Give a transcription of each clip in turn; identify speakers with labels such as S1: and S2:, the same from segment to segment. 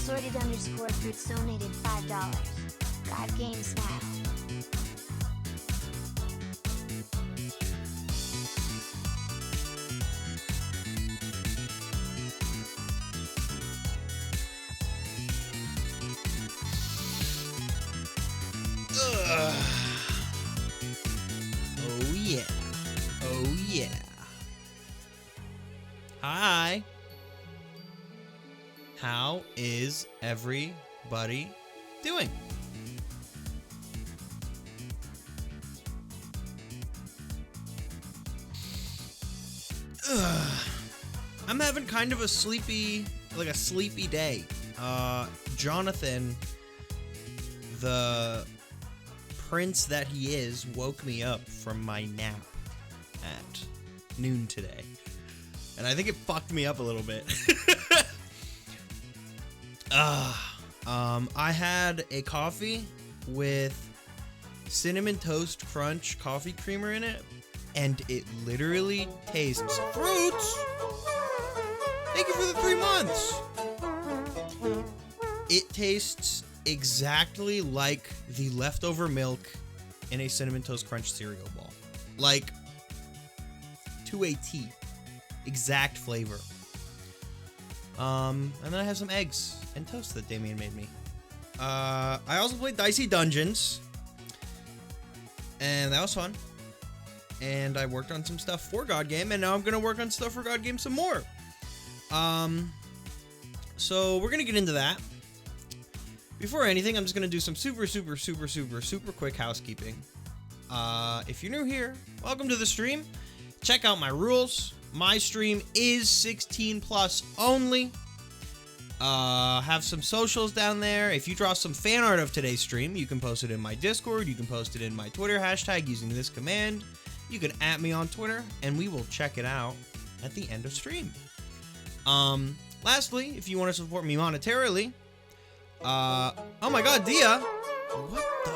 S1: Assorted_Fruits donated $5. God game style.
S2: Oh yeah. Oh yeah. Hi. How is everybody doing? I'm having kind of a sleepy day. Jonathan, the prince that he is, woke me up from my nap at noon today. And I think it fucked me up a little bit. I had a coffee with cinnamon toast crunch coffee creamer in it, and it literally tastes fruits. Thank you for the 3 months. It tastes exactly like the leftover milk in a cinnamon toast crunch cereal bowl, like to a T, exact flavor. And then I have some eggs and toast that Damien made me. I also played Dicey Dungeons, and that was fun. And I worked on some stuff for GODGAME, and now I'm gonna work on stuff for GODGAME some more. So we're gonna get into that. Before anything, I'm just gonna do some super quick housekeeping. If you're new here, welcome to the stream. Check out my rules. My stream is 16 plus only. Have some socials down there. If you draw some fan art of today's stream, you can post it in my Discord. You can post it in my Twitter hashtag using this command. You can @ me on Twitter, and we will check it out at the end of stream. Lastly, if you want to support me monetarily, oh my god, Dia! What the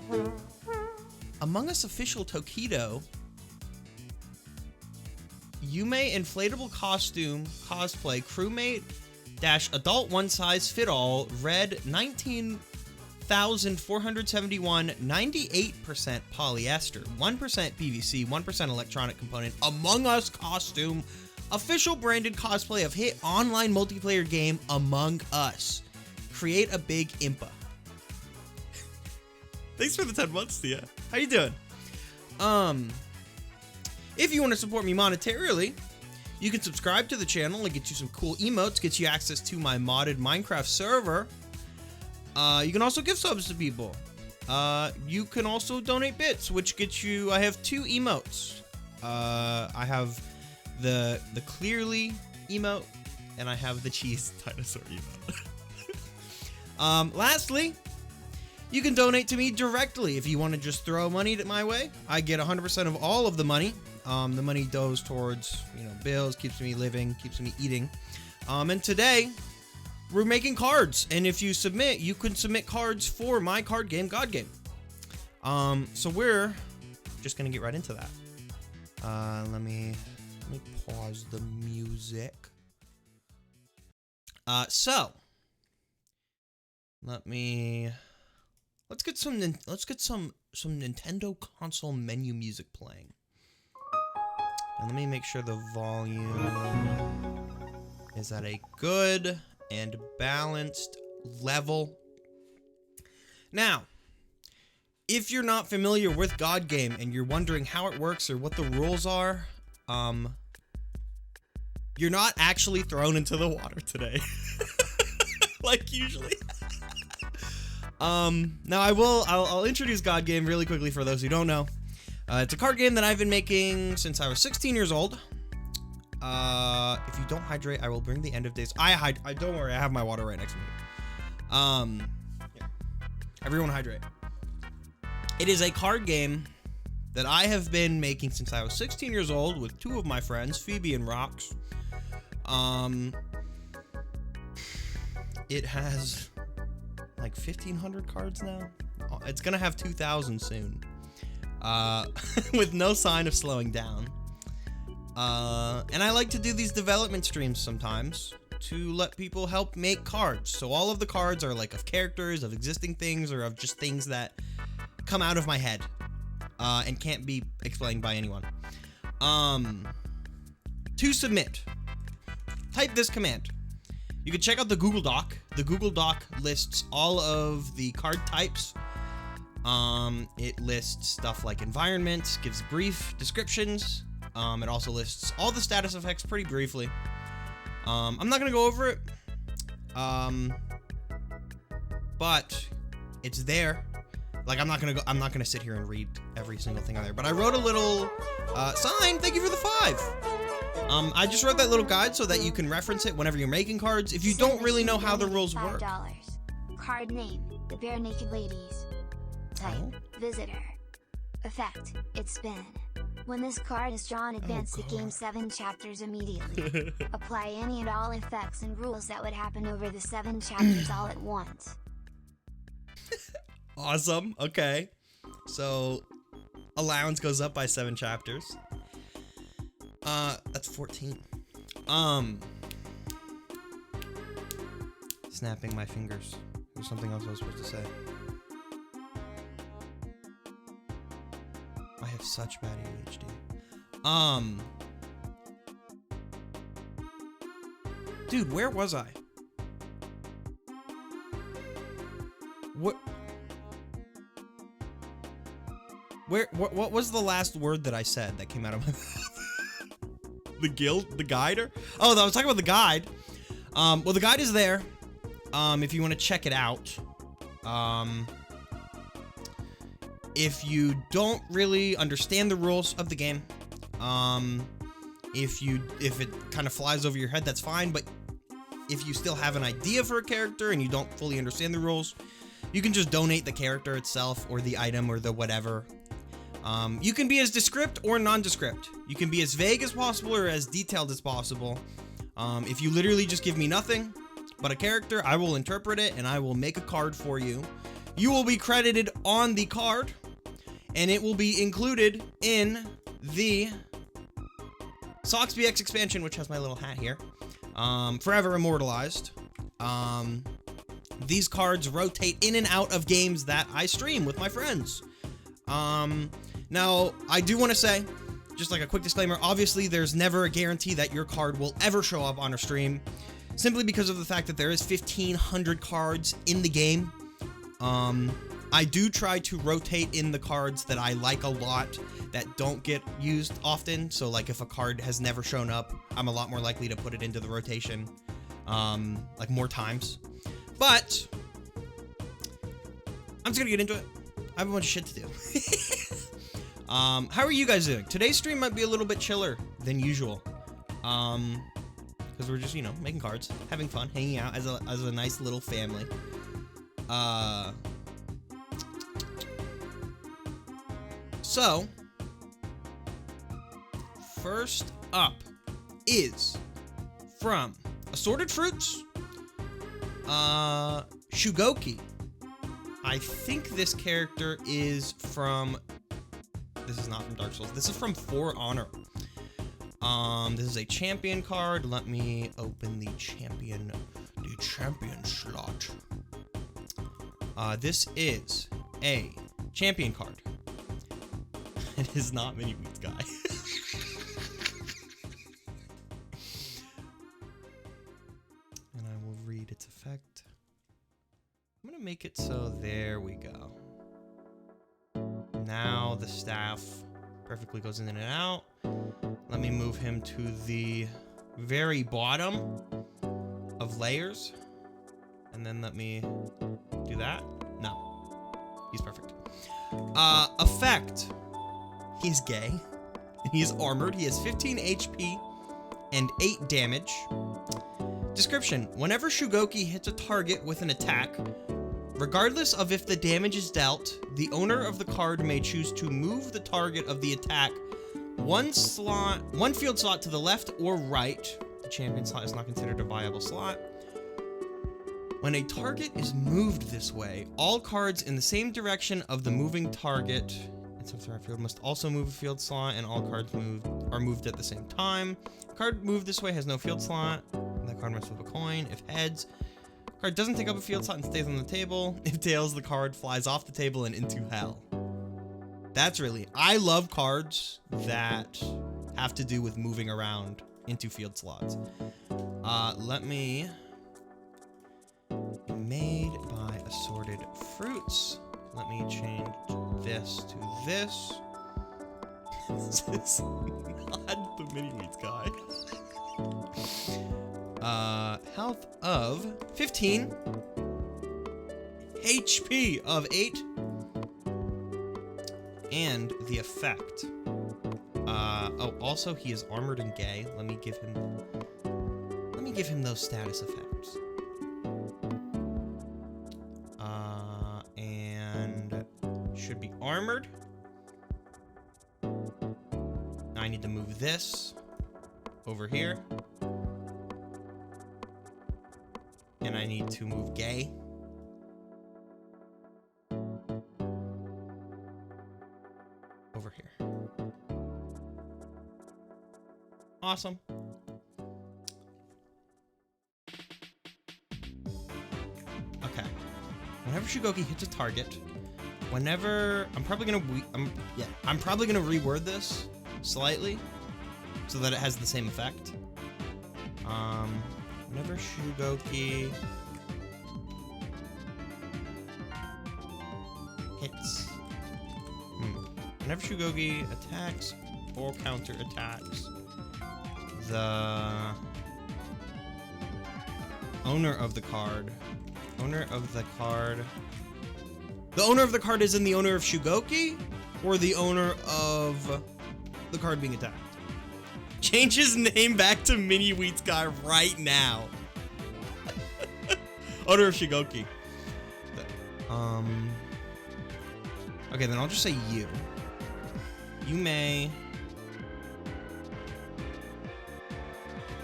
S2: fuck? Among Us official Tokido, Yume inflatable costume cosplay crewmate - adult one size fit all red 19,471 98% polyester 1% PVC 1% electronic component Among Us costume official branded cosplay of hit online multiplayer game Among Us. Create a big impa. Thanks for the 10 months, Tia. How you doing? If you want to support me monetarily, you can subscribe to the channel and get you some cool emotes, get you access to my modded Minecraft server. You can also give subs to people. You can also donate bits, which gets you, I have 2 emotes. I have the clearly emote, and I have the cheese dinosaur emote. Lastly, you can donate to me directly if you want to just throw money my way. I get 100% of all of the money. The money goes towards, bills, keeps me living, keeps me eating. And today, we're making cards. And if you submit, you can submit cards for my card game, GODGAME. So we're just going to get right into that. Let me pause the music. Let's get some Nintendo console menu music playing. And let me make sure the volume is at a good and balanced level. Now, if you're not familiar with GODGAME and you're wondering how it works or what the rules are, you're not actually thrown into the water today. Like usually. Now I'll introduce GODGAME really quickly for those who don't know. It's a card game that I've been making since I was 16 years old. If you don't hydrate, I will bring the end of days. Don't worry, I have my water right next to me. Yeah. Everyone hydrate. It is a card game that I have been making since I was 16 years old with 2 of my friends, Phoebe and Rox. It has like 1,500 cards now. It's gonna have 2,000 soon. With no sign of slowing down. And I like to do these development streams sometimes. to let people help make cards. So all of the cards are like of characters, of existing things, or of just things that come out of my head and can't be explained by anyone. To submit, type this command. You can check out the Google Doc. The Google Doc lists all of the card types. It lists stuff like environments, gives brief descriptions. It also lists all the status effects pretty briefly. I'm not gonna go over it, but it's there. Like, I'm not gonna sit here and read every single thing on there. But I wrote a little sign. Thank you for the 5. I just wrote that little guide so that you can reference it whenever you're making cards if you don't really know how the rules work.
S1: Card name: the Barenaked Ladies. Type: visitor. Effect: it's spin. When this card is drawn, advance the game 7 chapters immediately. Apply any and all effects and rules that would happen over the 7 chapters all at once.
S2: Awesome. Okay. So, allowance goes up by 7 chapters. That's 14. Snapping my fingers. There's something else I was supposed to say. I have such bad ADHD. Dude, where was I? What was the last word that I said that came out of my mouth? The guide? Oh, I was talking about the guide. Well, the guide is there. If you want to check it out. If you don't really understand the rules of the game, if it kind of flies over your head, that's fine. But if you still have an idea for a character and you don't fully understand the rules, you can just donate the character itself or the item or the whatever. You can be as descript or nondescript. You can be as vague as possible or as detailed as possible. If you literally just give me nothing but a character, I will interpret it and I will make a card for you. You will be credited on the card, and it will be included in the SocksBX expansion, which has my little hat here. Forever immortalized. These cards rotate in and out of games that I stream with my friends. Now, I do want to say, just like a quick disclaimer, obviously there's never a guarantee that your card will ever show up on a stream, simply because of the fact that there is 1,500 cards in the game. I do try to rotate in the cards that I like a lot that don't get used often. So like if a card has never shown up, I'm a lot more likely to put it into the rotation, like more times. But I'm just gonna get into it. I have a bunch of shit to do. How are you guys doing? Today's stream might be a little bit chiller than usual. Because we're just, making cards, having fun, hanging out as a nice little family. So, first up is from Assorted Fruits, Shugoki. I think this character is from, this is not from Dark Souls, this is from For Honor. This is a champion card. Let me open the champion slot. This is a champion card. It is not Mini Boots Guy. And I will read its effect. I'm gonna make it so there we go. Now the staff perfectly goes in and out. Let me move him to the very bottom of layers. And then let me do that. No, he's perfect. Effect. He's gay. He's armored. He has 15 HP and 8 damage. Description. Whenever Shugoki hits a target with an attack, regardless of if the damage is dealt, the owner of the card may choose to move the target of the attack one field slot to the left or right. The champion slot is not considered a viable slot. When a target is moved this way, all cards in the same direction of the moving target in some sort of field must also move a field slot, and all cards are moved at the same time. A card moved this way has no field slot. That Card must flip a coin. If heads, card doesn't take up a field slot and stays on the table. If tails, the card flies off the table and into hell. That's really... I love cards that have to do with moving around into field slots. Let me... Made by assorted fruits. Let me change this to this. This is not the mini wheats guy. Health of 15. HP of 8. And the effect. Oh, also he is armored and gay. Let me give him those status effects. And should be armored. I need to move this over here. And I need to move gay. Over here. Awesome. Okay. Whenever Shugoki hits a target, I'm probably gonna reword this slightly so that it has the same effect. Whenever Shugoki hits, whenever Shugoki attacks or counter attacks, the owner of the card is in the owner of Shugoki, or the owner of the card being attacked. Change his name back to Mini Wheats Guy right now. Owner of Shugoki. Okay, then I'll just say you. You may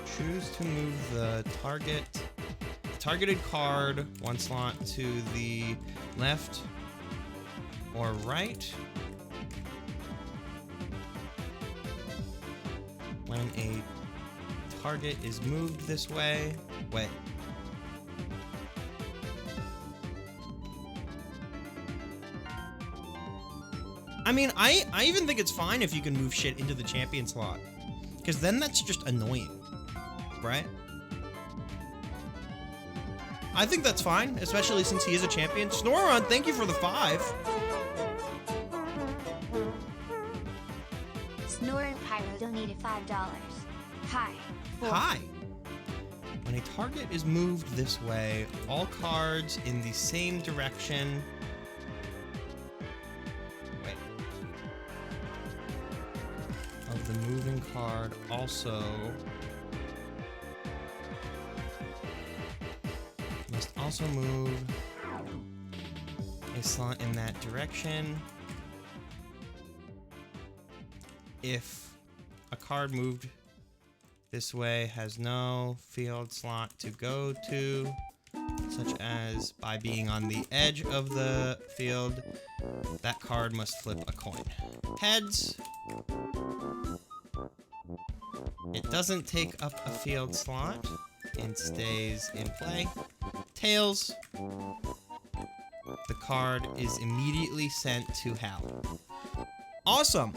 S2: choose to move the targeted card one slot to the left or right when a target is moved this way. Wait. I mean, I even think it's fine if you can move shit into the champion slot, because then that's just annoying, right? I think that's fine, especially since he is a champion. Snoron, thank you for the 5.
S1: Snoran Pyro donated $5. Hi.
S2: Hi. When a target is moved this way, all cards in the same direction... Wait. Of the moving card also... must also move a slot in that direction. If a card moved this way has no field slot to go to, such as by being on the edge of the field, that card must flip a coin. Heads. It doesn't take up a field slot and stays in play. Tails. The card is immediately sent to hell. Awesome.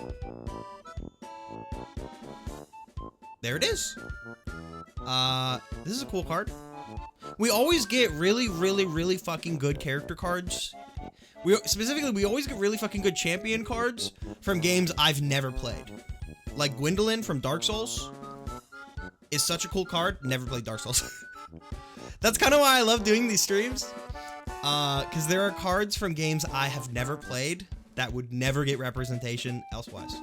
S2: There it is. This is a cool card. We always get really, really, really fucking good character cards. We always get really fucking good champion cards from games I've never played. Like Gwendolyn from Dark Souls is such a cool card. Never played Dark Souls. That's kind of why I love doing these streams. Because there are cards from games I have never played that would never get representation elsewise.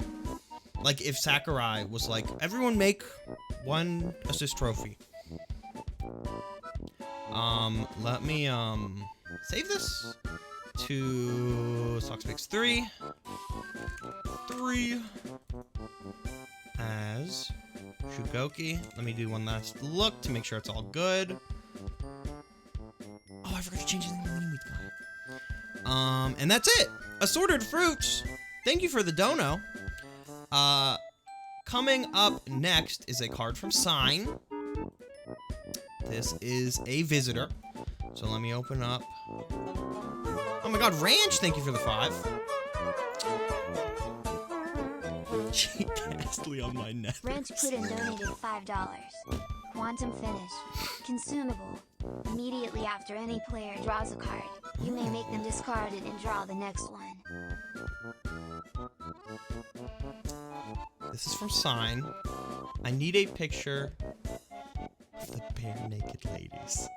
S2: Like if Sakurai was like, everyone make 1 assist trophy. Let me save this to SocksBX 3 as Shugoki. Let me do one last look to make sure it's all good. Oh, I forgot to change his name to Mini Wheat Guy. And that's it. Assorted fruits. Thank you for the dono. Coming up next is a card from Sign. This is a visitor. So let me open up. Oh my god, Ranch, thank you for the 5. She ghastly on my neck.
S1: Ranch put in donated $5. Quantum finish. Consumable. Immediately after any player draws a card, you may make them discard it and draw the next one.
S2: This is from Sign. I need a picture of the Barenaked Ladies.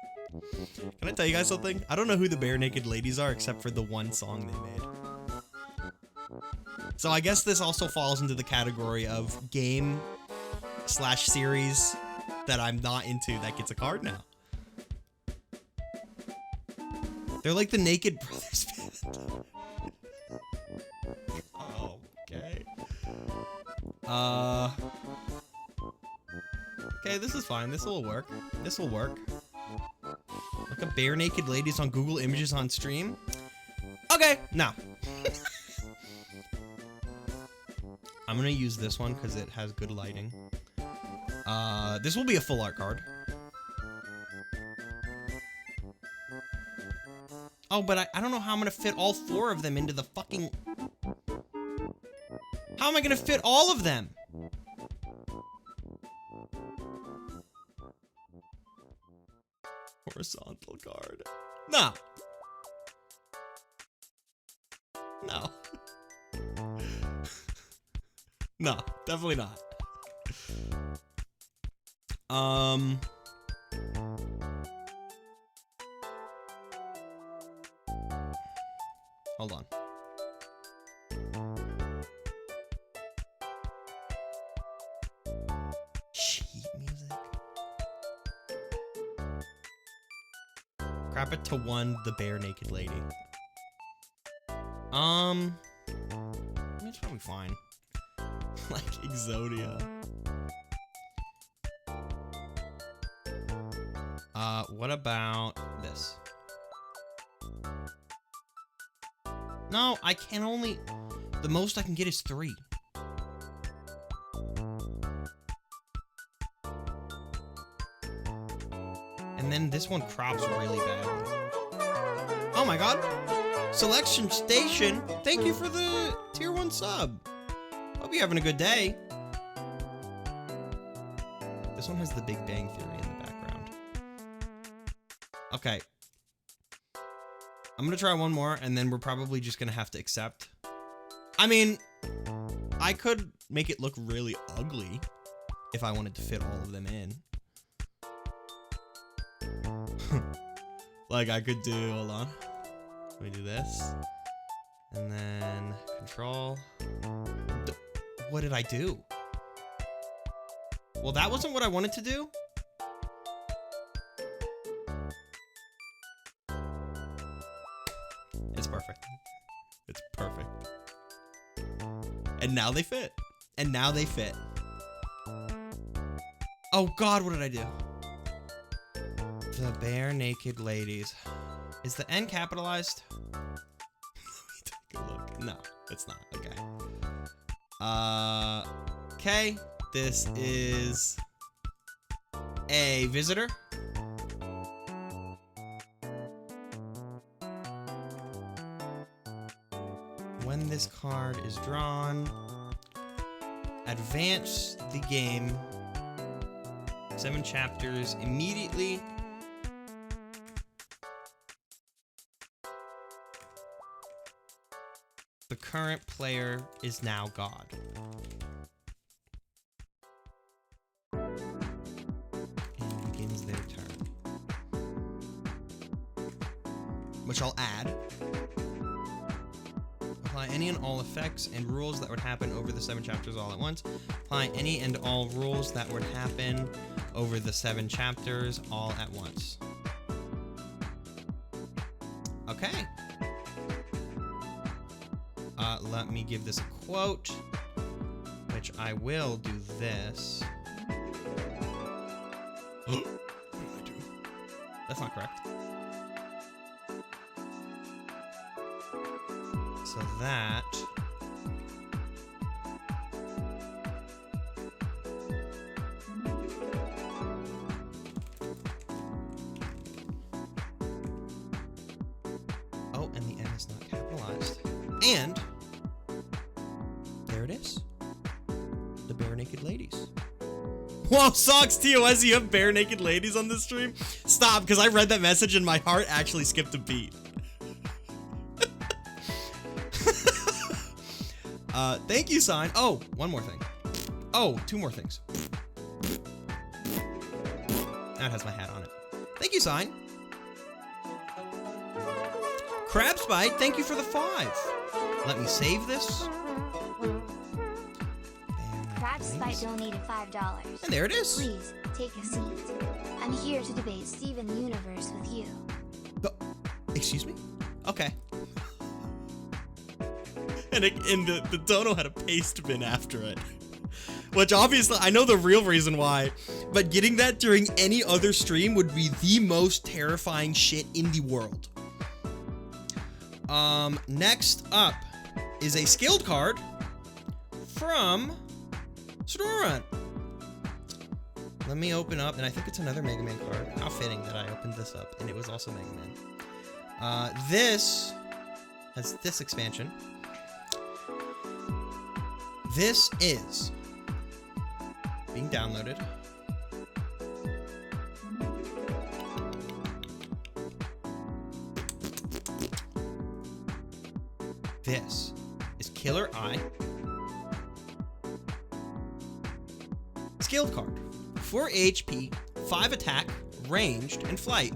S2: Can I tell you guys something? I don't know who the Barenaked Ladies are except for the one song they made. So I guess this also falls into the category of game/series that I'm not into that gets a card now. They're like the Naked Brothers band. Oh, okay. Okay, this is fine. This will work. This will work. Look up Barenaked Ladies on Google Images on stream. Okay, no. I'm gonna use this one because it has good lighting. This will be a full art card. Oh, but I don't know how I'm gonna fit all 4 of them into the fucking... How am I gonna fit all of them? Horizontal card. No. No. No, definitely not. Hold on. Sheet music. Crap it to 1, the Barenaked Lady. It's probably fine. Like Exodia. What about this? No, I can only... The most I can get is 3. And then this one crops really badly. Oh my god! Selection Station, thank you for the tier 1 sub. Hope you're having a good day. This one has the Big Bang Theory in the background. Okay. I'm gonna try one more, and then we're probably just gonna have to accept. I mean, I could make it look really ugly if I wanted to fit all of them in. Like, I could do, hold on. Let me do this. And then control. What did I do? Well, that wasn't what I wanted to do. It's perfect. It's perfect. And now they fit. And now they fit. Oh God, what did I do? The Barenaked Ladies. Is the N capitalized? Let me take a look. No, it's not. Okay. Okay. This is a visitor. When this card is drawn, advance the game 7 chapters immediately. The current player is now God. And begins their turn. Which I'll add. Apply any and all effects and rules that would happen over the 7 chapters all at once. Apply any and all rules that would happen over the 7 chapters all at once. Okay. Let me give this a quote, which I will do this. What did I do? That's not correct. So that... And there it is. The Barenaked Ladies. Whoa, Socks TOS, you have Barenaked Ladies on this stream? Stop, because I read that message and my heart actually skipped a beat. Thank you, Sign. Oh, one more thing. Oh, two more things. That has my hat on it. Thank you, Sign. Crabspite, thank you for the 5. Let me save this.
S1: Crabspite donated $5.
S2: And there it is.
S1: Please, take a seat. I'm here to debate Steven Universe with you.
S2: Excuse me? Okay. And the dono had a paste bin after it. Which obviously, I know the real reason why, but getting that during any other stream would be the most terrifying shit in the world. Next up is a skilled card from Snowrun. Let me open up, and I think it's another Mega Man card. How fitting that I opened this up, and it was also Mega Man. This has this expansion. This is being downloaded. This is Killer Eye. Skilled card. 4 HP, 5 attack, ranged, and flight.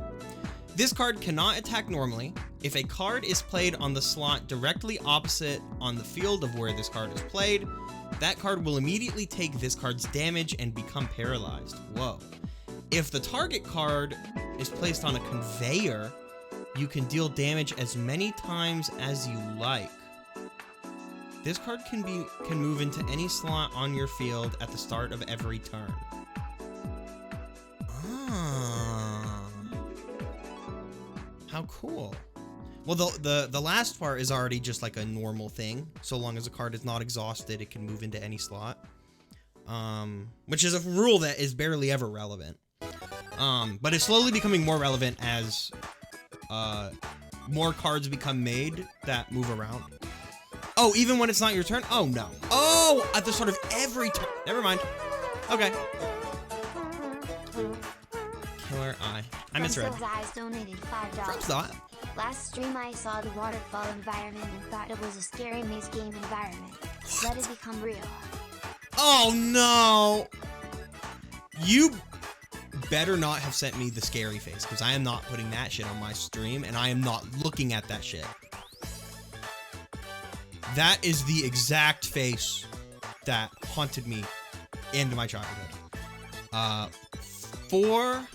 S2: This card cannot attack normally. If a card is played on the slot directly opposite on the field of where this card is played, that card will immediately take this card's damage and become paralyzed. Whoa. If the target card is placed on a conveyor, you can deal damage as many times as you like. This card can move into any slot on your field at the start of every turn. Ah. How cool. Well, the last part is already just like a normal thing. So long as a card is not exhausted, it can move into any slot. Which is a rule that is barely ever relevant. But it's slowly becoming more relevant as more cards become made that move around. Oh, even when it's not your turn? Oh, no. Oh, at the start of every turn. Never mind. Okay. Killer Eye. I misread.
S1: Eyes donated $5.
S2: From Zot.
S1: Last stream I saw the waterfall environment and thought it was a scary maze game environment. Let it become real.
S2: Oh, no. You better not have sent me the scary face, because I am not putting that shit on my stream, and I am not looking at that shit. That is the exact face that haunted me into my childhood. 4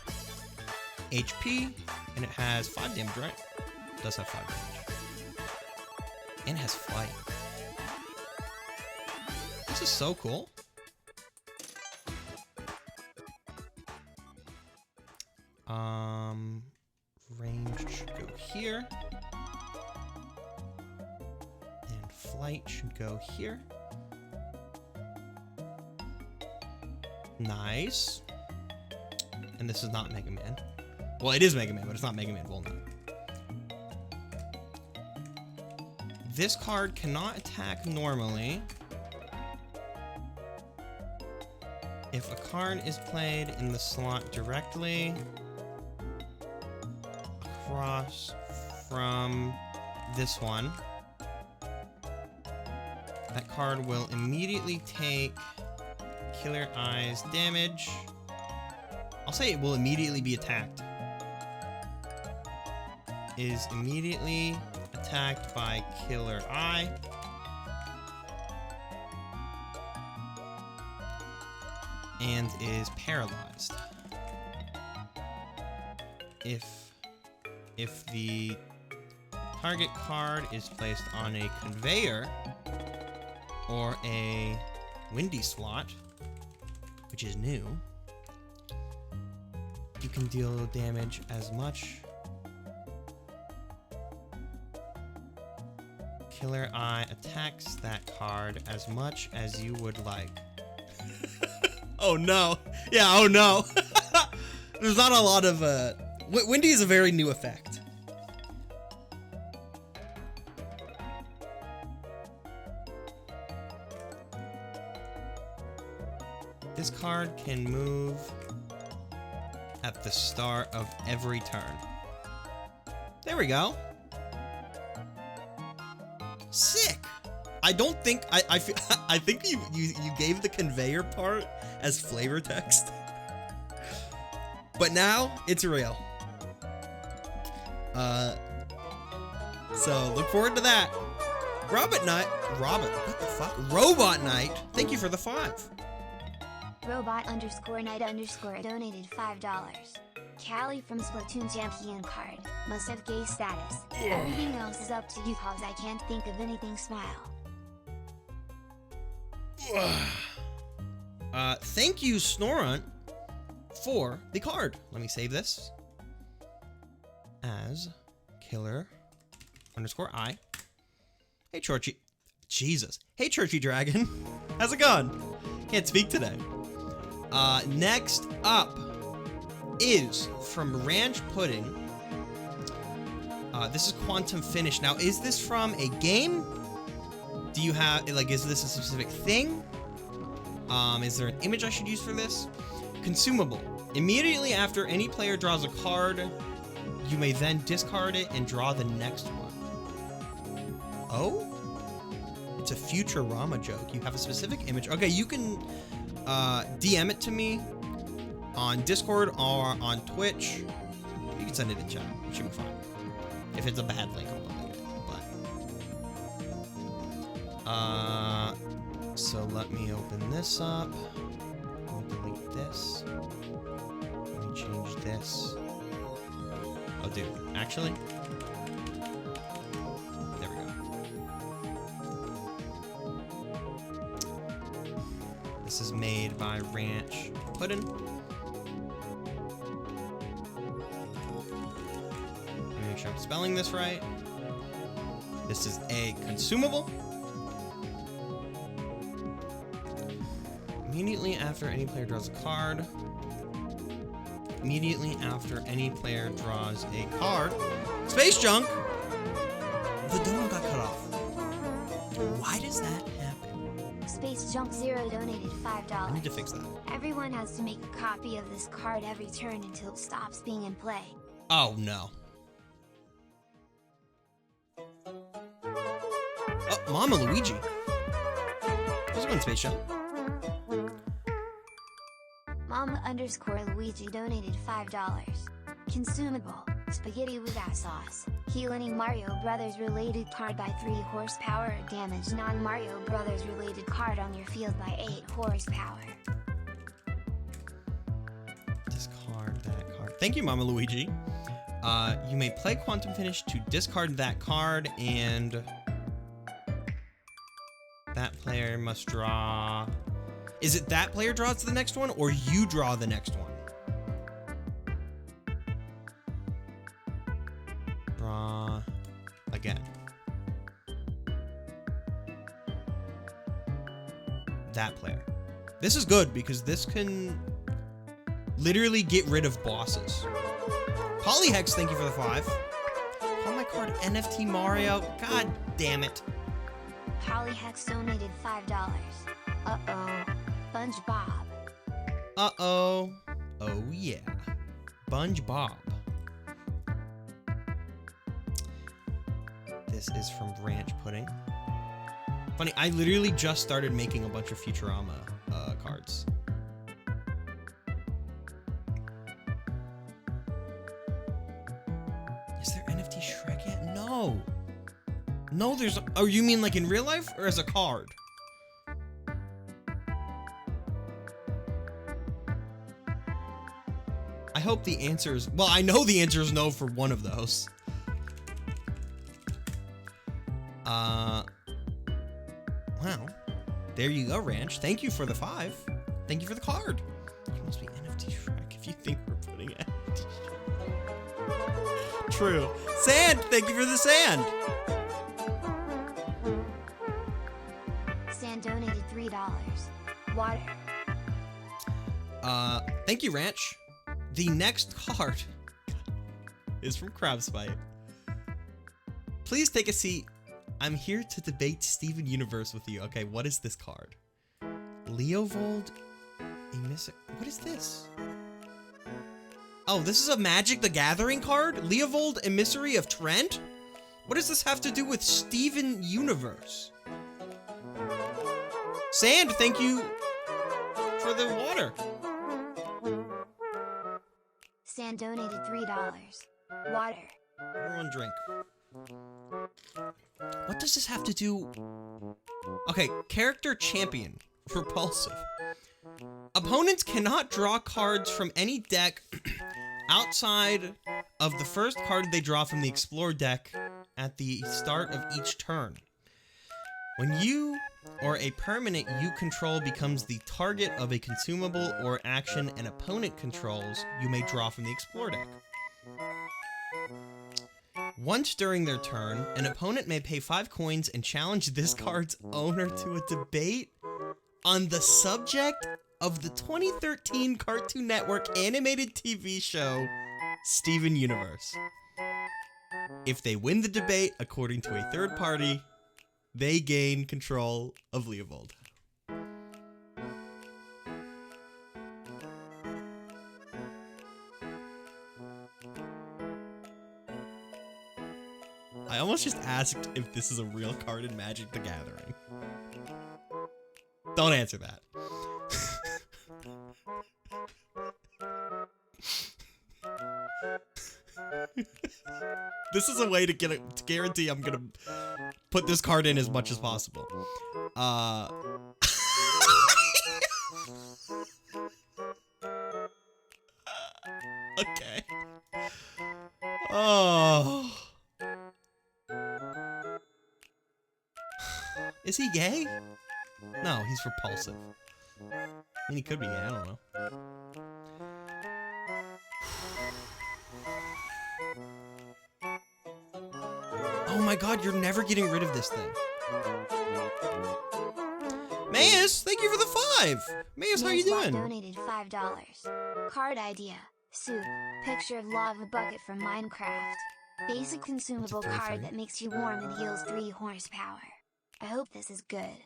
S2: HP, and it has 5 damage, right? It does have 5 damage. And it has flight. This is so cool. Range should go here. And flight should go here. Nice. And this is not Mega Man. Well, it is Mega Man, but it's not Mega Man Walnut. This card cannot attack normally. If a card is played in the slot directly across from this one, that card will immediately take Killer Eye's damage. I'll say it will immediately be attacked. Is immediately attacked by Killer Eye. And is paralyzed. If the target card is placed on a conveyor or a windy slot, which is new, you can deal damage as much. Killer Eye attacks that card as much as you would like. Oh no. Yeah, oh no. There's not a lot of, Windy is a very new effect. card can move at the start of every turn. There we go. Sick. I don't think I think you gave the conveyor part as flavor text. But now it's real. So look forward to that. Robot, what the fuck? Robot Knight, thank you for the 5.
S1: Robot_Knight_ donated $5. Callie from Splatoon champion card. Must have gay status. Everything else is up to you cause I can't think of anything. Smile.
S2: Thank you, Snorunt, for the card. Let me save this as killer_I. Hey, Chorchy. Jesus. Hey, Churchy Dragon. How's it going? Can't speak today. Next up is from Ranch Pudding. This is Quantum Finish. Now, is this from a game? Do you have, like, is this a specific thing? Is there an image I should use for this? Consumable. Immediately after any player draws a card, you may then discard it and draw the next one. Oh? It's a Futurama joke. You have a specific image. Okay, you can DM it to me on Discord or on Twitch. You can send it in chat. It should be fine. If it's a bad link, I'll delete it. But so let me open this up. I'll delete this. Let me change this. Oh, dude. Actually, there we go. This is made by Ranch Puddin'. Let me make sure I'm spelling this right. This is a consumable. Immediately after any player draws a card. Immediately after any player draws a card. Space Junk! The dome got cut off. Why does that happen?
S1: Space Junk 0 donated $5.
S2: I need to fix that.
S1: Everyone has to make a copy of this card every turn until it stops being in play.
S2: Oh, no. Oh, Mama Luigi. How's it going, Space Junk?
S1: Mama_Luigi donated $5. Consumable. Spaghetti with that sauce. Healing Mario Brothers related card by 3 horsepower. Damage non-Mario Brothers related card on your field by 8 horsepower.
S2: Discard that card. Thank you, Mama Luigi. You may play Quantum Finish to discard that card, and that player must draw... Is it that player draws the next one, or you draw the next one? Draw again. That player. This is good because this can literally get rid of bosses. Polyhex, thank you for the 5. Call my card NFT Mario. God damn it.
S1: Polyhex donated $5. Uh-oh. Spongebob.
S2: Uh-oh. Oh, yeah. Spongebob. This is from Ranch Pudding. Funny, I literally just started making a bunch of Futurama cards. Is there NFT Shrek yet? No. No, there's... Oh, you mean like in real life or as a card? I hope the answer is... Well, I know the answer is no for one of those. Wow. There you go, Ranch. Thank you for the 5. Thank you for the card. You must be NFT Shrek if you think we're putting NFT Shrek. True. Sand! Thank you for the sand!
S1: Sand donated $3. Water.
S2: Thank you, Ranch. The next card is from Crabspite. Please take a seat. I'm here to debate Steven Universe with you. Okay, what is this card? Leovold What is this? Oh, this is a Magic the Gathering card? Leovold, Emissary of Trent? What does this have to do with Steven Universe? Sand, thank you for the water.
S1: Sand donated $3. Water.
S2: Everyone drink. What does this have to do? Okay, character champion. Repulsive. Opponents cannot draw cards from any deck outside of the first card they draw from the Explore deck at the start of each turn. When you or a permanent you control becomes the target of a consumable or action an opponent controls, you may draw from the Explore deck. Once during their turn, an opponent may pay 5 coins and challenge this card's owner to a debate on the subject of the 2013 Cartoon Network animated TV show, Steven Universe. If they win the debate, according to a third party, they gain control of Leovold. I almost just asked if this is a real card in Magic the Gathering. Don't answer that. This is a way to guarantee I'm gonna put this card in as much as possible. Okay. Oh. Is he gay? No, he's repulsive. I mean, he could be gay, I don't know. Oh my god, you're never getting rid of this thing. Mayus, thank you for the 5! Mayus, how you doing?
S1: Donated $5. Card idea. Soup. Picture of lava bucket from Minecraft. Basic consumable card that makes you warm and heals 3 horsepower. I hope this is good.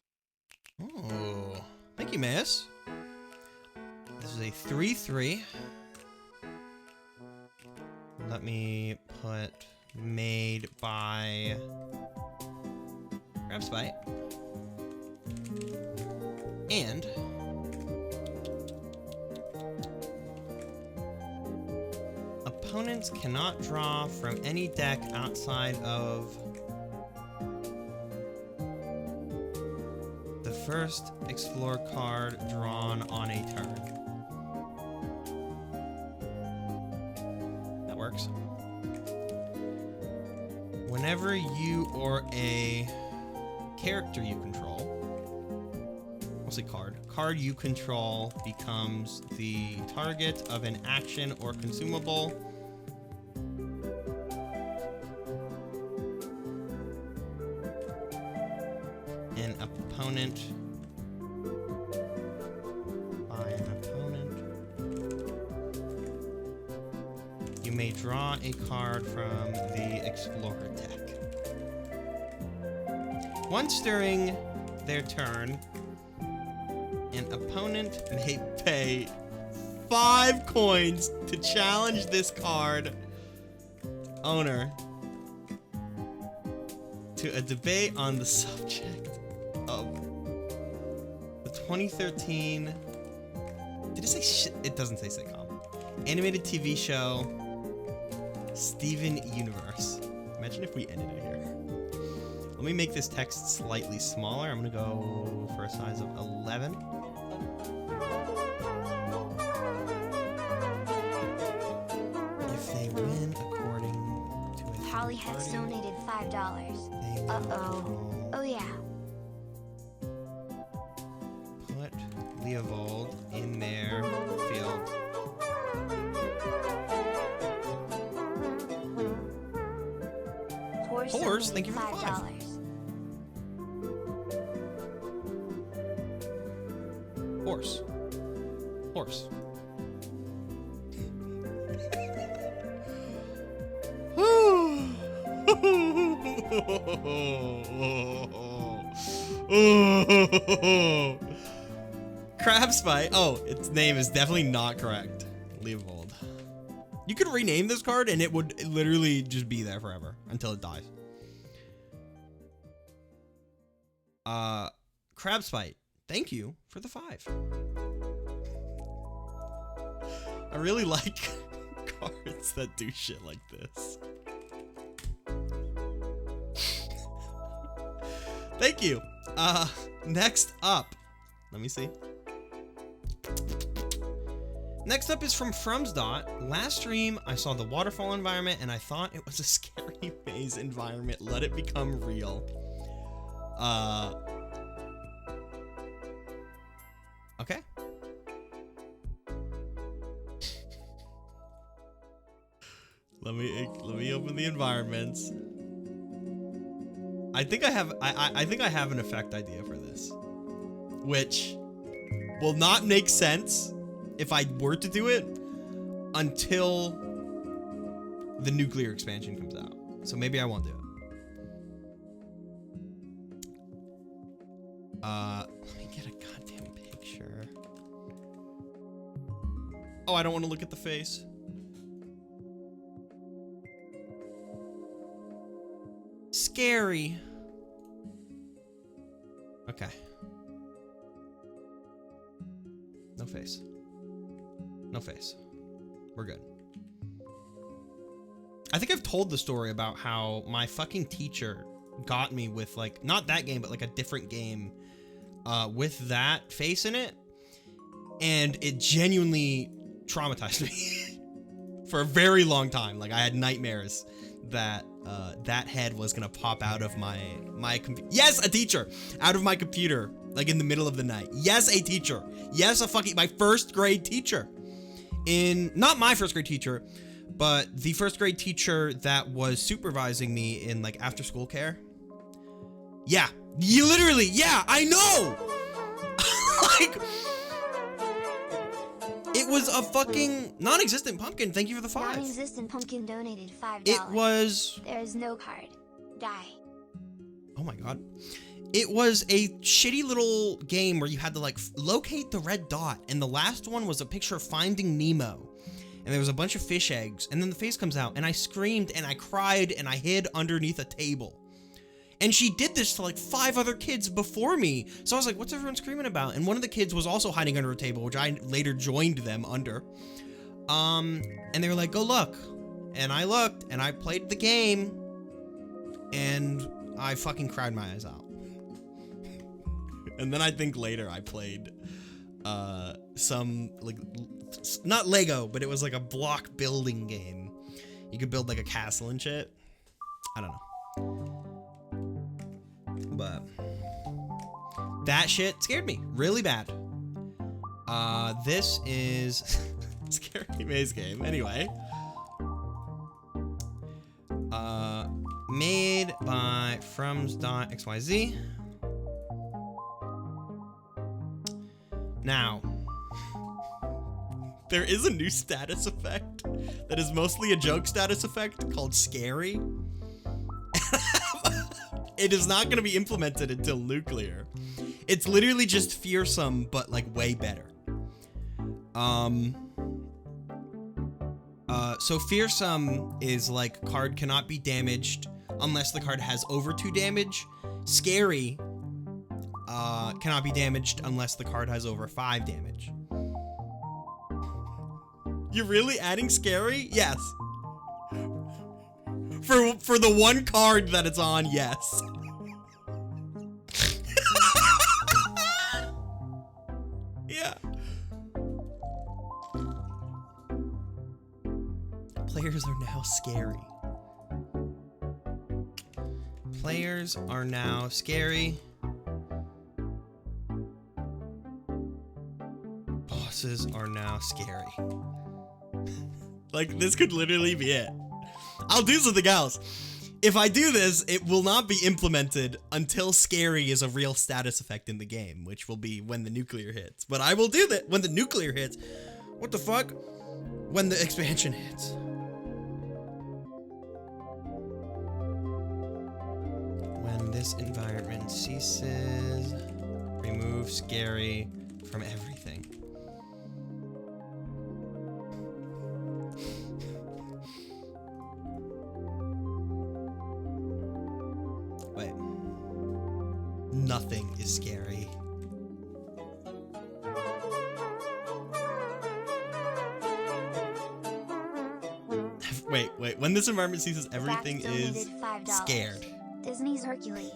S2: Oh, thank you, Mayus. This is a 3/3. Let me put made by GrabSpite. And opponents cannot draw from any deck outside of the first Explore card drawn on a turn. That works. Whenever you or a character you control, mostly card you control becomes the target of an action or consumable, an opponent by an opponent, you may draw a card from the Explorer deck. Once during their turn, an opponent may pay 5 coins to challenge this card owner to a debate on the subject of the 2013... Did it say shit? It doesn't say sitcom. Animated TV show, Steven Universe. Imagine if we ended it here. Let me make this text slightly smaller. I'm gonna go for a size of 11. If they win according to a
S1: Callie has donated $5. Uh-oh. Oh yeah.
S2: Put Leovold in their field. Horse, thank you for $5. Horse. Crab Spite. Oh, its name is definitely not correct. Leovold. You could rename this card and it would literally just be there forever until it dies. Crab Spite. Thank you for the 5. I really like cards that do shit like this. Thank you. Next up. Let me see. Next up is from Frumsdot. Last stream, I saw the waterfall environment and I thought it was a scary maze environment. Let it become real. Okay. Let me open the environments. I think I have an effect idea for this, which will not make sense if I were to do it until the nuclear expansion comes out. So maybe I won't do it. Let me get a goddamn picture. Oh, I don't want to look at the face. Scary. Okay. No face. No face. We're good. I think I've told the story about how my fucking teacher got me with, like, not that game, but like a different game with that face in it. And it genuinely traumatized me for a very long time. Like, I had nightmares that that head was gonna pop out of my yes, a teacher, out of my computer, like in the middle of the night. Yes, a teacher. Yes, a fucking my first grade teacher. Not my first grade teacher, but the first grade teacher that was supervising me in like after school care. Yeah, you literally, yeah, I know. Like, it was a fucking non-existent pumpkin. Thank you for the 5.
S1: Non-existent pumpkin donated $5.
S2: It was...
S1: There is no card. Die.
S2: Oh my god. It was a shitty little game where you had to like locate the red dot. And the last one was a picture of Finding Nemo. And there was a bunch of fish eggs. And then the face comes out. And I screamed and I cried and I hid underneath a table. And she did this to like 5 other kids before me. So I was like, what's everyone screaming about? And one of the kids was also hiding under a table, which I later joined them under. And they were like, go look. And I looked and I played the game and I fucking cried my eyes out. And then I think later I played some, like, not Lego, but it was like a block building game. You could build like a castle and shit. I don't know. But that shit scared me really bad. This is Scary Maze game. Anyway, made by Frums.xyz. Now, there is a new status effect that is mostly a joke status effect called Scary. It is not going to be implemented until nuclear. It's literally just fearsome, but like way better. So fearsome is like card cannot be damaged unless the card has over 2 damage. Scary cannot be damaged unless the card has over 5 damage. You're really adding Scary? Yes. For the one card that it's on, yes. Yeah. Players are now scary. Players are now scary. Bosses are now scary. Like, this could literally be it. I'll do something else. If I do this, it will not be implemented until Scary is a real status effect in the game, which will be when the nuclear hits. But I will do that when the nuclear hits. What the fuck? When the expansion hits. When this environment ceases, remove Scary from everything. Wait. Nothing is scary. Wait. When this environment ceases, everything is scared.
S1: Disney's Hercules.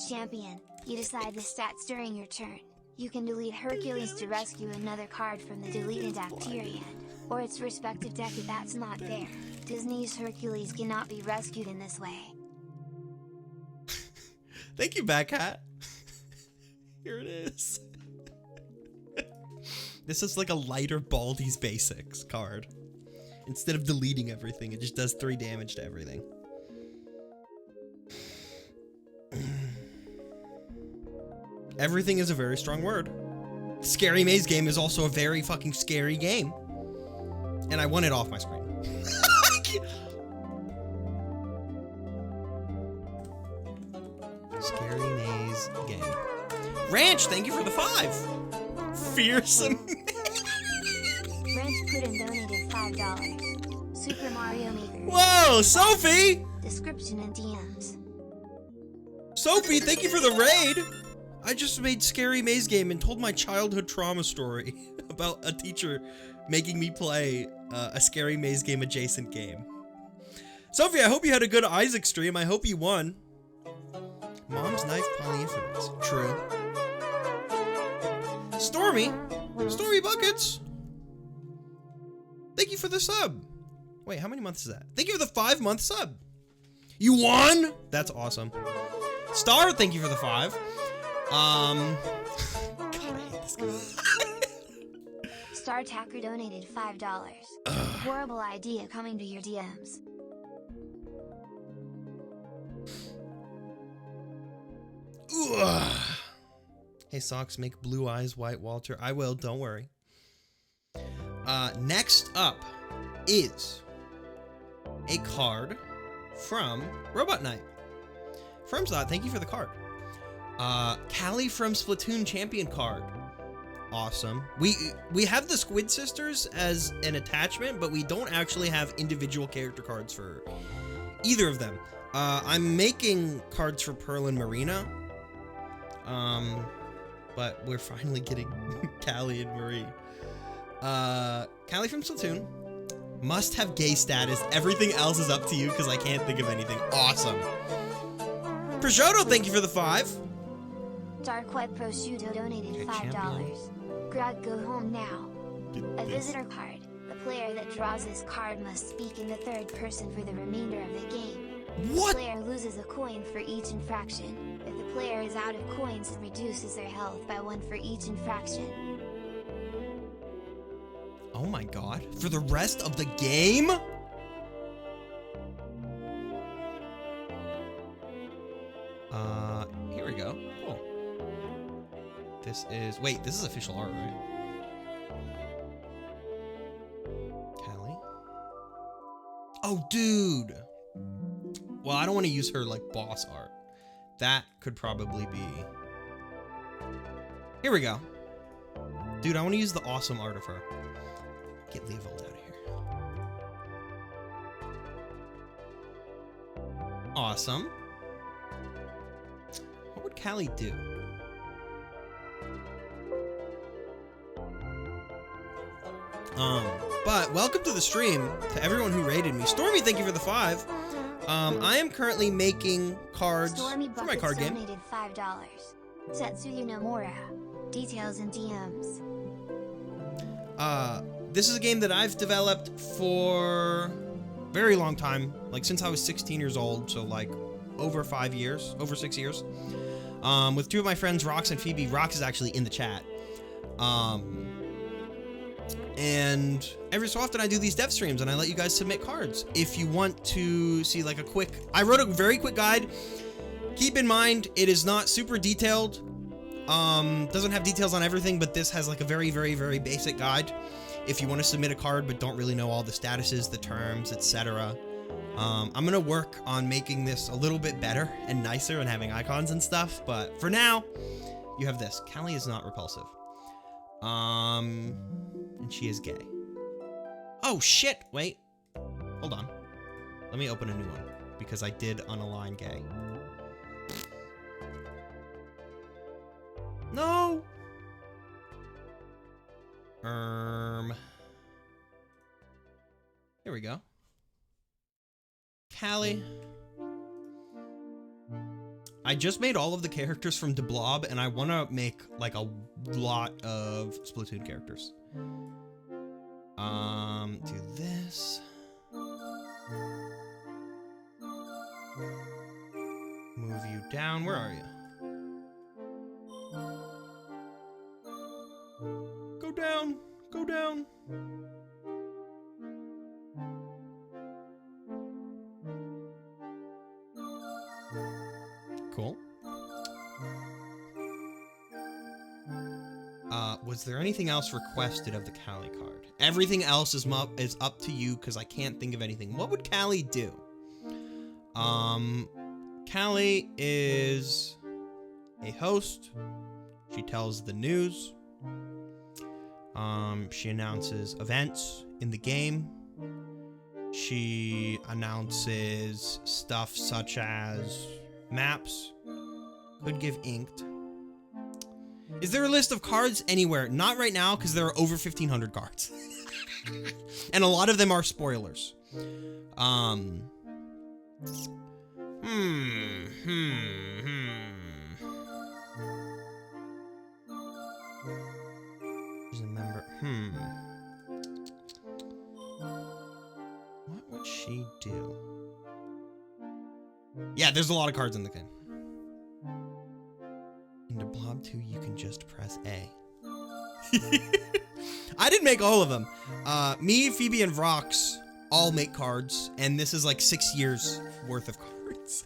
S1: Champion. You decide the stats during your turn. You can delete Hercules to rescue another card from the deleted deck to your hand, or its respective deck if that's not there. Disney's Hercules cannot be rescued in this way.
S2: Thank you, Batcat. Here it is. This is like a lighter Baldi's Basics card. Instead of deleting everything, it just does 3 damage to everything. Everything is a very strong word. Scary Maze Game is also a very fucking scary game. And I want it off my screen. Scary Maze Game. Ranch, thank you for the 5. Fearsome.
S1: Ranch put in donated $5. Super Mario Maker.
S2: Whoa, Sophie!
S1: Description and DMs.
S2: Sophie, thank you for the raid. I just made Scary Maze Game and told my childhood trauma story about a teacher making me play a Scary Maze Game adjacent game. Sophie, I hope you had a good Isaac stream. I hope you won. Mom's Knife Polyinfinite. True. Stormy Buckets. Thank you for the sub. Wait, how many months is that? Thank you for the 5-month sub. You won? That's awesome. Star, thank you for the 5. God, I hate this guy.
S1: Star Tacker donated $5. Horrible idea coming to your DMs.
S2: Hey, Socks, make blue eyes white, Walter. I will, don't worry. Next up is a card from Robot Knight. Fromzot, thank you for the card. Callie from Splatoon Champion card. Awesome. We have the Squid Sisters as an attachment, but we don't actually have individual character cards for either of them. I'm making cards for Pearl and Marina. But we're finally getting Callie and Marie. Callie from Splatoon. Must have gay status. Everything else is up to you because I can't think of anything. Awesome. Prosciutto, thank you for the 5.
S1: Dark Web Prosciutto donated $5. Grug, go home now. A visitor card. The player that draws this card must speak in the 3rd person for the remainder of the game.
S2: What?
S1: The player loses a coin for each infraction. If the player is out of coins, it reduces their health by 1 for each infraction.
S2: Oh my god. For the rest of the game? Here we go. Cool. This is... Wait, this is official art, right? Callie? Oh, dude! Well, I don't want to use her, like, boss art. That could probably be... Here we go. Dude, I want to use the awesome art of her. Get Leovold out of here. Awesome. What would Callie do? But welcome to the stream to everyone who rated me. Stormy, thank you for the 5. I am currently making cards for my card game.
S1: Donated $5. Setsuyu Nomura. Details and DMs.
S2: This is a game that I've developed for a very long time, like since I was 16 years old, so like over 5 years, over 6 years. With 2 of my friends, Rox and Phoebe. Rox is actually in the chat. And every so often I do these dev streams and I let you guys submit cards. If you want to see like a quick, I wrote a very quick guide. Keep in mind, it is not super detailed. Doesn't have details on everything, but this has like a very, very, very basic guide. If you want to submit a card but don't really know all the statuses, the terms, etc. I'm gonna work on making this a little bit better and nicer and having icons and stuff, but for now, you have this. Callie is not repulsive. And she is gay. Oh, shit. Wait. Hold on. Let me open a new one, because I did unalign gay. No! Here we go. Callie. I just made all of the characters from De Blob, and I want to make, like, a lot of Splatoon characters. Do this. Move you down. Where are you? Go down. Go down. Cool. Was there anything else requested of the Callie card? Everything else is up to you, because I can't think of anything. What would Callie do? Callie is a host. She tells the news. She announces events in the game. She announces stuff such as maps. Could give inked. Is there a list of cards anywhere? Not right now, because there are over 1,500 cards. And a lot of them are spoilers. Just remember, what would she do? Yeah, there's a lot of cards in the game. In the Blob 2, you can just press A. I didn't make all of them. Me, Phoebe, and Vrox all make cards, and this is like 6 years worth of cards.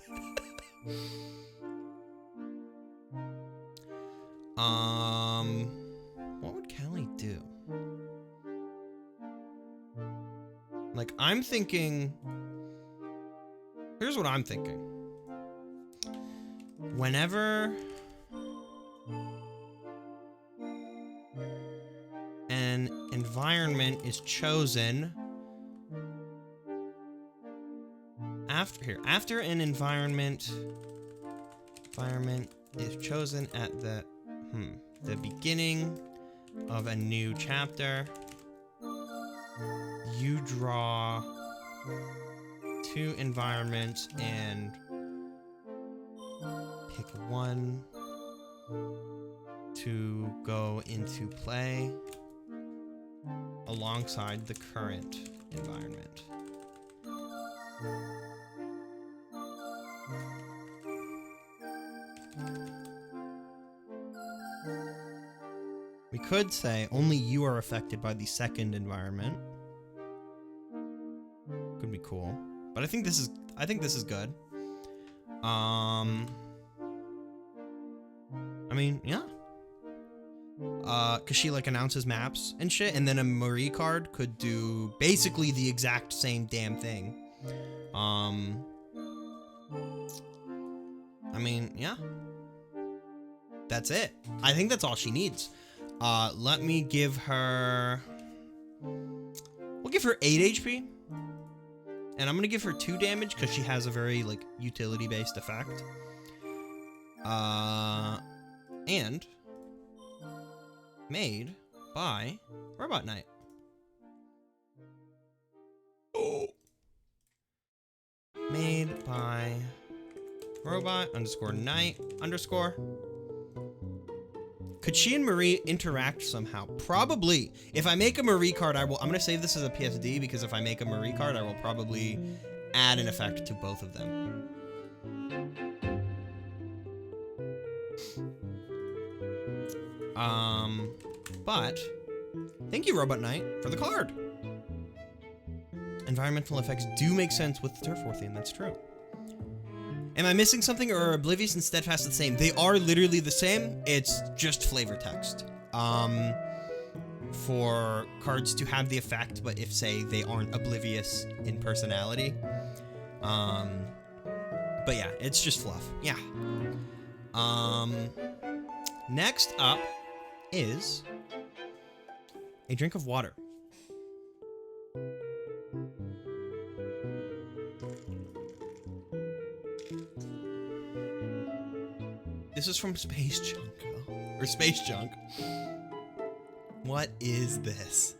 S2: What would Callie do? Like, I'm thinking... Here's what I'm thinking. Whenever an environment is chosen, after an environment is chosen at the beginning of a new chapter, you draw 2 environments and pick one to go into play alongside the current environment. We could say only you are affected by the second environment. Could be cool. But I think this is good. I mean, yeah. Cause she like announces maps and shit, and then a Marie card could do basically the exact same damn thing. I mean, yeah. That's it. I think that's all she needs. Let me give her... We'll give her 8 HP. And I'm gonna give her 2 damage because she has a very, like, utility-based effect. And... made by Robot Knight. Oh. Made by Robot_Knight_. Could she and Marie interact somehow? Probably. If I make a Marie card, I'm gonna save this as a PSD, because if I make a Marie card, I will probably add an effect to both of them. But thank you, Robot Knight, for the card. Environmental effects do make sense with the Turf War theme, that's true. Am I missing something, or are Oblivious and Steadfast the same? They are literally the same, it's just flavor text. For cards to have the effect, but if, say, they aren't Oblivious in personality. But yeah, it's just fluff. Yeah. Next up is A drink of water. This is from Space Junk, or Space Junk. What is this?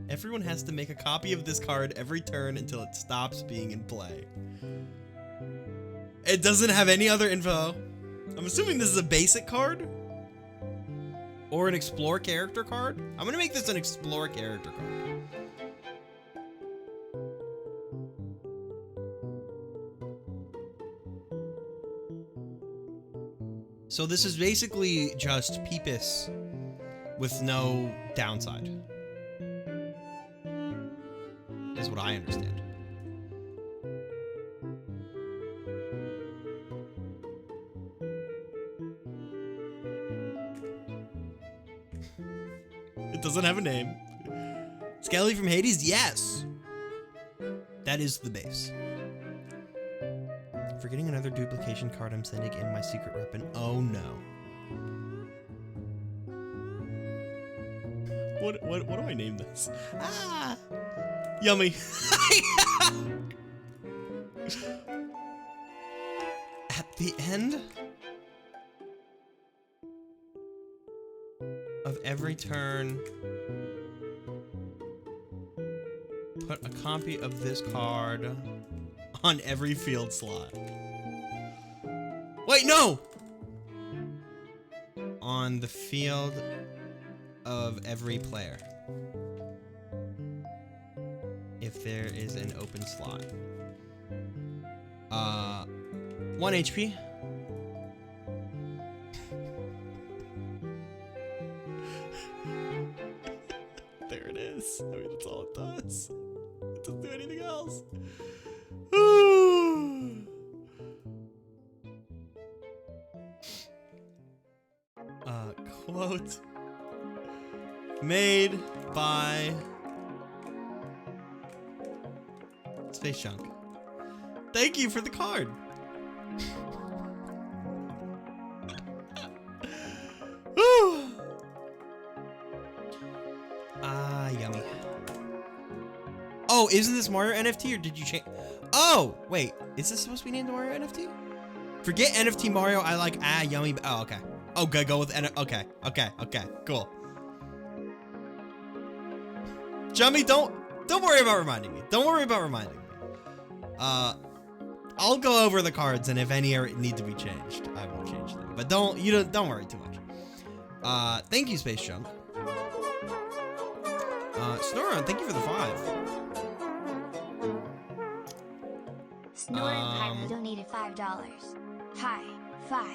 S2: Everyone has to make a copy of this card every turn until it stops being in play. It doesn't have any other info. I'm assuming this is a basic card? Or an explore character card? I'm gonna make this an explore character card. So this is basically just Peepus with no downside. Is what I understand. It doesn't have a name. Callie from Hades? Yes! That is the base. Forgetting another duplication card, I'm sending in my secret weapon. Oh no. What do I name this? Ah! Yummy. At the end of every turn, put a copy of this card on every field slot. Wait, no! On the field of every player. If there is an open slot. 1 HP. There it is. I mean, that's all it does. It doesn't do anything else. Quote. Made by Space Junk. Thank you for the card. Ah, yummy. Oh, isn't this Mario NFT or did you change? Oh, wait. Is this supposed to be named Mario NFT? Forget NFT Mario. I like yummy. Oh, okay. Oh, good. Go with okay. Okay. Cool. Jummy, don't worry about reminding me. Don't worry about reminding me. I'll go over the cards, and if any need to be changed, I will change them. But don't worry too much. Thank you, Space Junk. Snoron, thank you for the 5.
S1: Snoran Pyro donated $5. Hi, 5.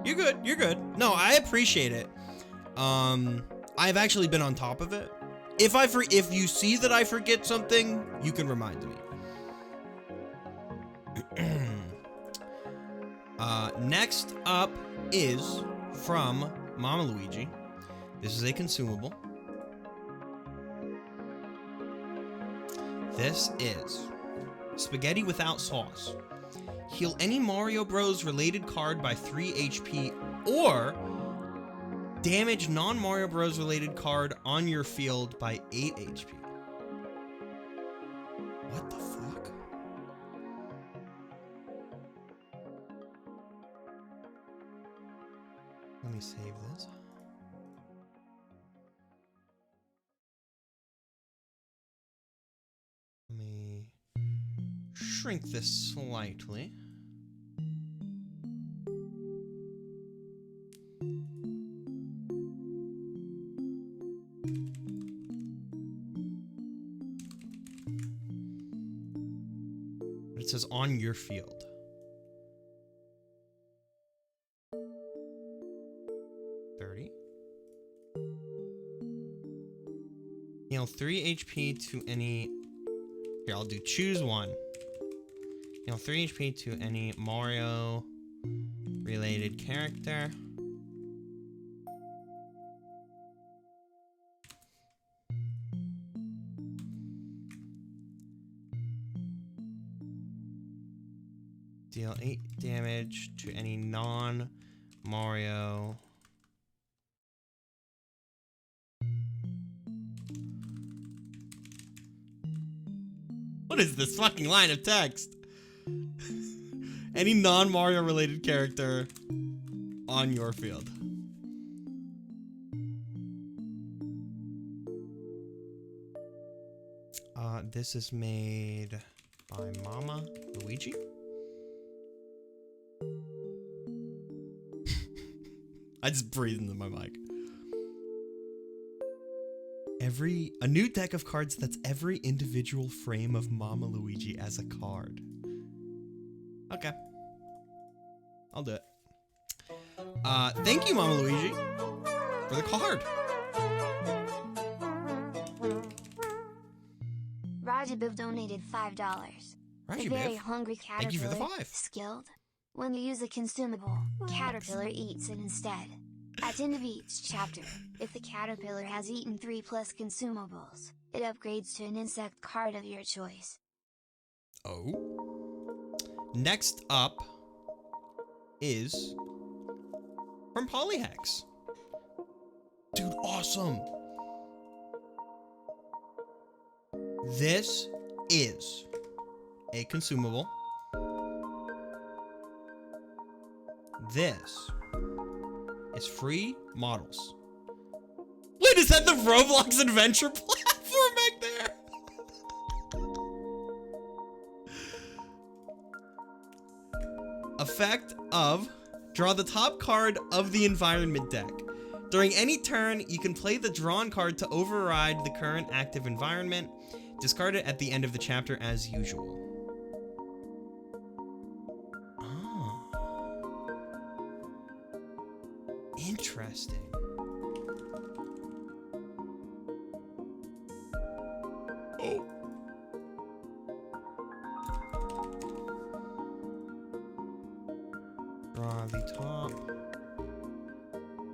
S2: You're good. No, I appreciate it. I've actually been on top of it. If you see that I forget something, you can remind me. Next up is from Mama Luigi. This is a consumable. This is spaghetti without sauce. Heal any Mario Bros related card by 3 HP or damage non-Mario Bros related card on your field by 8 HP. What the fuck? Let me save this. Let me shrink this slightly. It says on your field. Heal 3 HP to any... Here, I'll do choose one. Heal 3 HP to any Mario related character. Deal 8 damage to any non-Mario What is this fucking line of text? Any non-Mario related character on your field. This is made by Mama Luigi. I just breathed into my mic. A new deck of cards that's every individual frame of Mama Luigi as a card. Okay. I'll do it. Thank you, Mama Luigi, for the card.
S1: Rajabiv donated $5.
S2: Rajabiv,
S1: A very hungry caterpillar,
S2: thank you for the 5.
S1: skilled. When you use a consumable, caterpillar eats it instead. At the end of each chapter, if the caterpillar has eaten 3+ consumables, it upgrades to an insect card of your choice.
S2: Oh. Next up is from Polyhex. Dude, awesome. This is a consumable. This is free models. Wait, is that the Roblox adventure platform back there? Effect of draw the top card of the environment deck. During any turn, you can play the drawn card to override the current active environment. Discard it at the end of the chapter as usual. Interesting. Oh. Draw the top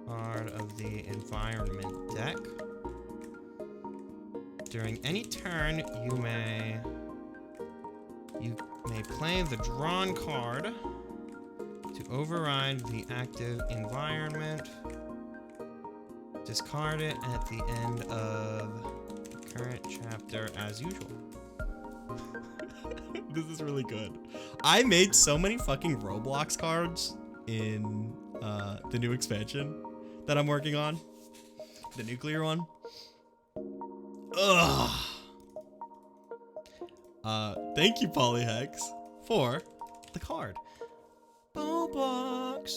S2: card of the environment deck. During any turn, you may play the drawn card to override the active environment. Discard it at the end of the current chapter as usual. This is really good. I made so many fucking Roblox cards in the new expansion that I'm working on. The nuclear one. Ugh. Thank you, Polyhex, for the card. Bobox,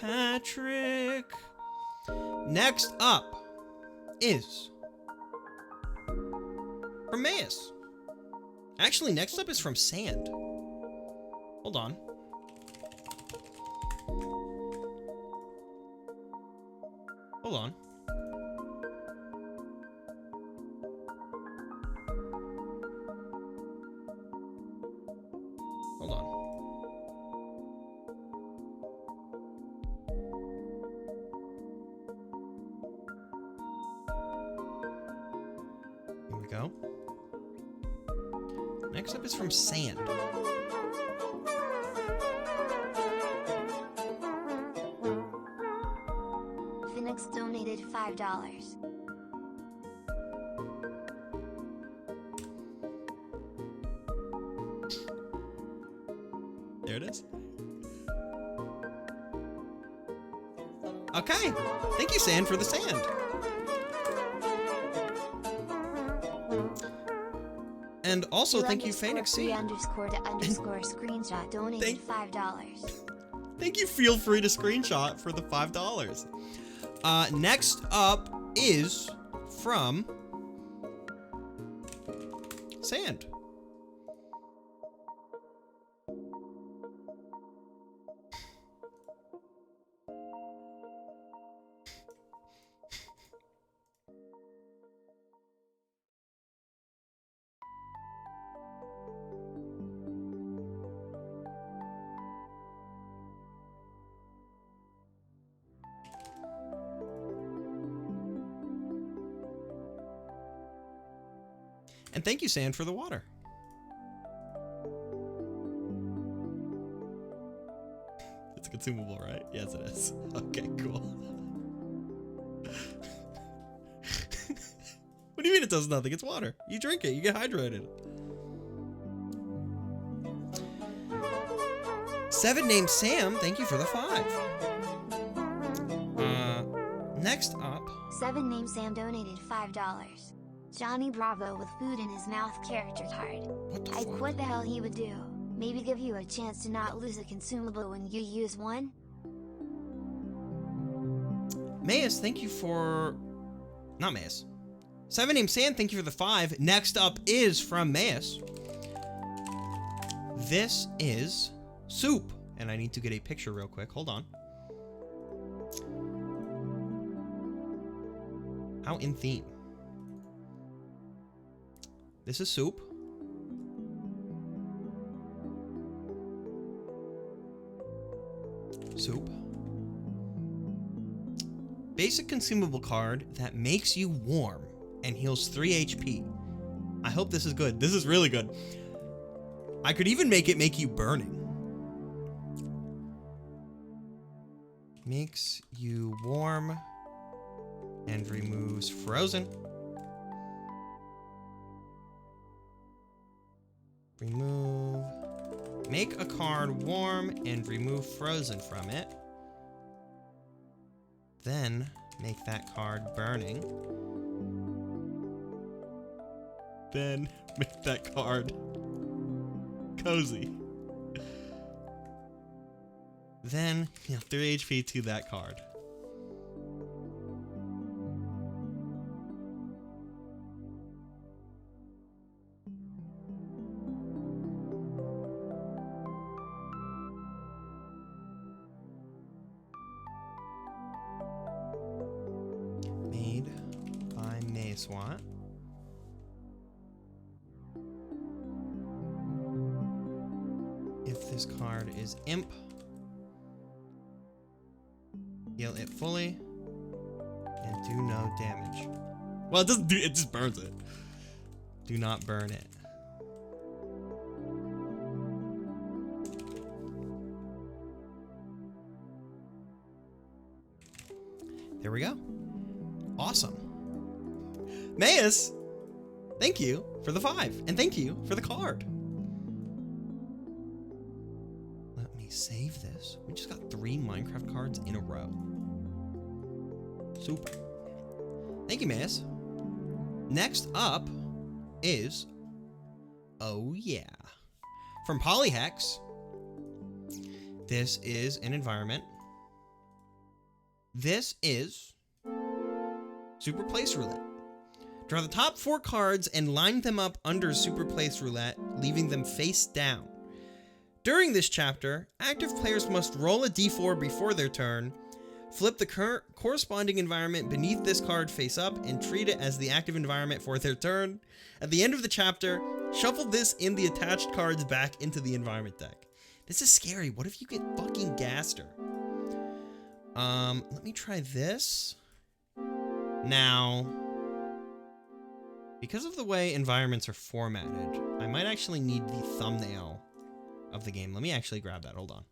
S2: Patrick. Next up is from Maus. Actually, next up is from Sand. Hold on. Hold on. Hold on. Here we go. Next up is from Sand.
S1: Phoenix donated $5.
S2: There it is. Okay. Thank you, Sand, for the sand. And also, thank you, Phoenix C.
S1: _to_screenshot donated $5.
S2: Thank you, feel free to screenshot for the $5. Next up is from Sand. And thank you, Sand, for the water. It's a consumable, right? Yes, it is. Okay, cool. What do you mean it does nothing? It's water. You drink it, you get hydrated. Seven named Sam, thank you for the 5. Next up.
S1: Seven named Sam donated $5. Johnny Bravo with food in his mouth character card.
S2: What the fuck?
S1: What the hell he would do? Maybe give you a chance to not lose a consumable when you use one?
S2: Mayus, thank you for... Not Mayus. Seven named Sam, thank you for the 5. Next up is from Mayus. This is Soup. And I need to get a picture real quick. Hold on. How in theme. This is Soup. Soup. Basic consumable card that makes you warm and heals 3 HP. I hope this is good. This is really good. I could even make it make you burning. Makes you warm and removes frozen. Remove. Make a card warm and remove frozen from it. Then make that card burning. Then make that card cozy. Then, 3 HP to that card. Made by Mayswat. If this card is Imp, heal it fully and do no damage. Well, it doesn't do, it just burns it. Do not burn it. There we go. Awesome. Mayus, thank you for the 5 and thank you for the card. Let me save this. We just got 3 Minecraft cards in a row. Super. Thank you, Mayus. Next up is, oh yeah, from Polyhex. This is an environment. This is Super Place Roulette. Draw the top 4 cards and line them up under Super Place Roulette, leaving them face down. During this chapter, active players must roll a d4 before their turn, flip the corresponding environment beneath this card face up, and treat it as the active environment for their turn. At the end of the chapter, shuffle this in the attached cards back into the environment deck. This is scary. What if you get fucking Gaster? Let me try this. Now, because of the way environments are formatted, I might actually need the thumbnail of the game. Let me actually grab that. Hold on.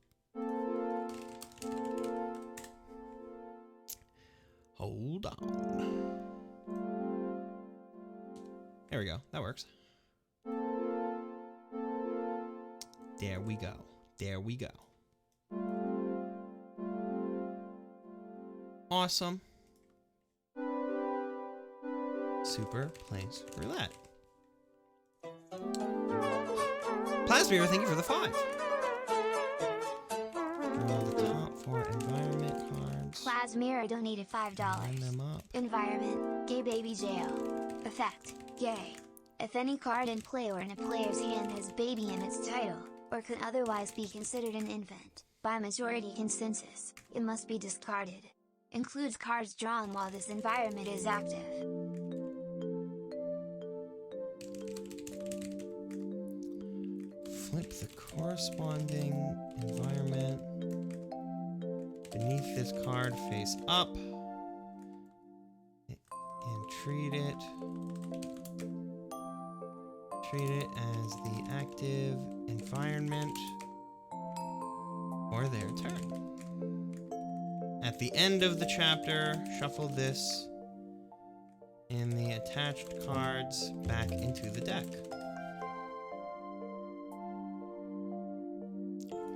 S2: Hold on. There we go. That works. There we go. There we go. Awesome. Super Place Roulette. Plasmir, thank you for the 5. Draw the top 4 environment cards.
S1: Plasmir donated $5.
S2: Line them up.
S1: Environment, Gay Baby Jail. Effect, Gay. If any card in play or in a player's hand has baby in its title, or could otherwise be considered an infant, by majority consensus, it must be discarded. Includes cards drawn while this environment is active.
S2: Flip the corresponding environment beneath this card face up and treat it as the active environment for their turn. At the end of the chapter, shuffle this and the attached cards back into the deck.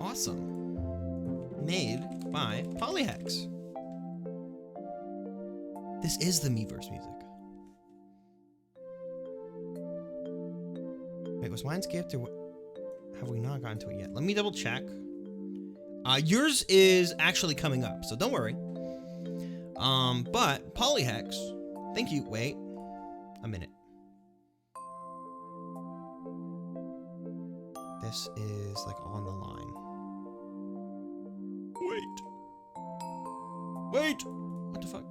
S2: Awesome. made by Polyhex. This is the Miiverse music. Wait, was mine skipped or what? Have we not gotten to it yet? Let me double check. Yours is actually coming up, so don't worry. But Polyhex, thank you. Wait a minute. This is like on the line. Wait. What the fuck?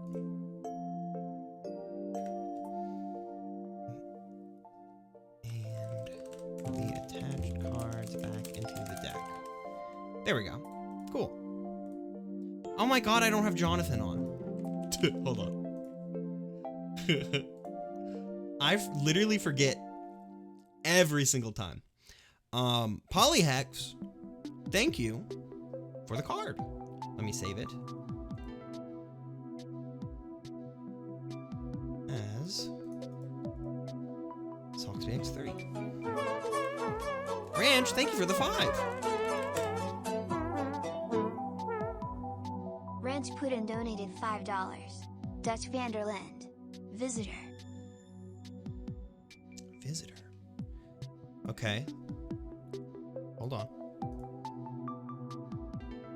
S2: And the attached cards back into the deck. There we go. Cool. Oh my god, I don't have Jonathan on. Hold on. I literally forget every single time. Polyhex, thank you for the card. Let me save it. As SocksBX 3. Ranch, thank you for the 5.
S1: Ranch Putin donated $5. Dutch Vanderland. Visitor.
S2: Okay. Hold on.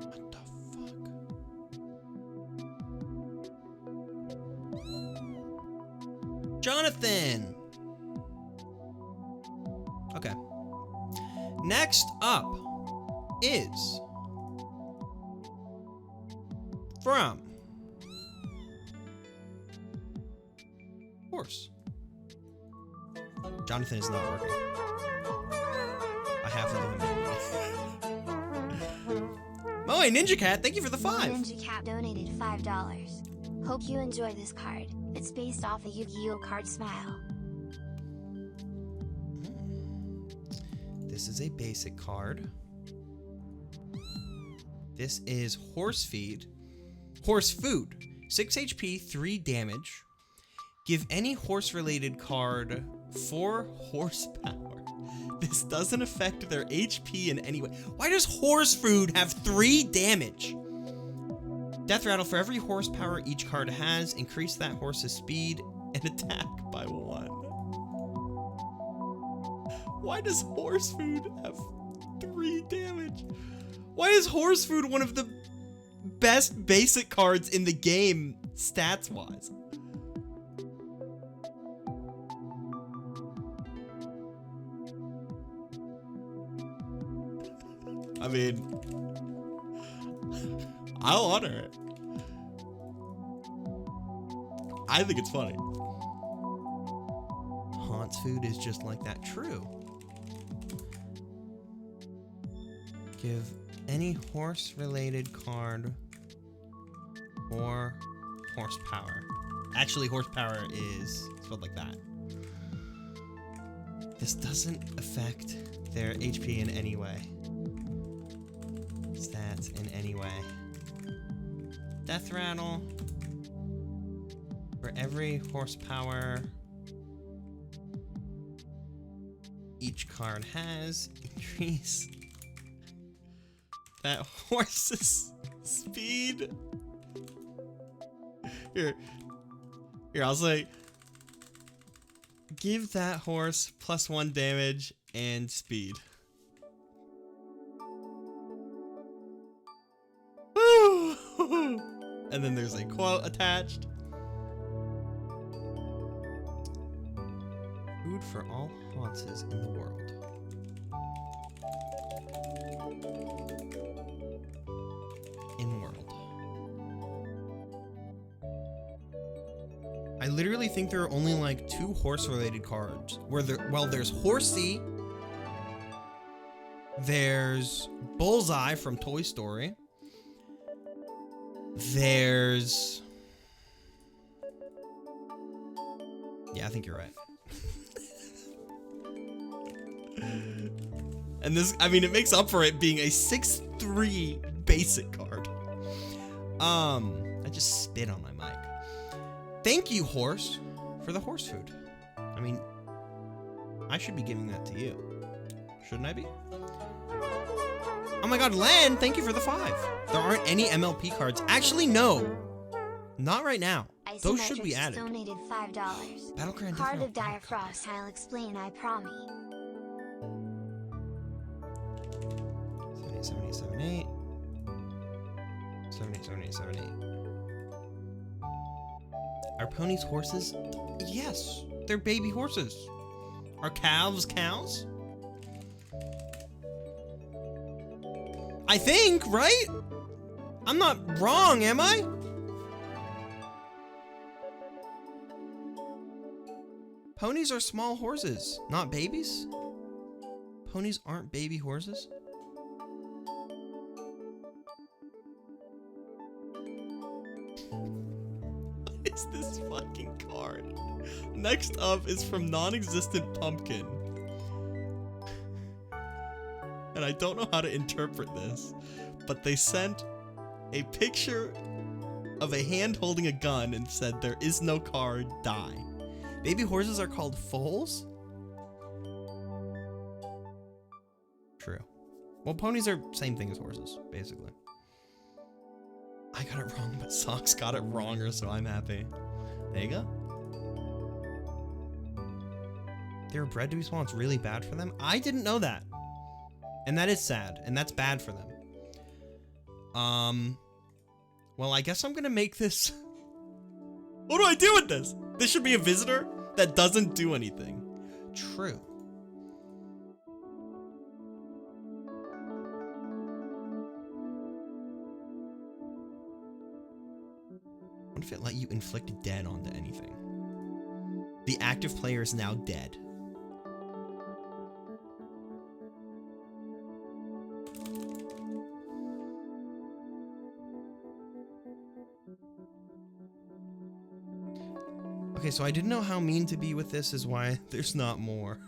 S2: What the fuck? Jonathan! Okay. Next up is from Horse. Jonathan is not working. I have to do him. Moe Ninja Cat, thank you for the 5.
S1: Ninja Cat donated $5. Hope you enjoy this card. It's based off a Yu-Gi-Oh card Smile.
S2: This is a basic card. This is Horse Food. 6 HP, 3 damage. Give any horse-related card 4 horsepower. This doesn't affect their HP in any way. Why does Horse Food have 3 damage? Death Rattle, for every horsepower each card has, increase that horse's speed and attack by 1. Why does Horse Food have 3 damage? Why is Horse Food one of the best basic cards in the game, stats-wise? I mean, I'll honor it. I think it's funny. Haunts Food is just like that. True. Give any horse-related card or horsepower. Actually, horsepower is spelled like that. This doesn't affect their HP in any way. Stats in any way. Death Rattle. For every horsepower each card has, increase that horse's speed. Here, I'll say, give that horse +1 damage and speed. And then there's a quote attached. Food for all haunts in the world. In world. I literally think there are only like 2 horse-related cards. Where there's Horsey. There's Bullseye from Toy Story. There's... Yeah, I think you're right. And this, I mean, it makes up for it being a 6/3 basic card. I just spit on my mic. Thank you, Horse, for the horse food. I mean, I should be giving that to you. Shouldn't I be? Oh my god, Len, thank you for the 5. There aren't any MLP cards. Actually, no. Not right now. Those should be added.
S1: Donated $5.
S2: Battlecry
S1: Card of Dire Frost, I'll explain, I promise.
S2: 78, 78, 78. 78, 78, 78. Are ponies horses? Yes, they're baby horses. Are calves cows? I think, right? I'm not wrong, am I? Ponies are small horses, not babies. Ponies aren't baby horses. What is this fucking card? Next up is from Non-Existent Pumpkin. And I don't know how to interpret this, but they sent a picture of a hand holding a gun and said, "There is no card, die." Baby horses are called foals? True. Well, ponies are same thing as horses, basically. I got it wrong, but Socks got it wronger, so I'm happy. There you go. They were bred to be small. It's really bad for them. I didn't know that. And that is sad, and that's bad for them. Well, I guess I'm gonna make this... What do I do with this? This should be a visitor that doesn't do anything. True. What if it let you inflict dead onto anything? The active player is now dead. Okay, so I didn't know how mean to be with this is why there's not more.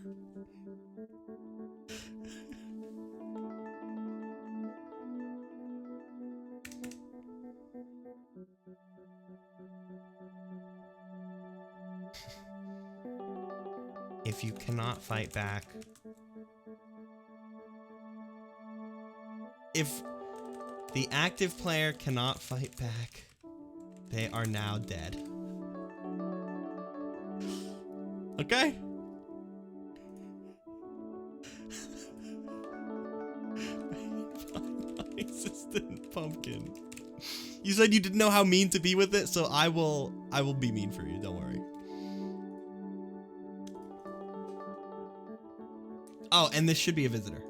S2: If you cannot fight back... If the active player cannot fight back, they are now dead. Okay? Non-existent pumpkin. You said you didn't know how mean to be with it, so I will be mean for you, don't worry. Oh, and this should be a visitor.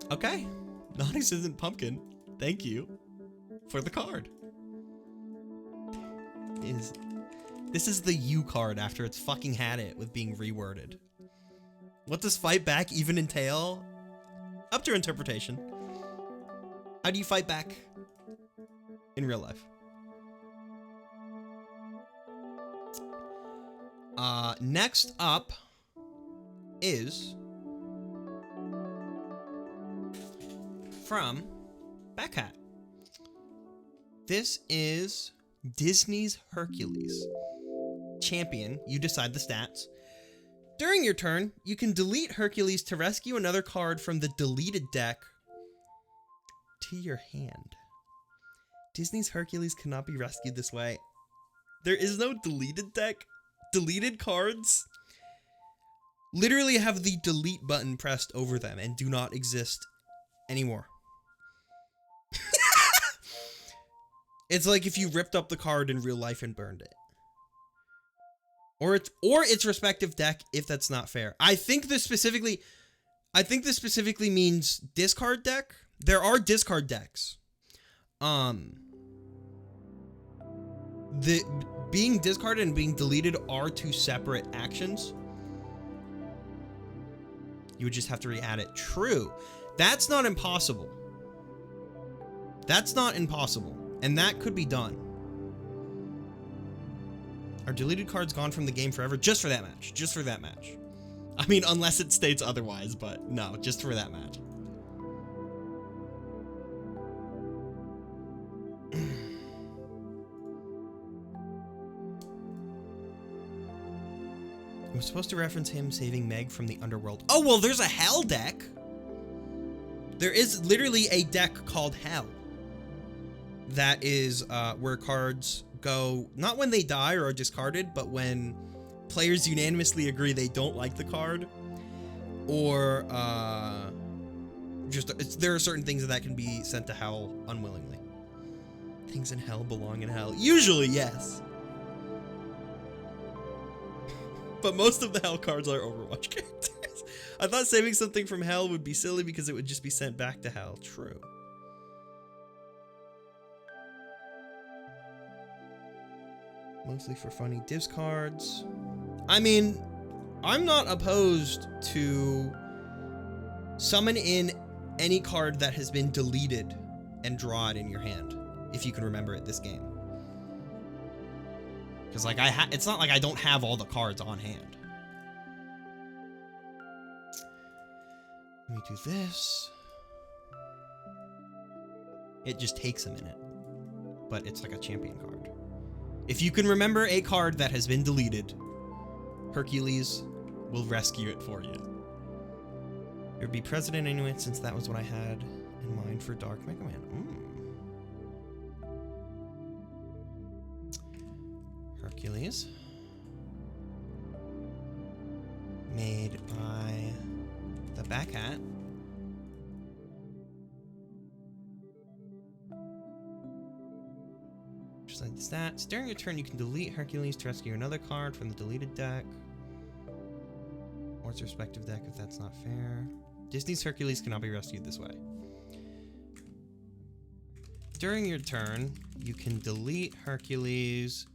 S2: Okay. Non-existent pumpkin, thank you for the card. This is the U card after it's fucking had it with being reworded. What does fight back even entail? Up to interpretation. How do you fight back in real life? Next up is from Backhat. This is Disney's Hercules. Champion, you decide the stats. During your turn, you can delete Hercules to rescue another card from the deleted deck to your hand. Disney's Hercules cannot be rescued this way. There is no deleted deck. Deleted cards literally have the delete button pressed over them and do not exist anymore. It's like if you ripped up the card in real life and burned it. Or its respective deck, if that's not fair. I think this specifically means discard deck. There are discard decks. The being discarded and being deleted are two separate actions. You would just have to re-add it. True. That's not impossible. That's not impossible. And that could be done. Are deleted cards gone from the game forever? Just for that match. Just for that match. I mean, unless it states otherwise, but no, just for that match. It was supposed to reference him saving Meg from the underworld. Oh, well, there's a Hell deck. There is literally a deck called Hell. That is where cards go, not when they die or are discarded, but when players unanimously agree they don't like the card. Or there are certain things that can be sent to Hell unwillingly. Things in Hell belong in Hell. Usually, yes. But most of the Hell cards are Overwatch characters. I thought saving something from Hell would be silly because it would just be sent back to Hell. True. Mostly for funny divs cards. I mean, I'm not opposed to summon in any card that has been deleted and draw it in your hand, if you can remember it this game. Because like it's not like I don't have all the cards on hand. Let me do this. It just takes a minute, but it's like a champion card. If you can remember a card that has been deleted, Hercules will rescue it for you. It would be President anyway, since that was what I had in mind for Dark Mega Man. Hercules. Made by the Back Hat. Just like the stats. During your turn, you can delete Hercules to rescue another card from the deleted deck. Or its respective deck if that's not fair. Disney's Hercules cannot be rescued this way. During your turn, you can delete Hercules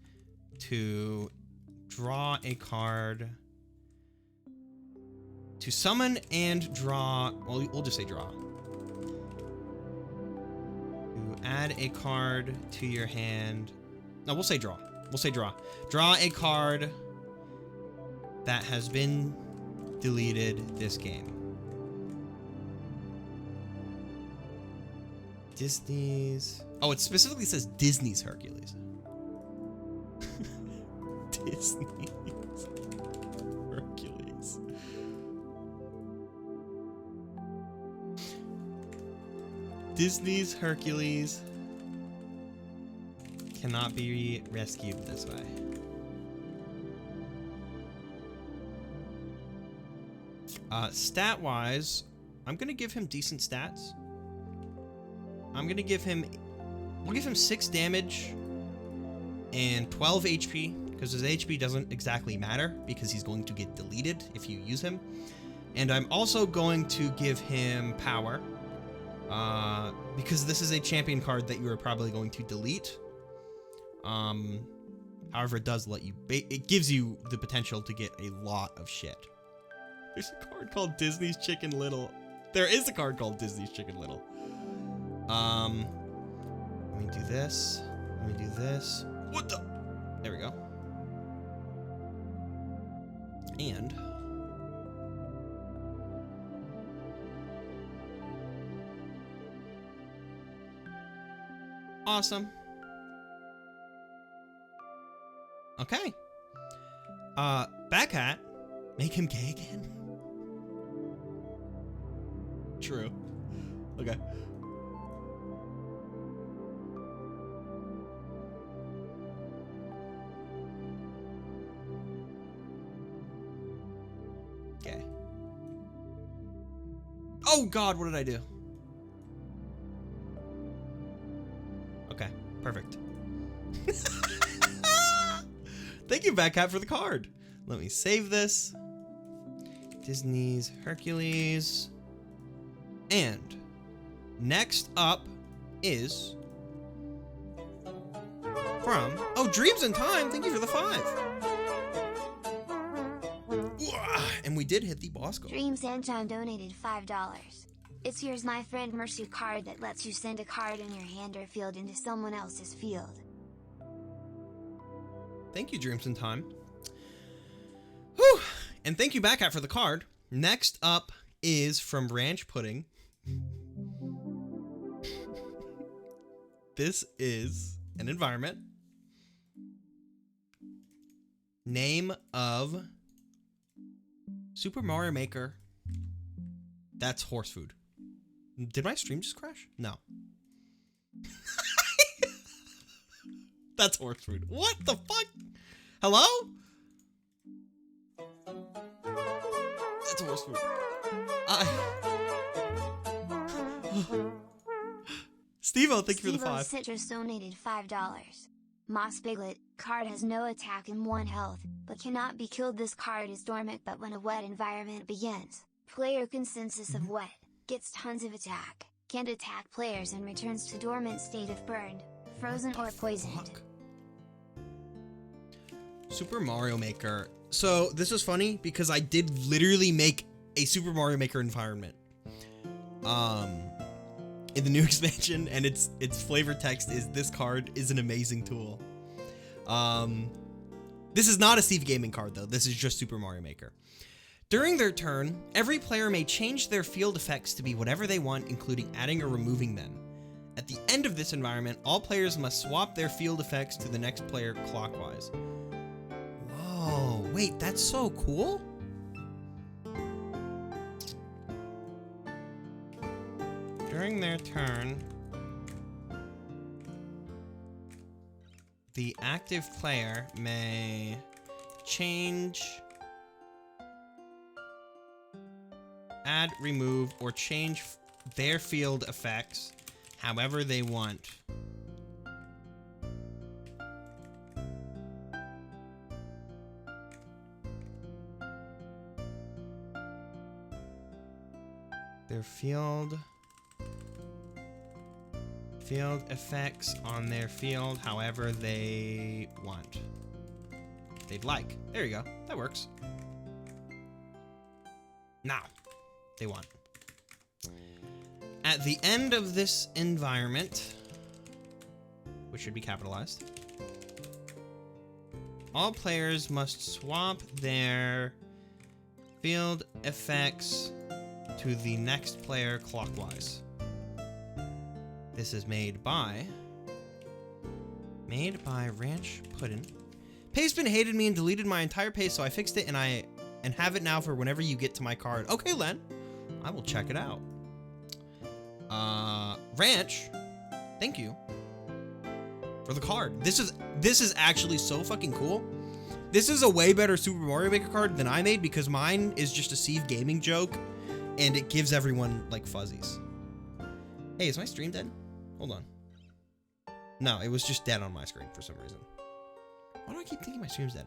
S2: to draw a card, to summon and draw, well, we'll just say draw. To add a card to your hand. No, we'll say draw. We'll say draw. Draw a card that has been deleted this game. Disney's. Oh, it specifically says Disney's Hercules. Disney's Hercules. Disney's Hercules cannot be rescued this way. Stat-wise, I'm gonna give him decent stats. I'm gonna give him, we'll give him 6 damage and 12 HP, because his HP doesn't exactly matter because he's going to get deleted if you use him. And I'm also going to give him power, because this is a champion card that you are probably going to delete. However, it does let you, it gives you the potential to get a lot of shit. There's a card called Disney's Chicken Little. There is a card called Disney's Chicken Little. Let me do this. Let me do this. What the? There we go. And awesome. Okay. Back hat. Make him gay again. True. Okay. Okay. Oh God, what did I do? Okay, perfect. Thank you, Backhat, for the card. Let me save this. Disney's Hercules. And next up is from, oh, Dreams in Time. Thank you for the 5. And we did hit the boss goal.
S1: Dreams and Time donated $5. It's Here's My Friend Mercy card that lets you send a card in your hand or field into someone else's field.
S2: Thank you, Dreams in Time. Whew. And thank you, Backhat, for the card. Next up is from Ranch Pudding. This is an environment. Name of Super Mario Maker. That's horse food. Did my stream just crash? No. That's horse food. What the fuck? Hello? That's horse food. Steve-O, thank you for the 5.
S1: Citrus donated $5. Moss Piglet, card has no attack and 1 health, but cannot be killed. This card is dormant but when a wet environment begins, player consensus of wet, gets tons of attack, can't attack players and returns to dormant state if burned, frozen or poisoned.
S2: Fuck? Super Mario Maker. So this is funny because I did literally make a Super Mario Maker environment. In the new expansion, and its flavor text is, "This card is an amazing tool." This is not a Steve Gaming card though. This is just Super Mario Maker. During their turn, every player may change their field effects to be whatever they want, including adding or removing them. At the end of this environment, all players must swap their field effects to the next player clockwise. Whoa, wait, that's so cool. During their turn, the active player may change, add, remove, or change their field effects however they want. Their field effects on their field however they want. They'd like. There you go. That works. Now, they want. At the end of this environment, which should be capitalized, all players must swap their field effects to the next player clockwise. This is made by Ranch Puddin'. Pastebin hated me and deleted my entire page, so I fixed it and have it now for whenever you get to my card. Okay, Len, I will check it out. Ranch, thank you for the card. This is actually so fucking cool. This is a way better Super Mario Maker card than I made because mine is just a Steve Gaming joke, and it gives everyone like fuzzies. Hey, is my stream dead? Hold on. No, it was just dead on my screen for some reason. Why do I keep thinking my stream's dead?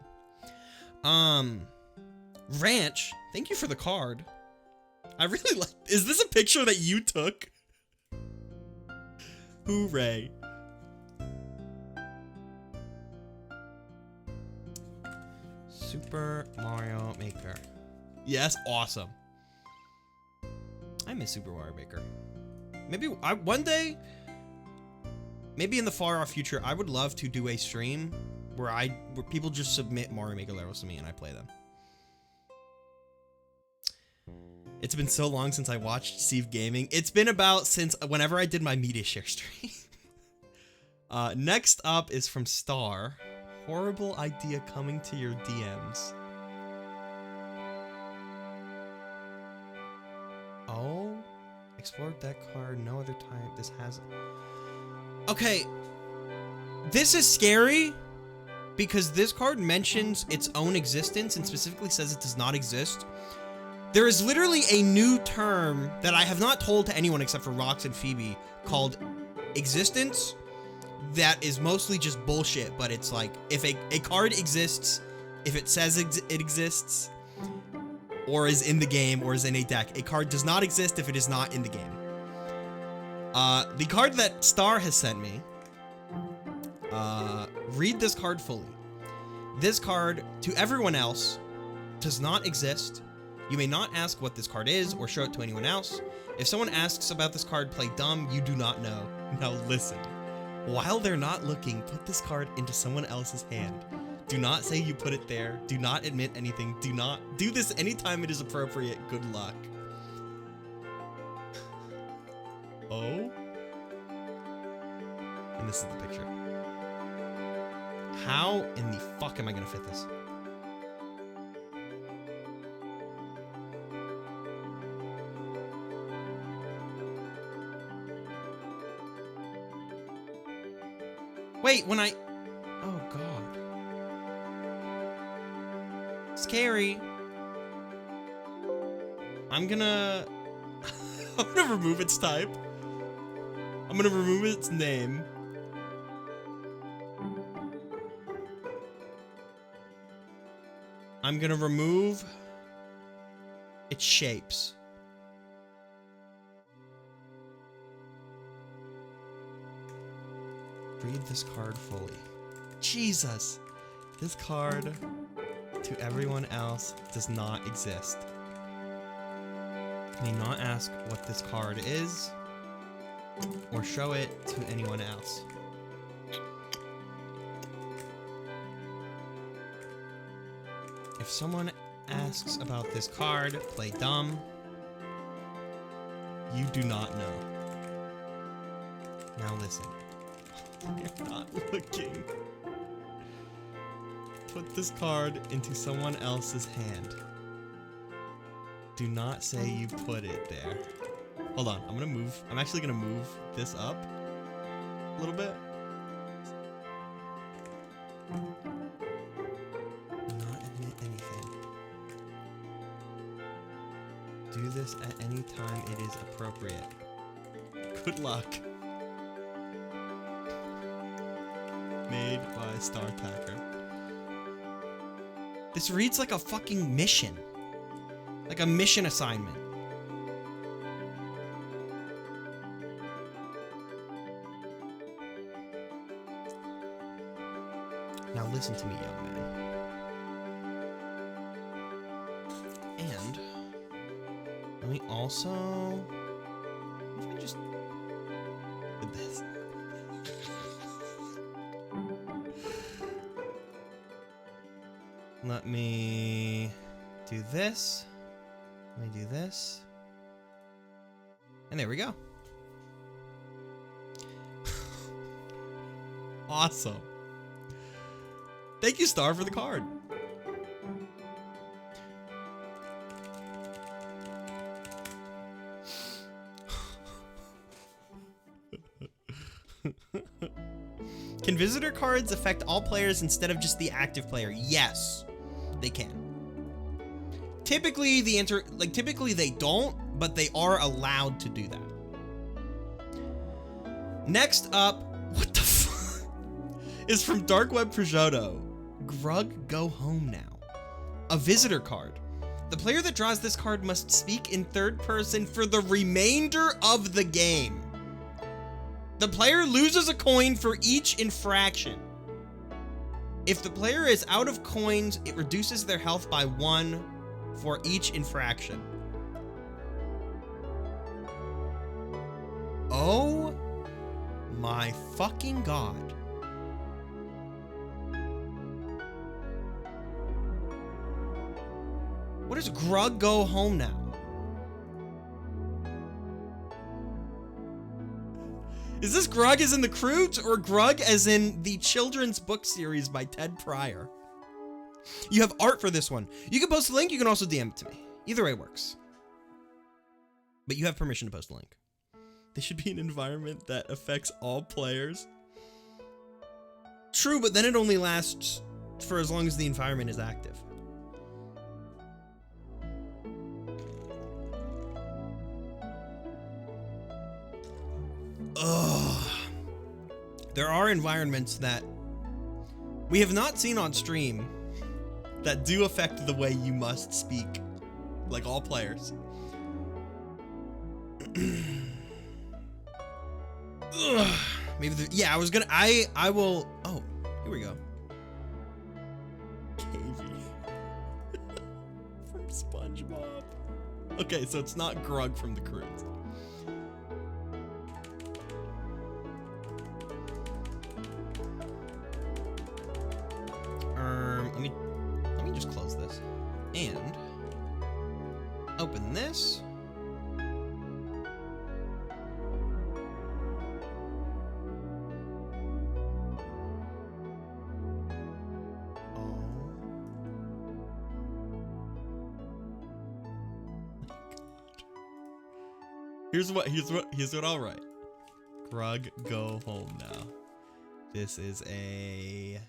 S2: Ranch, thank you for the card. I really like. Is this a picture that you took? Hooray. Super Mario Maker. Yes, awesome. I miss Super Mario Maker. Maybe one day, maybe in the far off future, I would love to do a stream where people just submit Mario Maker levels to me and I play them. It's been so long since I watched Steve Gaming. It's been about since whenever I did my media share stream. Next up is from Star. Horrible idea coming to your DMs. Oh, explored that card. No other type. This has. Okay, this is scary because this card mentions its own existence and specifically says it does not exist. There is literally a new term that I have not told to anyone except for Rox and Phoebe called existence that is mostly just bullshit, but it's like if a card exists, if it says it exists, or is in the game, or is in a deck. A card does not exist if it is not in the game. The card that Star has sent me, read this card fully. This card, to everyone else, does not exist. You may not ask what this card is or show it to anyone else. If someone asks about this card, play dumb. You do not know. Now listen. While they're not looking, put this card into someone else's hand. Do not say you put it there. Do not admit anything. Do not do this anytime it is appropriate. Good luck. Oh? And this is the picture. How in the fuck am I gonna fit this? wait, when I... Oh, God. Scary. I'm gonna remove its type. I'm gonna remove its name. I'm gonna remove its shapes. Read this card fully. Jesus! This card, to everyone else, does not exist. May not ask what this card is, or show it to anyone else. If someone asks about this card, play dumb. You do not know. Now listen. You're not looking. Put this card into someone else's hand. Do not say you put it there. Hold on, I'm actually gonna move this up a little bit. Not admit anything. Do this at any time it is appropriate. Good luck. Made by StarTacker. This reads like a fucking mission. Like a mission assignment. Now listen to me, young man. And let me also... What if I just did this? Let me do this. Let me do this. And there we go. Awesome. Thank you, Star, for the card. Can visitor cards affect all players instead of just the active player? Yes, they can. Typically, typically they don't, but they are allowed to do that. Next up, what the fuck? Is from Dark Web Prosciutto. Grug, go home now. A visitor card. The player that draws this card must speak in third person for the remainder of the game. The player loses a coin for each infraction. If the player is out of coins, it reduces their health by 1 for each infraction. Oh my fucking god. What does Grug go home now? Is this Grug as in the Croods or Grug as in the children's book series by Ted Pryor? You have art for this one. You can post a link, you can also DM it to me. Either way works. But you have permission to post a link. This should be an environment that affects all players. True, but then it only lasts for as long as the environment is active. Ugh. There are environments that we have not seen on stream that do affect the way you must speak, like all players. Ugh. Maybe yeah, I will. Oh, here we go. Cavey from SpongeBob. Okay, so it's not Grug from the Croods. Let me just close this and open this. Here's what I'll write. Grug, go home now. This is a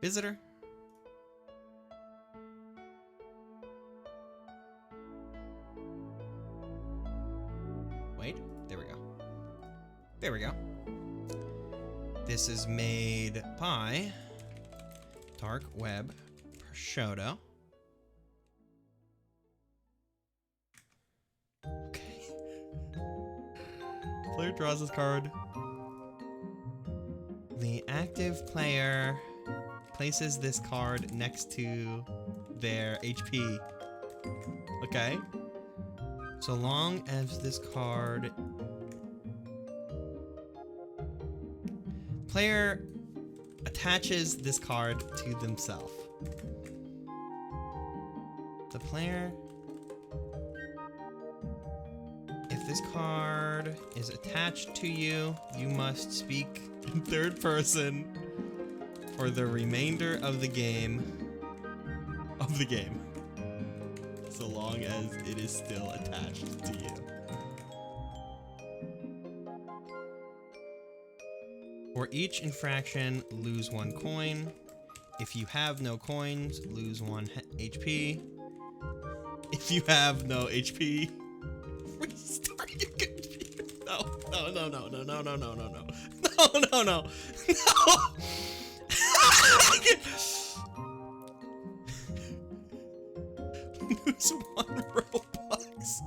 S2: visitor. Wait, there we go. There we go. This is made by Dark Web Prosciutto. Okay. Player draws this card. The active player places this card next to their HP. Okay. So long as this card... Player attaches this card to themselves. The player... If this card is attached to you, you must speak in third person for the remainder of the game. So long as it is still attached to you. For each infraction, lose 1 coin. If you have no coins, lose 1 HP. If you have no HP, restart your computer. No. Lose 1 Robux.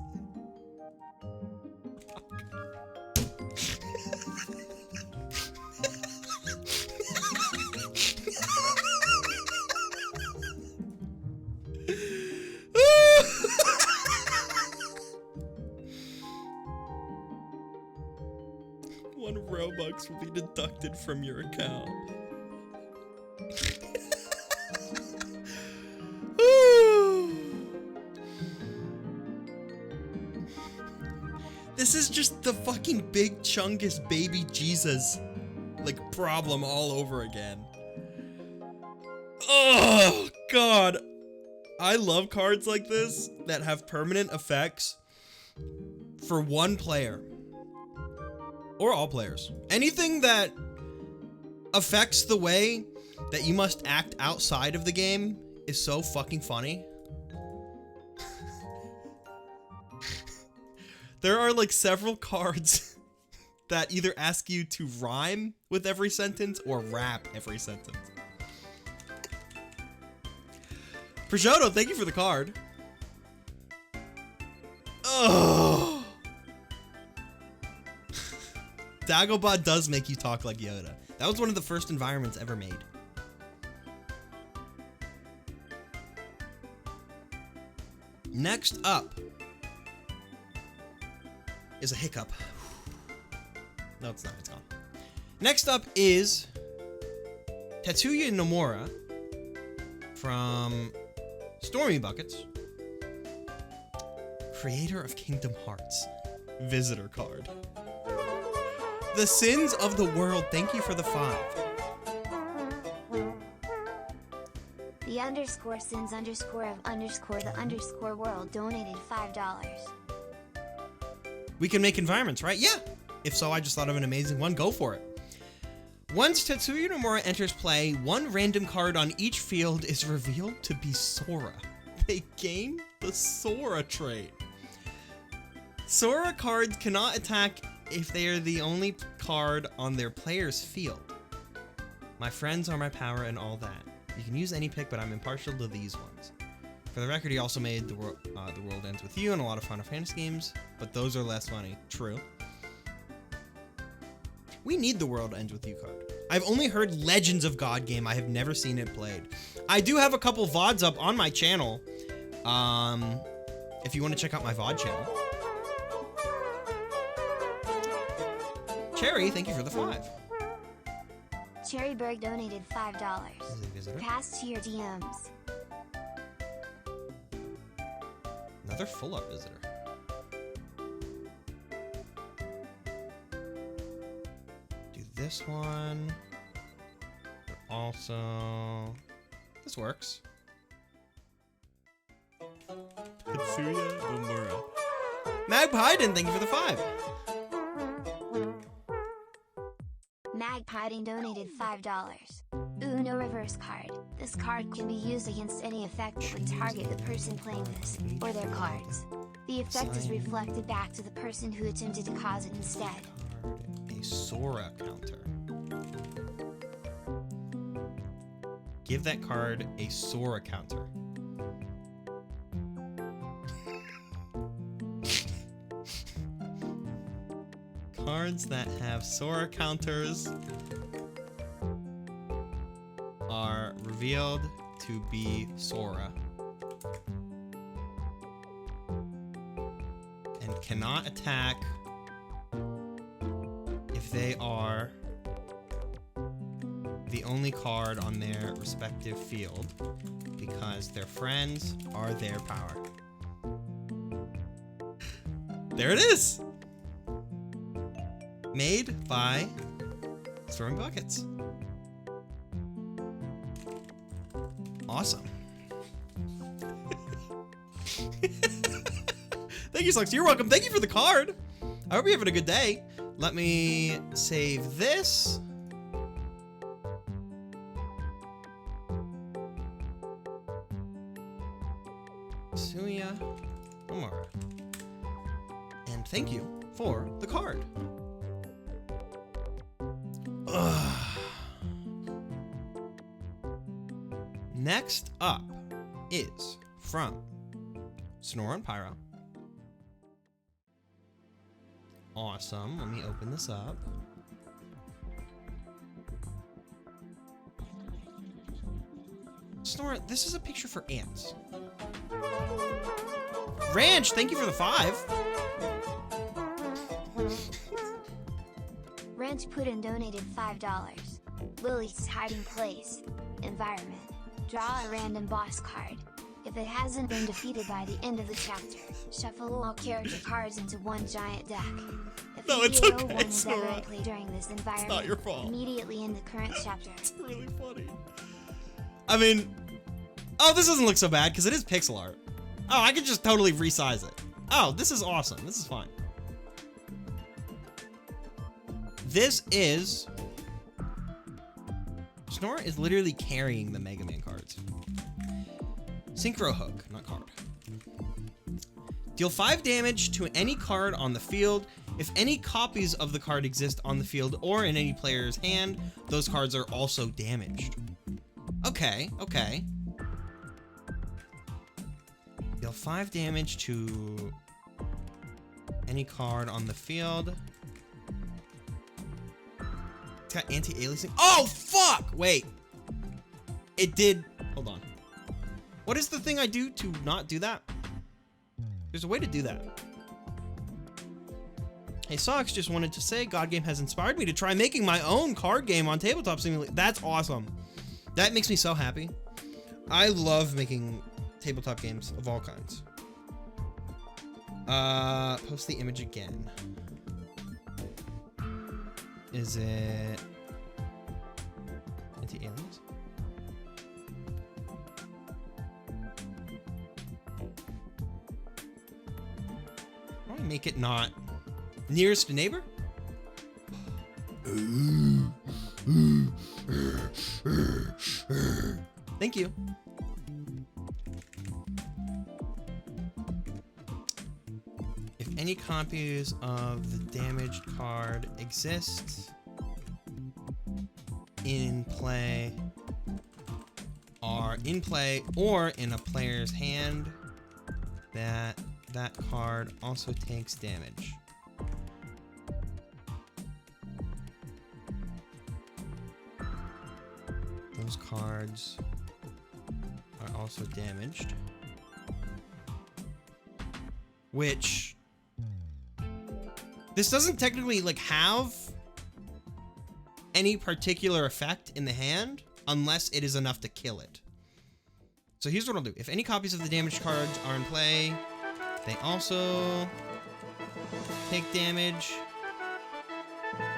S2: One Robux will be deducted from your account. This is just the fucking big chungus baby Jesus like problem all over again. Oh god. I love cards like this that have permanent effects for one player. Or all players. Anything that affects the way that you must act outside of the game is so fucking funny. There are like several cards that either ask you to rhyme with every sentence or rap every sentence. Prosciutto, thank you for the card. Oh. Dagobah does make you talk like Yoda. That was one of the first environments ever made. Next up is a hiccup. No, it's not. It's gone. Next up is Tetsuya Nomura from Stormy Buckets, creator of Kingdom Hearts. Visitor card. The Sins of the World, thank you for the 5.
S1: The underscore sins underscore of underscore the underscore world donated $5.
S2: We can make environments, right? Yeah. If so, I just thought of an amazing one. Go for it. Once Tetsuya Nomura enters play, one random card on each field is revealed to be Sora. They gain the Sora trait. Sora cards cannot attack if they are the only card on their player's field. My friends are my power and all that. You can use any pick, but I'm impartial to these ones. For the record, he also made The World Ends With You and a lot of Final Fantasy games, but those are less funny. True. We need The World Ends With You card. I've only heard Legends of God Game. I have never seen it played. I do have a couple VODs up on my channel. If you want to check out my VOD channel. Cherry, thank you for the 5.
S1: Cherryberg donated $5. Pass to your DMs.
S2: Another full-up visitor. Do this one. But also... This works. Tetsuya Nomura. Mag Hayden, thank you for the 5.
S1: Hiding donated $5. Uno reverse card. This card can be used against any effect that would target the person playing this, or their cards. The effect is reflected back to the person who attempted to cause it instead.
S2: A Sora counter. Give that card a Sora counter. Cards that have Sora counters are revealed to be Sora and cannot attack if they are the only card on their respective field because their friends are their power. There it is! Made by Throwing Buckets. Awesome. Thank you, Socks. You're welcome. Thank you for the card. I hope you're having a good day. Let me save this. Sonia Nomura. And thank you for the card. Next up is from Snore and Pyro. Awesome. Let me open this up. Snore, this is a picture for ants. Ranch, thank you for the 5.
S1: Ranch Putin donated $5. Lilith's hiding place. Environment. Draw a random boss card. If it hasn't been defeated by the end of the chapter, shuffle all character cards into one giant deck. If
S2: No,
S1: the
S2: it's
S1: hero
S2: okay,
S1: won is
S2: Snora.
S1: ever played during this environment,
S2: It's not your fault.
S1: immediately in the current chapter.
S2: It's really funny. I mean, oh, this doesn't look so bad because it is pixel art. Oh, I could just totally resize it. Oh, this is awesome. This is fine. This is... Snore is literally carrying the Mega Man cards. Synchro Hook, not card. Deal 5 damage to any card on the field. If any copies of the card exist on the field or in any player's hand, those cards are also damaged. Okay, okay. Deal 5 damage to any card on the field. It's got anti-aliasing. Oh, fuck! Wait. It did... Hold on. What is the thing I do to not do that? There's a way to do that. Hey, Socks just wanted to say GODGAME has inspired me to try making my own card game on Tabletop Simulator. That's awesome. That makes me so happy. I love making tabletop games of all kinds. Post the image again. Is it anti-aliens? Why make it not nearest neighbor? Thank you. If any copies of the damaged card exist in play, are in play or in a player's hand, that card also takes damage. Those cards are also damaged. Which... This doesn't technically, like, have any particular effect in the hand unless it is enough to kill it. So here's what I'll do. If any copies of the damaged cards are in play, they also take damage.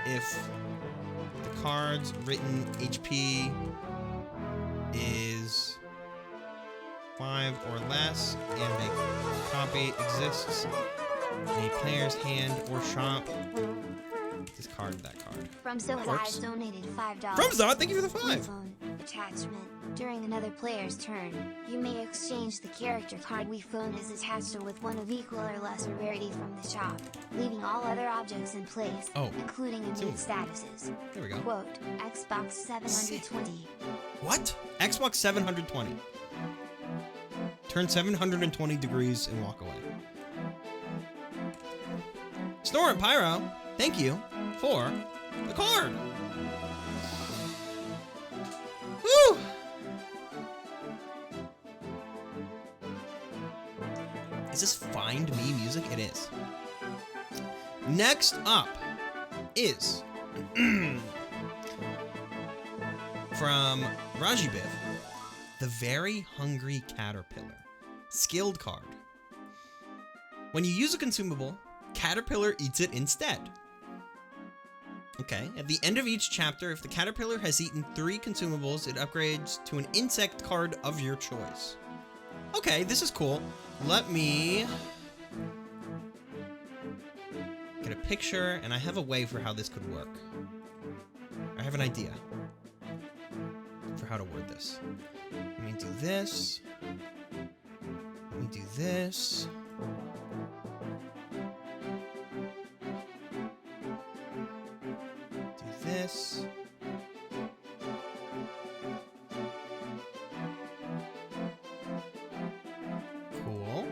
S2: If the card's written HP is 5 or less and a copy exists in a player's hand or shop, Discard that card.
S1: From Sohai donated $5.
S2: From Zod, thank you for the
S1: Wii
S2: 5.
S1: Phone attachment. During another player's turn, you may exchange the character card Wii Phone is attached to with one of equal or lesser rarity from the shop, leaving all other objects in place, including immune statuses.
S2: There we go.
S1: Quote, Xbox 720.
S2: What? Xbox 720. Turn 720 degrees and walk away. Snore and Pyro, thank you for the card. Woo! Is this Find Me music? It is. Next up is from Rajibiv, the Very Hungry Caterpillar. Skilled card. When you use a consumable, Caterpillar eats it instead. Okay, at the end of each chapter, if the Caterpillar has eaten 3 consumables, it upgrades to an insect card of your choice. Okay, this is cool. Let me get a picture, and I have a way for how this could work. I have an idea for how to word this. Let me do this. Let me do this. Do this. Cool.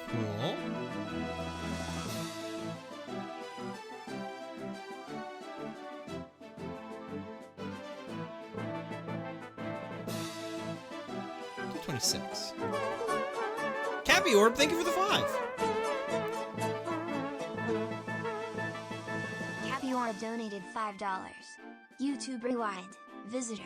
S2: Cool. $26. Cappy Orb, thank you for the 5.
S1: Cappy Orb donated $5. YouTube Rewind. Visitor.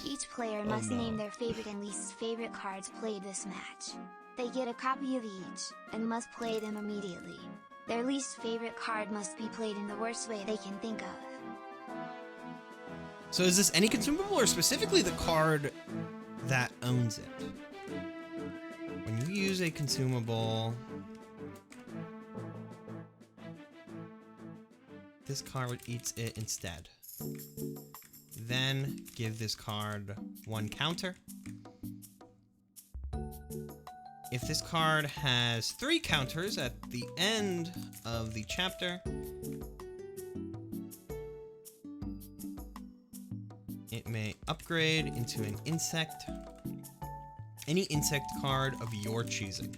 S1: Each player must name their favorite and least favorite cards played this match. They get a copy of each, and must play them immediately. Their least favorite card must be played in the worst way they can think of.
S2: So is this any consumable or specifically the card that owns it? When you use a consumable, this card eats it instead. Then give this card 1 counter. If this card has 3 counters at the end of the chapter, it may upgrade into an insect. Any insect card of your choosing.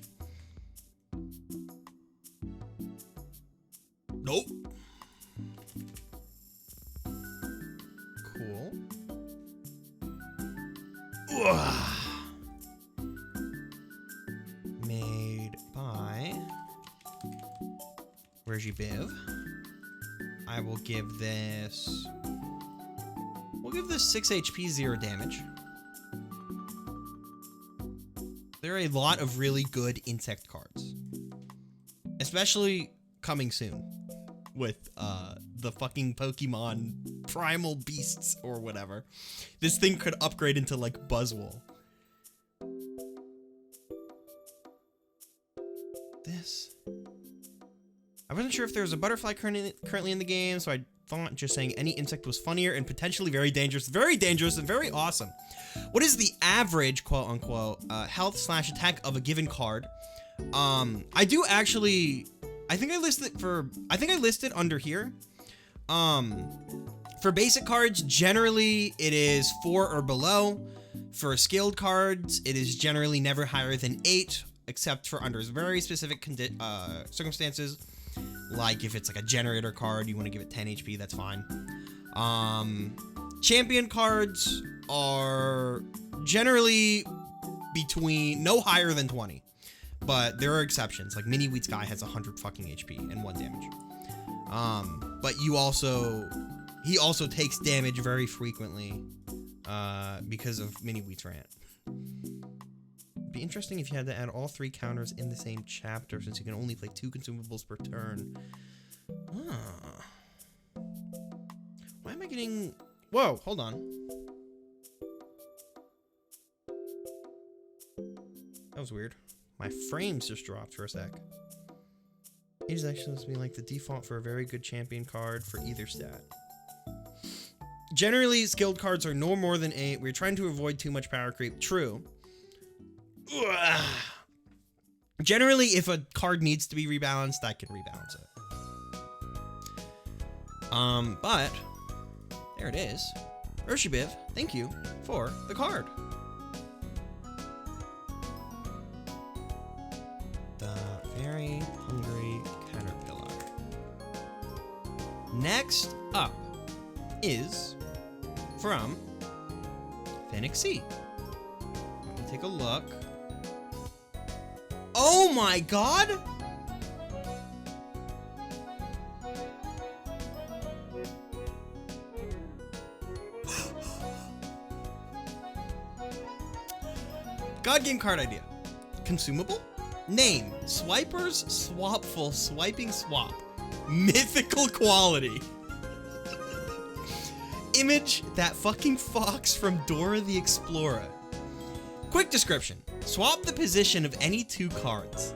S2: Nope. Cool. Ugh. Made by Rajibiv. I will give this... We'll give this 6 HP, 0 damage. There are a lot of really good insect cards. Especially coming soon. With the fucking Pokemon Primal Beasts or whatever. This thing could upgrade into like Buzzwole. This. I wasn't sure if there was a butterfly currently in the game, so I thought just saying any insect was funnier and potentially very dangerous and very awesome. What is the average, quote unquote, health / attack of a given card? I do actually, I think I listed under here. For basic cards, generally it is 4 or below. For skilled cards, it is generally never higher than 8, except for under very specific circumstances. Like if it's like a generator card, you want to give it 10 HP, that's fine. Champion cards are generally between no higher than 20, but there are exceptions. Like Mini Wheat's guy has 100 fucking HP and 1 damage. But he also takes damage very frequently because of Mini Wheat's rant. Be interesting if you had to add all 3 counters in the same chapter, since you can only play 2 consumables per turn. Why am I getting... Whoa, hold on. That was weird. My frames just dropped for a sec. It is actually supposed to be like the default for a very good champion card for either stat. Generally, skilled cards are no more than 8. We're trying to avoid too much power creep. True. Ugh. Generally, if a card needs to be rebalanced, I can rebalance it. But there it is. Urshibiv, thank you for the card. The very hungry caterpillar. Next up is from Phoenix C. Let me take a look. Oh my god! God game card idea. Consumable? Name. Swipers Swapful Swiping Swap. Mythical quality. Image that fucking fox from Dora the Explorer. Quick description. Swap the position of any 2 cards.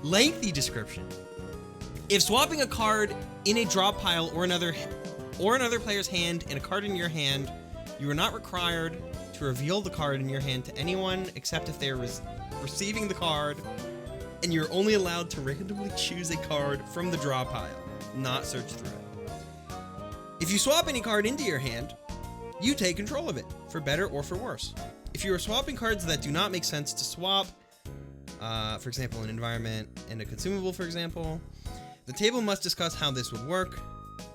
S2: Lengthy description. If swapping a card in a drop pile or another player's hand and a card in your hand, you are not required to reveal the card in your hand to anyone except if they are receiving the card, and you're only allowed to randomly choose a card from the draw pile, not search through it. If you swap any card into your hand, you take control of it, for better or for worse. If you are swapping cards that do not make sense to swap, for example, an environment and a consumable, for example, the table must discuss how this would work.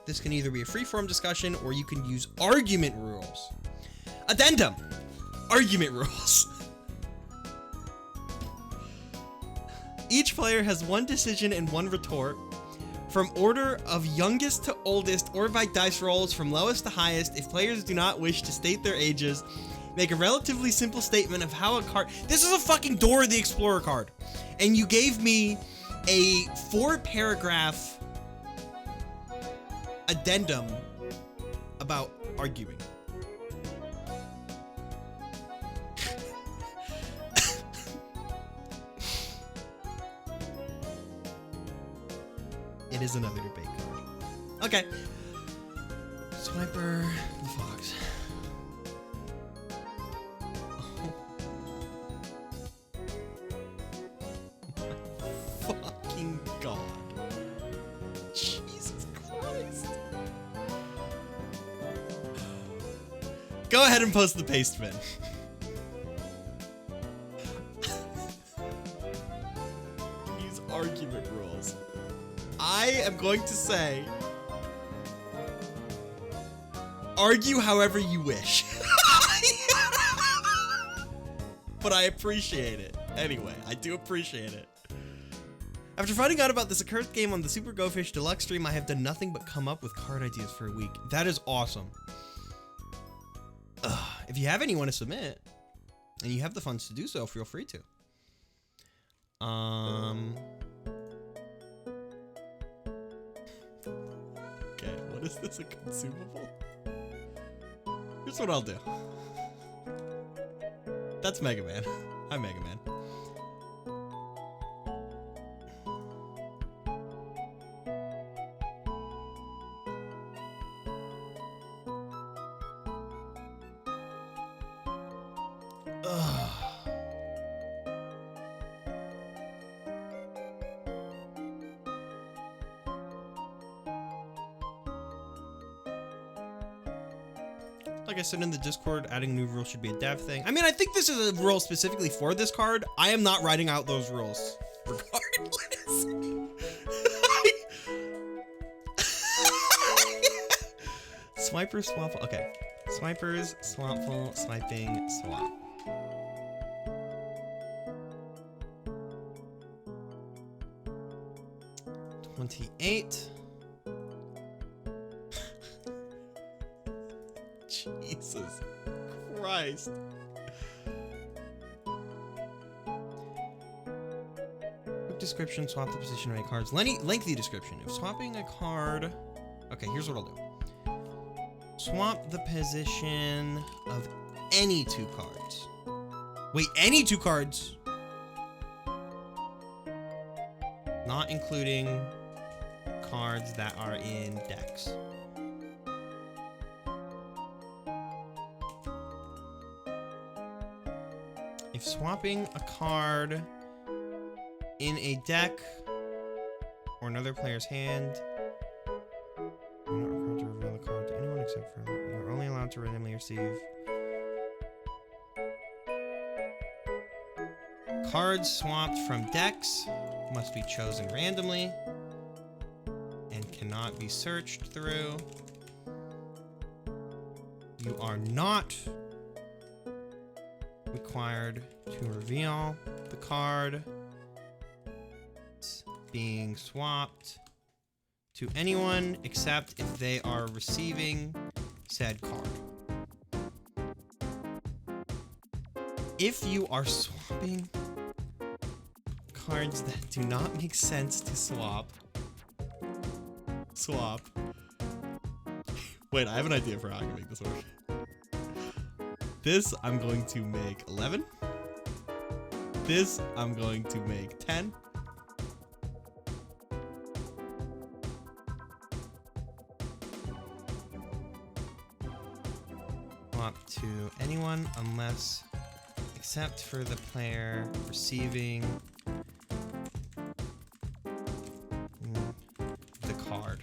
S2: This can either be a free-form discussion or you can use argument rules. Addendum. Argument rules. Each player has 1 decision and 1 retort. From order of youngest to oldest or by dice rolls from lowest to highest. If players do not wish to state their ages, make a relatively simple statement of how a card... This is a fucking Dora the Explorer card. And you gave me a 4-paragraph addendum about arguing. It is another debate card. Okay. Swiper the fox. Oh my fucking god. Jesus Christ. Go ahead and post the paste bin. Use argument rules. I am going to say, argue however you wish. But I appreciate it. Anyway, I do appreciate it. After finding out about this accursed game on the Super Go Fish Deluxe stream, I have done nothing but come up with card ideas for a week. That is awesome. If you have any you want to submit, and you have the funds to do so, feel free to. Okay, what is this, a consumable? Here's what I'll do. That's Mega Man. Hi, Mega Man. Like I said in the Discord, adding new rules should be a dev thing. I mean, I think this is a rule specifically for this card. I am not writing out those rules, regardless. Swiper, swap. Okay. Swipers, swapful, swiping, swap. $28. Jesus Christ. Quick description, swap the position of any cards. Lengthy description. If swapping a card... Okay, here's what I'll do. Swap the position of any 2 cards. Wait, any 2 cards? not including cards that are in decks. If swapping a card in a deck or another player's hand, you're not required to reveal the card to anyone except for you're only allowed to randomly receive cards swapped from decks must be chosen randomly and cannot be searched through. You are not required to reveal the card being swapped to anyone except if they are receiving said card. If you are swapping cards that do not make sense to swap. Wait, I have an idea for how I can make this work. This I'm going to make 11. This I'm going to make 10. Swap to anyone unless except for the player receiving the card.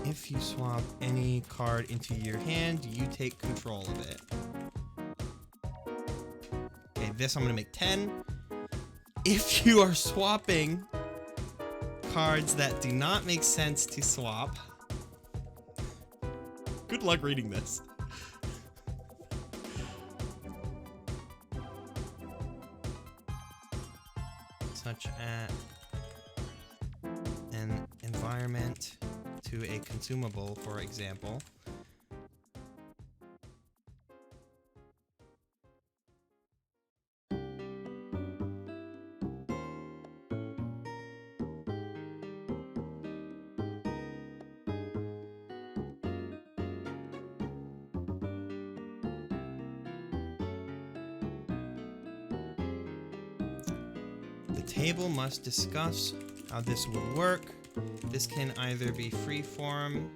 S2: If you swap any card into your hand, you take control of it. Okay, this I'm gonna make 10. If you are swapping cards that do not make sense to swap, good luck reading this. Such as an environment to a consumable, for example. The table must discuss how this will work. This can either be freeform.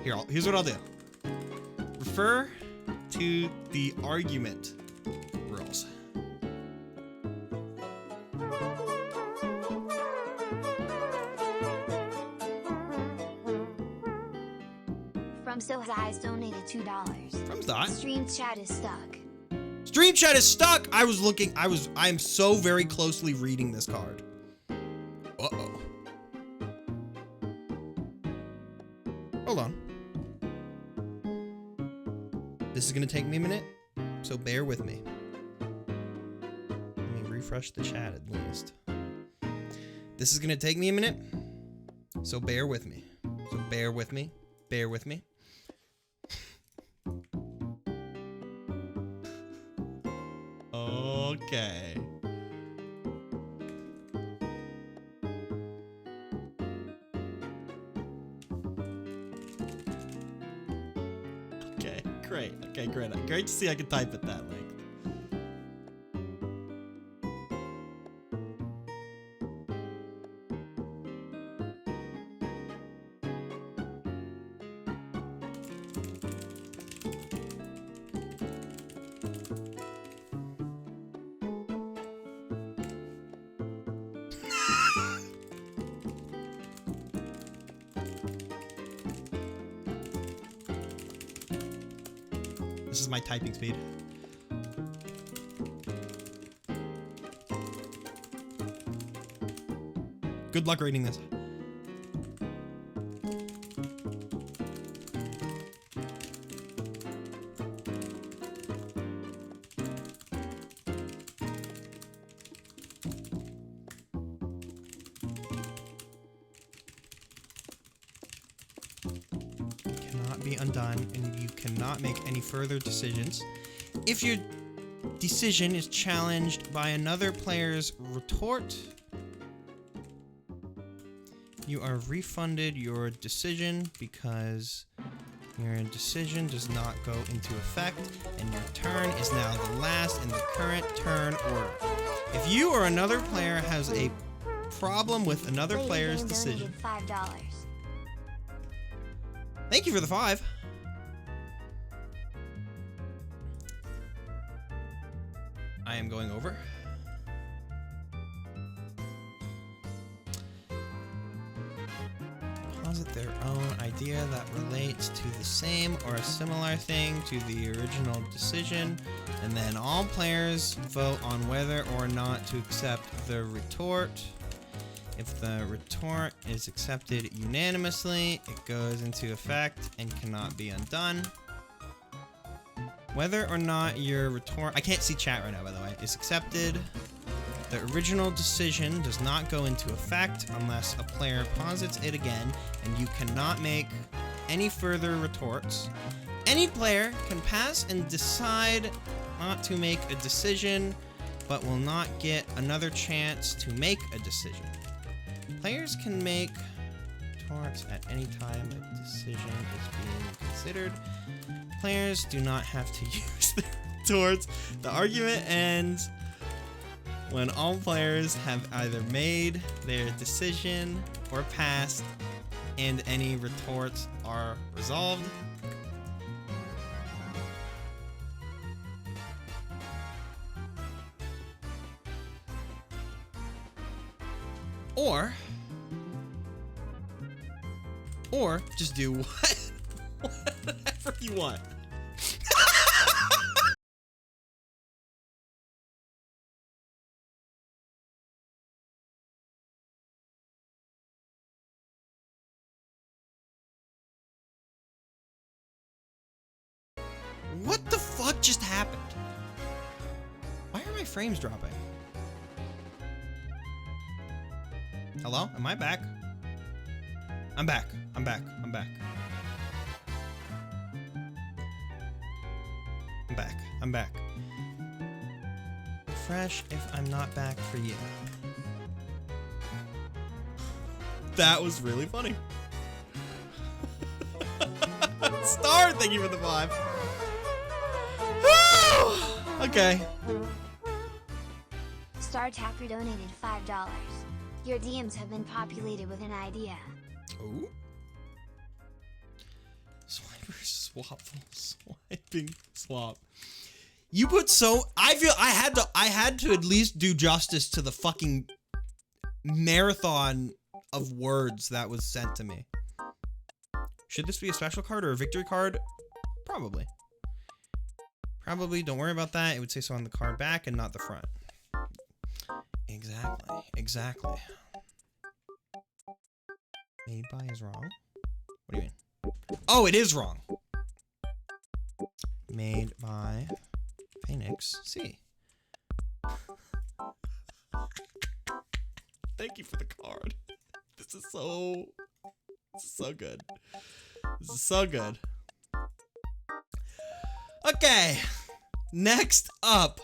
S2: Here's what I'll do. Refer to the argument rules.
S1: From So's Eyes donated $2.
S2: From Dot.
S1: Stream chat is stuck.
S2: Stream chat is stuck. I am so very closely reading this card. Uh-oh. Hold on. This is gonna take me a minute, so bear with me. Let me refresh the chat at least. This is gonna take me a minute, so bear with me. Bear with me. Okay. Great. Okay, great. Great to see I can type at that length. This is my typing speed. Good luck reading this. Undone, and you cannot make any further decisions. If your decision is challenged by another player's retort, you are refunded your decision because Your decision does not go into effect, and your turn is now the last in the current turn order. If you or another player has a problem with another
S1: Lady
S2: player's
S1: Game
S2: decision.
S1: donated $5.
S2: Thank you for the 5. I am going over. Posit their own idea that relates to the same or a similar thing to the original decision, and then all players vote on whether or not to accept the retort. If the retort is accepted unanimously, it goes into effect and cannot be undone. Whether or not your retort, I can't see chat right now by the way, is accepted, the original decision does not go into effect unless a player posits it again, and you cannot make any further retorts. Any player can pass and decide not to make a decision, but will not get another chance to make a decision. Players can make retorts at any time a decision is being considered. Players do not have to use their retorts. The argument ends when all players have either made their decision or passed, and any retorts are resolved. Or just do whatever you want. What the fuck just happened? Why are my frames dropping? Hello? Am I back? I'm back. I'm back. I'm back. I'm back. I'm back. Refresh if I'm not back for you. That was really funny. Star, thank you for the 5. Okay.
S1: Star Tapper donated $5. Your DMs have been populated with an idea.
S2: Oh. Swiper swap. Swiping swap. You put so I feel I had to at least do justice to the fucking marathon of words that was sent to me. Should this be a special card or a victory card? Probably. Probably, don't worry about that. It would say so on the card back and not the front. Exactly. Exactly. Made by is wrong. What do you mean? Oh, it is wrong. Made by Phoenix C. Thank you for the card. This is so good. This is so good. Okay. Next up.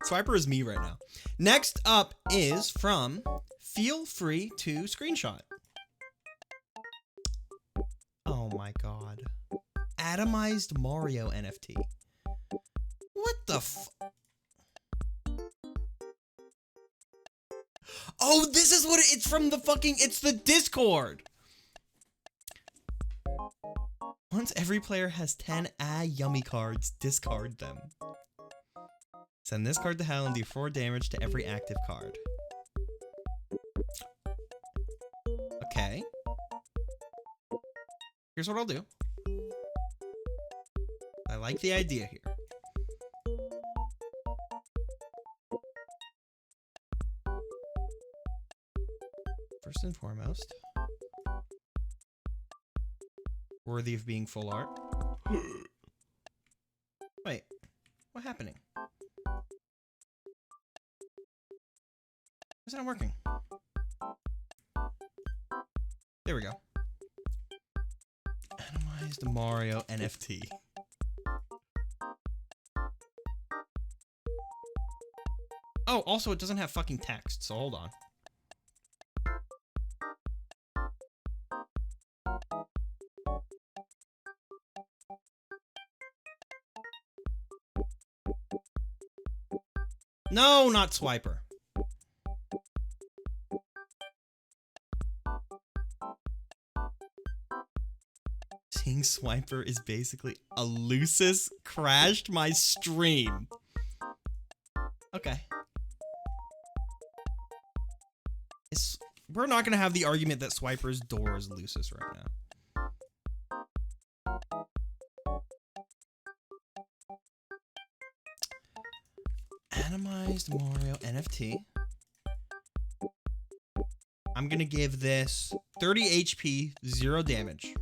S2: Swiper is me right now. Next up is from Feel Free to Screenshot. Oh my god. Atomized Mario NFT. What the f... Oh, this is what it's from the fucking... It's the Discord! Once every player has 10 yummy cards, discard them. Send this card to hell and do 4 damage to every active card. Okay. Here's what I'll do. I like the idea here. First and foremost, worthy of being full art. Wait, what's happening? Is it not working? There we go. Atomized Mario NFT. Oh, also it doesn't have fucking text, so hold on. No, not Swiper. Seeing Swiper is basically a Lucis crashed my stream. Okay. We're not going to have the argument that Swiper's door is Lucis right now. Atomized Mario NFT. I'm going to give this 30 HP, 0 damage.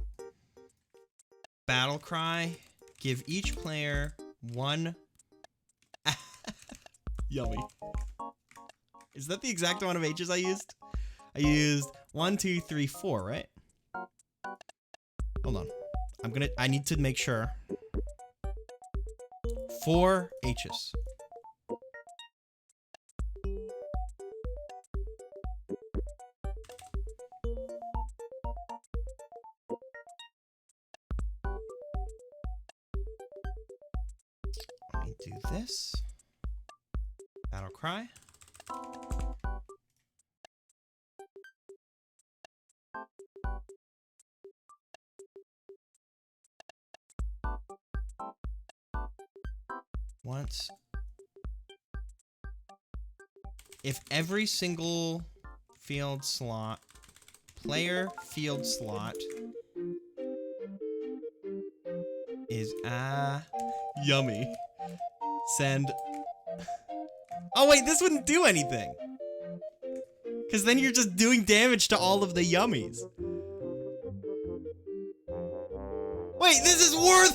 S2: Battle Cry. Give each player 1... Yummy. Is that the exact amount of H's I used? I used 1, 2, 3, 4, right? Hold on. I need to make sure. 4 H's. Let me do this. Battle Cry. Once. If every single field slot, player field slot is yummy. Send. Oh wait, this wouldn't do anything. Because then you're just doing damage to all of the yummies. Wait, this is worth...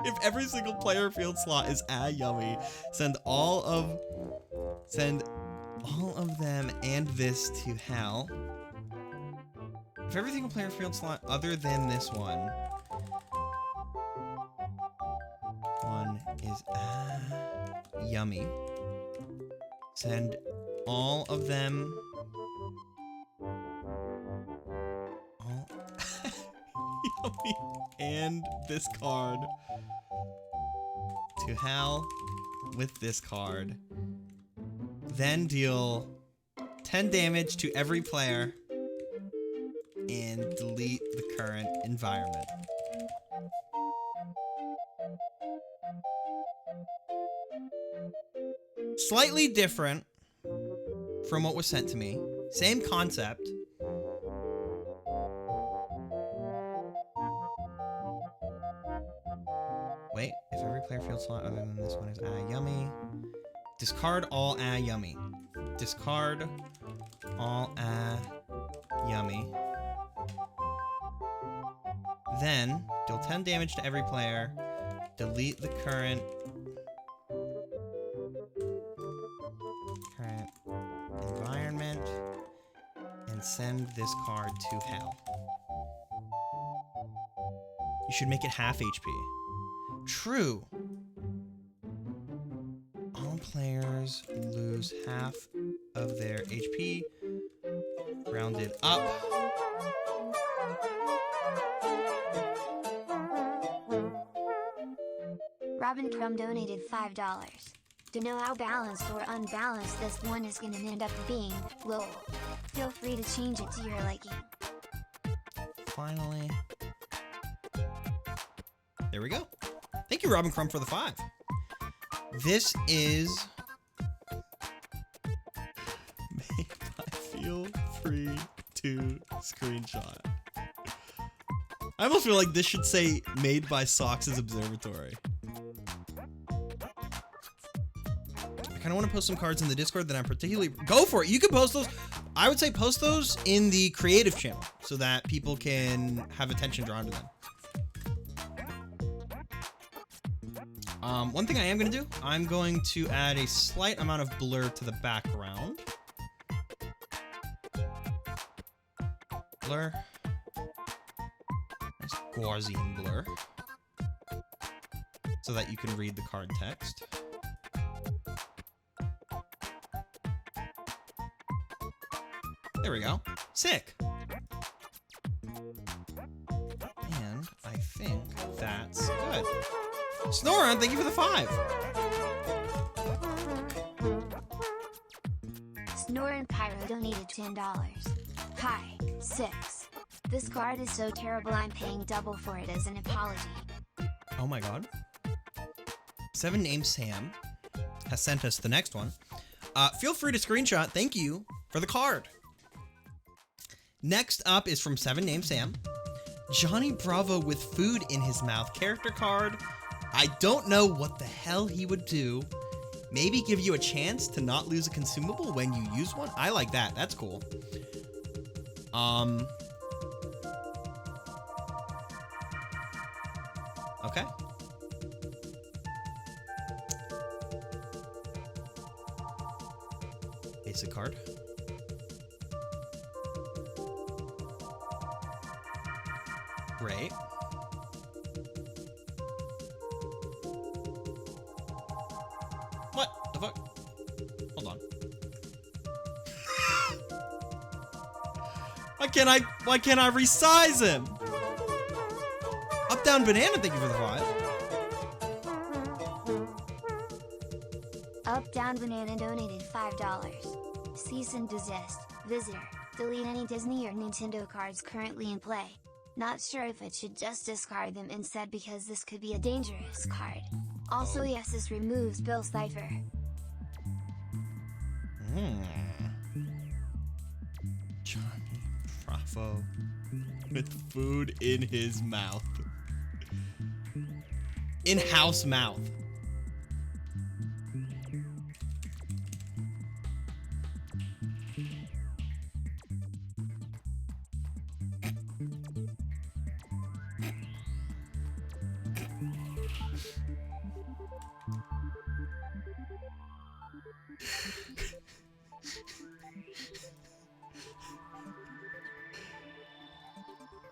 S2: If every single player field slot is yummy, send all of them and this to hell. If every single player field slot other than this one is yummy, send all of them yummy and this card to hell with this card. Then deal 10 damage to every player and delete the current environment. Slightly different from what was sent to me. Same concept. Wait, if every player field slot other than this one is yummy. Discard all yummy. Discard all yummy. Then, deal 10 damage to every player. Delete the current environment. And send this card to hell. You should make it half HP. True. All players lose half of their HP. Rounded up.
S1: Robin Crumb donated $5. To know how balanced or unbalanced this one is gonna end up being, lol. Feel free to change it to your liking.
S2: Finally. There we go. Thank you, Robin Crumb, for the 5. This is... Feel free to screenshot. I almost feel like this should say, made by Socks' Observatory. I kind of want to post some cards in the Discord that I'm particularly... Go for it! You can post those. I would say post those in the creative channel so that people can have attention drawn to them. One thing I am going to do, I'm going to add a slight amount of blur to the background. Blur. Nice Gaussian blur. So that you can read the card text. There we go. Sick. And I think that's good. Snoran, thank you for the 5.
S1: Norin Pyro donated $10. Hi, 6. This card is so terrible I'm paying double for it as an apology.
S2: Oh my god. 7 named Sam has sent us the next one. Feel free to screenshot. Thank you for the card. Next up is from 7 named Sam. Johnny Bravo with food in his mouth character card. I don't know what the hell he would do. Maybe give you a chance to not lose a consumable when you use one. I like that. That's cool. Okay. Basic card. Great. What the fuck? Hold on. Why can't I resize him? Up down banana, thank you for the 5.
S1: Up Down Banana donated $5. Cease and desist. Visitor. Delete any Disney or Nintendo cards currently in play. Not sure if it should just discard them instead because this could be a dangerous card. Also yes, this removes Bill Cipher.
S2: Johnny Bravo with food in his mouth. In-house mouth.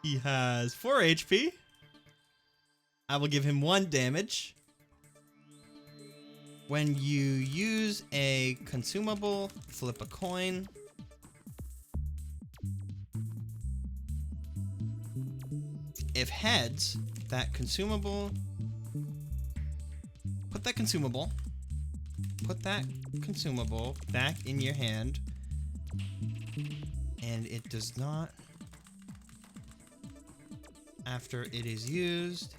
S2: He has 4 HP. I will give him 1 damage. When you use a consumable, flip a coin. If heads, that consumable, put that consumable back in your hand. And it does not, after it is used,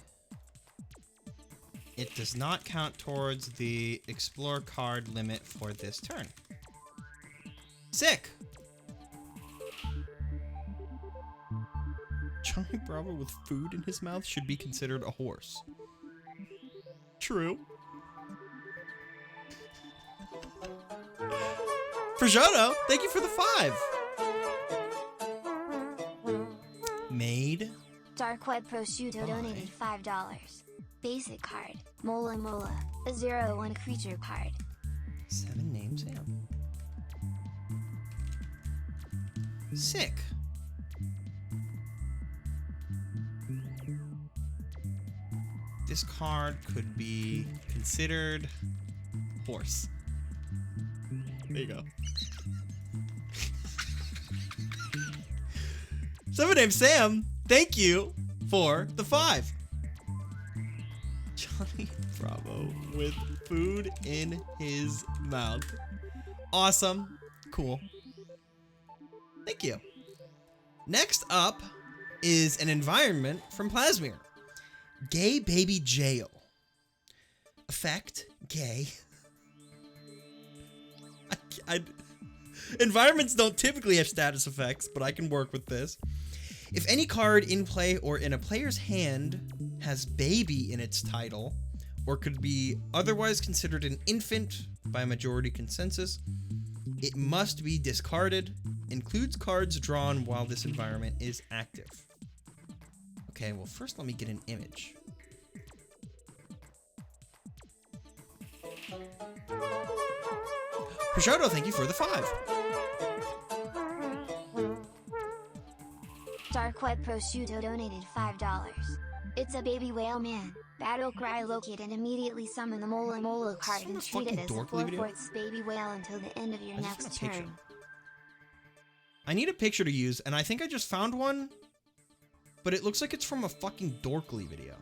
S2: it does not count towards the explore card limit for this turn. Sick! Johnny Bravo with food in his mouth should be considered a horse. True. Prosciutto, thank you for the 5. Made.
S1: Dark Web Prosciutto donated $5. Basic card. Mola Mola. A 0/1 creature card.
S2: 7 named Sam. Sick. This card could be considered horse. There you go. 7 named Sam, thank you for the 5. Johnny Bravo with food in his mouth. Awesome. Cool. Thank you. Next up is an environment from Plasmir. Gay Baby Jail. Effect, gay. Environments don't typically have status effects, but I can work with this. If any card in play or in a player's hand has baby in its title, or could be otherwise considered an infant by majority consensus, it must be discarded. Includes cards drawn while this environment is active. Okay, well first let me get an image. Prosciutto, thank you for the 5.
S1: Dark Web Prosciutto donated $5. It's a baby whale man. Battle cry locate and immediately summon the Mola Mola card and treat it as a 4/4 baby whale until the end of your next turn.
S2: I need a picture to use, and I think I just found one, but it looks like it's from a fucking Dorkly video.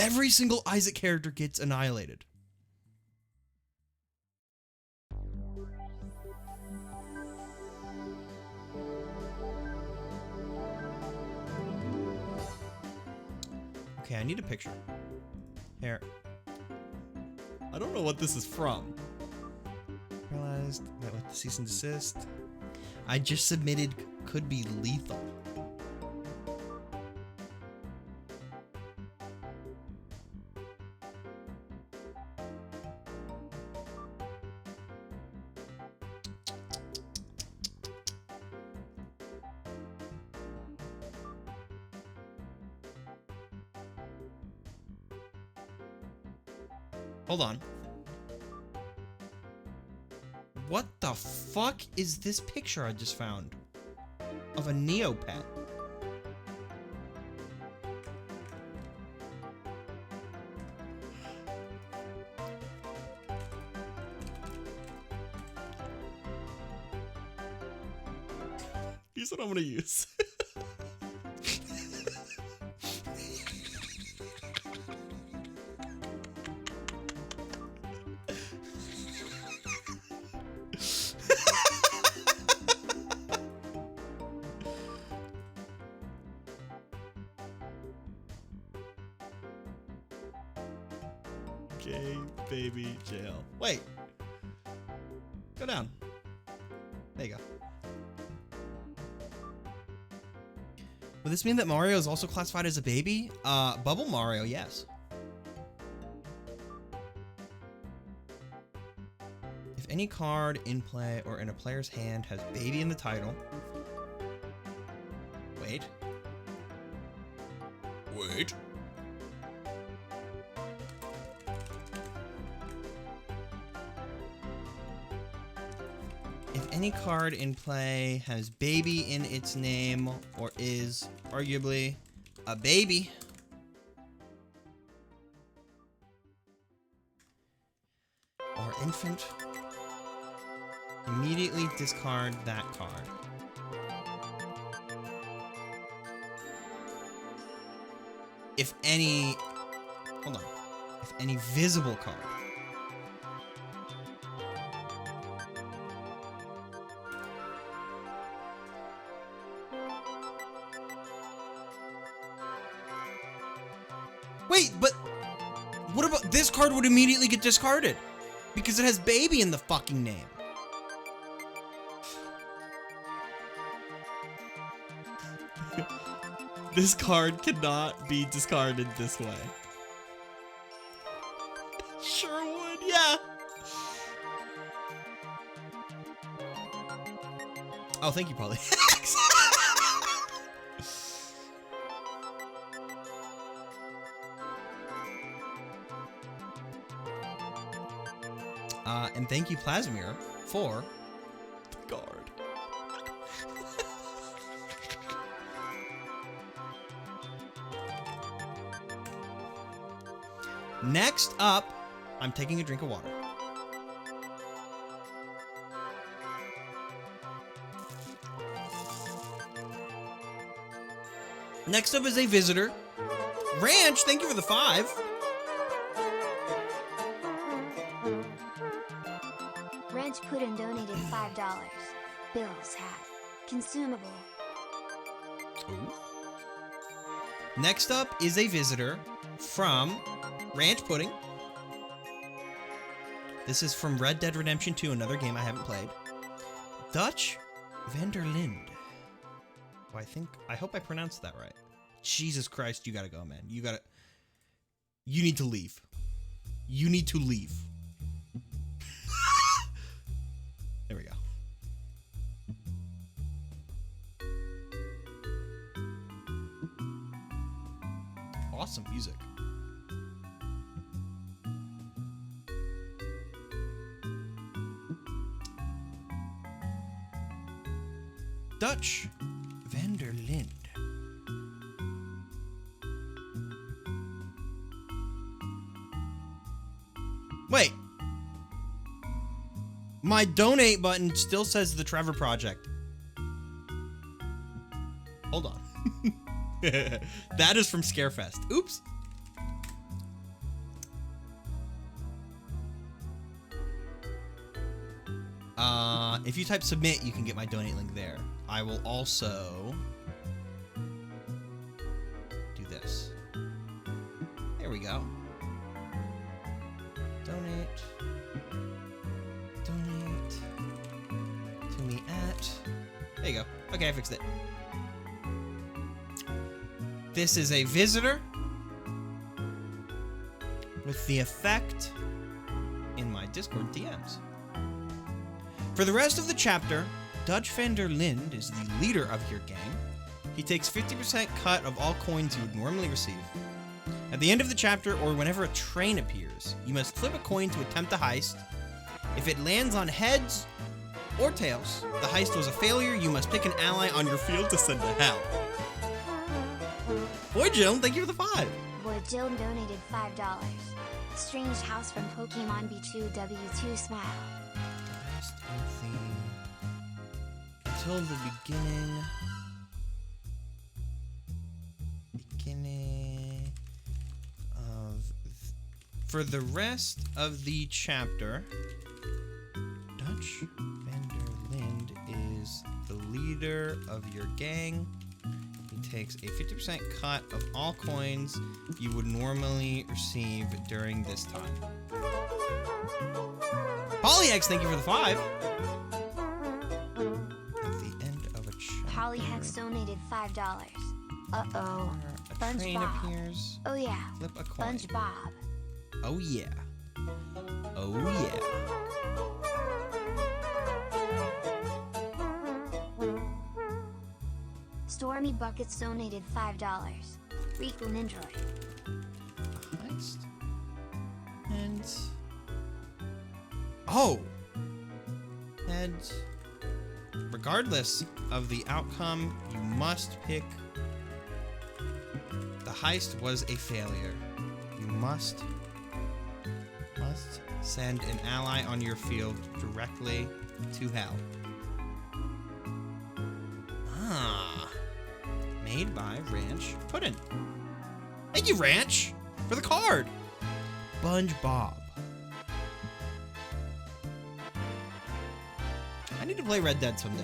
S2: Every single Isaac character gets annihilated. Okay, I need a picture. Here. I don't know what this is from. Realized that with the cease and desist. I just submitted could be lethal. Hold on. What the fuck is this picture I just found of a Neopet? Here's what I'm gonna use. Okay, baby jail. Wait. Go down. There you go. Would this mean that Mario is also classified as a baby? Bubble Mario, yes. If any card in play or in a player's hand has baby in the title. Wait. Wait. If any card in play has baby in its name or is arguably a baby, or infant, immediately discard that card. If any, hold on, if any visible card Wait, but what about this card would immediately get discarded because it has baby in the fucking name. This card cannot be discarded this way. Sure would, yeah. Oh, thank you, Polly. And thank you, Plasmir, for the guard. Next up, I'm taking a drink of water. Next up is a visitor. Ranch, thank you for the 5.
S1: Ranch Puddin donated $5. Bill's hat. Consumable.
S2: Ooh. Next up is a visitor from Ranch Pudding. This is from Red Dead Redemption 2, another game I haven't played. Dutch Vanderlind. Oh, I hope I pronounced that right. Jesus Christ, you gotta go, man. You need to leave. You need to leave. There we go. Awesome music. Dutch Vanderlind. Wait. My donate button still says the Trevor Project. Hold on. That is from Scarefest. Oops. If you type submit, you can get my donate link there. I will also do this. There we go. Donate to me at. There you go. Okay, I fixed it. This is a visitor with the effect in my Discord DMs. For the rest of the chapter, Dutch van der Linde is the leader of your gang. He takes 50% cut of all coins you would normally receive. At the end of the chapter, or whenever a train appears, you must flip a coin to attempt a heist. If it lands on heads or tails, the heist was a failure. You must pick an ally on your field to send to hell. Boy Jill, thank you for the 5.
S1: Boy Jill donated $5. Strange House from Pokemon B2W2 Smile.
S2: Rest of the... Until the beginning of... For the rest of the chapter, Dutch van der Linde is the leader of your gang. He takes a 50% cut of all coins you would normally receive during this time. PolyX, thank you for the 5. At the end of a chapter,
S1: Polyhex donated $5. Uh-oh.
S2: a train appears.
S1: Oh yeah.
S2: Flip a coin.
S1: Spongebob.
S2: Oh yeah. Oh yeah.
S1: Stormy Buckets donated $5. Riku Nindroid.
S2: Heist. And... Oh! And... Regardless of the outcome, you must pick... The heist was a failure. You must send an ally on your field directly to hell. Ah. Made by Ranch Puddin'. Thank you, Ranch, for the card. Spongebob. I need to play Red Dead someday.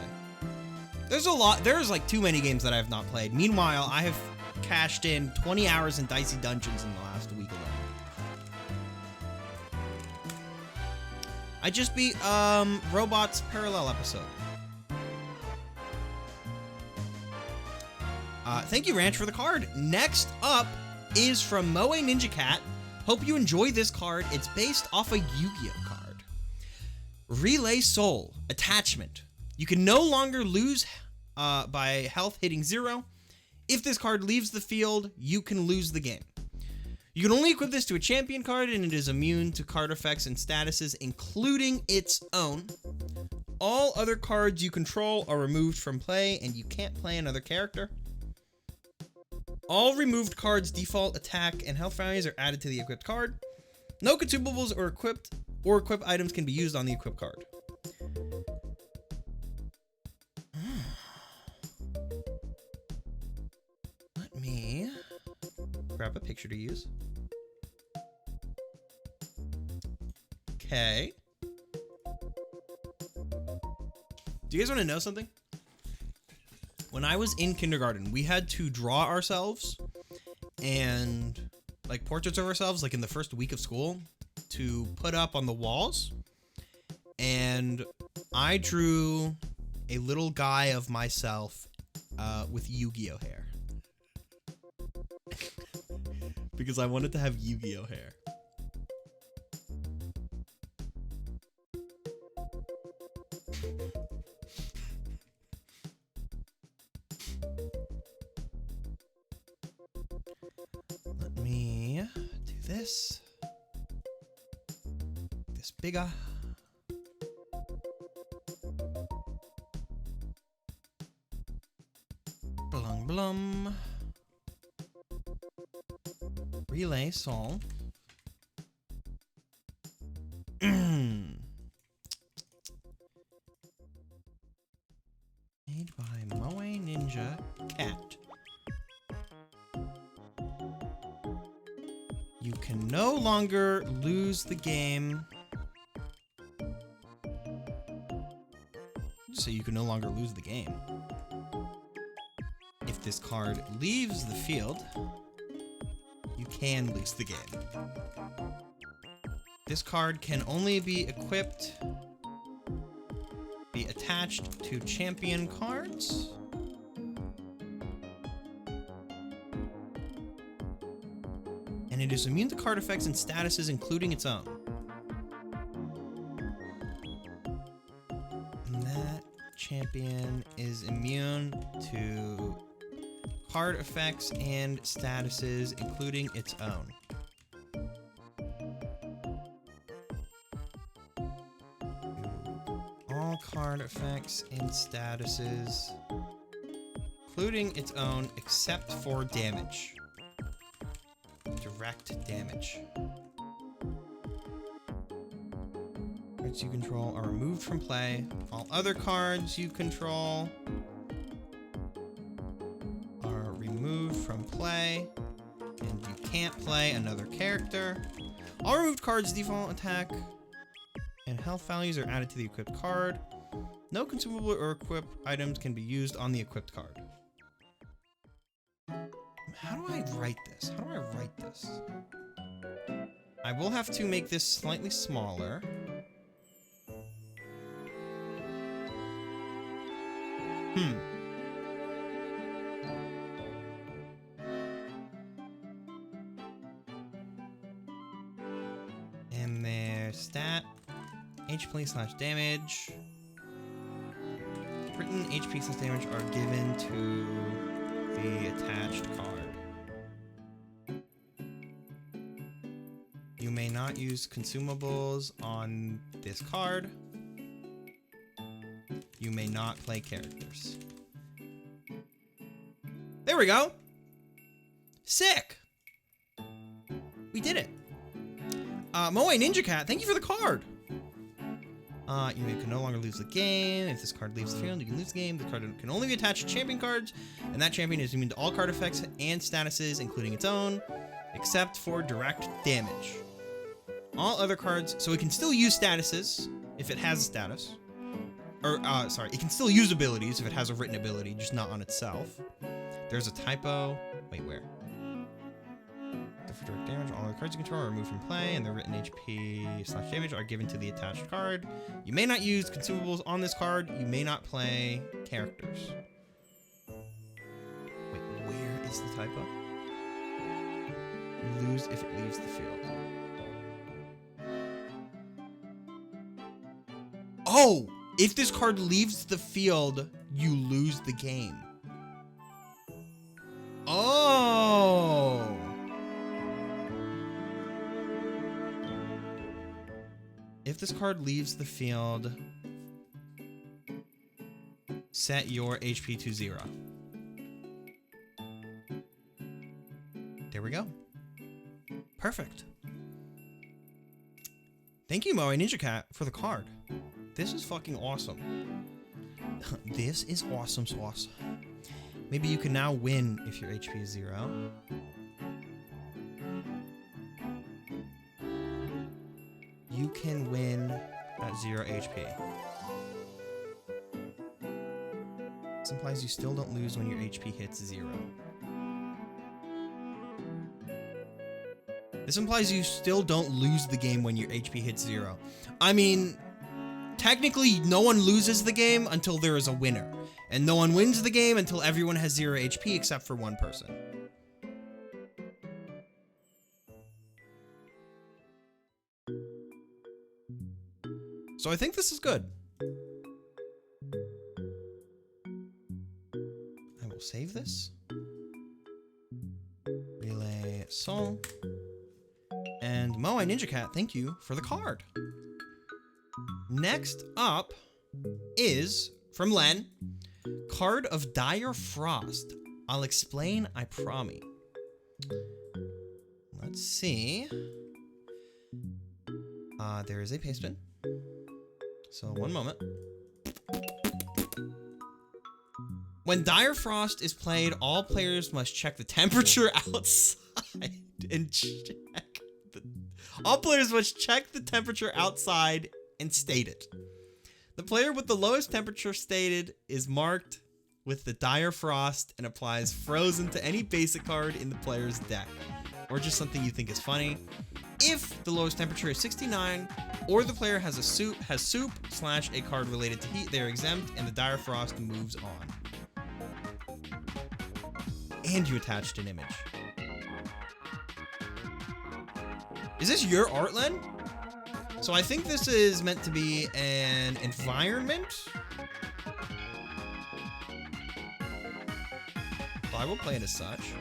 S2: There's like too many games that I have not played. Meanwhile, I have cashed in 20 hours in Dicey Dungeons in the last week alone. I just beat Robot's Parallel episode. Thank you, Ranch, for the card. Next up is from Moe Ninja Cat. Hope you enjoy this card. It's based off a Yu-Gi-Oh card. Relay Soul. Attachment. You can no longer lose by health hitting 0. If this card leaves the field, you can lose the game. You can only equip this to a champion card, and it is immune to card effects and statuses, including its own. All other cards you control are removed from play, and you can't play another character. All removed cards' default attack and health values are added to the equipped card. No consumables or equip items can be used on the equipped card. Let me grab a picture to use. Okay. Do you guys want to know something? When I was in kindergarten, we had to draw ourselves and like portraits of ourselves like in the first week of school to put up on the walls. And I drew a little guy of myself with Yu-Gi-Oh hair. Because I wanted to have Yu-Gi-Oh hair. Let me do this. This bigger. Blum blum. Relay Soul. Made by Moe Ninja Cat. You can no longer lose the game so you can no longer lose the game. If this card leaves the field, you can lose the game. This card can only be equipped, be attached to champion cards. And it is immune to card effects and statuses, including its own. And that champion is immune to card effects and statuses, including its own. All card effects and statuses, including its own, except for damage. Direct damage. Cards you control are removed from play. All other cards you control are removed from play, and you can't play another character. All removed cards' default attack and health values are added to the equipped card. No consumable or equipped items can be used on the equipped card. How do I write this? How do I write this? I will have to make this slightly smaller. And their stat, HP/damage. Written HP/damage are given to the attached card. You may not use consumables on this card. You may not play characters. There we go. Sick. We did it. Moe Ninja Cat, thank you for the card. You can no longer lose the game. If this card leaves the field, you can lose the game. The card can only be attached to champion cards, and that champion is immune to all card effects and statuses, including its own, except for direct damage. All other cards, so it can still use statuses if it has a status. Or, sorry, it can still use abilities if it has a written ability, just not on itself. There's a typo. Wait, where? For direct damage, all the cards you control are removed from play, and the written HP/damage are given to the attached card. You may not use consumables on this card. You may not play characters. Wait, where is the typo? You lose if it leaves the field. Oh! If this card leaves the field, you lose the game. Oh! If this card leaves the field, set your HP to 0. There we go. Perfect. Thank you, Moe Ninja Cat, for the card. This is fucking awesome. This is awesome sauce. Maybe you can now win if your HP is 0. You can win at 0 HP. This implies you still don't lose when your HP hits 0. This implies you still don't lose the game when your HP hits 0. I mean, technically, no one loses the game until there is a winner. And no one wins the game until everyone has 0 HP except for one person. So I think this is good. I will save this. Relay song. And Moe Ninja Cat, thank you for the card. Next up is, from Len, Card of Dire Frost. I'll explain, I promise. Let's see. There is a paste bin. So, one moment. When Dire Frost is played, all players must check the temperature outside and all players must check the temperature outside and state it. The player with the lowest temperature stated is marked with the dire frost and applies frozen to any basic card in the player's deck, or just something you think is funny. If the lowest temperature is 69, or the player has soup / a card related to heat, they're exempt, and the dire frost moves on. And you attached an image. Is this your art, Len? So I think this is meant to be an environment. Well, I will play it as such.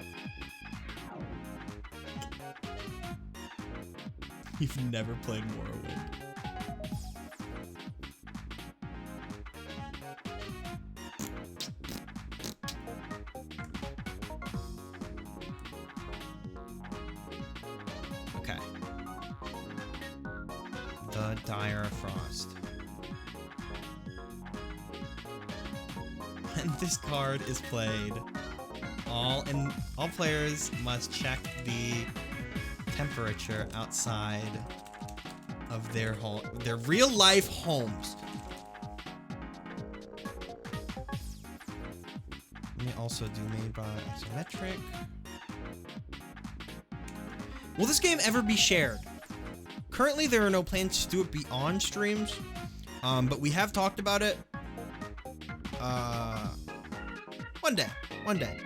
S2: You've never played Morrowind. Okay. The Dire Frost. When this card is played, all players must check the temperature outside of their real life homes. Let me also do made by isometric. Will this game ever be shared? Currently, there are no plans to do it beyond streams, but we have talked about it. One day.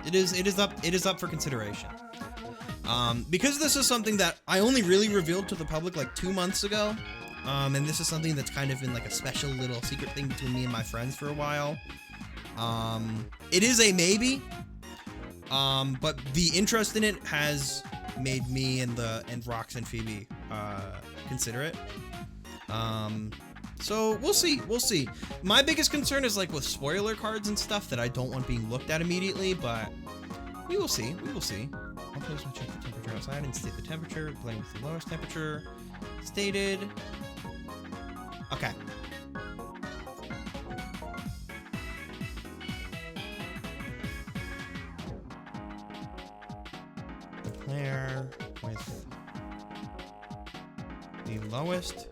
S2: It is up for consideration. Because this is something that I only really revealed to the public like 2 months ago, and this is something that's kind of been like a special little secret thing between me and my friends for a while. It is a maybe, but the interest in it has made me and Rox and Phoebe consider it. So we'll see. My biggest concern is like with spoiler cards and stuff that I don't want being looked at immediately, but we will see. All players will check the temperature outside and state the temperature, playing with the lowest temperature stated. Okay. The player with the lowest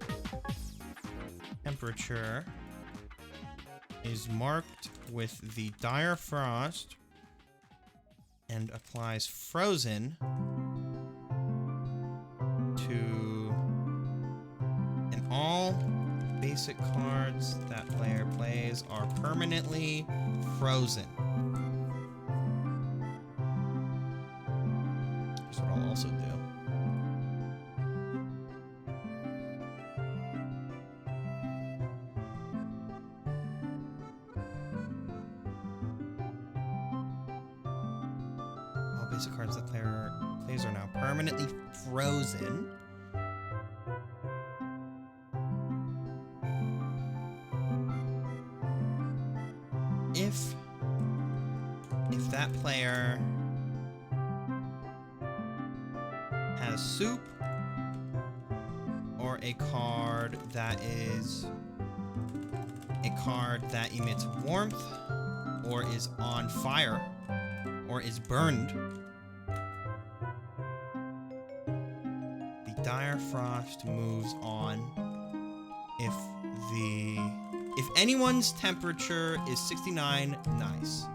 S2: temperature is marked with the dire frost and applies frozen to and all basic cards that player plays are permanently frozen. That's what I'll also do. Basic cards that player plays are now permanently frozen. If that player has soup or a card that is a card that emits warmth or is on fire or is burned, the dire frost moves on if anyone's temperature is 69. Nice.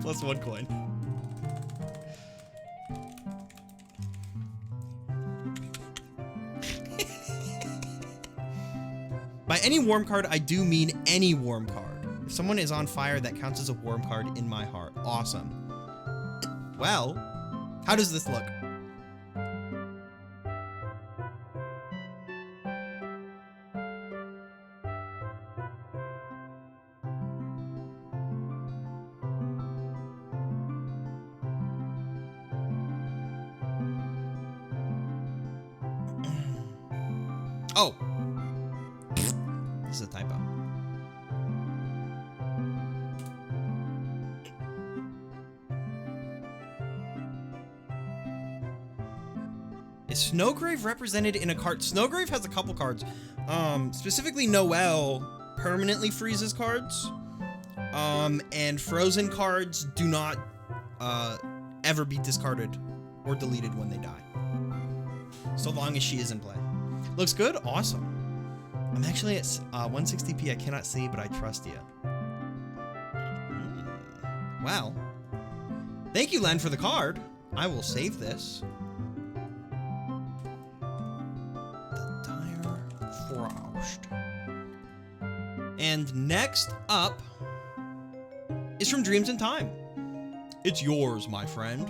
S2: Plus 1 coin. By any warm card, I do mean any warm card. If someone is on fire, that counts as a warm card in my heart. Awesome. Well, how does this look? Oh! This is a typo. Is Snowgrave represented in a card? Snowgrave has a couple cards. Specifically Noelle permanently freezes cards. And frozen cards do not ever be discarded or deleted when they die. so long as she is in play. Looks good? Awesome. I'm actually at 160p. I cannot see, but I trust you. Wow. Thank you, Len, for the card. I will save this. The Dire Frost. And next up is from Dreams in Time. It's yours, my friend.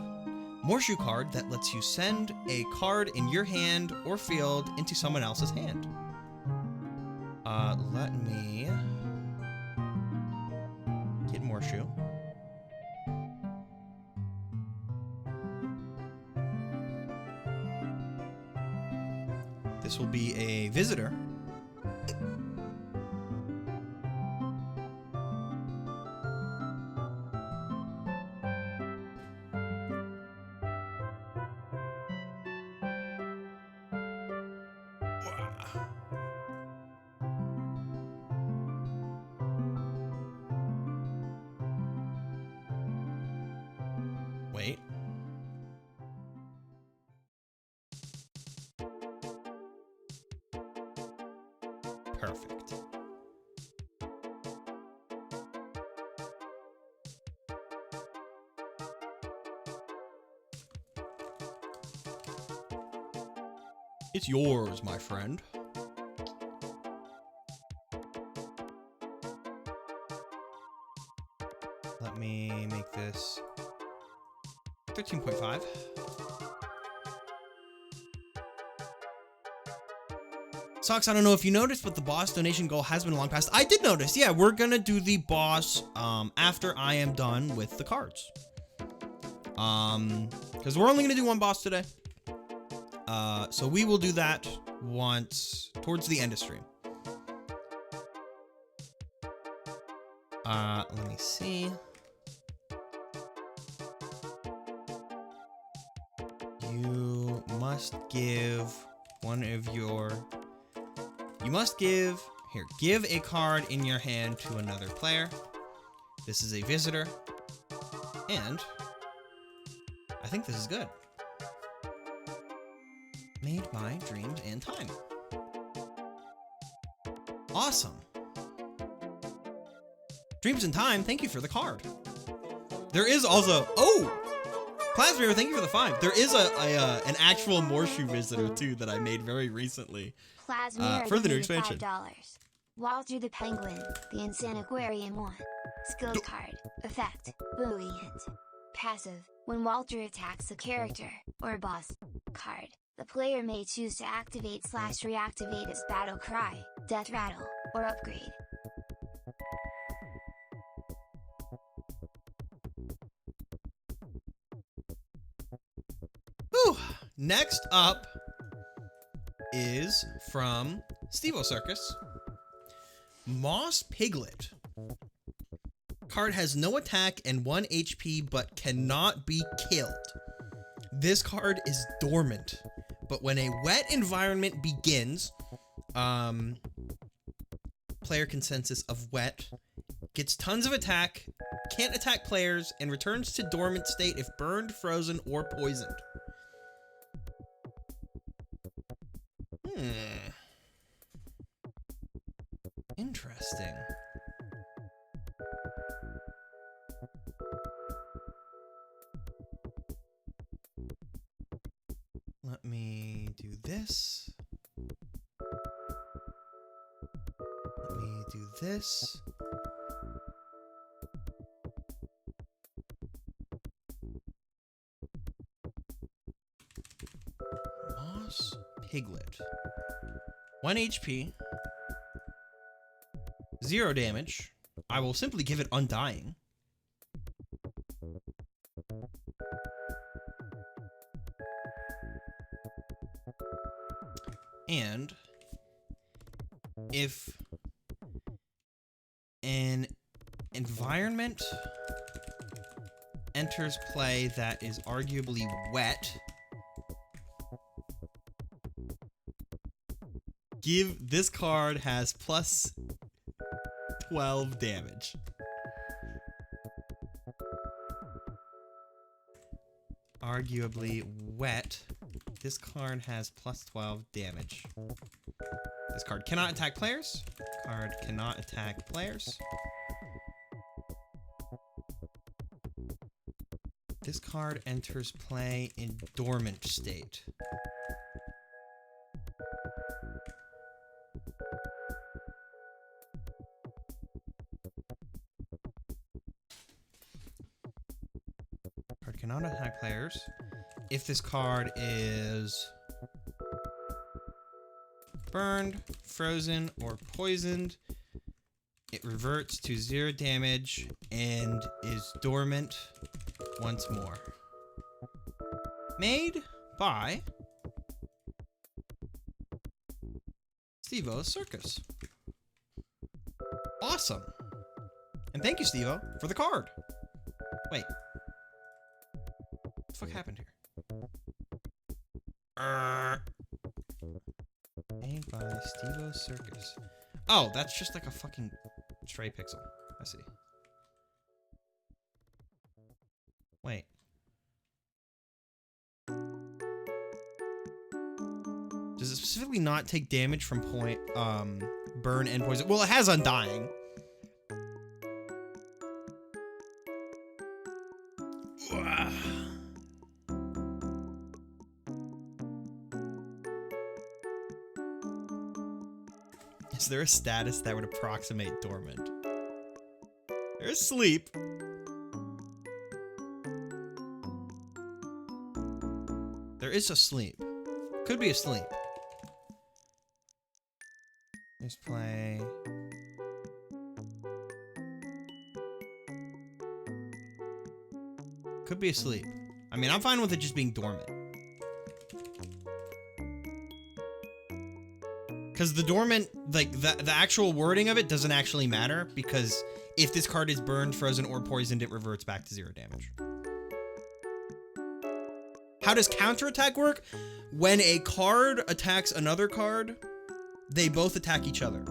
S2: Morshu card that lets you send a card in your hand or field into someone else's hand. Let me get Morshu. This will be a visitor. Wait. Perfect. It's yours, my friend. Let me make this 13.5. Socks, I don't know if you noticed, but the boss donation goal has been long past. I did notice. Yeah, we're gonna do the boss after I am done with the cards. Because we're only gonna do one boss today. So we will do that once towards the end of stream. Let me see. You must give one of your... You must give... Here, give a card in your hand to another player. This is a visitor. And... I think this is good. Made by Dreams and Time. Awesome. Dreams in Time, thank you for the card. There is also... Oh! Plasmir, thank you for the 5. There is an actual Morshu visitor, too, that I made very recently.
S1: Plasmir
S2: for the new expansion.
S1: $5. Waldo the Penguin, the Insane Aquarium 1. Skills card. Effect. Buoyant. Passive. When Walter attacks a character, or boss card, the player may choose to activate/reactivate its battle cry, death rattle, or upgrade.
S2: Whew. Next up is from Stevo Circus. Moss Piglet. Card has no attack and 1 HP but cannot be killed. This card is dormant, but when a wet environment begins, player consensus of wet, gets tons of attack, can't attack players, and returns to dormant state if burned, frozen, or poisoned. Interesting. Let me do this. Let me do this. Moss Piglet. 1 HP. 0 damage. I will simply give it Undying. And if an environment enters play that is arguably wet, this card has plus 12 damage. Arguably wet this card has plus 12 damage. This card cannot attack players. Card cannot attack players. This card enters play in dormant state. Card cannot attack players. If this card is burned, frozen, or poisoned, it reverts to 0 damage and is dormant once more. Made by Stevo Circus. Awesome. And thank you, Stevo, for the card. Wait. What the fuck happened here? Made by Stevo Circus. Oh, that's just like a fucking stray pixel. I see. Wait. Does it specifically not take damage from burn and poison? Well, it has Undying. Is there a status that would approximate dormant? There's sleep. There is a sleep. Could be a sleep. Let's play. Could be asleep. I mean, I'm fine with it just being dormant. Because the dormant, like, the actual wording of it doesn't actually matter, because if this card is burned, frozen, or poisoned, it reverts back to 0 damage. How does counterattack work? When a card attacks another card, they both attack each other.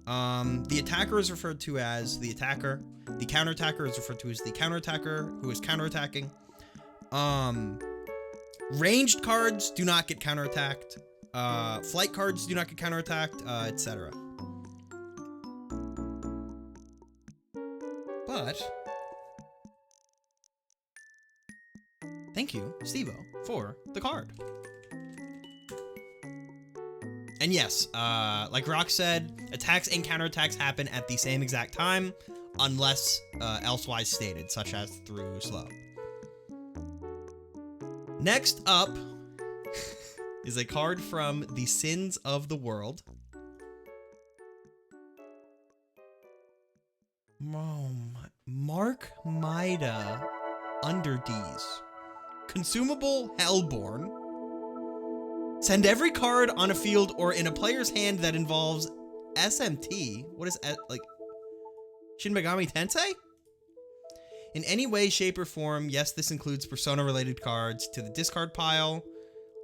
S2: The attacker is referred to as the attacker. The counterattacker is referred to as the counterattacker who is counterattacking. Ranged cards do not get counterattacked. Flight cards do not get counterattacked, etc. But thank you, Stevo, for the card. And yes, like Rock said, attacks and counterattacks happen at the same exact time, unless elsewise stated, such as through slow. Next up is a card from the Sins of the World. Mark Mida Underdees. Consumable Hellborn. Send every card on a field or in a player's hand that involves SMT. What is like Shin Megami Tensei? In any way, shape, or form, yes, this includes Persona-related cards, to the discard pile.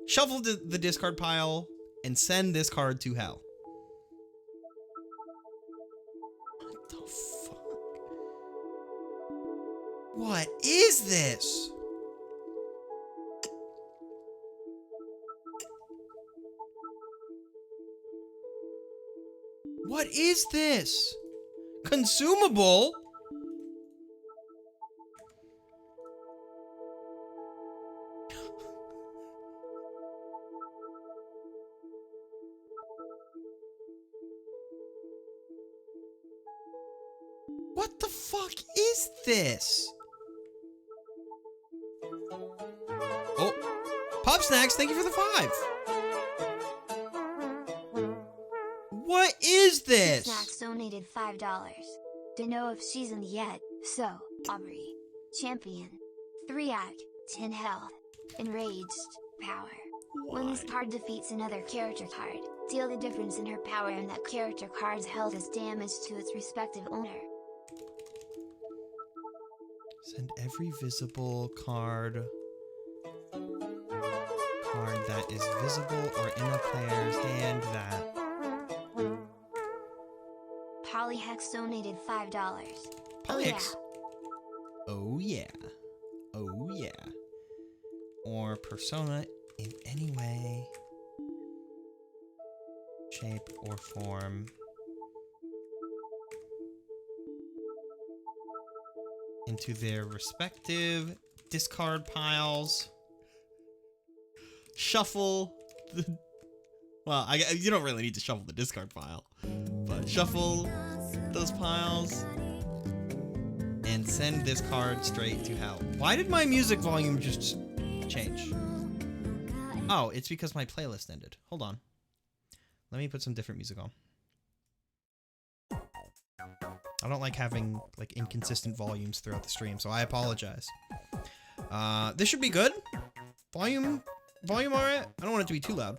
S2: Shuffle the discard pile and send this card to hell. What the fuck? What is this? What is this? Consumable? What the fuck is this? Oh, Pop Snacks, thank you for the 5. What is this?
S1: Snacks donated $5. Don't know if she's in yet, so, Aubrey. Champion. 3 act, 10 health. Enraged, power. When this card defeats another character card, deal the difference in her power and that character card's health as damage to its respective owner.
S2: Send every visible card that is visible or in a player's hand that...
S1: Polyhex donated $5.
S2: Polyhex. Oh yeah. Oh yeah. Or Persona in any way, shape, or form into their respective discard piles. Shuffle the... Well, you don't really need to shuffle the discard pile, but shuffle those piles and send this card straight to hell. Why did my music volume just change? Oh, it's because my playlist ended. Hold on. Let me put some different music on. I don't like having like inconsistent volumes throughout the stream, so I apologize. This should be good. Volume alright? I don't want it to be too loud.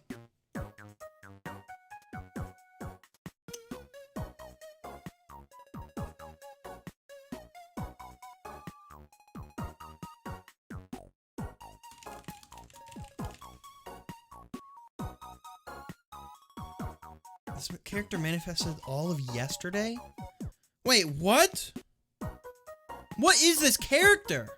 S2: This character manifested all of yesterday? Wait, what? What is this character?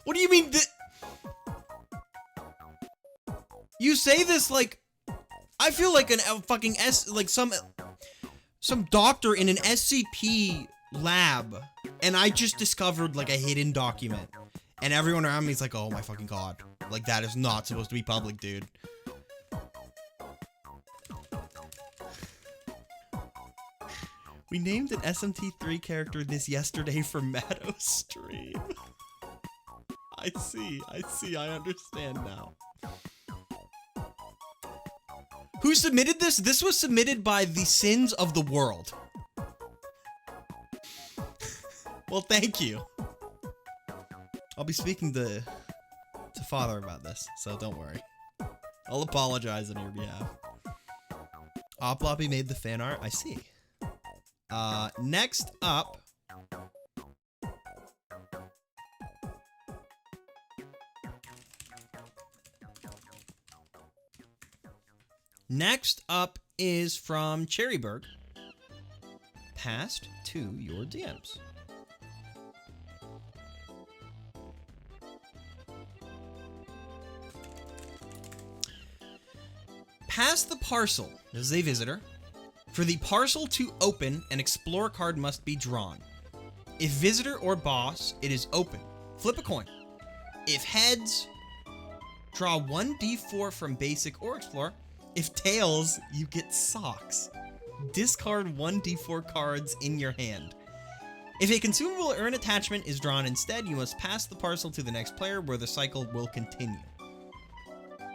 S2: What do you mean? You say this like I feel like a fucking some doctor in an SCP lab, and I just discovered like a hidden document, and everyone around me is like, "Oh my fucking god! Like that is not supposed to be public, dude." We named an SMT3 character this yesterday for Matto's stream. I see, I understand now. Who submitted this? This was submitted by the Sins of the World. Well, thank you. I'll be speaking to Father about this, so don't worry. I'll apologize on your behalf. Oploppy made the fan art, I see. Next up... Next up is from Cherryberg. Passed to your DMs. Pass the parcel. This is a visitor. For the parcel to open, an explore card must be drawn. If visitor or boss, it is open. Flip a coin. If heads, draw 1d4 from basic or explore. If tails, you get socks. Discard 1d4 cards in your hand. If a consumable or an attachment is drawn instead, you must pass the parcel to the next player where the cycle will continue.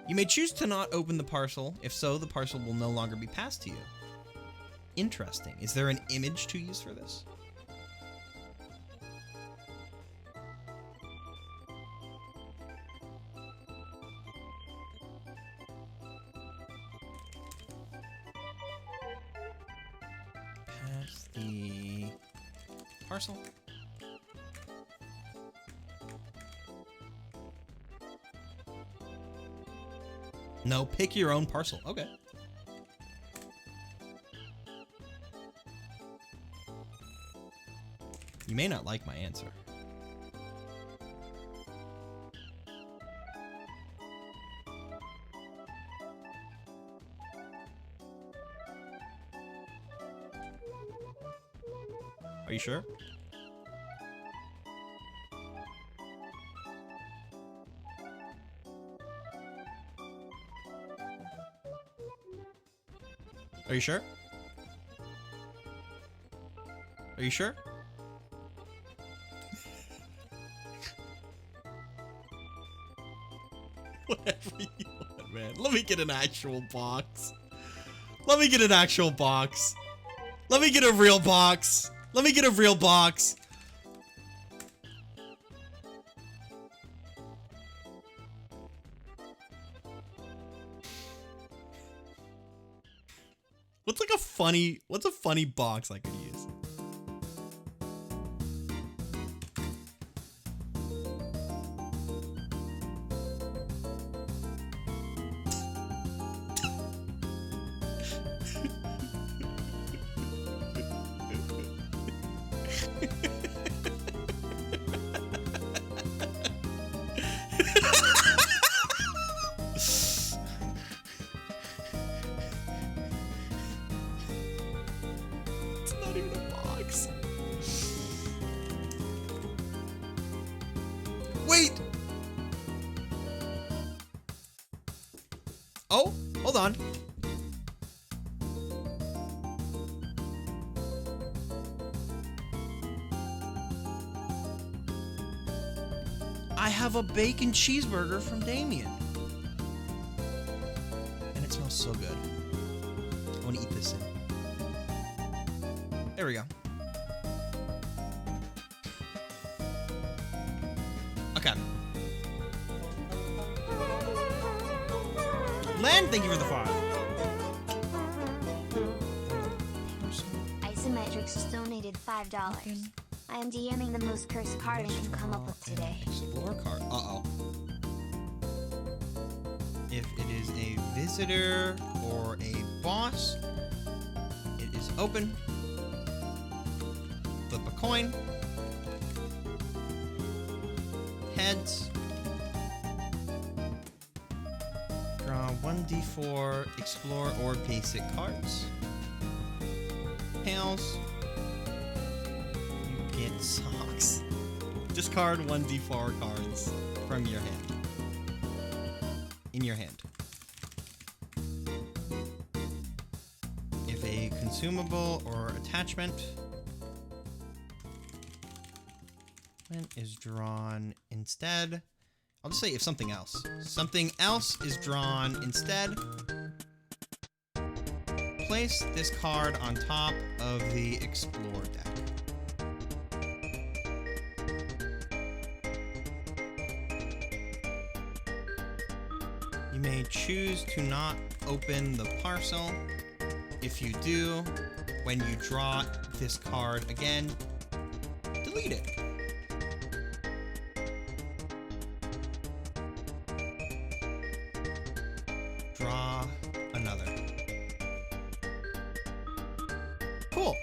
S2: You may choose to not open the parcel. If so, the parcel will no longer be passed to you. Interesting. Is there an image to use for this? Pass the parcel. No, pick your own parcel. Okay. You may not like my answer. Are you sure? Are you sure? Are you sure? Whatever you want, man. Let me get an actual box. Let me get an actual box. Let me get a real box. Let me get a real box. What's a funny box I could use? Oh, hold on. I have a bacon cheeseburger from Damien. And it smells so good. I want to eat this in. There we go. Okay. Len, thank you for the follow.
S1: Isometrics just donated $5. I am DMing the most cursed card I can come up with today.
S2: Explore card. Uh-oh. If it is a visitor or a boss, it is open. Flip a coin. Heads. Draw 1d4 explore or basic cards. Tails. You get socks. Discard 1d4 cards from your hand. In your hand. If a consumable or attachment is drawn instead, I'll just say if something else. Something else is drawn instead. Place this card on top of the Explore deck. You may choose to not open the parcel. If you do, when you draw this card again, delete it. Draw another. Cool.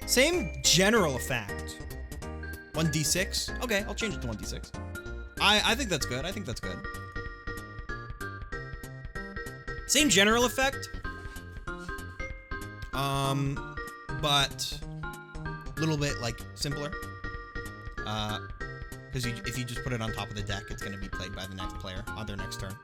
S2: Same general effect. 1d6. Okay, I'll change it to 1d6. I think that's good. I think that's good. Same general effect. But a little bit like simpler. Because if you just put it on top of the deck, it's going to be played by the next player on their next turn.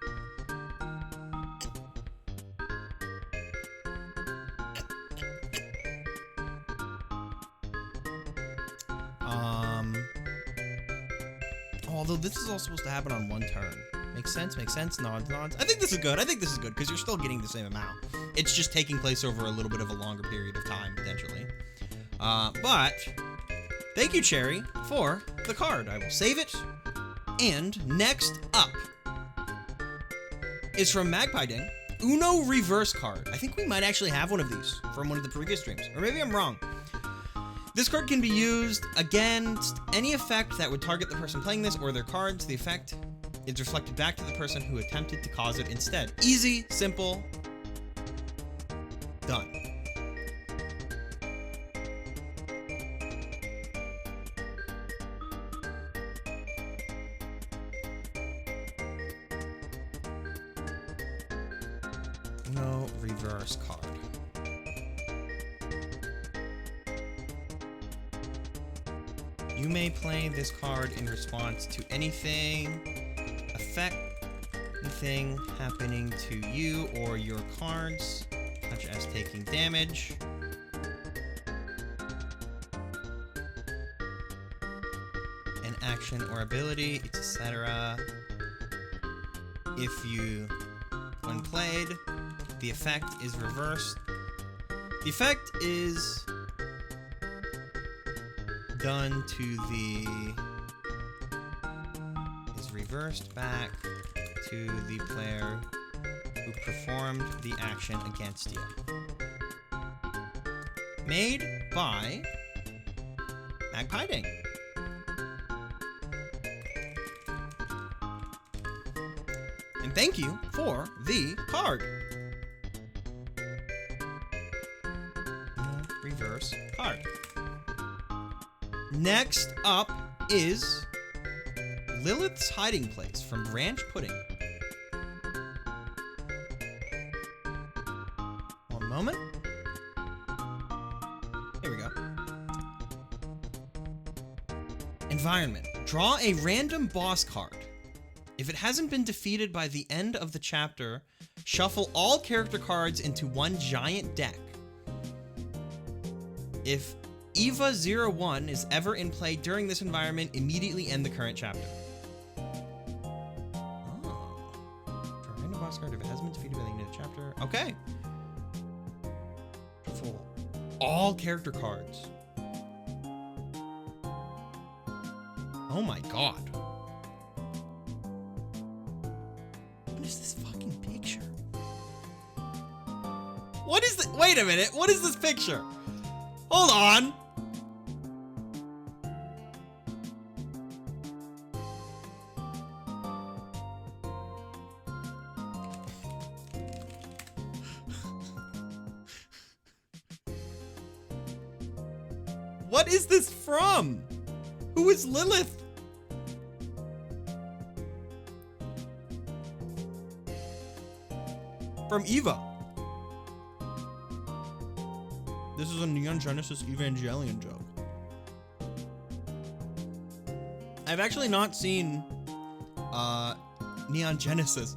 S2: Although this is all supposed to happen on one turn. Makes sense, makes sense. Nods, nods. I think this is good. I think this is good because you're still getting the same amount. It's just taking place over a little bit of a longer period of time, potentially. But thank you, Cherry, for the card. I will save it. And next up is from Magpie Ding. Uno Reverse card. I think we might actually have one of these from one of the previous streams. Or maybe I'm wrong. This card can be used against any effect that would target the person playing this or their cards. The effect is reflected back to the person who attempted to cause it instead. Easy, simple, done. No reverse card. You may play this card in response to anything happening to you or your cards, such as taking damage, an action or ability, etc. When played, the effect is reversed. The effect is done to is reversed back to the player who performed the action against you. Made by Magpie Ding. And thank you for the card. Reverse card. Next up is Lilith's Hiding Place from Ranch Pudding. One moment. Here we go. Environment. Draw a random boss card. If it hasn't been defeated by the end of the chapter, shuffle all character cards into one giant deck. If Eva 01 is ever in play during this environment, immediately end the current chapter. Oh. For a random boss card, if it hasn't been defeated by the end of the chapter. Okay. Shuffle all character cards. Oh my god. What is this fucking picture? What is the— wait a minute, what is this picture? Hold on. What is this from? Who is Lilith? From Eva. This is a Neon Genesis Evangelion joke. I've actually not seen Neon Genesis.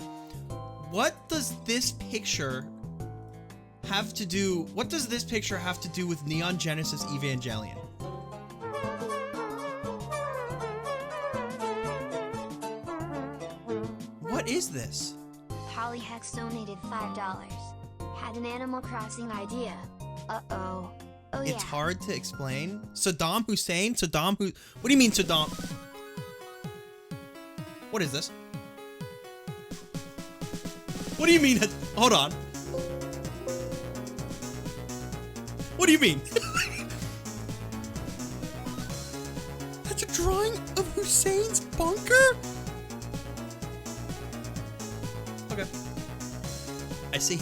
S2: What does this picture have to do? What does this picture have to do with Neon Genesis Evangelion? What is this?
S1: Polyhex donated $5. Had an Animal Crossing idea. Uh-oh. Oh yeah.
S2: It's hard to explain. Saddam Hussein? Saddam Hussein? What do you mean Saddam? What is this? What do you mean? Hold on. What do you mean? That's a drawing of Hussein's bunker? Okay. I see.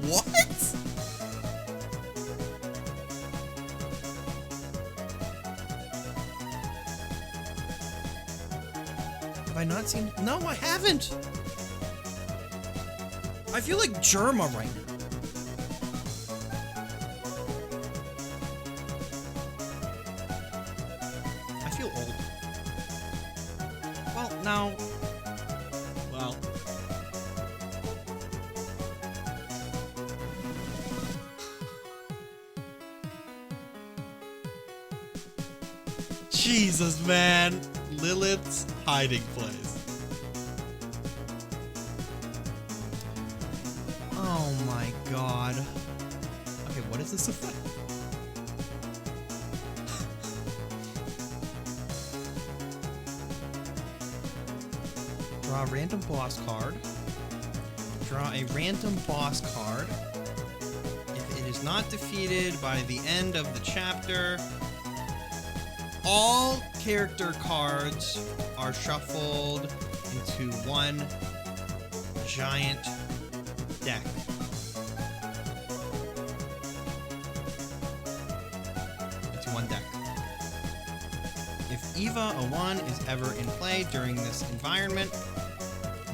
S2: What? Have I not seen? No, I haven't. I feel like Germa right now. I feel old. Well, no. Well. Jesus, man. Lilith's hiding place. Oh my god. Okay, what is this effect? Draw a random boss card. Draw a random boss card. If it is not defeated by the end of the chapter, all character cards are shuffled into one giant deck. It's one deck. If Eva 01 is ever in play during this environment,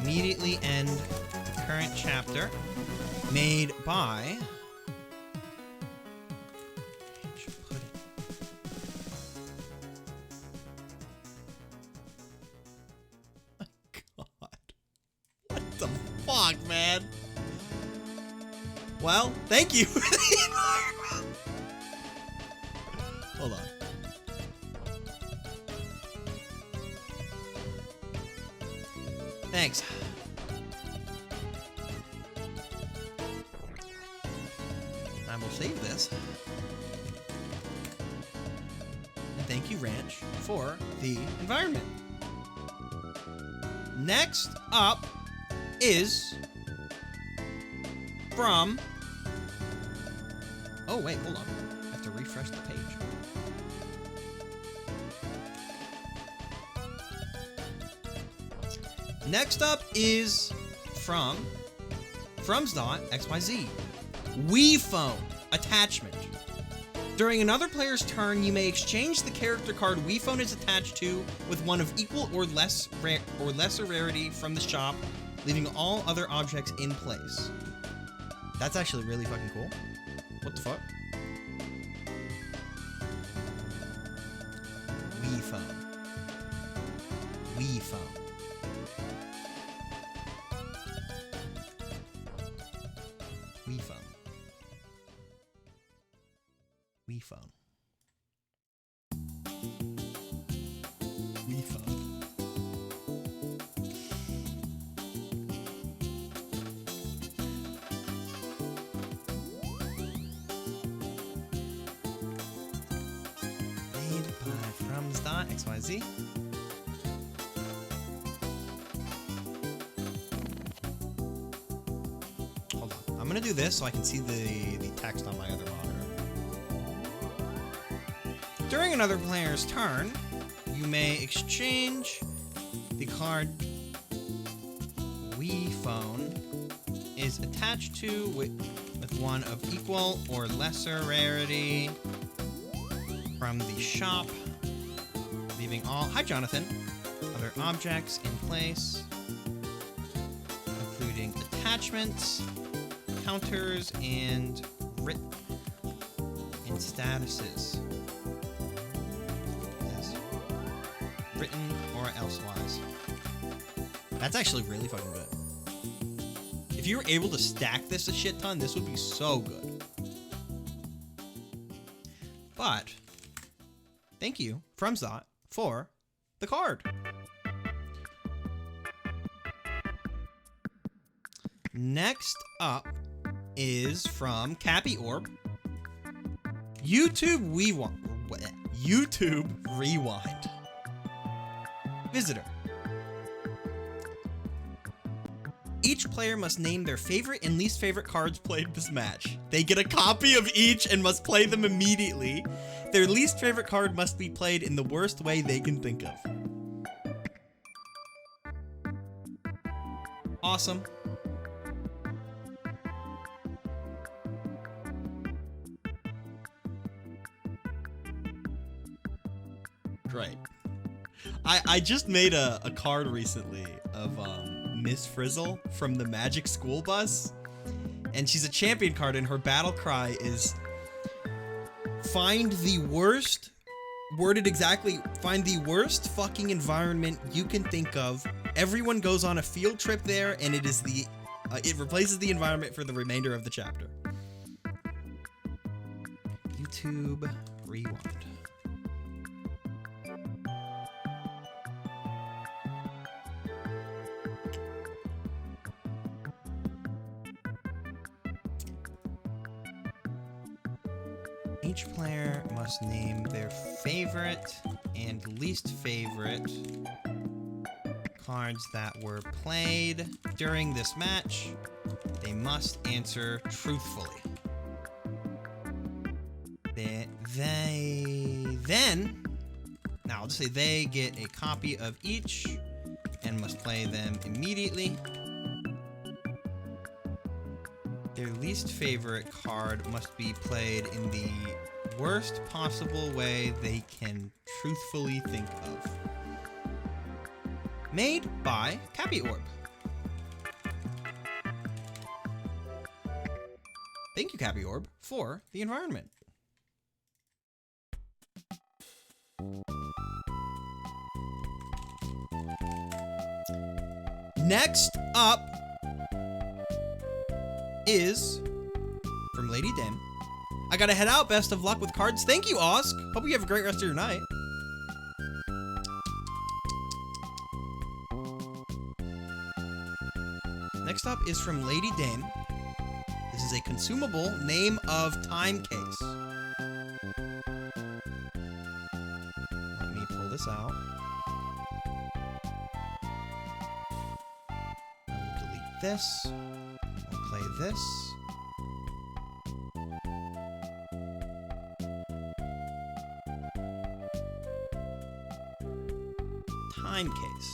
S2: immediately end the current chapter made by... man. Well, thank you for the environment. Hold on. Thanks. I will save this. And thank you, Ranch, for the environment. Next up is from... Oh, wait, hold on. I have to refresh the page. Next up is from XYZ. Wii Phone attachment. During another player's turn, you may exchange the character card Wii Phone is attached to with one of equal or lesser rarity from the shop, leaving all other objects in place. That's actually really fucking cool. What the fuck? Phone. Wii Phone. Wii Phone. Wii Phone. Wii Phone. Made by Frums.xyz. Hold on. I'm gonna do this so I can see the text on my other monitor. During another player's turn, you may exchange the card Wii Phone is attached to with one of equal or lesser rarity from the shop, leaving all, hi Jonathan, other objects in place, including attachments, counters, and statuses. Yes. Written or elsewise. That's actually really fucking good. If you were able to stack this a shit ton, this would be so good. But thank you, Frumsdot, for the card. Next up is from Cappy Orb. YouTube Rewind. Visitor. Each player must name their favorite and least favorite cards played this match. They get a copy of each and must play them immediately. Their least favorite card must be played in the worst way they can think of. Awesome. Right. I just made a card recently of Miss Frizzle from the Magic School Bus, and she's a champion card, and her battle cry is find the worst, worded exactly, find the worst fucking environment you can think of. Everyone goes on a field trip there, and it is the it replaces the environment for the remainder of the chapter. YouTube Rewind. Each player must name their favorite and least favorite cards that were played during this match. They must answer truthfully. I'll just say they get a copy of each and must play them immediately. Their least favorite card must be played in the worst possible way they can truthfully think of. Made by Cappy Orb. Thank you, Cappy Orb, for the environment. Next up is from Lady Dim. I gotta head out. Best of luck with cards. Thank you, Osk. Hope you have a great rest of your night. Next up is from Lady Dame. This is a consumable name of time case. Let me pull this out. I will delete this. I'll play this. Time case.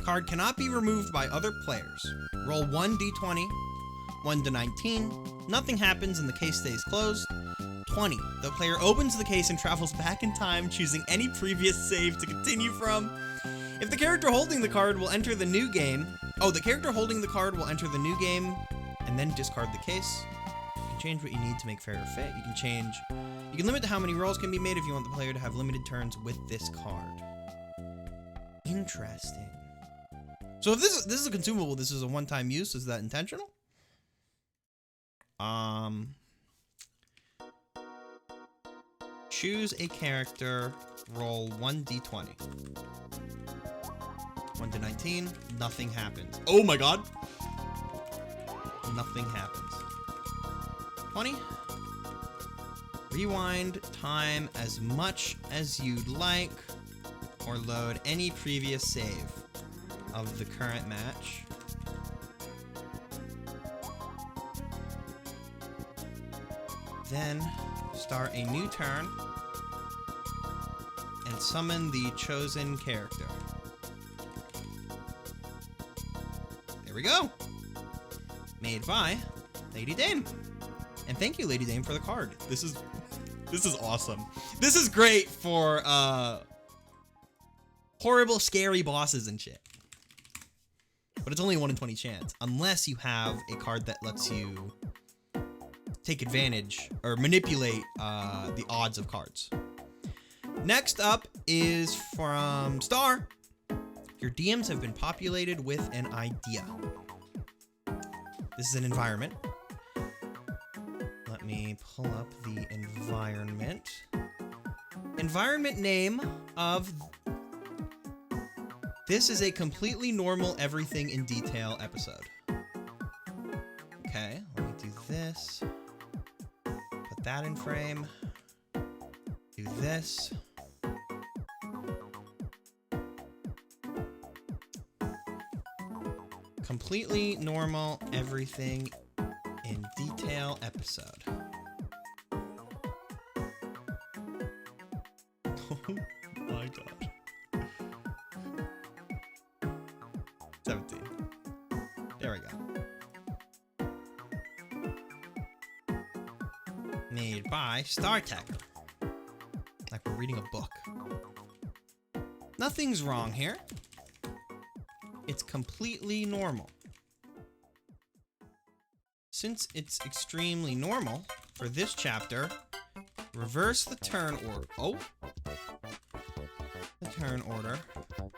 S2: Card cannot be removed by other players. Roll 1d20, 1 to 19. Nothing happens and the case stays closed. 20. The player opens the case and travels back in time, choosing any previous save to continue from. If the character holding the card will enter the new game... Oh, the character holding the card will enter the new game and then discard the case. You can change what you need to make fairer fit. You You can limit how many rolls can be made if you want the player to have limited turns with this card. Interesting. So if this is a consumable, this is a one-time use. Is that intentional? Choose a character, roll 1d20. 1 to 19, nothing happens. Oh my god! Nothing happens. 20. Rewind time as much as you'd like, or load any previous save of the current match. Then start a new turn and summon the chosen character. There we go. Made by Lady Dame. And thank you, Lady Dame, for the card. This is awesome. This is great for horrible, scary bosses and shit. But it's only a 1 in 20 chance, unless you have a card that lets you take advantage or manipulate the odds of cards. Next up is from Star. Your DMs have been populated with an idea. This is an environment. Let me pull up the environment. Environment name of... This is a completely normal everything in detail episode. Okay, let me do this. Put that in frame. Do this. Completely normal everything in detail episode. Oh my god. 17. There we go. Made by Star Tagger. Like we're reading a book. Nothing's wrong here. It's completely normal. Since it's extremely normal, for this chapter, reverse the turn order. Oh! The turn order. Go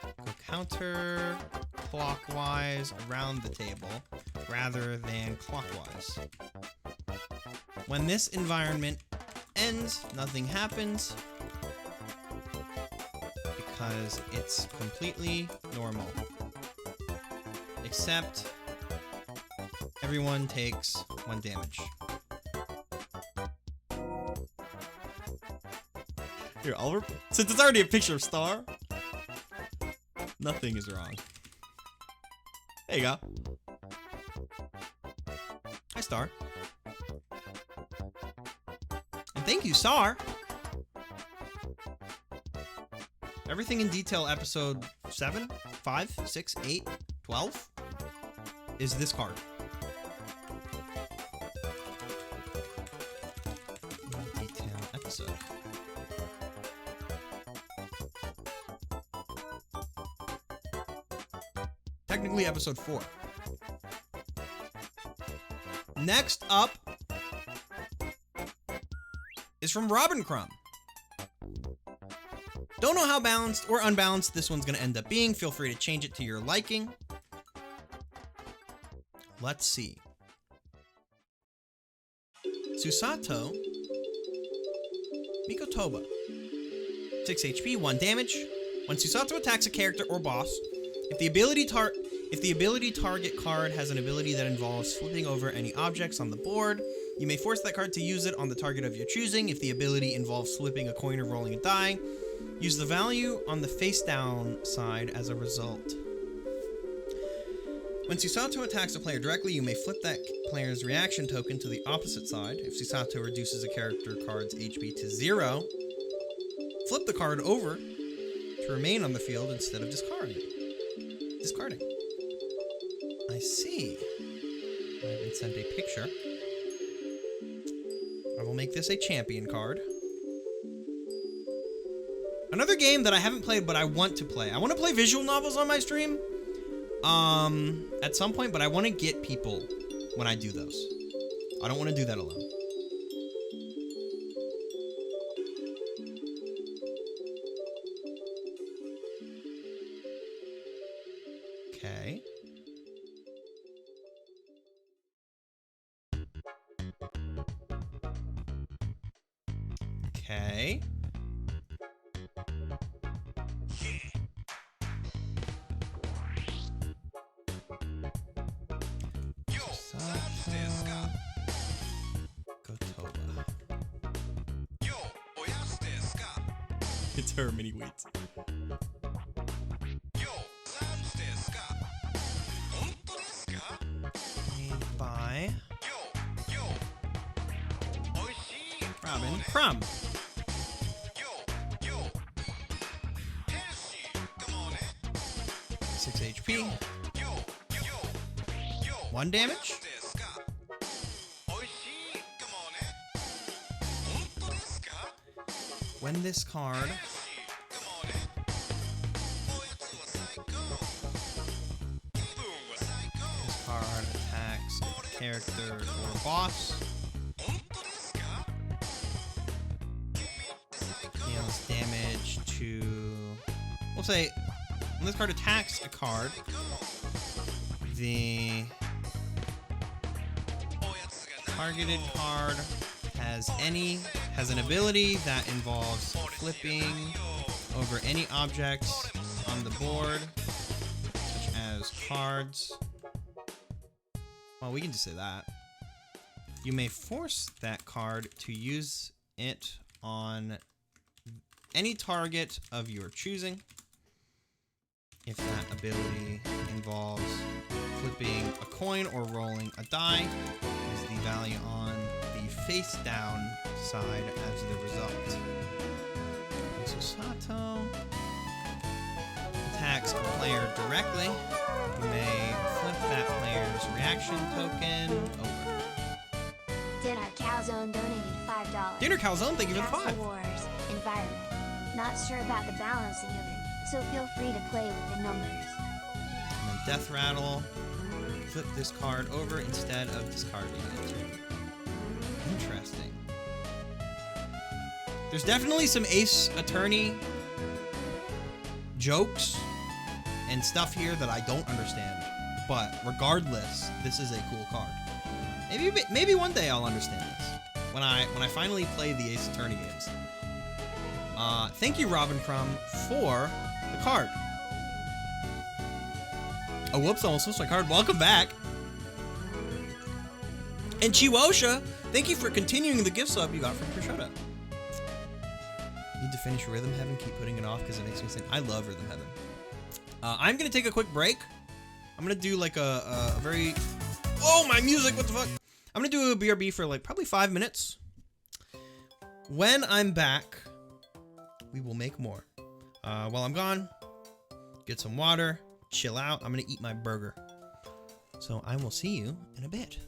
S2: counter-clockwise around the table, rather than clockwise. When this environment ends, nothing happens, because it's completely normal. Except everyone takes 1 damage. Here, since it's already a picture of Star, nothing is wrong. There you go. Hi, Star. And thank you, Star. Everything in detail episode 7, 5, 6, 8, 12 is this card. Detail episode. Technically episode 4. Next up is from Robin Crumb. Don't know how balanced or unbalanced this one's going to end up being. Feel free to change it to your liking. Let's see. Susato Mikotoba. 6 HP, 1 damage. When Susato attacks a character or boss, if the ability target card has an ability that involves flipping over any objects on the board, you may force that card to use it on the target of your choosing. If the ability involves flipping a coin or rolling a die, use the value on the face down side as a result. When Susato attacks a player directly, you may flip that player's reaction token to the opposite side. If Susato reduces a character card's HP to 0, flip the card over to remain on the field instead of discarding. I see. I've been sent a picture. I will make this a champion card. Another game that I haven't played but I want to play. I want to play visual novels on my stream. At some point, but I want to get people when I do those. I don't want to do that alone. Okay. Okay. Susato. Gotoba. It's her mini wheats. Made by Robin Crumb. 6 HP. 1 damage. When this card attacks a character or boss, deals damage to, we'll say, when this card attacks a card, the targeted card has an ability that involves flipping over any objects on the board, such as cards. Well, we can just say that. You may force that card to use it on any target of your choosing. If that ability involves flipping a coin or rolling a die, is the value on the face down side as the result. Susato attacks a player directly. You may flip that player's reaction token over.
S1: Dinner Calzone donated $5.
S2: Dinner Calzone, thank you for the 5.
S1: Castle Wars, environment. Not sure about the balancing of it, so feel free to play with the numbers.
S2: And then Death Rattle. Flip this card over instead of discarding it. Interesting. There's definitely some Ace Attorney jokes and stuff here that I don't understand. But regardless, this is a cool card. Maybe one day I'll understand this when I finally play the Ace Attorney games. Thank you, Robin Crumb, for the card. Oh, whoops, I almost switched my card. Welcome back. And Chiwosha, thank you for continuing the gift sub you got from Prosciutto. Need to finish Rhythm Heaven, keep putting it off because it makes me think. I love Rhythm Heaven. I'm going to take a quick break. I'm going to do like a very... Oh, my music, what the fuck? I'm going to do a BRB for like probably 5 minutes. When I'm back, we will make more. While I'm gone, get some water, chill out. I'm going to eat my burger. So I will see you in a bit.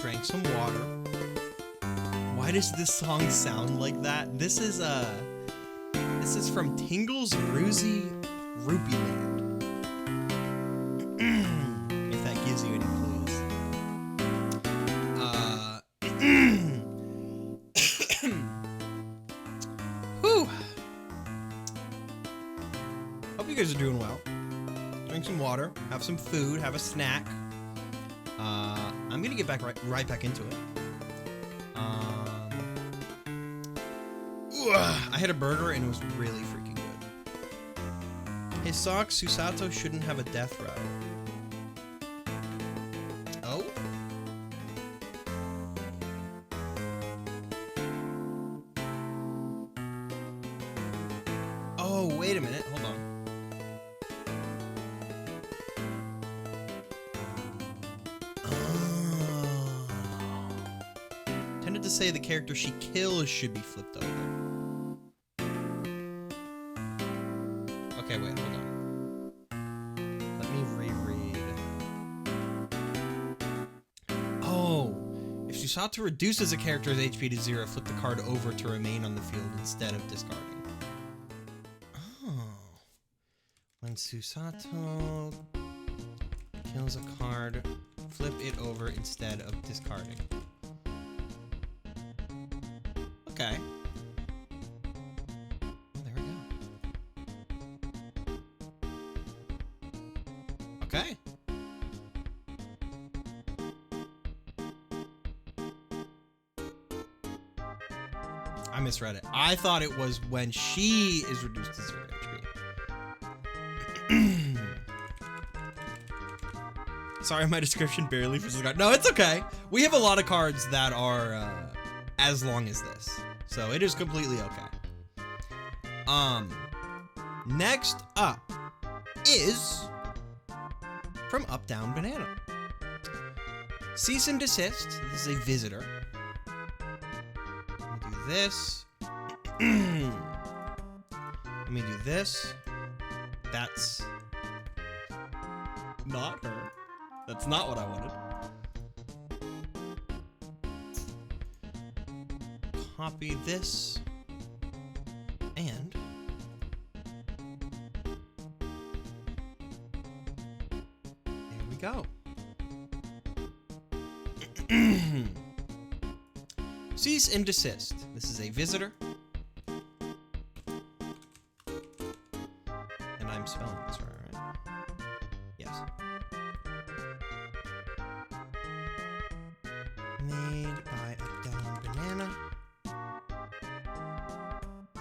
S2: Drank some water. Why does this song sound like that? This is from Tingle's Roozy Rupee Land. If that gives you any clues. Whew. Hope you guys are doing well. Drink some water, have some food, have a snack. I'm gonna get back right back into it. I had a burger and it was really freaking good. Hey Socks, Susato shouldn't have a death ride. Oh? Oh, wait a minute, hold on. Tended to say the character she kills should be flipped over. Okay, wait, hold on. Let me reread. Oh, if Susato reduces a character's HP to 0, flip the card over to remain on the field instead of discarding. Oh. When Susato kills a card, flip it over instead of discarding. Okay. Okay. I misread it. I thought it was when she is reduced to 0 HP. Sorry, my description barely forgot. No, it's okay. We have a lot of cards that are as long as this, so it is completely okay. Next up is from Up Down Banana. Cease and desist. This is a visitor. Let me do this. Let me do this. That's not her. That's not what I wanted. Copy this. And go. Cease and desist. This is a visitor. And I'm spelling this right? Yes. Made by Up Down Banana.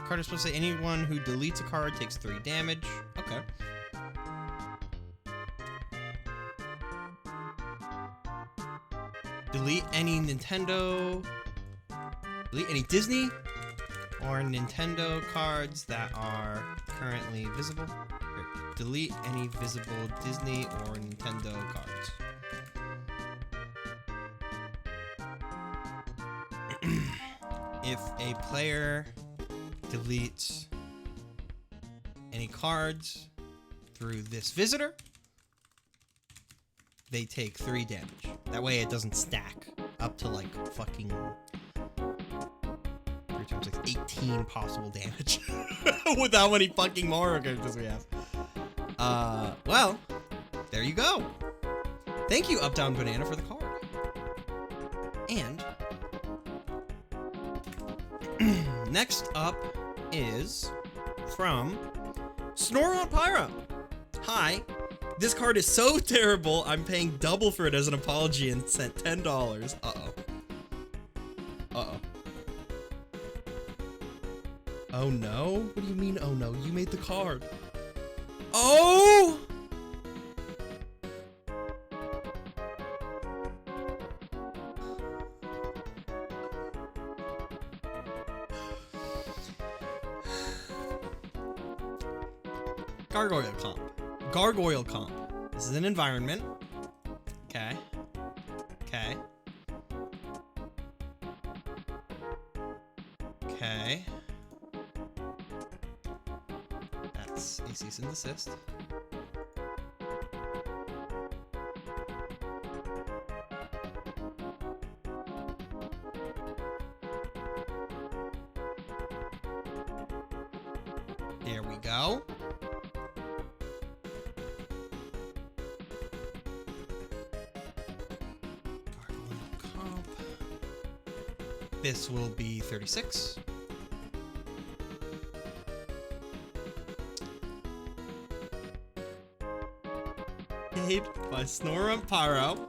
S2: Card is supposed to say anyone who deletes a card takes 3 damage. Okay. Delete any Nintendo, delete any Disney or Nintendo cards that are currently visible. Here, delete any visible Disney or Nintendo cards. If a player deletes any cards through this visitor, they take 3 damage. That way it doesn't stack up to like fucking 3 times like 18 possible damage with how many fucking Mario characters we have. Well, there you go. Thank you, Up Down Banana, for the card. And next up is from Snoron Pyro. Hi. This card is so terrible, I'm paying double for it as an apology and sent $10. Uh-oh. Uh-oh. Oh no? What do you mean, oh no? You made the card. Oh! Gargoyle comp. Gargoyle comp. This is an environment. Okay. Okay. Okay. That's a cease and desist. There we go. Gargoyle comp. This will be 36. Made by Snore and Pyro.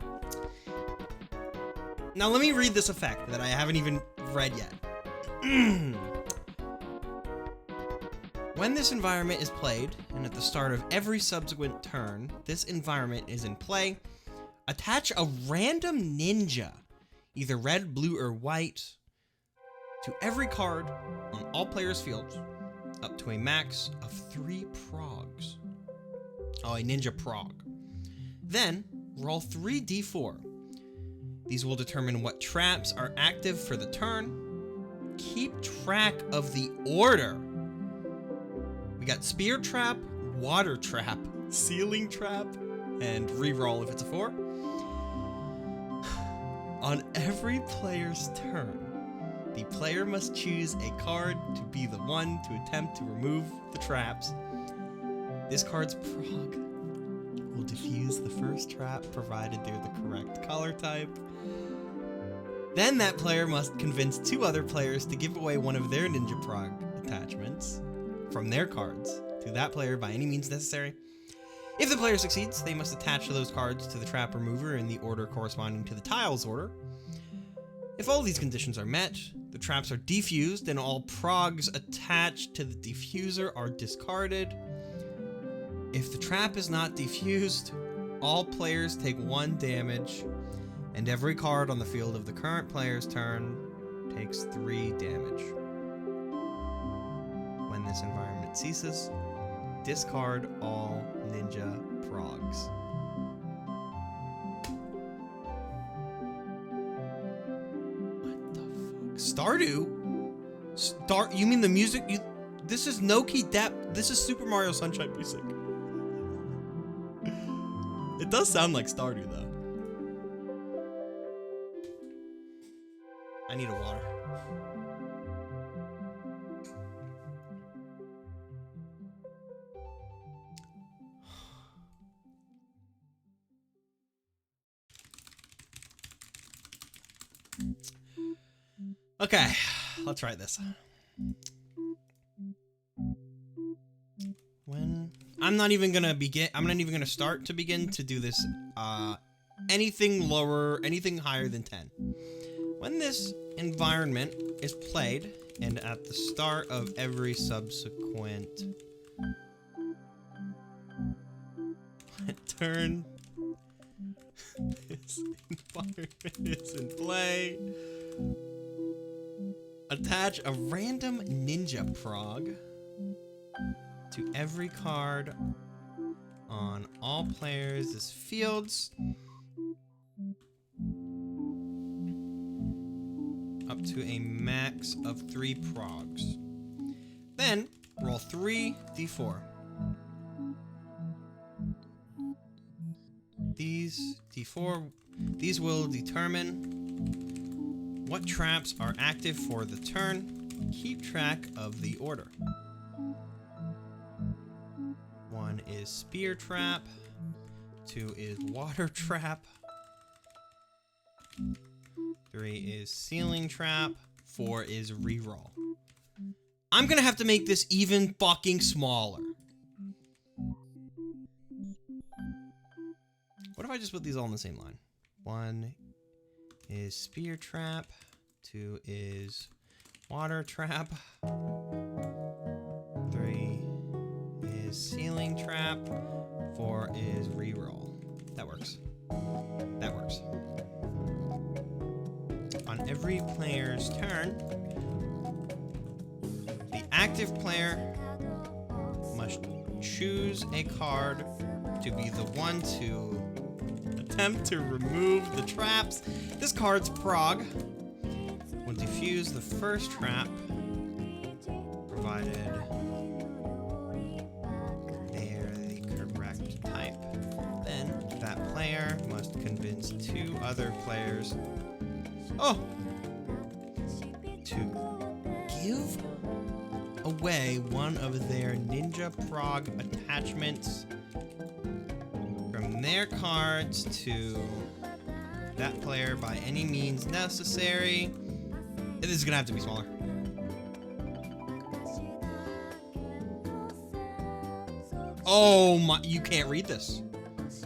S2: Now let me read this effect that I haven't even read yet. When this environment is played, and at the start of every subsequent turn, this environment is in play, attach a random ninja, either red, blue, or white, to every card on all players' fields, up to a max of 3 progs. Oh, a ninja prog. Then, roll 3 d4. These will determine what traps are active for the turn. Keep track of the order. We got Spear Trap, Water Trap, Ceiling Trap, and Reroll if it's a 4. On every player's turn, the player must choose a card to be the one to attempt to remove the traps. This card's prog will defuse the first trap provided they're the correct color type. Then that player must convince 2 other players to give away one of their ninja prog attachments from their cards to that player by any means necessary. If the player succeeds, they must attach those cards to the trap remover in the order corresponding to the tile's order. If all these conditions are met, the traps are defused and all progs attached to the diffuser are discarded. If the trap is not defused, all players take 1 damage, and every card on the field of the current player's turn takes 3 damage. When this environment ceases, discard all ninja progs. What the fuck? Stardew? You mean the music? This is no-key depth. This is Super Mario Sunshine music. It does sound like Stardew, though. I need a water. Okay, let's write this. I'm not even gonna start to begin to do this, anything higher than 10. When this environment is played, and at the start of every subsequent turn, this environment is in play, attach a random ninja prog to every card on all players' fields up to a max of 3 progs. Then roll 3 d4. These will determine what traps are active for the turn. Keep track of the order. 1 is Spear Trap, 2 is Water Trap, 3 is Ceiling Trap, 4 is Reroll. I'm gonna have to make this even fucking smaller. What if I just put these all in the same line? 1 is Spear Trap, 2 is Water Trap, 3 is Ceiling Trap, 4 is Reroll. That works. That works. On every player's turn, the active player must choose a card to be the one to attempt to remove the traps. This card's prog will defuse the first trap, provided they're the correct type. Then that player must convince 2 other players to give away one of their ninja prog attachments from their cards to that player by any means necessary. This is gonna have to be smaller. Oh my, you can't read this.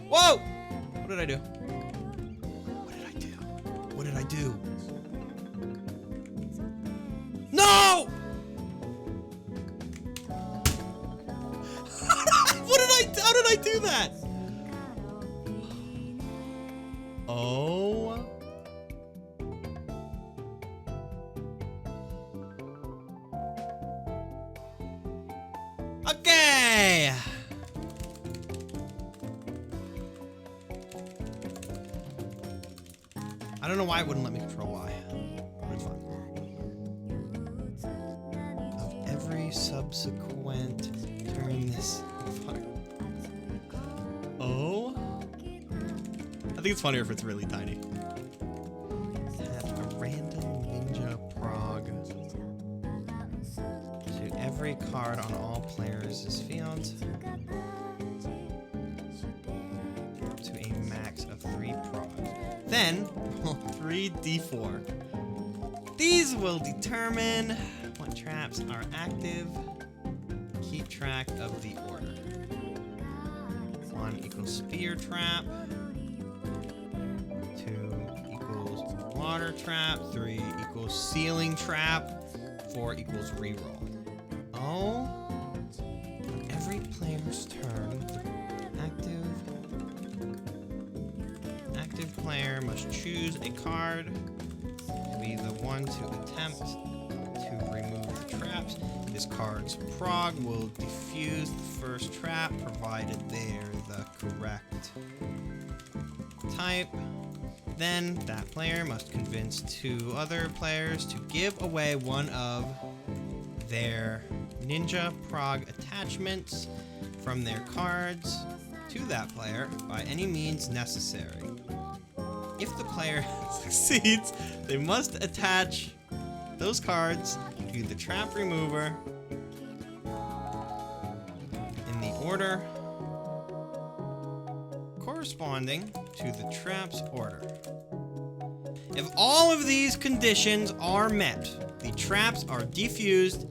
S2: Whoa! What did I do? What did I do? What did I do? No! How did I do that? Oh. Okay. I don't know why it wouldn't let me control Y. But it's fine. Of every subsequent turn this far. Oh. I think it's funnier if it's really tiny. Add a random ninja prog to every card on all players' field to a max of 3 progs. Then roll 3d4. These will determine what traps are active. Keep track of the order. 1 equals spear trap. 2 equals water trap. 3 equals ceiling trap. 4 equals reroll. Oh. On every player's turn, active player must choose a card to be the one to attempt to remove the traps. This card's prog will defuse the first trap, provided they're the correct type. Then that player must convince 2 other players to give away one of their ninja prog attachments from their cards to that player by any means necessary. If the player succeeds, they must attach those cards to the trap remover in the order corresponding to the trap's order. If all of these conditions are met, the traps are defused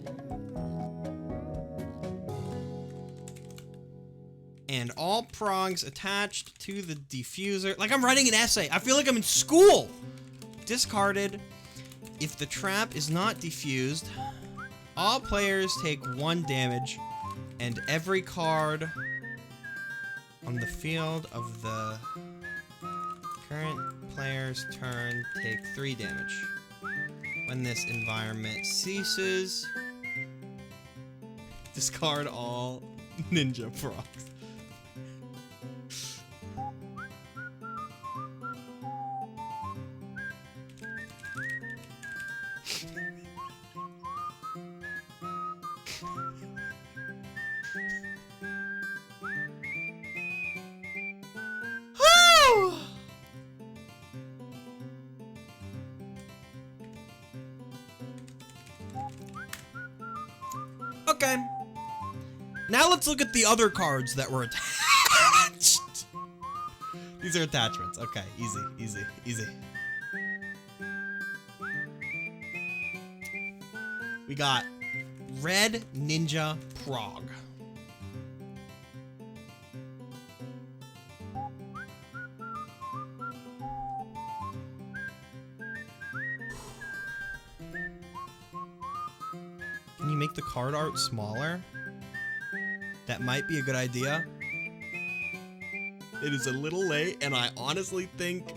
S2: and all progs attached to the diffuser. Like I'm writing an essay. I feel like I'm in school. Discarded. If the trap is not defused, all players take 1 damage, and every card on the field of the current player's turn take 3 damage. When this environment ceases, discard all ninja progs. Okay. Now let's look at the other cards that were attached. These are attachments. Okay, easy, easy, easy. We got Red Ninja Prog. Can you make the card art smaller? That might be a good idea. It is a little late, and I honestly think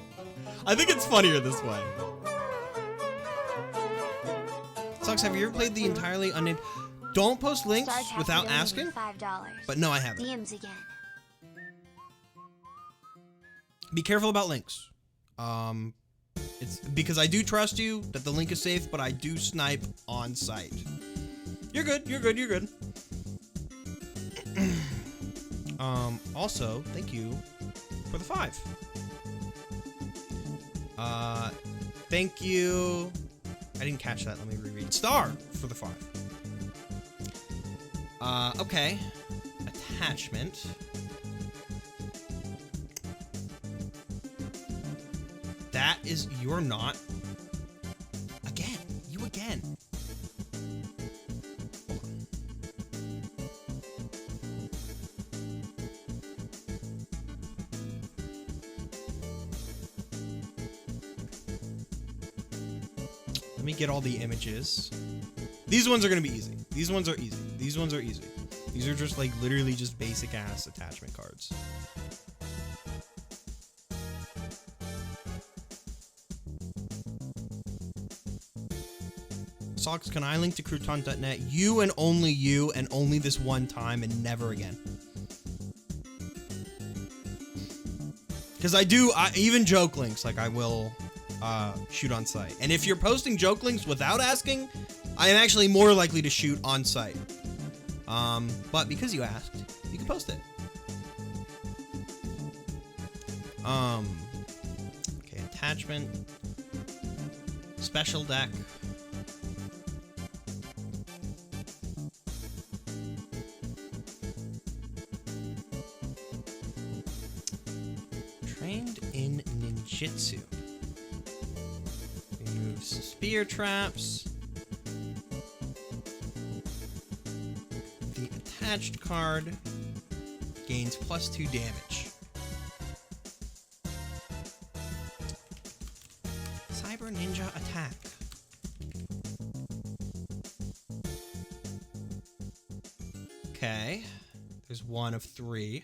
S2: it's funnier this way. Socks, have you ever played the entirely unnamed? Don't post links without asking.
S1: $5.
S2: But no, I haven't.
S1: DMs again.
S2: Be careful about links. It's because I do trust you that the link is safe, but I do snipe on site. You're good. You're good. You're good. Also, thank you for the 5. Thank you. I didn't catch that. Let me reread. Star for the 5. Okay. Attachment. That is, you're not. Again, you again. Hold on. Let me get all the images. These ones are gonna be easy. These ones are easy. These ones are easy. These are just like literally just basic ass attachment cards. Socks, can I link to crouton.net? You and only this one time and never again. Because I even joke links, like I will shoot on site. And if you're posting joke links without asking, I am actually more likely to shoot on site. But because you asked, you can post it. Okay, attachment. Special deck. Trained in ninjutsu. Removes spear traps. The attached card gains +2 damage. Cyber Ninja Attack. Okay. There's one of 3.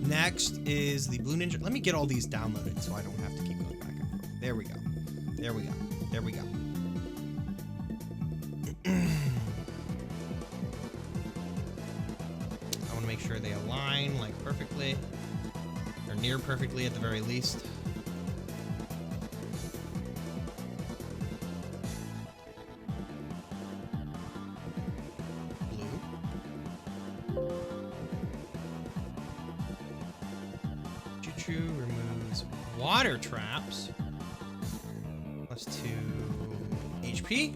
S2: Next is the Blue Ninja. Let me get all these downloaded so I don't have to keep going back and forth. There we go. There we go. There we go. I want to make sure they align like perfectly. Or near perfectly at the very least. Removes water traps. +2 HP.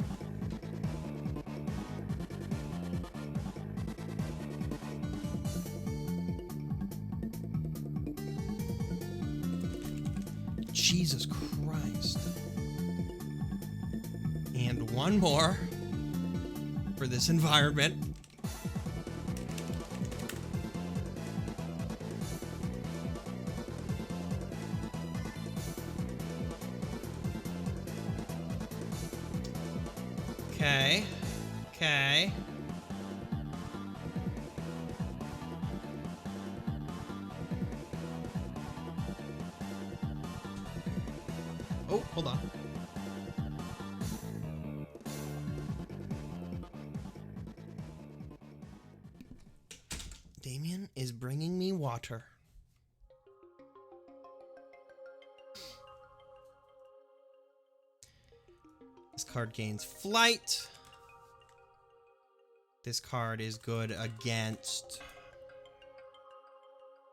S2: Jesus Christ. And one more for this environment. Okay. Okay. Oh, hold on. Damien is bringing me water. This card gains flight. This card is good against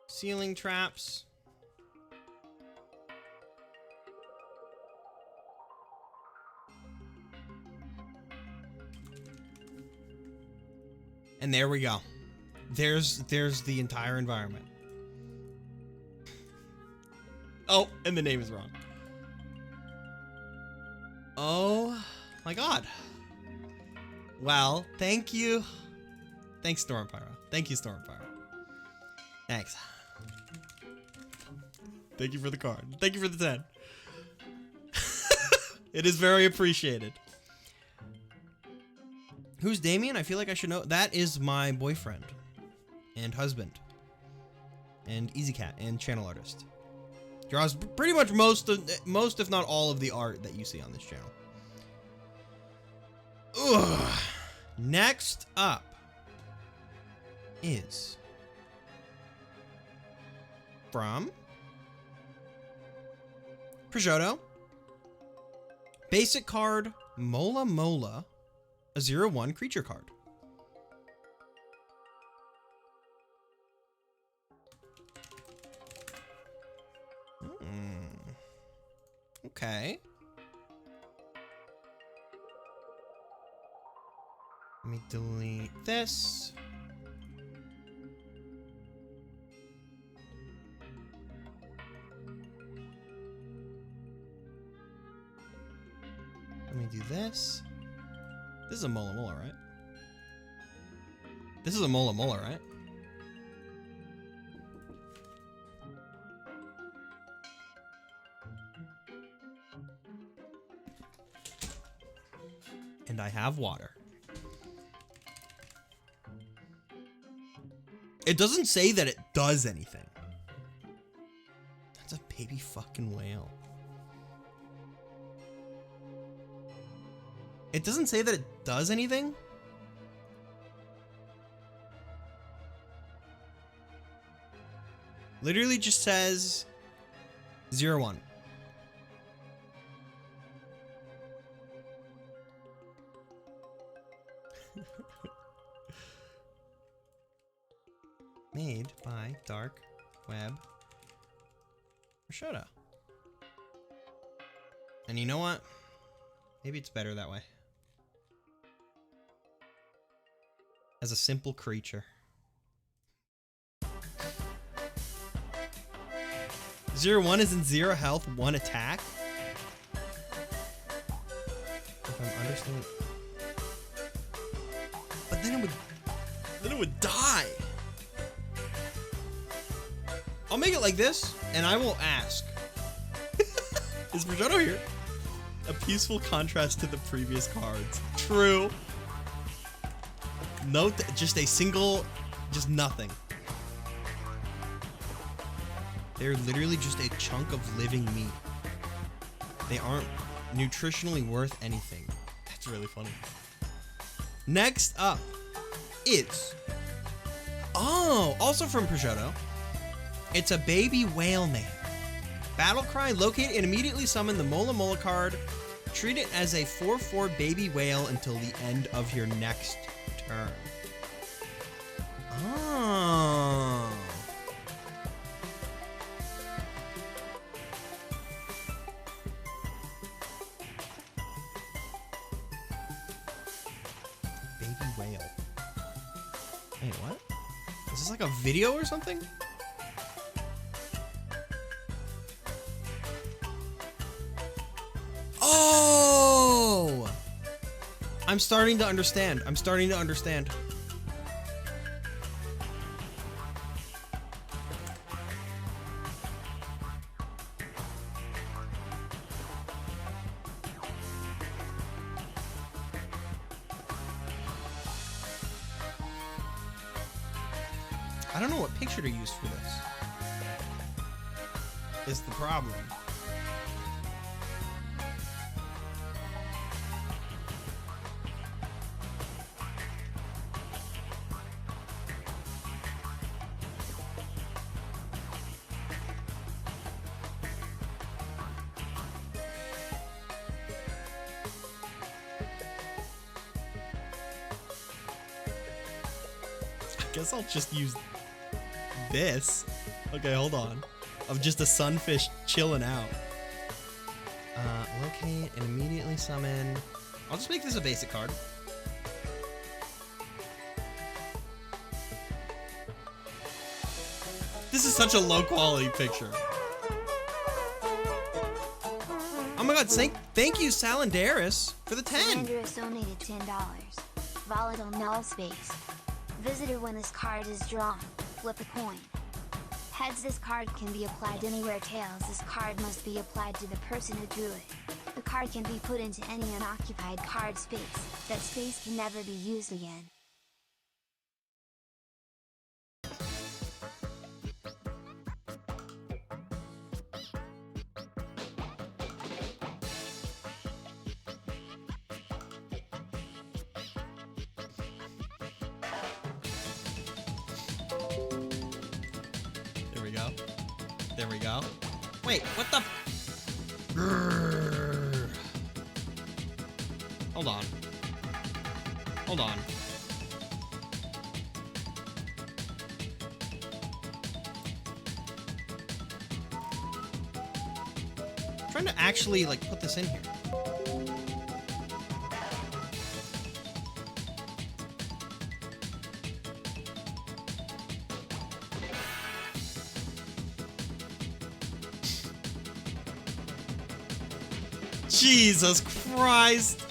S2: ceiling traps. And there we go. There's the entire environment. Oh, and the name is wrong. Oh my god. Well, thank you. Thanks, Stormpyro. Thank you, Stormpyro. Thanks. Thank you for the card. Thank you for the 10. It is very appreciated. Who's Damien? I feel like I should know. That is my boyfriend and husband and Easy Cat and channel artist. Draws pretty much most if not all of the art that you see on this channel. Ugh. Next up is from Prosciutto, Basic card, Mola Mola, a 0/1 creature card. Okay. Let me delete this. Let me do this. This is a Mola Mola, right? This is a Mola Mola, right? And I have water. It doesn't say that it does anything. That's a baby fucking whale. It doesn't say that it does anything? Literally just says 0/1. Made by Dark Web Prosciutto. And you know what? Maybe it's better that way. As a simple creature. 0/1 is in 0 health, 1 attack. If I'm understanding. But then it would die. I'll make it like this, and I will ask. Is Prosciutto here? A peaceful contrast to the previous cards. True. Note that just a single, just nothing. They're literally just a chunk of living meat. They aren't nutritionally worth anything. That's really funny. Next up is, oh, also from Prosciutto. It's a baby whale name. Battle cry, locate and immediately summon the Mola Mola card. Treat it as a 4/4 baby whale until the end of your next turn. Oh. Baby whale. Wait, what? Is this like a video or something? Oh! I'm starting to understand. I'm starting to understand. I don't know what picture to use for this. Is the problem. I guess I'll just use this. Okay, hold on. Of just a sunfish chilling out. Locate and immediately summon. I'll just make this a basic card. This is such a low quality picture. Oh my god, thank you, Salandaris, for the 10.
S1: Andrews donated $10. Volatile Null Space. Visitor, when this card is drawn, flip a coin. Heads, this card can be applied anywhere. Tails, this card must be applied to the person who drew it. The card can be put into any unoccupied card space. That space can never be used again.
S2: There we go. Wait, what the? Grrr. Hold on. Hold on. I'm trying to actually, like, put this in here. Jesus Christ!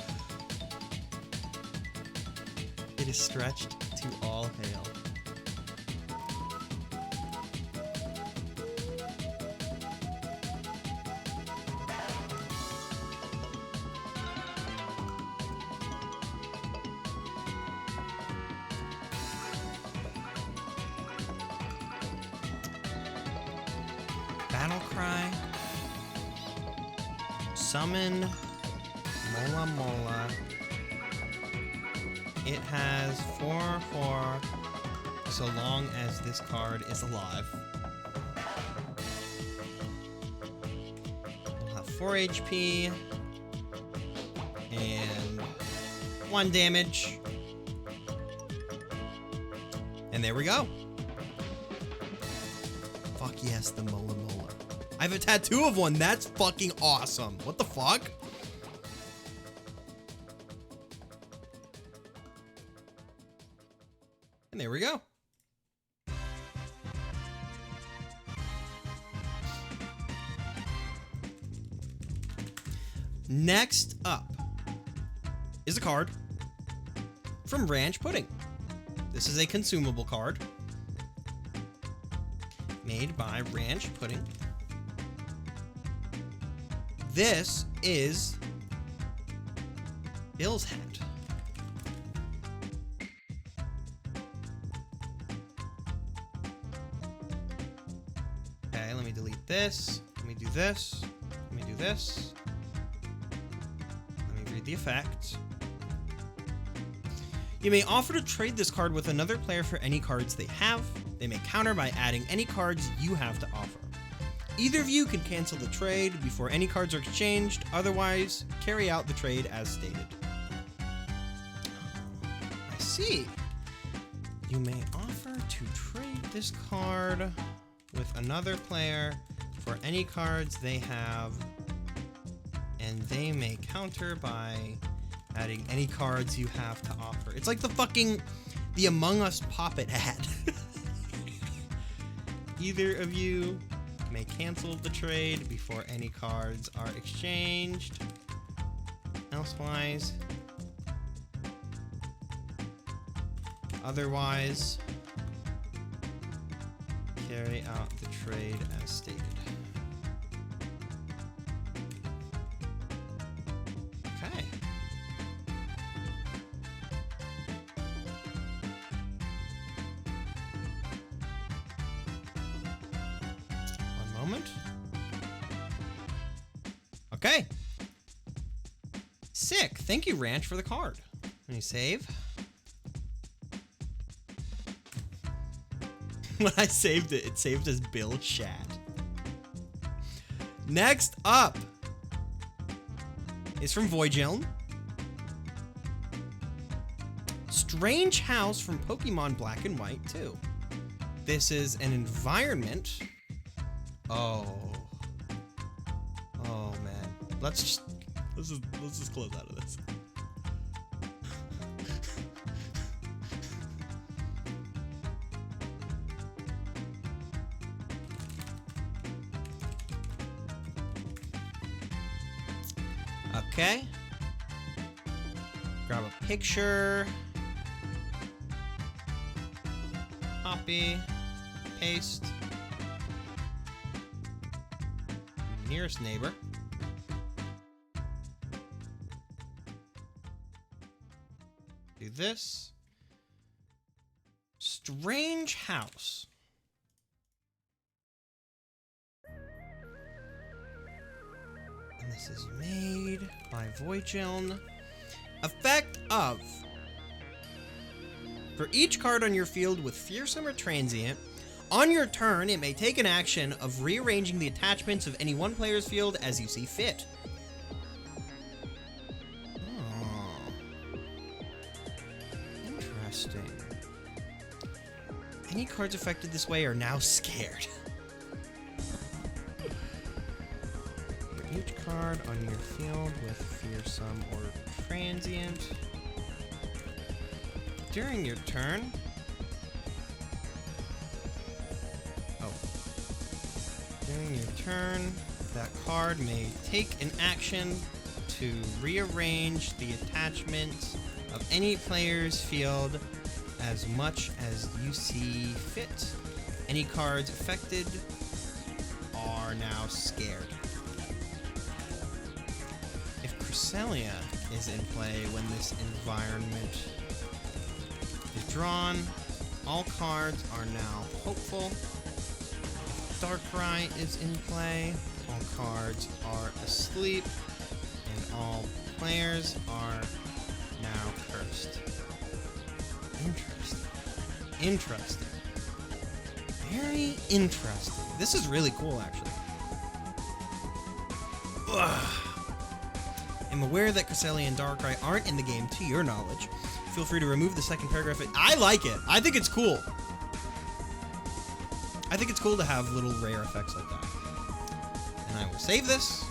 S2: It is stretched to all hail. Battle Cry. Summon Mola Mola. It has 4/4 so long as this card is alive. We'll have 4 HP and 1 damage. And there we go. Fuck yes, the Mola Mola. I have a tattoo of one. That's fucking awesome. What the fuck? And there we go. Next up is a card from Ranch Pudding. This is a consumable card made by Ranch Pudding. This is Bill's hat. Okay, let me delete this. Let me do this. Let me do this. Let me read the effect. You may offer to trade this card with another player for any cards they have. They may counter by adding any cards you have to offer. Either of you can cancel the trade before any cards are exchanged, otherwise, carry out the trade as stated. I see. You may offer to trade this card with another player for any cards they have, and they may counter by adding any cards you have to offer. It's like the Among Us Poppet ad. Either of you may cancel the trade before any cards are exchanged. Elsewise, otherwise, carry out the trade as stated. Okay. Moment. Okay. Sick. Thank you, Ranch, for the card. Let me save. When I saved it, it saved as Bill Chat. Next up is from Voidgeln. Strange House from Pokemon Black and White 2. This is an environment. Oh man. Let's just close out of this. Okay. Grab a picture. Copy. Paste. Nearest neighbor. Do this. Strange House. And this is made by Voidgeln. Effect of. For each card on your field with Fearsome or Transient, on your turn, it may take an action of rearranging the attachments of any one player's field as you see fit. Oh. Any cards affected this way are now scared. Each card on your field with fearsome or transient. During your turn. During your turn, that card may take an action to rearrange the attachments of any player's field as much as you see fit. Any cards affected are now scared. If Cresselia is in play when this environment is drawn, all cards are now hopeful. If Darkrai is in play, all cards are asleep, and all players are now cursed. Interesting. Very interesting. This is really cool, actually. Ugh. I'm aware that Cresselia and Darkrai aren't in the game to your knowledge. Feel free to remove the second paragraph. I like it. I think it's cool. I think it's cool to have little rare effects like that. And I will save this.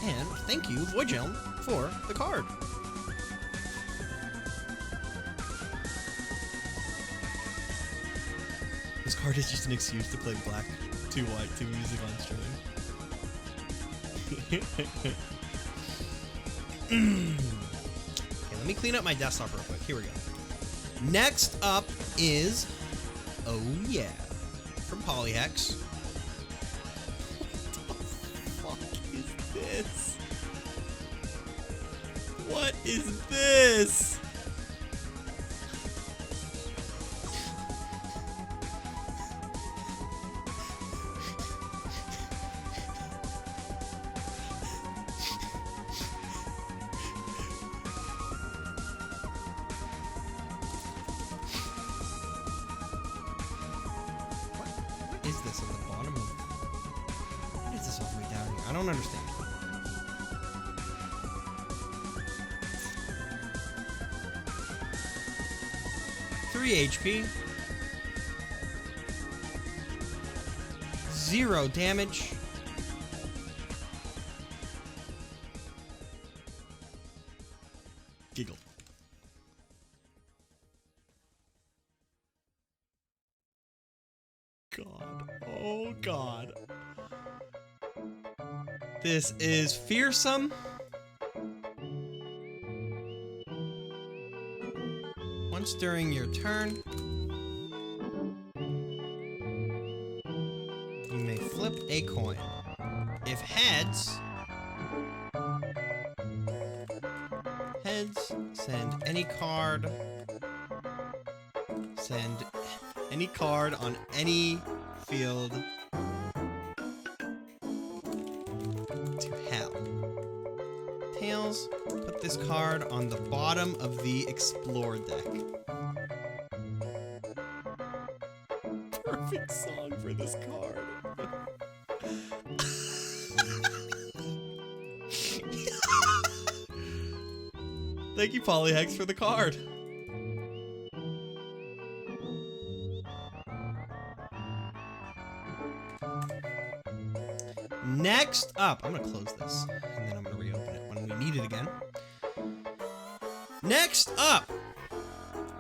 S2: And thank you, Voidgelm, for the card. This card is just an excuse to play black, 2 white, 2 music on stream. Okay, let me clean up my desktop real quick. Here we go. Next up is, oh yeah, from Polyhex. What the fuck is this? What is this? I don't understand. 3 HP. 0 damage. Giggle. God. Oh, God. This is fearsome. Once during your turn, you may flip a coin. If heads, send any card on any field to hell. Tails, put this card on the bottom of the Explore deck. Perfect song for this card. Thank you, Polyhex, for the card. Next up, I'm gonna close this, and then I'm gonna reopen it when we need it again. Next up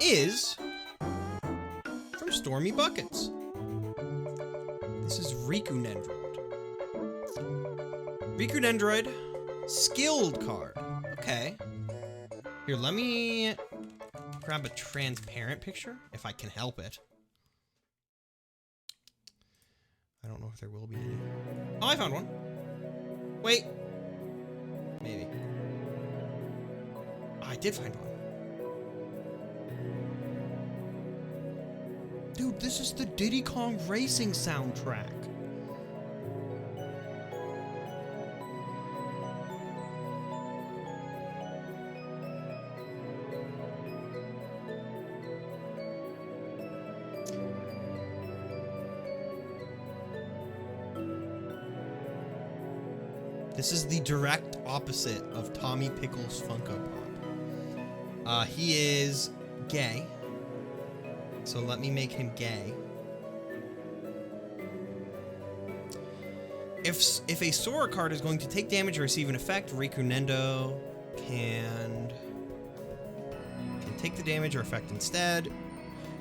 S2: is from Stormy Buckets. This is Riku Nendroid. Riku Nendroid, skilled card. Okay. Here, let me grab a transparent picture, if I can help it. I don't know if there will be any. Oh, I found one. Wait. Maybe. Oh, I did find one. Dude, this is the Diddy Kong Racing soundtrack. This is the direct opposite of Tommy Pickles' Funko Pop. He is gay. So let me make him gay. If a Sora card is going to take damage or receive an effect, Riku Nendo can take the damage or effect instead.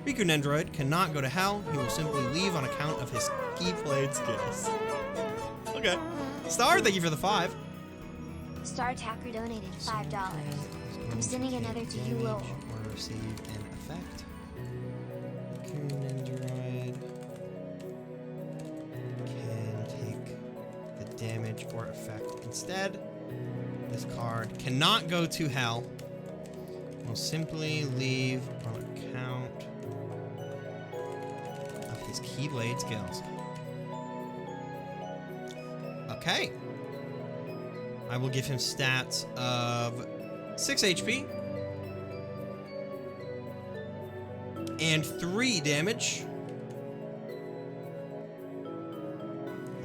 S2: Riku Nendroid cannot go to hell. He will simply leave on account of his Keyblade skills. Okay. Star, thank you for the 5.
S1: Star Attacker donated $5. I'm sending another to you, Lowell.
S2: Or receive an effect. Riku Nendroid can take the damage or effect instead. This card cannot go to hell. Will simply leave on account of his Keyblade skills. Okay. I will give him stats of 6 HP and 3 damage.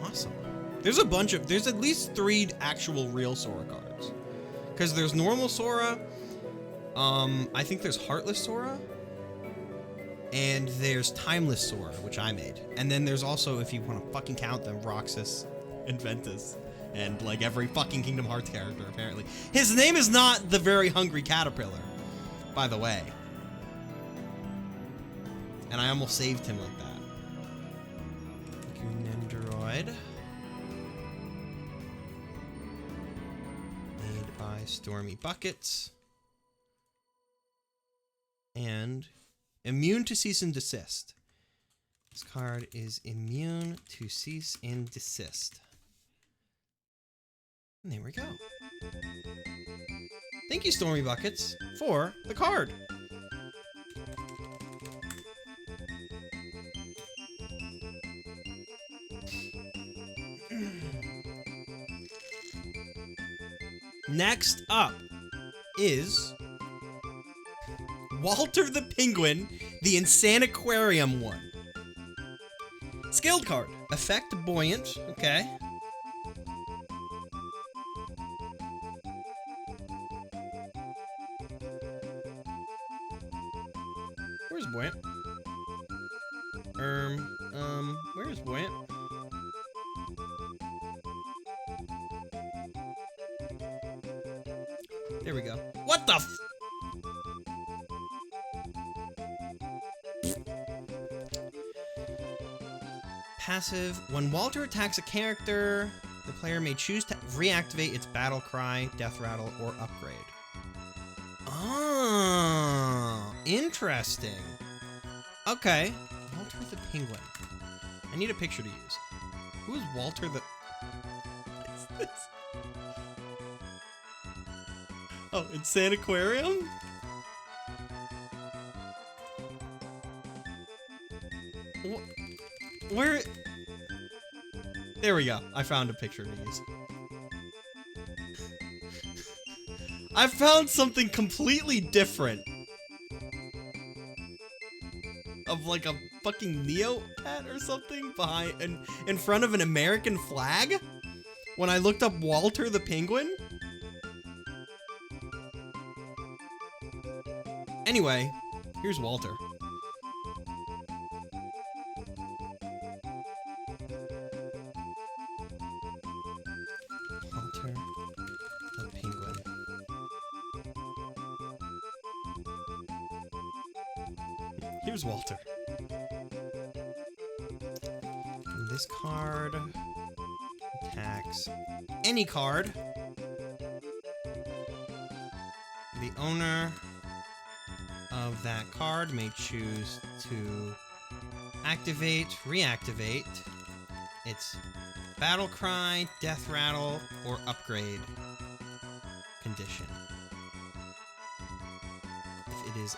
S2: Awesome. There's at least 3 actual real Sora cards. Because there's normal Sora, I think there's Heartless Sora, and there's Timeless Sora, which I made. And then there's also, if you want to fucking count them, Roxas and Ventus, and like every fucking Kingdom Hearts character, apparently. His name is not the Very Hungry Caterpillar, by the way. And I almost saved him like that. Nendoroid. Made by Stormy Buckets. And immune to cease and desist. This card is immune to cease and desist. And there we go. Thank you, Stormy Buckets, for the card. Next up is Walter the Penguin, the Insaniquarium one. Skilled card. Effect Buoyant. Okay. Where's Buoyant? Where's Buoyant? There we go. What the f- Passive. When Walter attacks a character, the player may choose to reactivate its battle cry, death rattle, or upgrade. Oh, interesting. Okay. Walter the Penguin. I need a picture to use. Who is Walter the... What's this? Oh, Insaniquarium? Where? There we go. I found a picture to use. I found something completely different. Of like a fucking Neopet or something behind in front of an American flag when I looked up Walter the Penguin. Anyway, here's Walter. Walter the Penguin. Here's Walter. And this card attacks any card. The owner of that card may choose to activate, reactivate its battle cry, death rattle, or upgrade condition. If it is,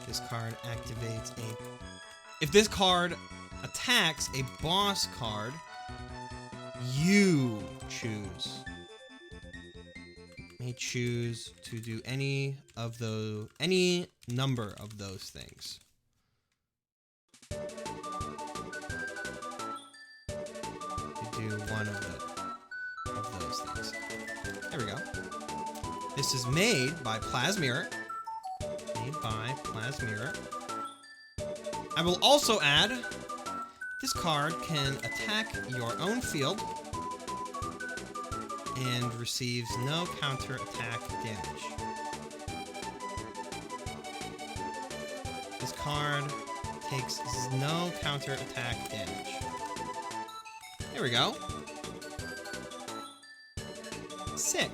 S2: this card activates a, if this card attacks a boss card, you choose. May choose to do any number of those things. To do one of those things. There we go. This is made by Plasmirror. I will also add, this card can attack your own field and receives no counter attack damage. This card takes no counter attack damage. There we go. Sick.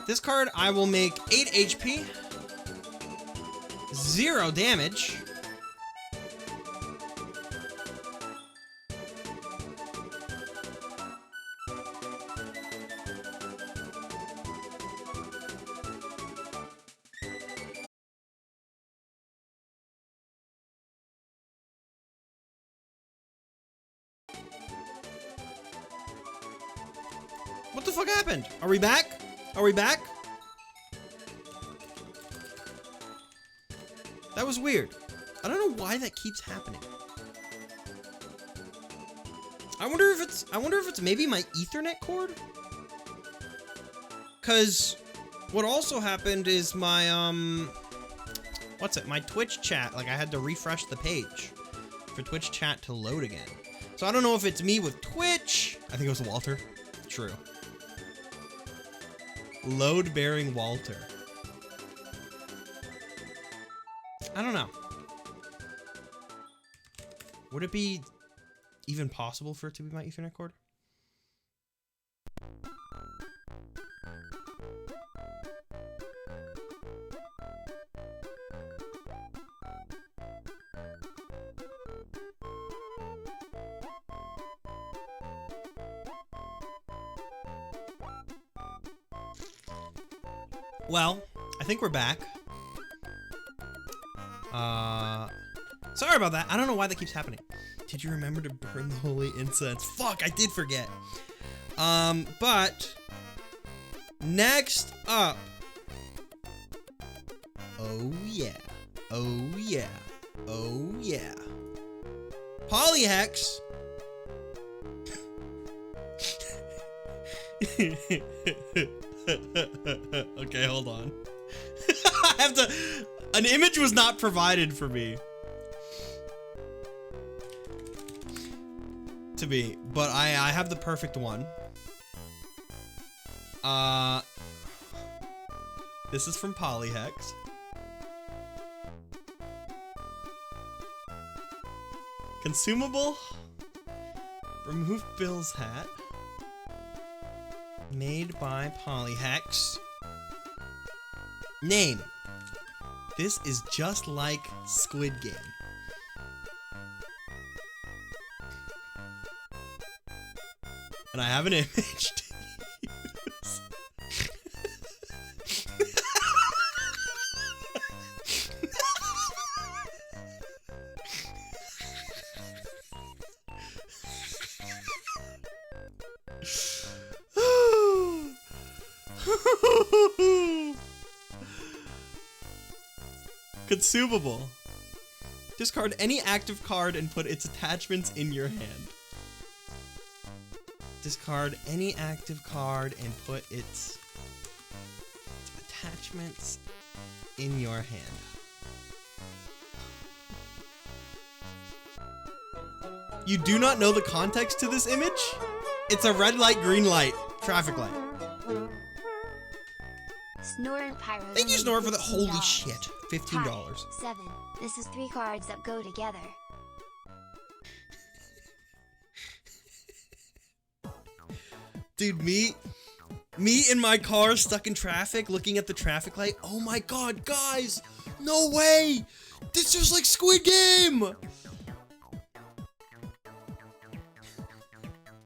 S2: This card, I will make 8 HP, 0 damage. What the fuck happened? Are we back? Are we back? That was weird. I don't know why that keeps happening. I wonder if it's maybe my Ethernet cord? Cause what also happened is my my Twitch chat, like I had to refresh the page for Twitch chat to load again. So I don't know if it's me with Twitch. I think it was Walter. True. Load-bearing Walter. I don't know. Would it be even possible for it to be my Ethernet cord? Well, I think we're back. Sorry about that. I don't know why that keeps happening. Did you remember to burn the holy incense? Fuck, I did forget. But next up. Oh yeah. Oh yeah. Oh yeah. Polyhex. Okay, hold on. I have to. An image was not provided for me. To be, but I have the perfect one. This is from Polyhex. Consumable. Remove Bill's hat. Made by Polyhex. Name. This is just like Squid Game. And I have an image to use. Consumable. Discard any active card and put its attachments in your hand. Discard any active card and put its attachments in your hand. You do not know the context to this image? It's a red light, green light, traffic light.
S1: Snore and Pyro.
S2: Thank you, Snore, for the holy shit. $15.
S1: 7. This is 3 cards that go together.
S2: Dude, me in my car stuck in traffic looking at the traffic light. Oh my god, guys! No way! This is like Squid Game!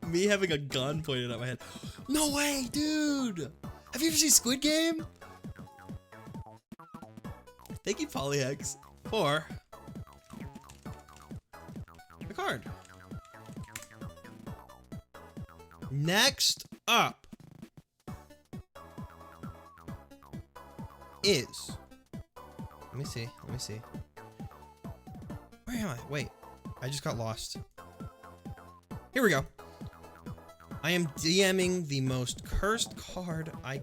S2: Me having a gun pointed at my head. No way, dude! Have you ever seen Squid Game? Thank you, Polyhex, for the card. Next up is, let me see. Where am I? Wait, I just got lost. Here we go. I am DMing the most cursed card I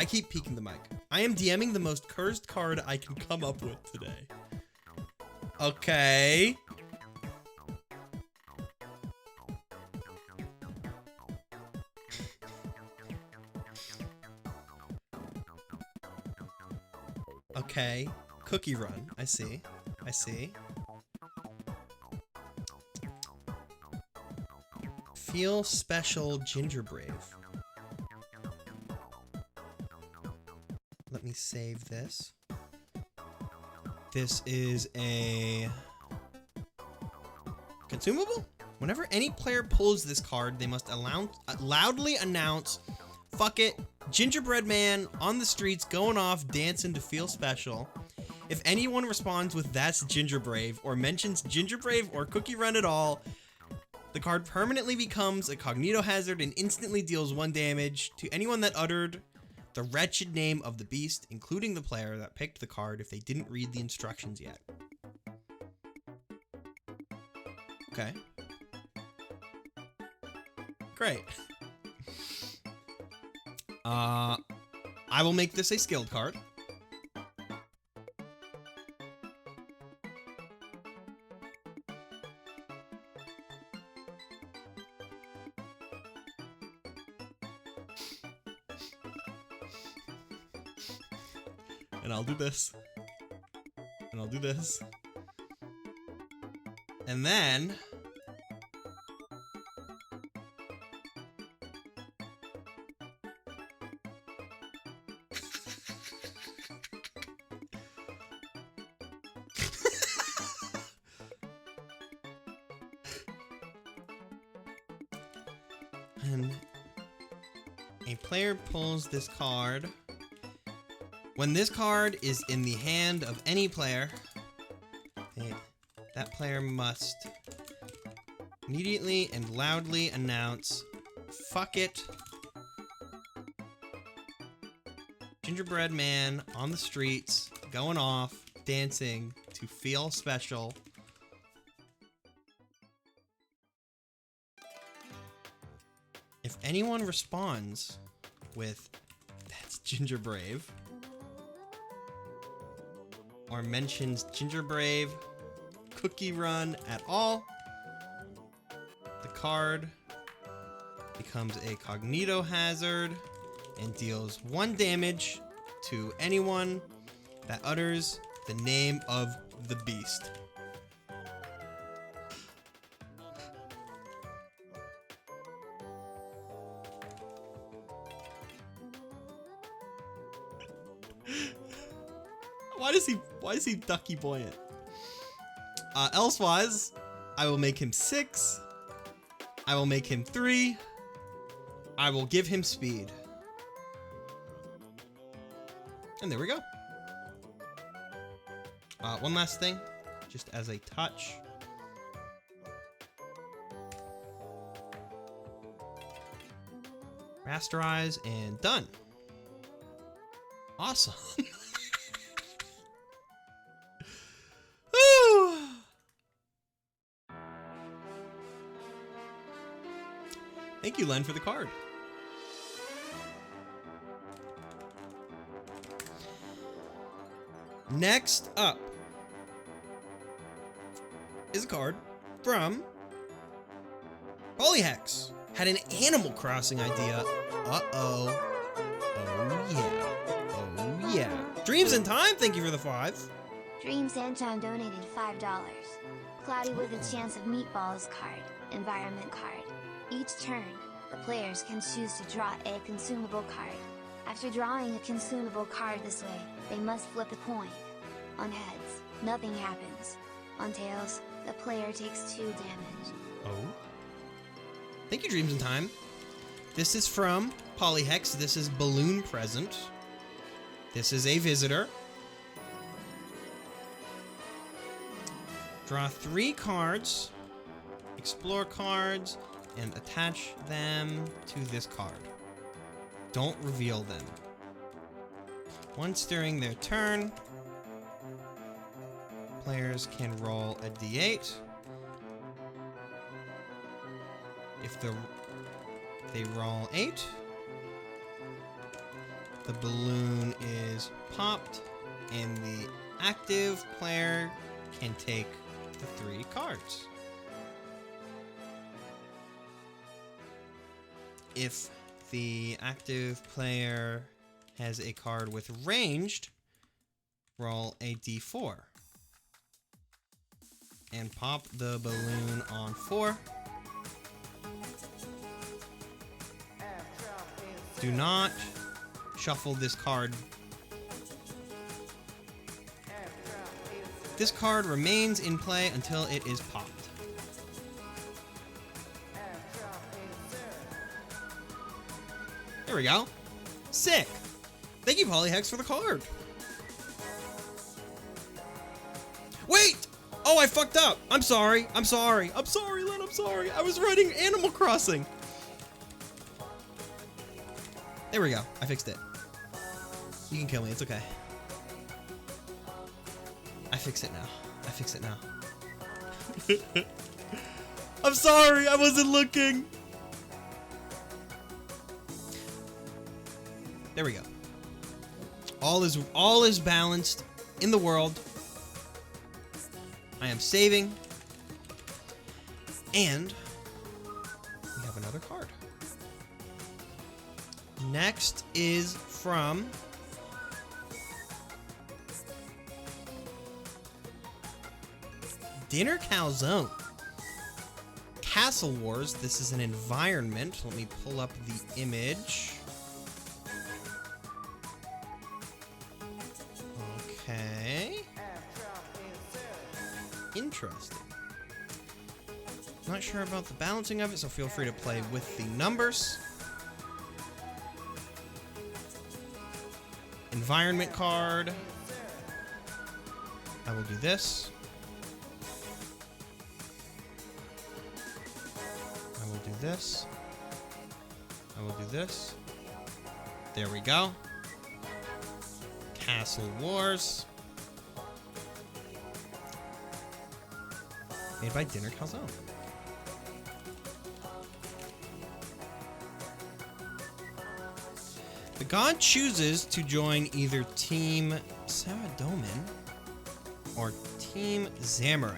S2: keep peeking the mic. I am DMing the most cursed card I can come up with today. Okay. Okay. Cookie run. I see. I see. Feel special ginger brave. Let me save this. This is a consumable? Whenever any player pulls this card, they must loudly announce, "Fuck it, gingerbread man on the streets going off dancing to feel special." If anyone responds with "That's gingerbrave" or mentions gingerbrave or cookie run at all, the card permanently becomes a cognito hazard and instantly deals 1 damage to anyone that uttered the wretched name of the beast, including the player that picked the card if they didn't read the instructions yet. Okay. Great. I will make this a skilled card. And I'll do this. And I'll do this. And then... and a player pulls this card. When this card is in the hand of any player, that player must immediately and loudly announce, "Fuck it, gingerbread man on the streets, going off, dancing to feel special." If anyone responds with "That's gingerbrave," or mentions gingerbrave, cookie run at all, the card becomes a cognito hazard and deals 1 damage to anyone that utters the name of the beast. Why is he ducky buoyant? Elsewise, I will make him 6. I will make him 3. I will give him speed. And there we go. One last thing, just as a touch. Rasterize and done. Awesome. Thank you, Len, for the card. Next up is a card from Polyhex. Had an Animal Crossing idea. Uh-oh. Oh, yeah. Oh, yeah. Dreams in Time, thank you for the 5.
S1: Dreams and Time donated $5. Cloudy with a Chance of Meatballs card. Environment card. Each turn, the players can choose to draw a consumable card. After drawing a consumable card this way, they must flip a coin. On heads, nothing happens. On tails, the player takes 2 damage.
S2: Oh. Thank you, Dreams in Time. This is from Polyhex. This is Balloon Present. This is a visitor. Draw 3 cards. Explore cards. And attach them to this card. Don't reveal them. Once during their turn, players can roll a d8. If they roll 8, the balloon is popped, and the active player can take the 3 cards. If the active player has a card with ranged, roll a d4 and pop the balloon on 4. Do not shuffle this card. This card remains in play until it is popped. There we go. Sick. Thank you, Polyhex, for the card. Wait! Oh, I fucked up. I'm sorry. I'm sorry. I'm sorry, Len. I'm sorry. I was writing Animal Crossing. There we go. I fixed it. You can kill me. It's okay. I fix it now. I fix it now. I'm sorry. I wasn't looking. There we go. All is balanced in the world. I am saving. And we have another card. Next is from Dinner Calzone. Castle Wars. This is an environment. Let me pull up the image. Okay. Interesting. Not sure about the balancing of it, so feel free to play with the numbers. Environment card. I will do this. I will do this. I will do this. There we go. Castle Wars. Made by Dinner Calzone. The god chooses to join either Team Saradomin or Team Zamorak.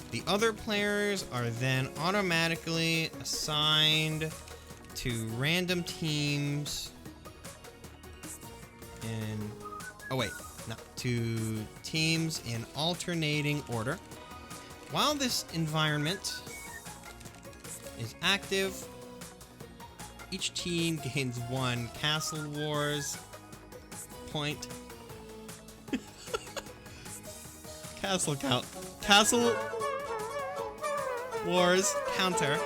S2: The other players are then automatically assigned to random teams in... Oh wait, no, to teams in alternating order. While this environment is active, each team gains 1 Castle Wars point. Castle Wars counter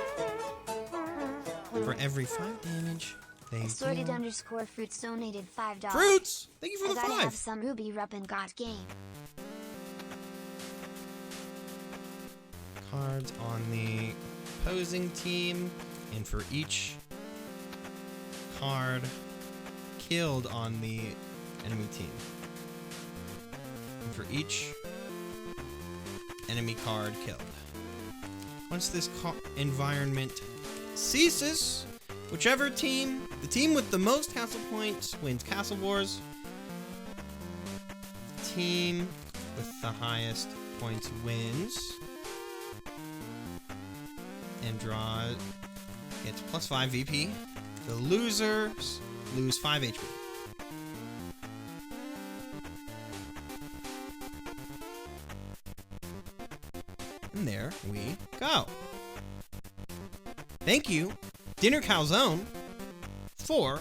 S2: for every 5 damage.
S1: Assorted _ fruits donated $5.
S2: Fruits! Thank you for
S1: I
S2: the
S1: gotta
S2: 5.
S1: have some Ruby Rup and GODGAME.
S2: Cards on the opposing team, and for each card killed on the enemy team. And for each enemy card killed. Once this environment ceases, whichever team, the team with the most castle points wins Castle Wars. Team with the highest points wins. And draws, gets +5 VP. The losers lose 5 HP. And there we go. Thank you, Dinner Calzone, for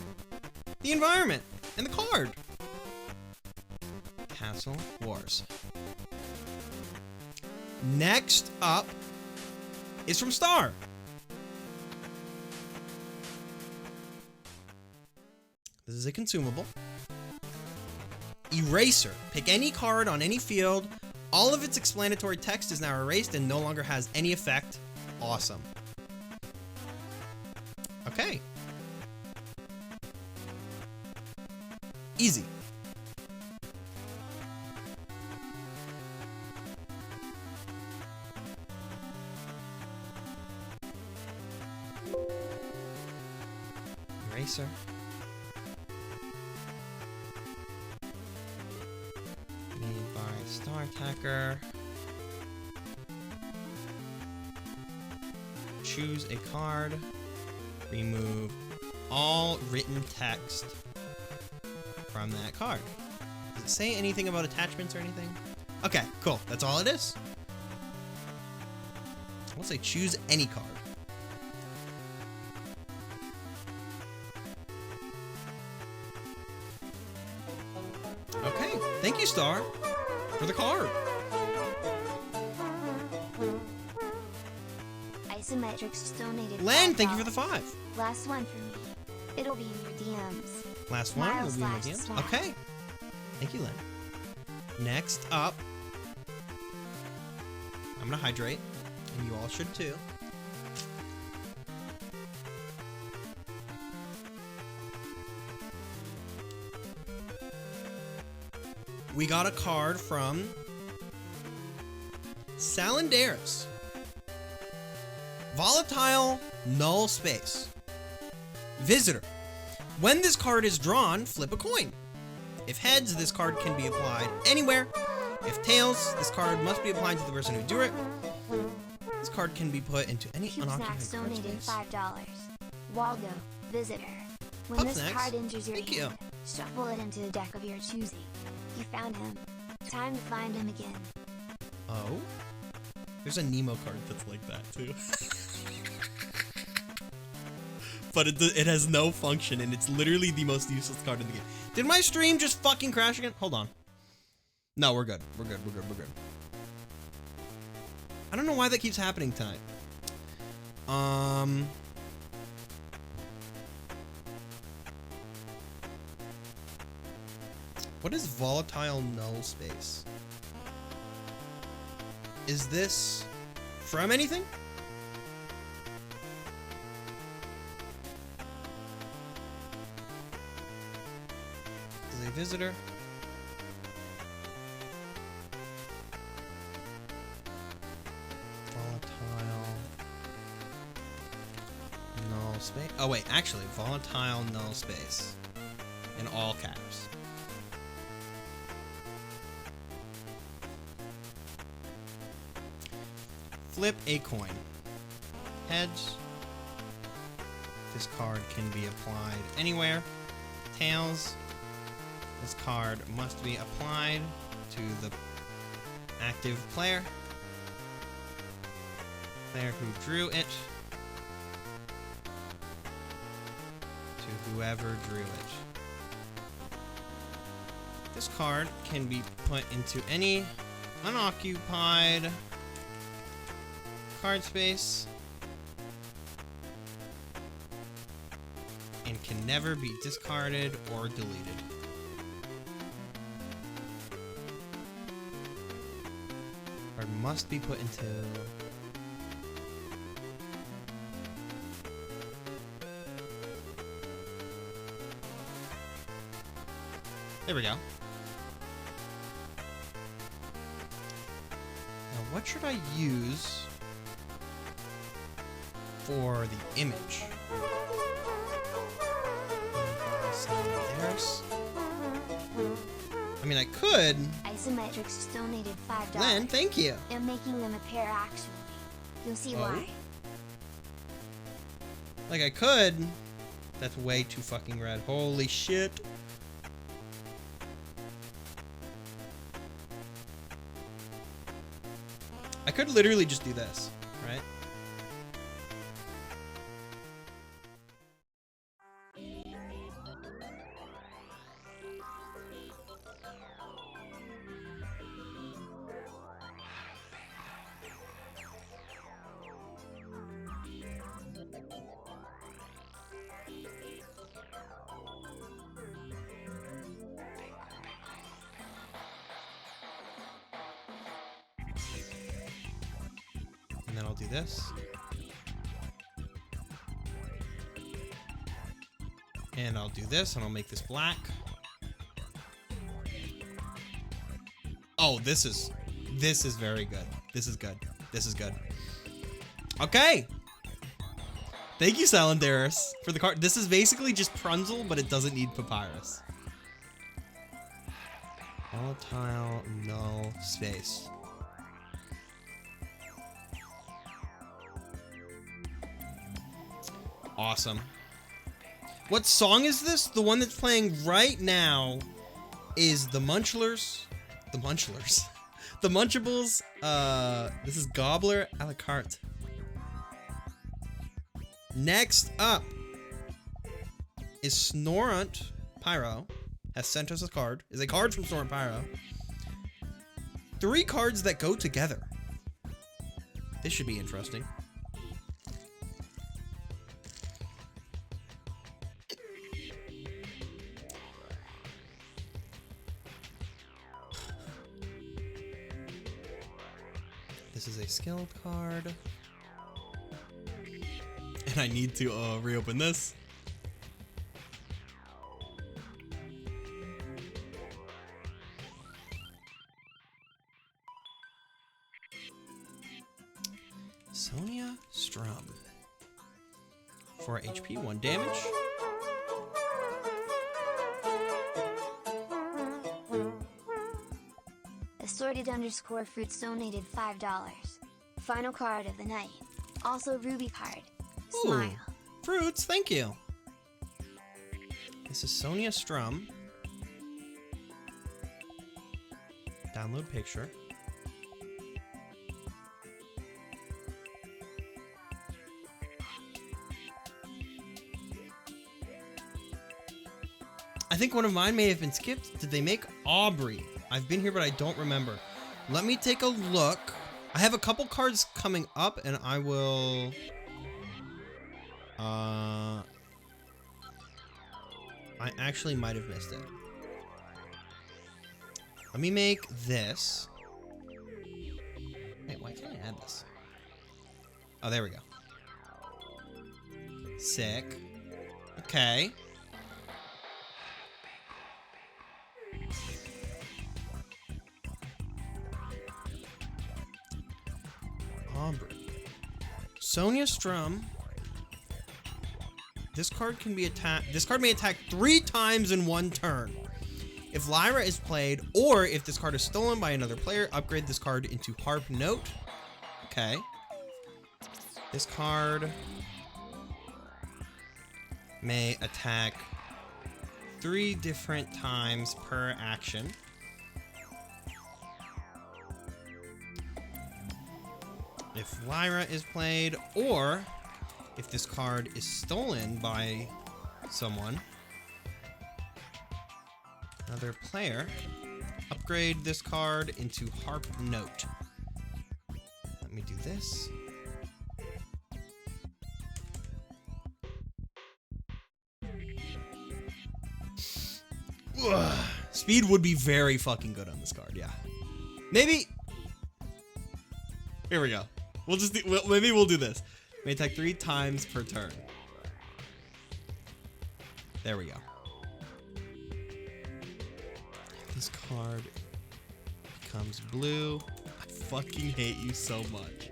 S2: the environment and the card. Castle Wars. Next up is from Star. This is a consumable. Eraser. Pick any card on any field. All of its explanatory text is now erased and no longer has any effect. Awesome. Okay. Easy. Eraser. Made by Star Attacker. choose a card. Remove all written text from that card. Does it say anything about attachments or anything? Okay, cool. That's all it is. I'll say choose any card. Okay, thank you, Star, for the card.
S1: Isometrics donated.
S2: Len, thank you for the 5.
S1: Last one for me. It'll be in your DMs.
S2: Last one will be in my DMs. Okay. Thank you, Len. Next up, I'm gonna hydrate, and you all should too. We got a card from Salandaris. Volatile Null Space. Visitor. When this card is drawn, flip a coin. If heads, this card can be applied anywhere. If tails, this card must be applied to the person who drew it. This card can be put into any unoccupied card
S1: donated
S2: space.
S1: $5. Waldo, visitor. When
S2: Pup
S1: this
S2: snacks.
S1: card enters your
S2: Thank
S1: hand,
S2: you.
S1: shuffle it into the deck of your choosing. You found him. Time to find him again.
S2: Oh? There's a Nemo card that's like that too. But it has no function, and it's literally the most useless card in the game. Did my stream just fucking crash again? Hold on. No, we're good. We're good. We're good. We're good. I don't know why that keeps happening tonight. What is volatile null space? Is this from anything? Is a visitor? Volatile null space. Oh wait, actually, volatile null space in all caps. Flip a coin. Heads. This card can be applied anywhere. Tails. This card must be applied to the active player. Player who drew it. To whoever drew it. This card can be put into any unoccupied card space and can never be discarded or deleted. Card must be put into there we go. Now what should I use for the image? I mean, I could.
S1: Isometrics just donated $5.
S2: Len, thank you.
S1: And making them a pair actually. You'll see why.
S2: Like, I could. That's way too fucking red. Holy shit. I could literally just do this, right? And then I'll do this. And I'll do this, and I'll make this black. Oh, this is very good. This is good. This is good. Okay. Thank you, Salandaris, for the card. This is basically just Prunzel, but it doesn't need Papyrus. Volatile null space. Awesome. What song is this? The one that's playing right now is the Munchlers. The Munchlers. The Munchables. This is Gobbler a la carte. Next up is Snorunt Pyro. Has sent us a card. Is a card from Snorunt Pyro. 3 cards that go together. This should be interesting. This is a skilled card. And I need to reopen this. Sonia Strum. 4 HP, 1 damage.
S1: Assorted _ fruits donated $5. Final card of the night. Also Ruby card. Smile.
S2: Ooh, fruits, thank you. This is Sonia Strum. Download picture. I think one of mine may have been skipped. Did they make Aubrey? I've been here, but I don't remember. Let me take a look. I have a couple cards coming up, and I will... I actually might have missed it. Let me make this. Wait, why can't I add this? Oh, there we go. Sick. Okay. Aubrey. Sonia Strum. This card can be attacked. This card may attack 3 times in 1 turn. If Lyra is played, or if this card is stolen by another player, upgrade this card into Harp Note. Okay. This card may attack 3 different times per action. If Lyra is played, or if this card is stolen by someone, another player, upgrade this card into Harp Note. Let me do this. Ugh. Speed would be very fucking good on this card, yeah. Maybe. Here we go. We'll just do, maybe we'll do this. May attack 3 times per turn. There we go. This card becomes blue. I fucking hate you so much.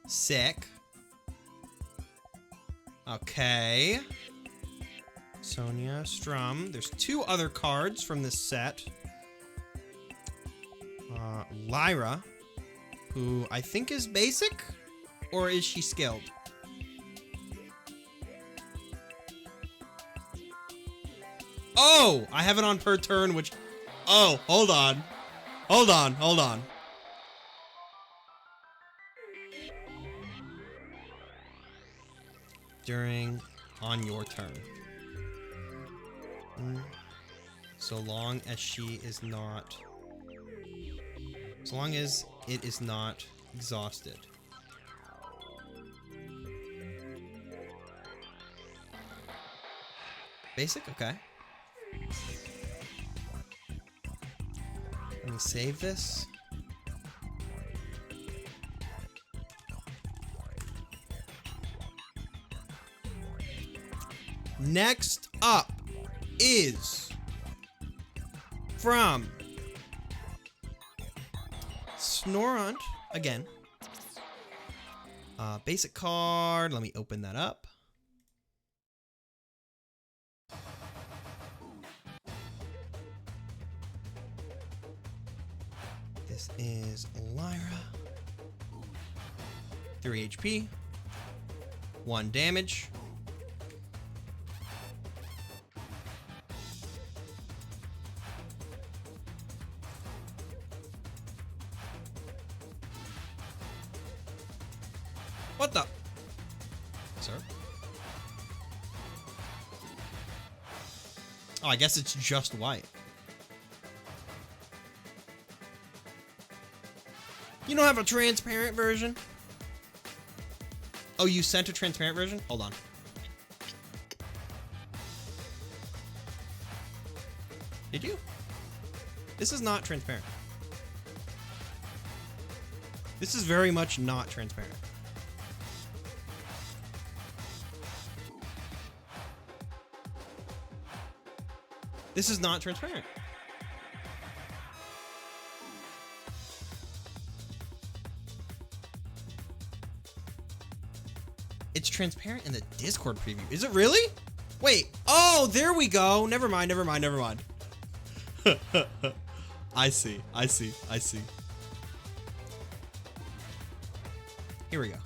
S2: Sick. Okay. Sonia Strum. There's 2 other cards from this set. Lyra, who I think is basic, or is she skilled? Oh, I have it on per turn, which... Oh, hold on. Hold on, hold on. On your turn. So long as she is not... So long as it is not exhausted. Basic? Okay. Let me save this. Next up, is from Snorant again. Basic card. Let me open that up. This is Lyra. 3 HP. 1 damage. What the? Sir? Oh, I guess it's just white. You don't have a transparent version? Oh, you sent a transparent version? Hold on. Did you? This is not transparent. This is very much not transparent. This is not transparent. It's transparent in the Discord preview. Is it really? Wait. Oh, there we go. Never mind, never mind, never mind. I see. I see. I see. Here we go.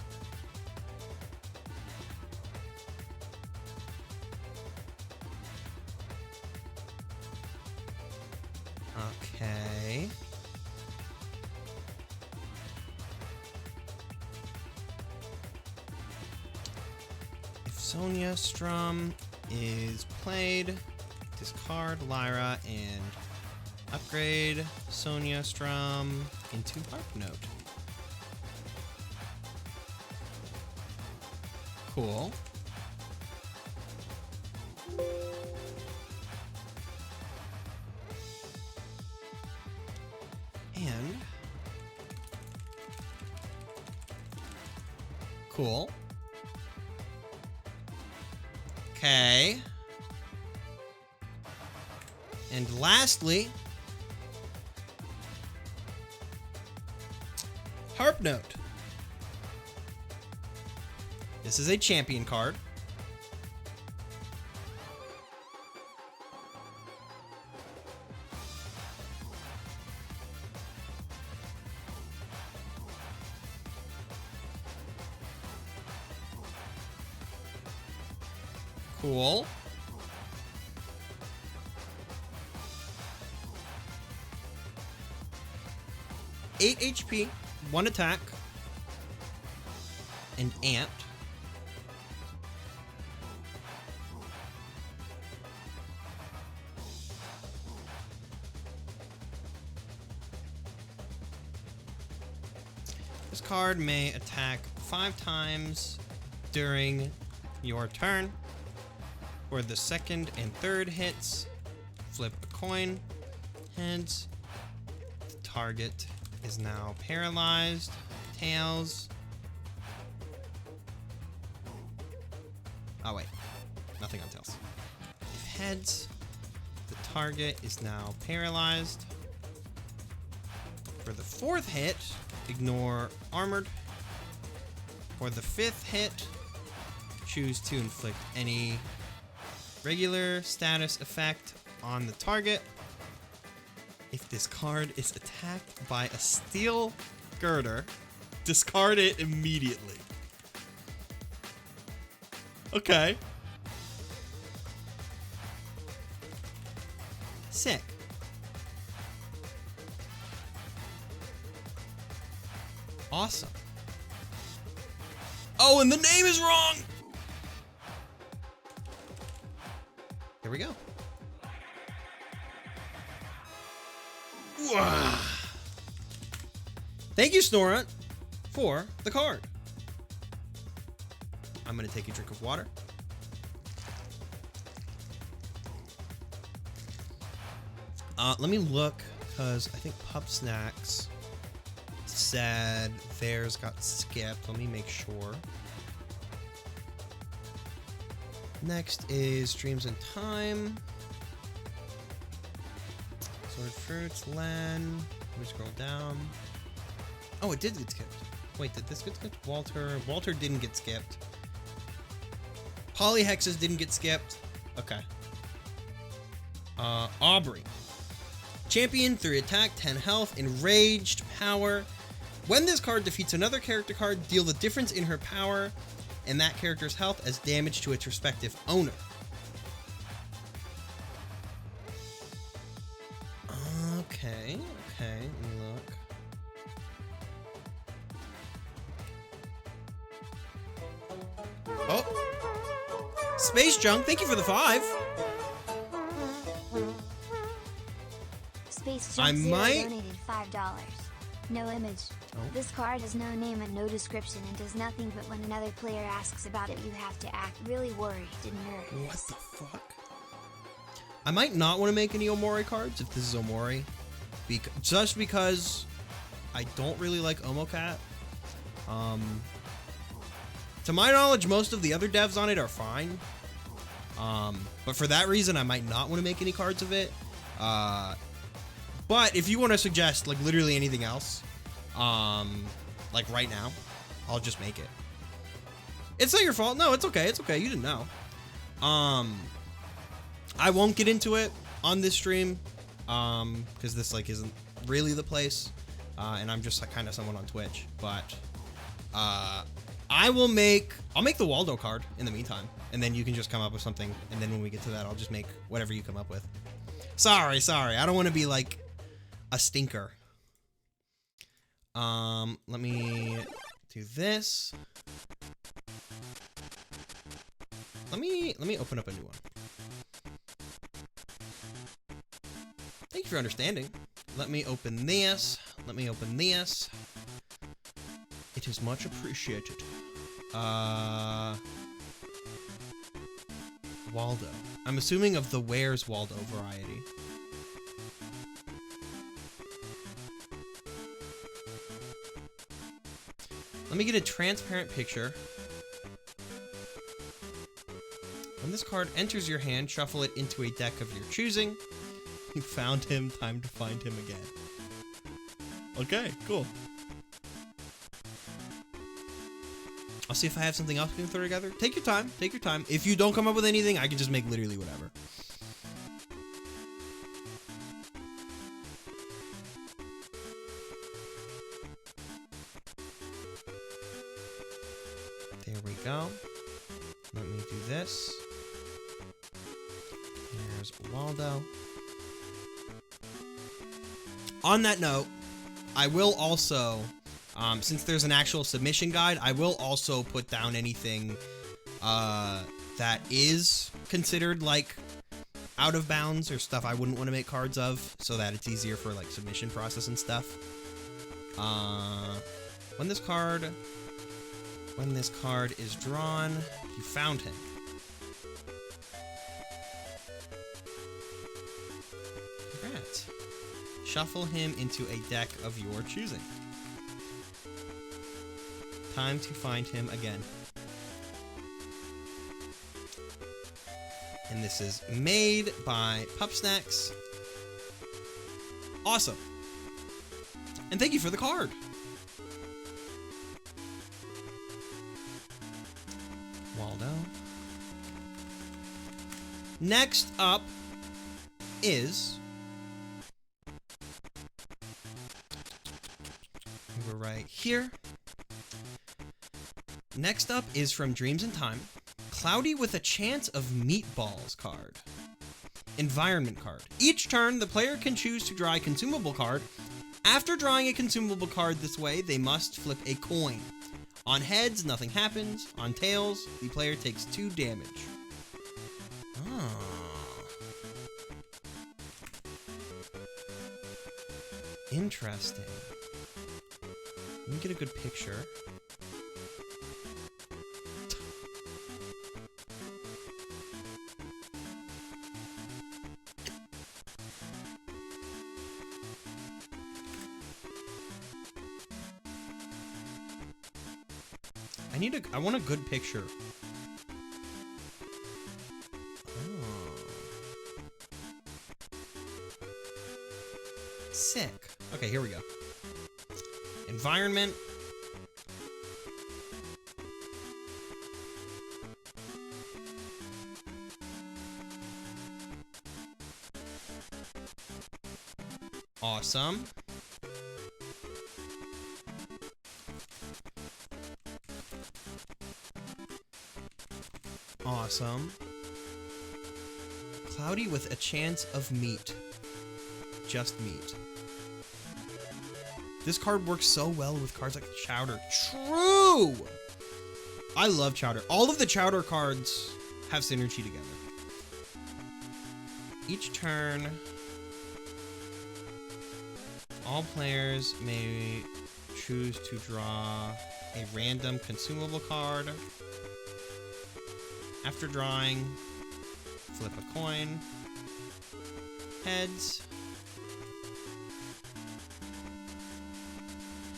S2: Okay. If Sonia Strum is played, discard Lyra and upgrade Sonia Strum into Harp Note. Cool. And cool. Okay. And lastly, Harp Note. This is a champion card. Cool. Eight HP, 1 attack, and amped. This card may attack 5 times during your turn. For the second and third hits, flip a coin. Heads. The target is now paralyzed. Tails. Oh wait, nothing on tails. If heads, the target is now paralyzed. For the 4th hit, ignore armored. For the 5th hit, choose to inflict any regular status effect on the target. If this card is attacked by a steel girder, discard it immediately. Okay. Sick. Awesome. Oh, and the name is wrong! Here we go. Thank you, Snorant, for the card. I'm going to take a drink of water. Let me look, because I think Pup Snacks said theirs got skipped. Let me make sure. Next is Dreams in Time. Sword Fruits, Len. We scroll down. Oh, it did get skipped. Wait, did this get skipped? Walter didn't get skipped. Polyhexes didn't get skipped. Okay. Aubrey. Champion, 3 attack, 10 health, enraged, power. When this card defeats another character card, deal the difference in her power and that character's health as damage to its respective owner. Okay, let me look. Oh! Space Junk, thank you for the 5.
S1: Space Junk donated $5. No image.
S2: Oh.
S1: This card has no name and no description and does nothing, but when another player asks about it, you have to act really worried and nervous.
S2: What the fuck? I might not want to make any Omori cards if this is Omori. Just because I don't really like Omocat. To my knowledge, most of the other devs on it are fine. But for that reason, I might not want to make any cards of it. But if you want to suggest like literally anything else, like right now, I'll just make it. It's not your fault. No, it's okay. It's okay. You didn't know. I won't get into it on this stream, because this like isn't really the place, and I'm just like kind of someone on Twitch. But I'll make the Waldo card in the meantime, and then you can just come up with something, and then when we get to that, I'll just make whatever you come up with. Sorry. I don't want to be like a stinker. Let me do this. Let me open up a new one. Thank you for understanding. Let me open this. It is much appreciated. Waldo. I'm assuming of the Where's Waldo variety. Let me get a transparent picture. When this card enters your hand, shuffle it into a deck of your choosing. You found him, time to find him again. Okay, cool. I'll see if I have something else we can throw together. Take your time. If you don't come up with anything, I can just make literally whatever. There we go. Let me do this. There's Waldo. On that note, I will also, since there's an actual submission guide, I will also put down anything that is considered like out of bounds or stuff I wouldn't want to make cards of, so that it's easier for like submission process and stuff. When this card is drawn, you found him. Congrats. Shuffle him into a deck of your choosing. Time to find him again. And this is made by Pup Snacks. Awesome. And thank you for the card. Waldo. Next up is... we're right here. Next up is from Dreams in Time. Cloudy with a Chance of Meatballs card. Environment card. Each turn, the player can choose to draw a consumable card. After drawing a consumable card this way, they must flip a coin. On heads, nothing happens. On tails, the player takes 2 damage. Oh. Interesting. Let me get a good picture. I want a good picture. Oh. Sick. Okay, here we go. Environment. Awesome. Awesome. Cloudy with a chance of meat. Just meat. This card works so well with cards like Chowder. True! I love Chowder. All of the Chowder cards have synergy together. Each turn, all players may choose to draw a random consumable card. After drawing, flip a coin. Heads.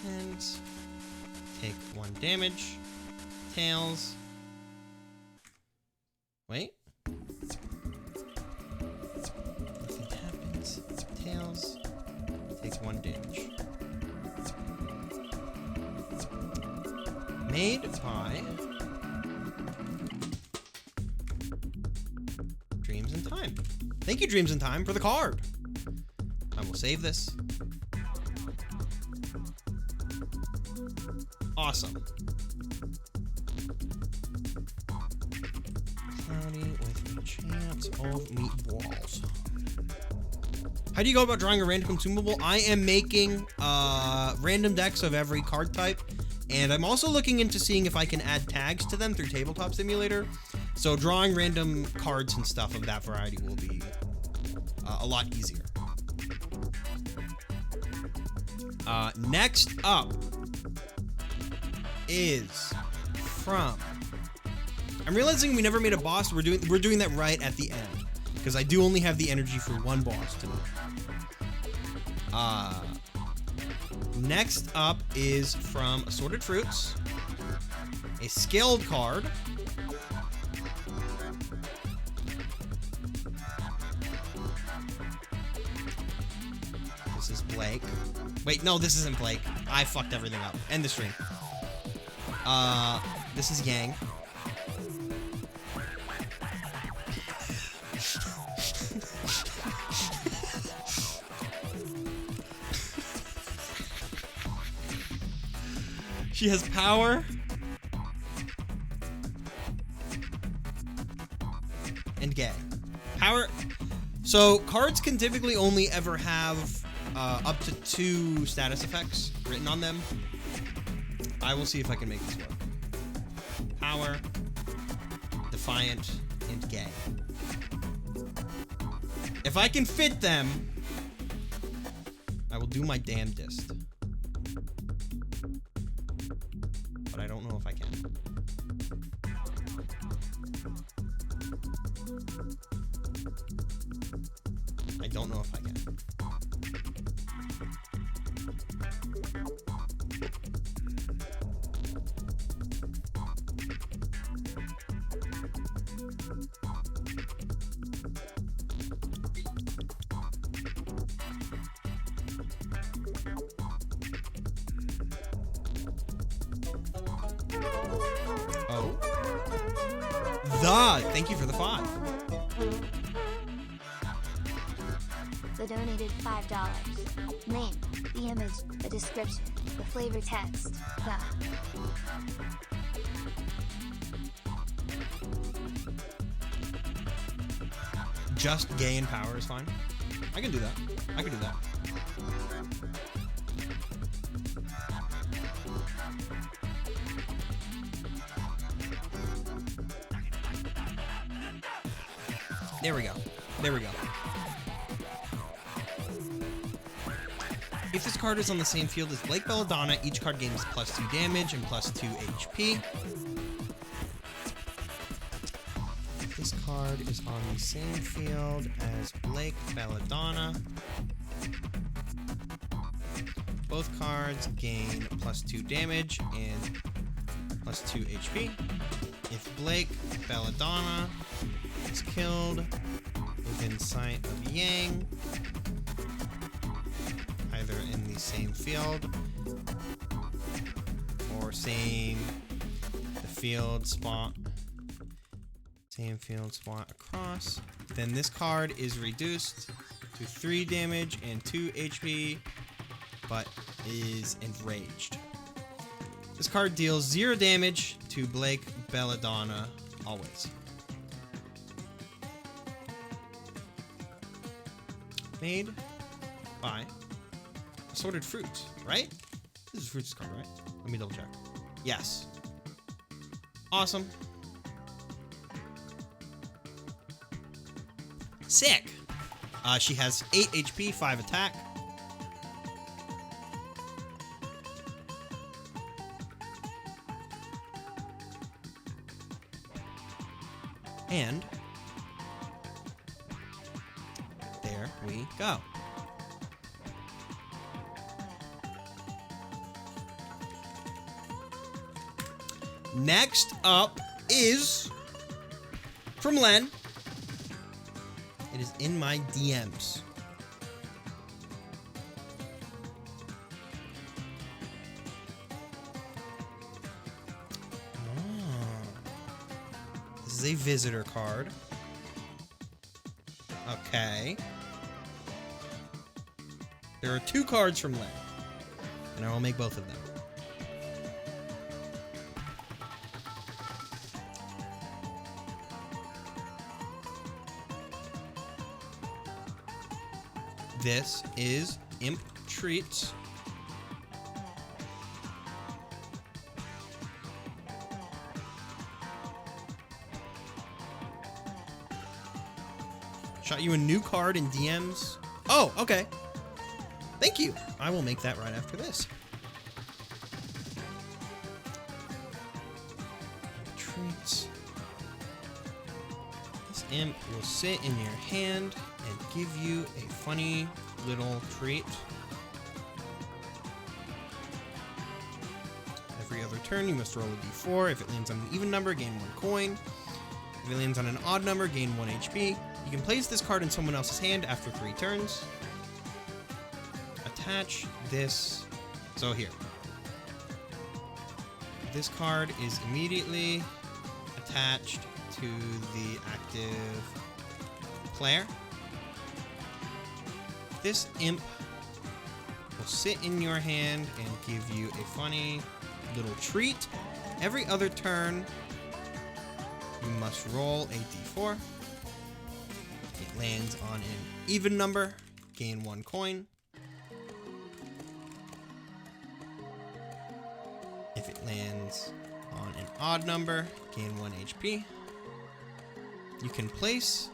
S2: And take 1 damage. Tails. Wait. Nothing happens. Tails. Take 1 damage. Made by Dreams in Time. Thank you, Dreams in Time, for the card. I will save this. Awesome. Cloudy with a chance of meatballs. How do you go about drawing a random consumable? I am making random decks of every card type, and I'm also looking into seeing if I can add tags to them through Tabletop Simulator. So drawing random cards and stuff of that variety will be a lot easier. Next up is from... I'm realizing we never made a boss. We're doing that right at the end, because I do only have the energy for 1 boss to do. Next up is from Assorted Fruits, a skilled card. This is Blake. Wait, no, this isn't Blake. I fucked everything up. End the stream. This is Yang. She has power. And gay. Power. So, cards can typically only ever have up to 2 status effects written on them. I will see if I can make this work. Power, Defiant, and Gay. If I can fit them, I will do my damnedest. But I don't know if I can. I don't know if I can. Thank you for the 5.
S1: The donated $5. Name, the image, the description, the flavor text, the...
S2: Just gay and power is fine. I can do that. I can do that. There we go. There we go. If this card is on the same field as Blake Belladonna, each card gains +2 damage and +2 HP. If this card is on the same field as Blake Belladonna, both cards gain +2 damage and +2 HP. If Blake Belladonna is killed within sight of Yang, either in the same field or the field spot across. Then this card is reduced to 3 damage and 2 HP, but is enraged. This card deals 0 damage to Blake Belladonna, always. Made by Assorted Fruits, right? This is Fruits card, right? Let me double check. Yes. Awesome. Sick. She has 8 HP, 5 attack. And there we go. Next up is from Len. It is in my DMs. This is a visitor card. Okay. There are 2 cards from Len, and I will make both of them. This is Imp Treats. Shot you a new card in DMs. Oh, okay. Thank you. I will make that right after this. Treats. This imp will sit in your hand and give you a funny little treat. Every other turn, you must roll a d4. If it lands on an even number, gain 1 coin. If it lands on an odd number, gain 1 HP. You can place this card in someone else's hand after 3 turns. Attach this. So here. This card is immediately attached to the active player. This imp will sit in your hand and give you a funny little treat. Every other turn, you must roll a d4. It lands on an even number, gain 1 coin. If it lands on an odd number, gain 1 HP. You can place.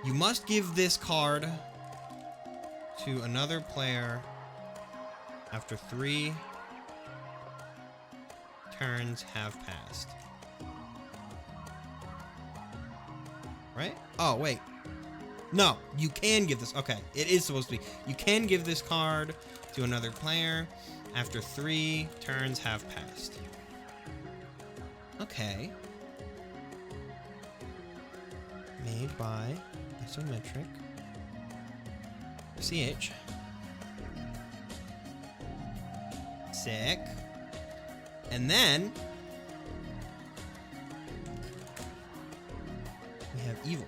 S2: You must give this card to another player after 3 turns have passed. Right? Oh, wait. No, you can give this. Okay, it is supposed to be. You can give this card to another player after 3 turns have passed. Okay. Made by Isometric CH. Sick. And then we have Evil.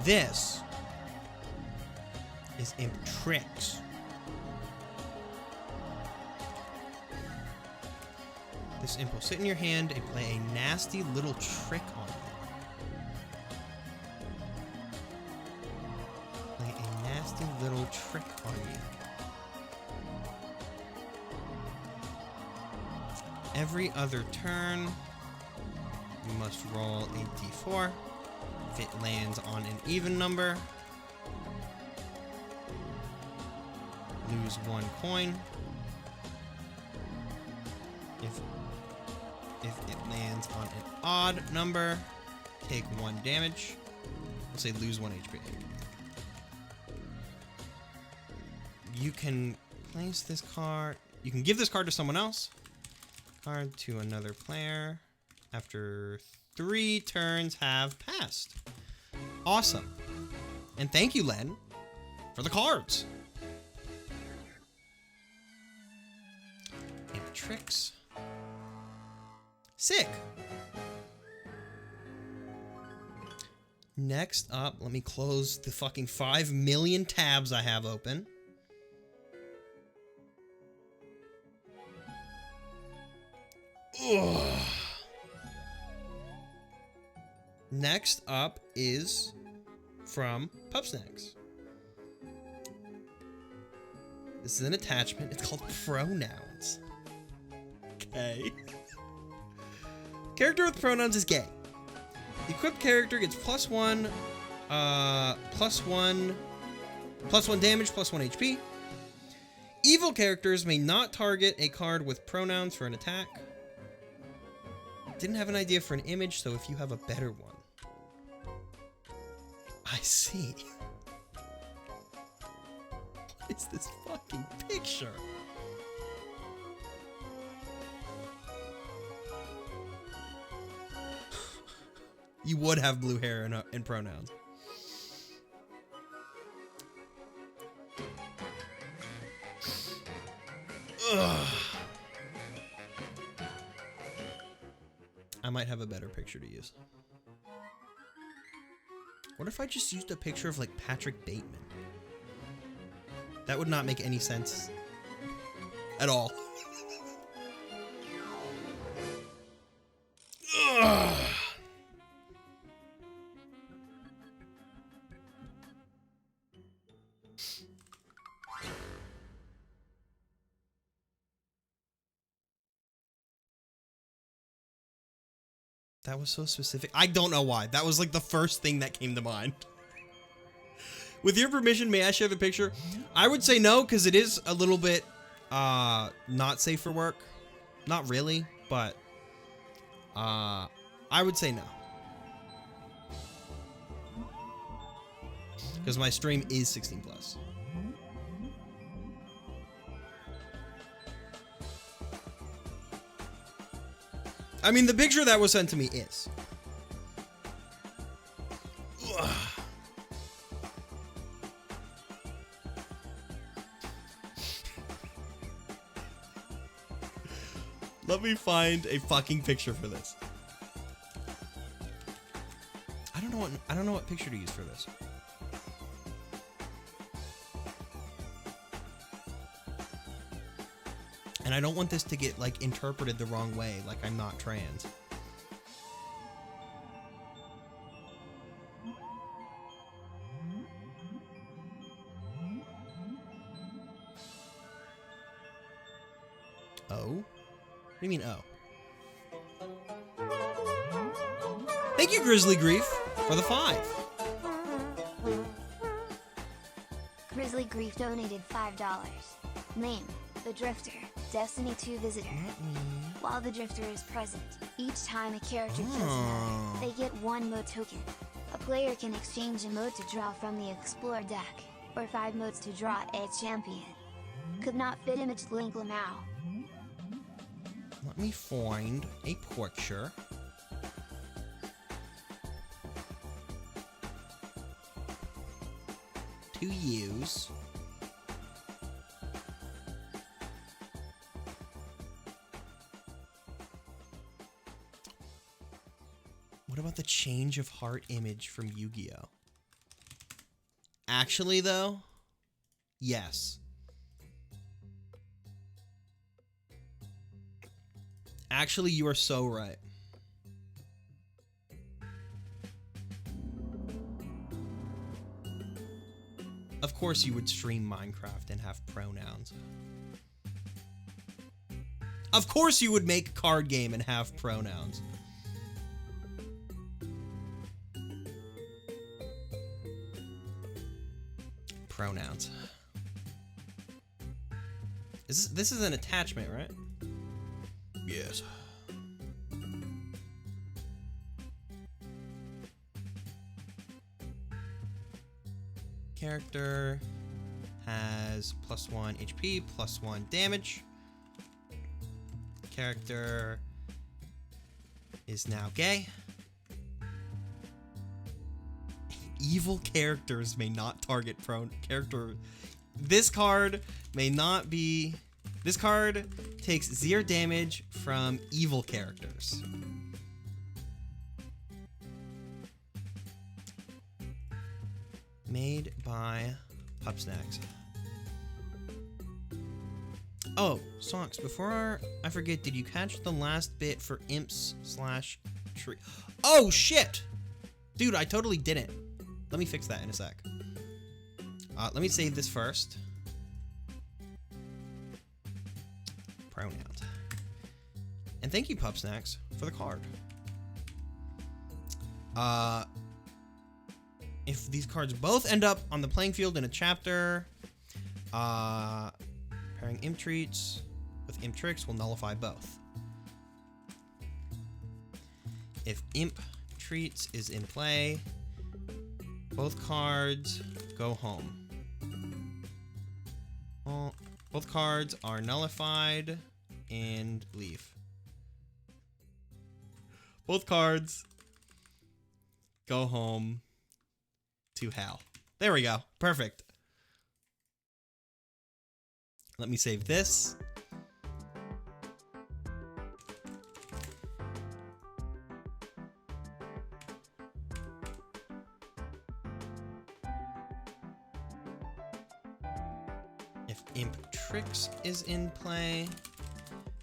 S2: This is Imp Treats. This imp will sit in your hand and play a nasty little trick on you. Play a nasty little trick on you. Every other turn, you must roll a d4. If it lands on an even number, lose 1 coin. If it lands on an odd number, take 1 damage. We'll say lose 1 HP. you can place this card. You can give this card to someone else. Card to another player after 3 turns have passed. Awesome. And thank you, Len, for the cards. Imp Tricks. Sick. Next up, let me close the fucking 5 million tabs I have open. Ugh. Next up is from Pup Snacks. This is an attachment. It's called Pronouns. Okay. Character with pronouns is gay. The equipped character gets +1 damage, +1 HP. Evil characters may not target a card with pronouns for an attack. Didn't have an idea for an image, so if you have a better one. I see. What is this fucking picture? You would have blue hair in pronouns. Ugh. I might have a better picture to use. What if I just used a picture of like Patrick Bateman? That would not make any sense at all. Ugh. That was so specific. I don't know why. That was like the first thing that came to mind. With your permission, may I share the picture? I would say no, because it is a little bit not safe for work. Not really, but I would say no. Because my stream is 16+. I mean, the picture that was sent to me is. Ugh. Let me find a fucking picture for this. I don't know what picture to use for this. And I don't want this to get, like, interpreted the wrong way, like I'm not trans. Oh? What do you mean, oh? Thank you, Grizzly Grief, for the 5.
S1: Grizzly Grief donated $5. Name, The Drifter. Destiny 2 visitor. While the drifter is present, each time a character kills another, they get 1 mode token. A player can exchange a mode to draw from the Explore deck, or 5 modes to draw a champion. Could not fit image link Lamau.
S2: Let me find a picture. To use. What about the change of heart image from Yu-Gi-Oh? Actually, though, yes. Actually, you are so right. Of course you would stream Minecraft and have pronouns. Of course you would make a card game and have pronouns. Pronouns. This is an attachment, right? Yes. Character has +1 HP, +1 damage. Character is now gay. Evil characters may not target prone character. This card may not be. This card takes 0 damage from evil characters. Made by Pup Snacks. Oh, Socks, before I forget, did you catch the last bit for imps/tree? Oh, shit! Dude, I totally didn't. Let me fix that in a sec. Let me save this first. Pronouns. And thank you, Pup Snacks, for the card. If these cards both end up on the playing field in a chapter, pairing Imp Treats with Imp Tricks will nullify both. If Imp Treats is in play, both cards go home. Well, both cards are nullified and leave. Both cards go home to hell. There we go. Perfect. Let me save this. If Imp Tricks is in play,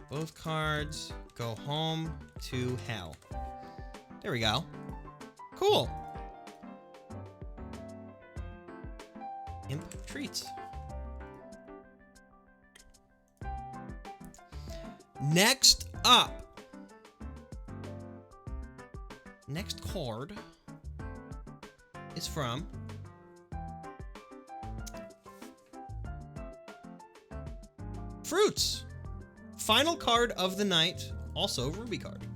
S2: both cards go home to hell. There we go. Cool. Imp Treats. Next up. Next card is from Fruits. Final card of the night, also Ruby card.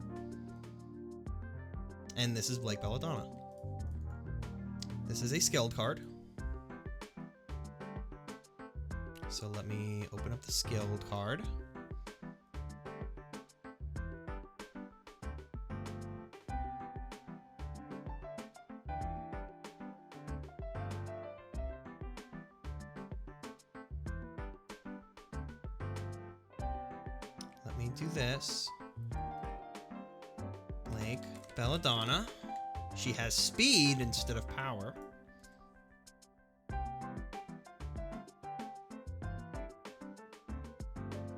S2: And this is Blake Belladonna. This is a skilled card. So let me open up the skilled card. Let me do this. Blake Belladonna. She has speed instead of power.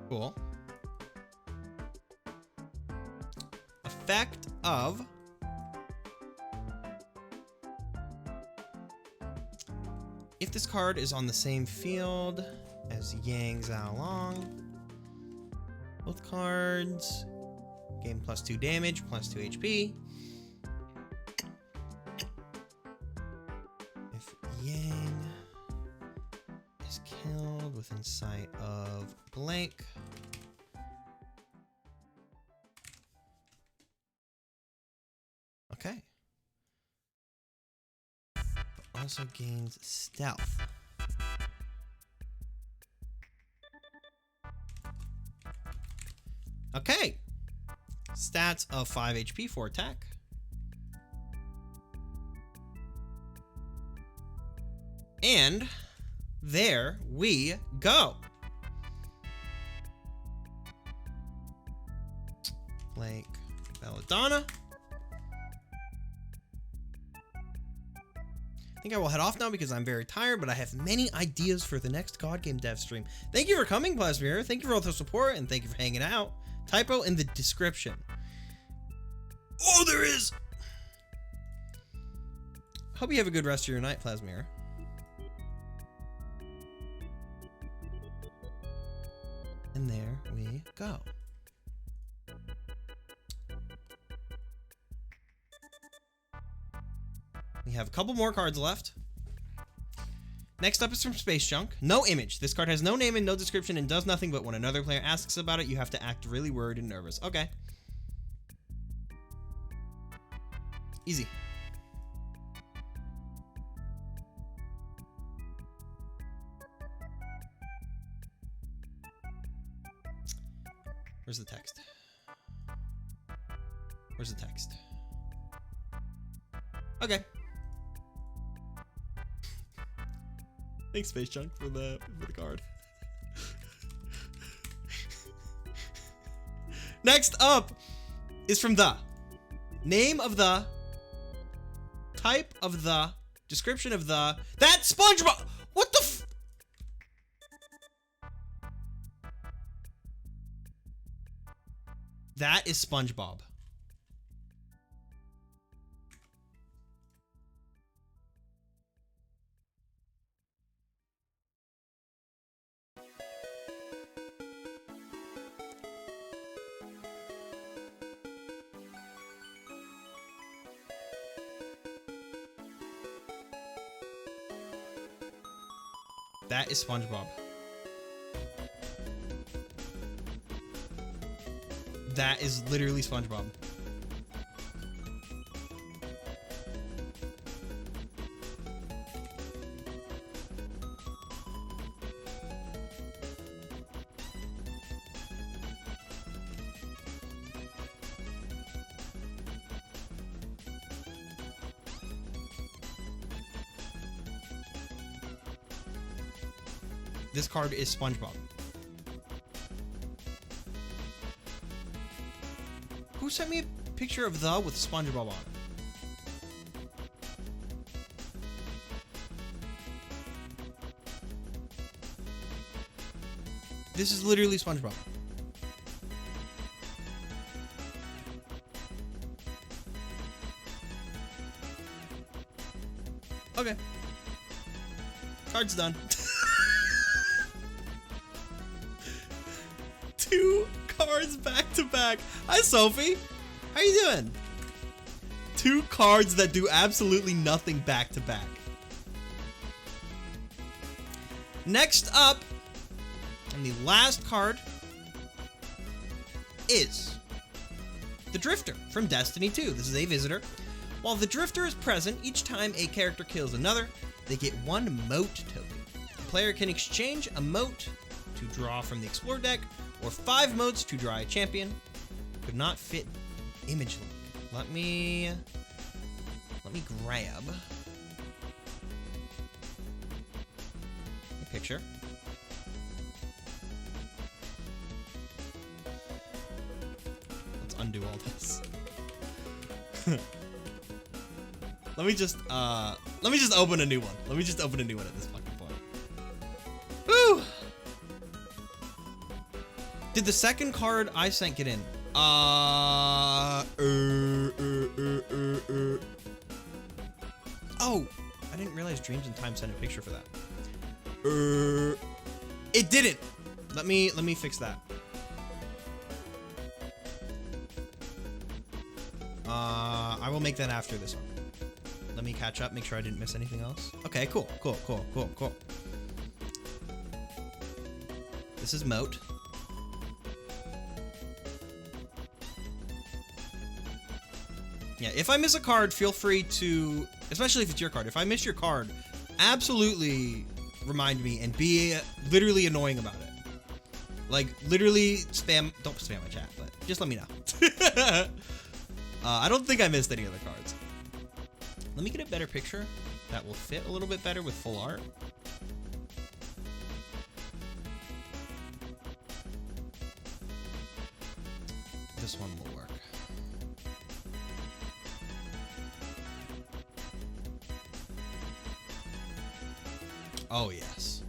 S2: Cool. Effect of if this card is on the same field as Yang Zhaolong, both cards gain +2 damage, +2 HP. If Yang is killed within sight of Blank, okay. But also gains stealth. Okay. Stats of 5 HP for attack. And there we go. Blake Belladonna. I think I will head off now because I'm very tired, but I have many ideas for the next God Game dev stream. Thank you for coming, Plasmir. Thank you for all the support, and thank you for hanging out. Typo in the description. Oh, there is! Hope you have a good rest of your night, Plasmir. And there we go. We have a couple more cards left. Next up is from Space Junk. No image. This card has no name and no description and does nothing, but when another player asks about it, you have to act really worried and nervous. Okay. Easy. Where's the text? Where's the text? Okay. Thanks, Space Chunk, for the card. Next up is from the name of the, type of the, description of the. That's SpongeBob. What the f? That is SpongeBob. That is SpongeBob. That is literally SpongeBob. This card is SpongeBob. Who sent me a picture of the with SpongeBob on it? This is literally SpongeBob. Okay. Card's done. 2 cards back to back. Hi, Sophie. How you doing? 2 cards that do absolutely nothing back to back. Next up, and the last card is the Drifter from Destiny 2. This is a visitor. While the Drifter is present, each time a character kills another, they get 1 moat token. The player can exchange a moat to draw from the Explore deck, or 5 moats to draw a champion. Could not fit image link. Let me grab a picture. Let's undo all this. Let me just open a new one. Let me just open a new one at this fucking point. Woo! Did the second card I sent get in? Oh, I didn't realize Dreams in Time sent a picture for that. It didn't. Let me fix that. I will make that after this one. Let me catch up, make sure I didn't miss anything else. Okay, cool. This is Moat. Yeah, if I miss a card, feel free to, especially if it's your card. If I miss your card, absolutely remind me and be literally annoying about it. Like, literally spam, don't spam my chat, but just let me know. I don't think I missed any other cards. Let me get a better picture that will fit a little bit better with full art. This one will work. Oh, yes.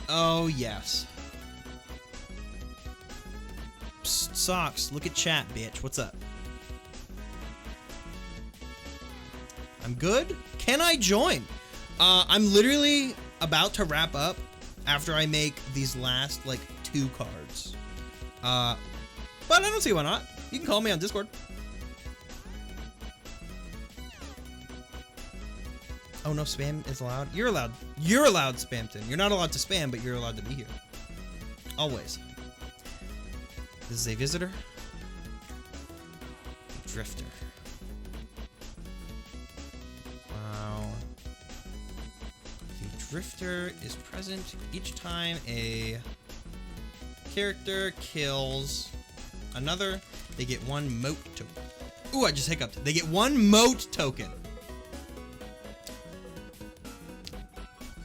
S2: Oh, yes. Psst, Socks, look at chat, bitch. What's up? I'm good. Can I join? I'm literally about to wrap up after I make these last, like, 2 cards. But I don't see why not. You can call me on Discord. Oh, no spam is allowed? You're allowed. You're allowed, Spamton. You're not allowed to spam, but you're allowed to be here. Always. This is a visitor. A drifter. Wow. The drifter is present each time a character kills another, they get 1 moat token. Ooh, I just hiccuped. They get 1 moat token.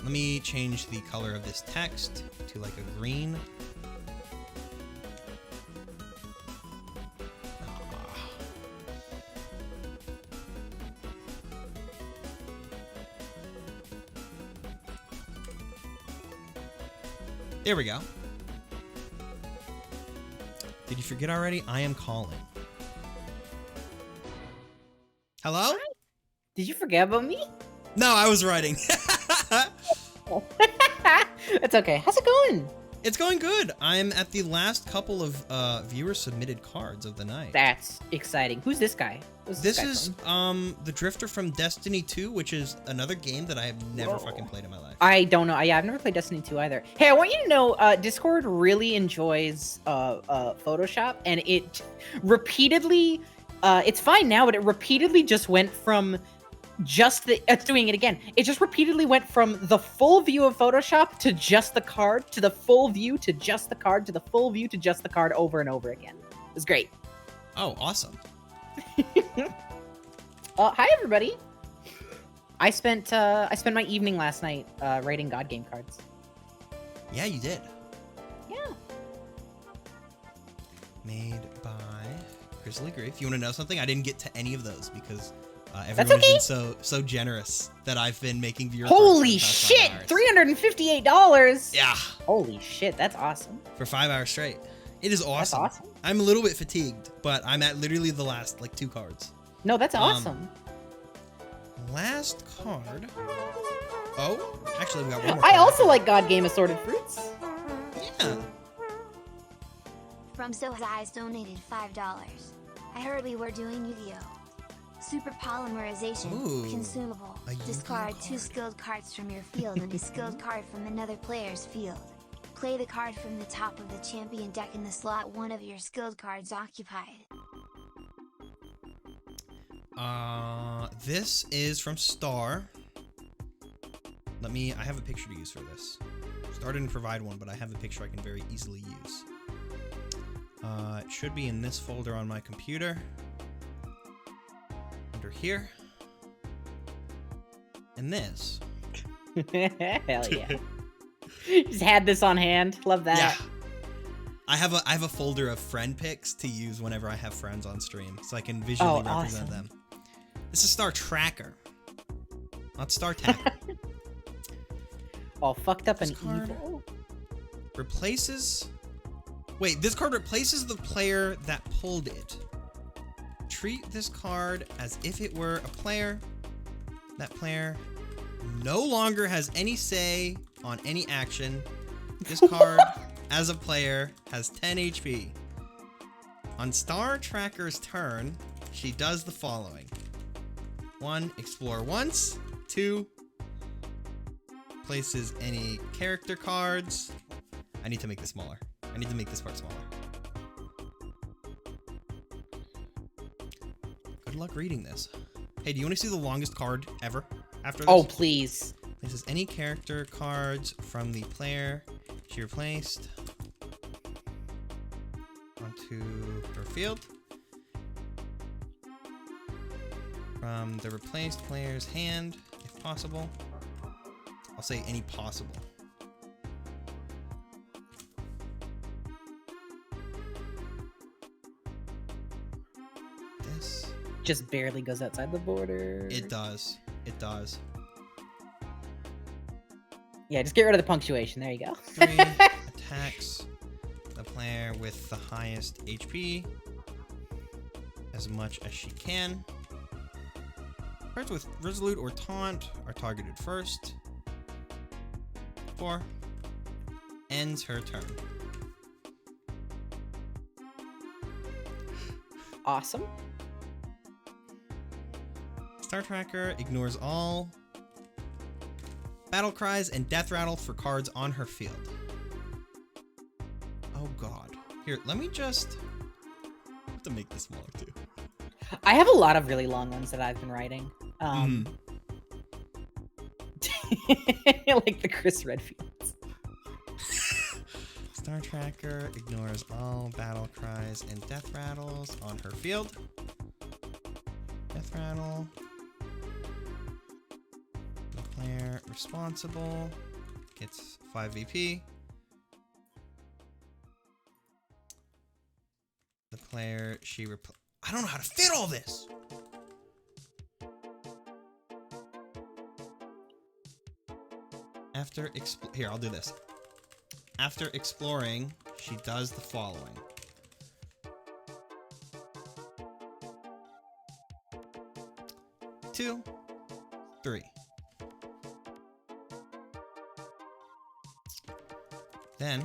S2: Let me change the color of this text to like a green. There we go. Did you forget already? I am calling. Hello?
S3: Did you forget about me?
S2: No, I was writing.
S3: It's okay. How's it going?
S2: It's going good. I'm at the last couple of viewer submitted cards of the night.
S3: That's exciting. Who's this guy?
S2: This is the Drifter from Destiny 2, which is another game that I have never fucking played in my life.
S3: I don't know. Yeah, I've never played Destiny 2 either. Hey, I want you to know, Discord really enjoys Photoshop, and it repeatedly, it's fine now, but it repeatedly just went from just the, it's doing it again. It just repeatedly went from the full view of Photoshop to just the card, to the full view to just the card, to the full view to just the card over and over again. It was great.
S2: Oh, awesome.
S3: Hi everybody. I spent my evening last night writing GODGAME cards.
S2: Yeah, you did.
S3: Yeah.
S2: Made by Grizzly Grief. You want to know something? I didn't get to any of those because everyone has been so generous that I've been making viewer cards.
S3: Holy shit! $358.
S2: Yeah.
S3: Holy shit, that's awesome.
S2: For 5 hours straight. It is awesome.
S3: That's awesome.
S2: I'm a little bit fatigued, but I'm at literally the last like 2 cards.
S3: No, that's awesome.
S2: Last card. Oh, actually we got one more.
S3: I also like GODGAME Assorted Fruits.
S2: Yeah.
S1: From So Eyes donated $5. I heard we were doing Yu-Gi-Oh! Super polymerization,
S2: Ooh,
S1: consumable. Discard 2 skilled cards from your field and a skilled card from another player's field. Play the card from the top of the champion deck in the slot one of your skilled cards occupied.
S2: This is from Star. I have a picture to use for this. Star didn't provide one, but I have a picture I can very easily use. It should be in this folder on my computer. Under here. And this.
S3: Hell yeah. Just had this on hand. Love that.
S2: Yeah. I have a folder of friend pics to use whenever I have friends on stream, so I can visually represent them. This is Star Tracker, not Star Tacker.
S3: All fucked up
S2: This
S3: and
S2: card
S3: evil.
S2: replaces. Wait, this card replaces the player that pulled it. Treat this card as if it were a player. That player no longer has any say on any action. This card, as a player, has 10 HP. On Star Tracker's turn, she does the following. 1. Explore once. 2. Places any character cards. I need to make this smaller. I need to make this part smaller. Good luck reading this. Hey, do you want to see the longest card ever after this?
S3: Oh, please.
S2: Places any character cards from the player she replaced onto her field. From the replaced player's hand, if possible. I'll say any possible. This.
S3: Just barely goes outside the border.
S2: It does. It does.
S3: Yeah, just get rid of the punctuation. There you go.
S2: 3 attacks the player with the highest HP as much as she can. Cards with Resolute or Taunt are targeted first. 4. Ends her turn.
S3: Awesome.
S2: Star Tracker ignores all battle cries and death rattle for cards on her field. Oh god. Here, let me just have to make this smaller too.
S3: I have a lot of really long ones that I've been writing.
S2: Mm-hmm.
S3: Like the Chris Redfields.
S2: Star Tracker ignores all battle cries and death rattles on her field. Death rattle. The player responsible gets 5 VP. The player I don't know how to fit all this. Here, I'll do this. After exploring, she does the following. Two, 3. Then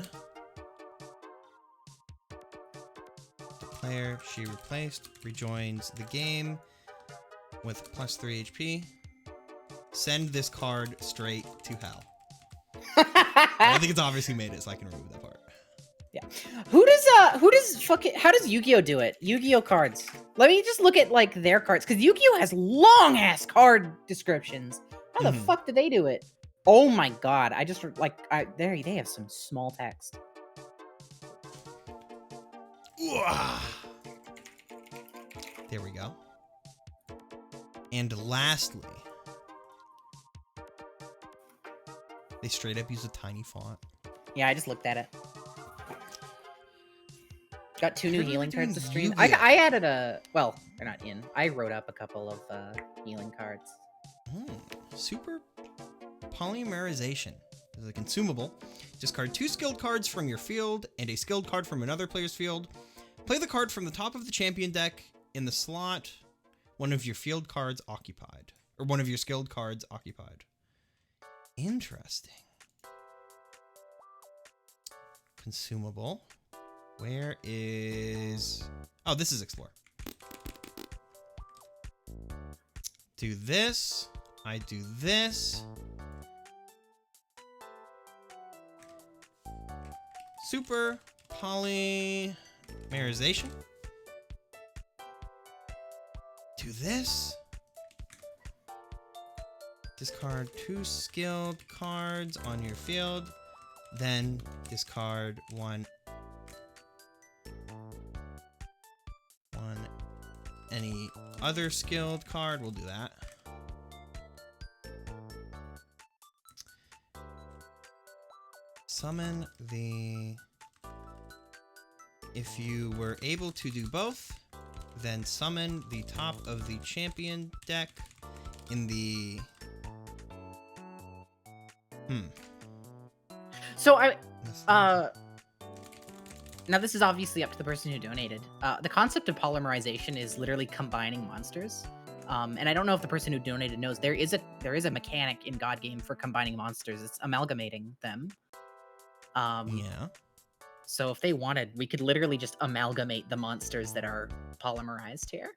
S2: the player she replaced rejoins the game with +3 HP. Send this card straight to hell. I think it's obviously made it, so I can remove that part.
S3: Yeah. How does Yu-Gi-Oh do it? Yu-Gi-Oh cards. Let me just look at like their cards, because Yu-Gi-Oh has long ass card descriptions. How the fuck do they do it? Oh my god! I just they have some small text.
S2: There we go. And lastly, they straight up use a tiny font.
S3: Yeah, I just looked at it. Got 2 new healing cards to stream.
S2: Yu-Gi-Oh.
S3: I added well, they're not in. I wrote up a couple of healing cards.
S2: Super polymerization is a consumable. Discard 2 skilled cards from your field and a skilled card from another player's field. Play the card from the top of the champion deck in the slot one of your field cards occupied, or one of your skilled cards occupied. Interesting. Consumable. Where is... Oh, this is Explore. Do this. I do this. Super polymerization. Do this. Discard 2 skilled cards on your field. Then discard one any other skilled card. We'll do that. Summon the... If you were able to do both, then summon the top of the champion deck in the...
S3: So now this is obviously up to the person who donated. The concept of polymerization is literally combining monsters. And I don't know if the person who donated knows there is a mechanic in GODGAME for combining monsters. It's amalgamating them.
S2: Yeah.
S3: So if they wanted, we could literally just amalgamate the monsters that are polymerized here.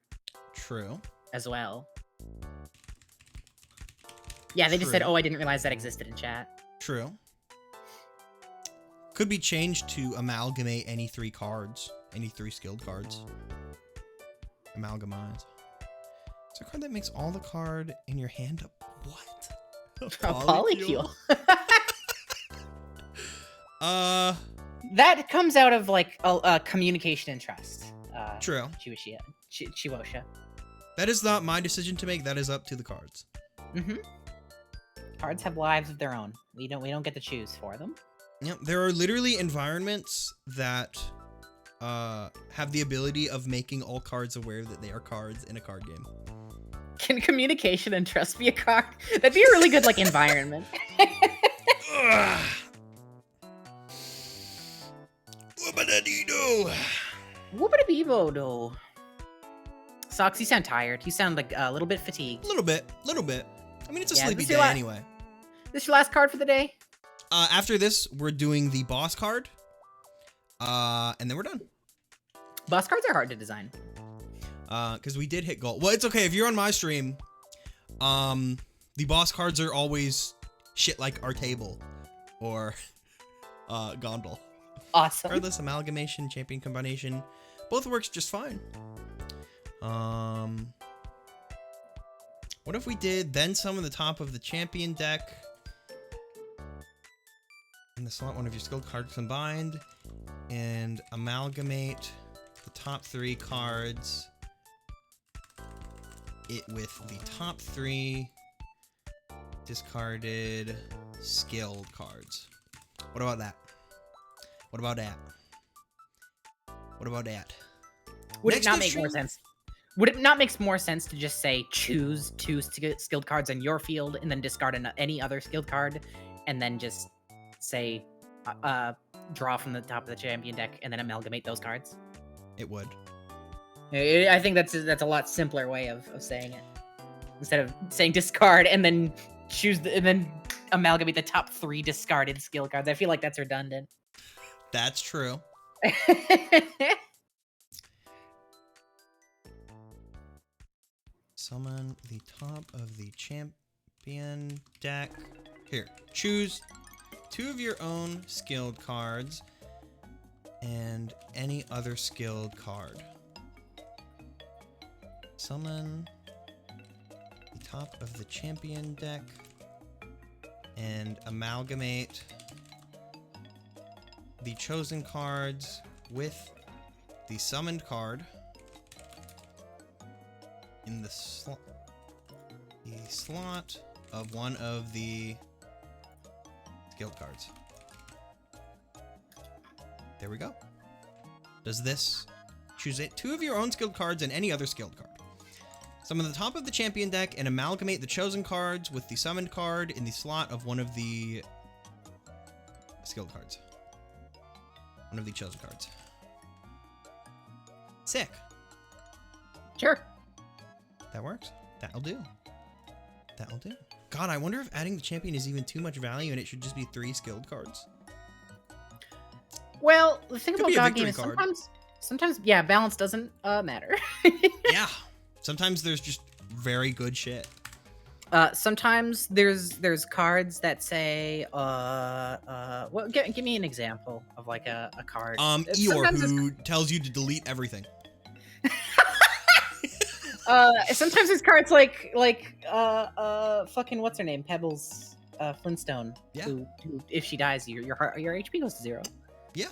S2: True.
S3: As well. Yeah, they just said, oh, I didn't realize that existed in chat.
S2: True. Could be changed to amalgamate any 3 cards. Any 3 skilled cards. Amalgamize. It's a card that makes all the card in your hand what?
S3: A polycule. That comes out of like communication and trust.
S2: True.
S3: Chiwosha.
S2: That is not my decision to make. That is up to the cards.
S3: Cards have lives of their own. We don't get to choose for them.
S2: Yep. There are literally environments that have the ability of making all cards aware that they are cards in a card game.
S3: Can communication and trust be a card? That'd be a really good like environment. Whoopity-beebo-do. Socks, you sound tired. You sound like a little bit fatigued.
S2: Little bit. I mean, it's a sleepy day anyway.
S3: This your last card for the day?
S2: After this, we're doing the boss card. And then we're done.
S3: Boss cards are hard to design.
S2: Because we did hit gold. Well, it's okay. If you're on my stream, the boss cards are always shit like our table or Gondol.
S3: Awesome.
S2: Regardless, amalgamation, champion combination, both works just fine. What if we did then summon the top of the champion deck, in the slot one of your skilled cards combined, and amalgamate the top 3 cards with the top 3 discarded skilled cards. What about that? What about that? What about that?
S3: Would it not make more sense? Would it not make more sense to just say choose 2 skilled cards in your field and then discard any other skilled card, and then just say draw from the top of the champion deck and then amalgamate those cards?
S2: It would.
S3: I think that's a lot simpler way of saying it, instead of saying discard and then and then amalgamate the top 3 discarded skill cards. I feel like that's redundant.
S2: That's true. Summon the top of the champion deck. Here, choose 2 of your own skilled cards and any other skilled card. Summon the top of the champion deck and amalgamate the chosen cards with the summoned card in the slot of one of the skilled cards. There we go. Does this choose it? 2 of your own skilled cards and any other skilled card. Summon the top of the champion deck and amalgamate the chosen cards with the summoned card in the slot of one of the skilled cards. One of the chosen cards. Sick.
S3: Sure.
S2: That works. That'll do. That'll do. God, I wonder if adding the champion is even too much value and it should just be 3 skilled cards.
S3: Well, the thing
S2: Could
S3: about
S2: be a
S3: GODGAME is
S2: victory
S3: sometimes, yeah, balance doesn't matter.
S2: Yeah. Sometimes there's just very good shit.
S3: Sometimes there's cards that say, well, give me an example of like a card.
S2: Eeyore, who tells you to delete everything.
S3: Sometimes there's cards like fucking what's her name, Pebbles, Flintstone.
S2: Yeah.
S3: Who if she dies, your HP goes to 0.
S2: Yeah.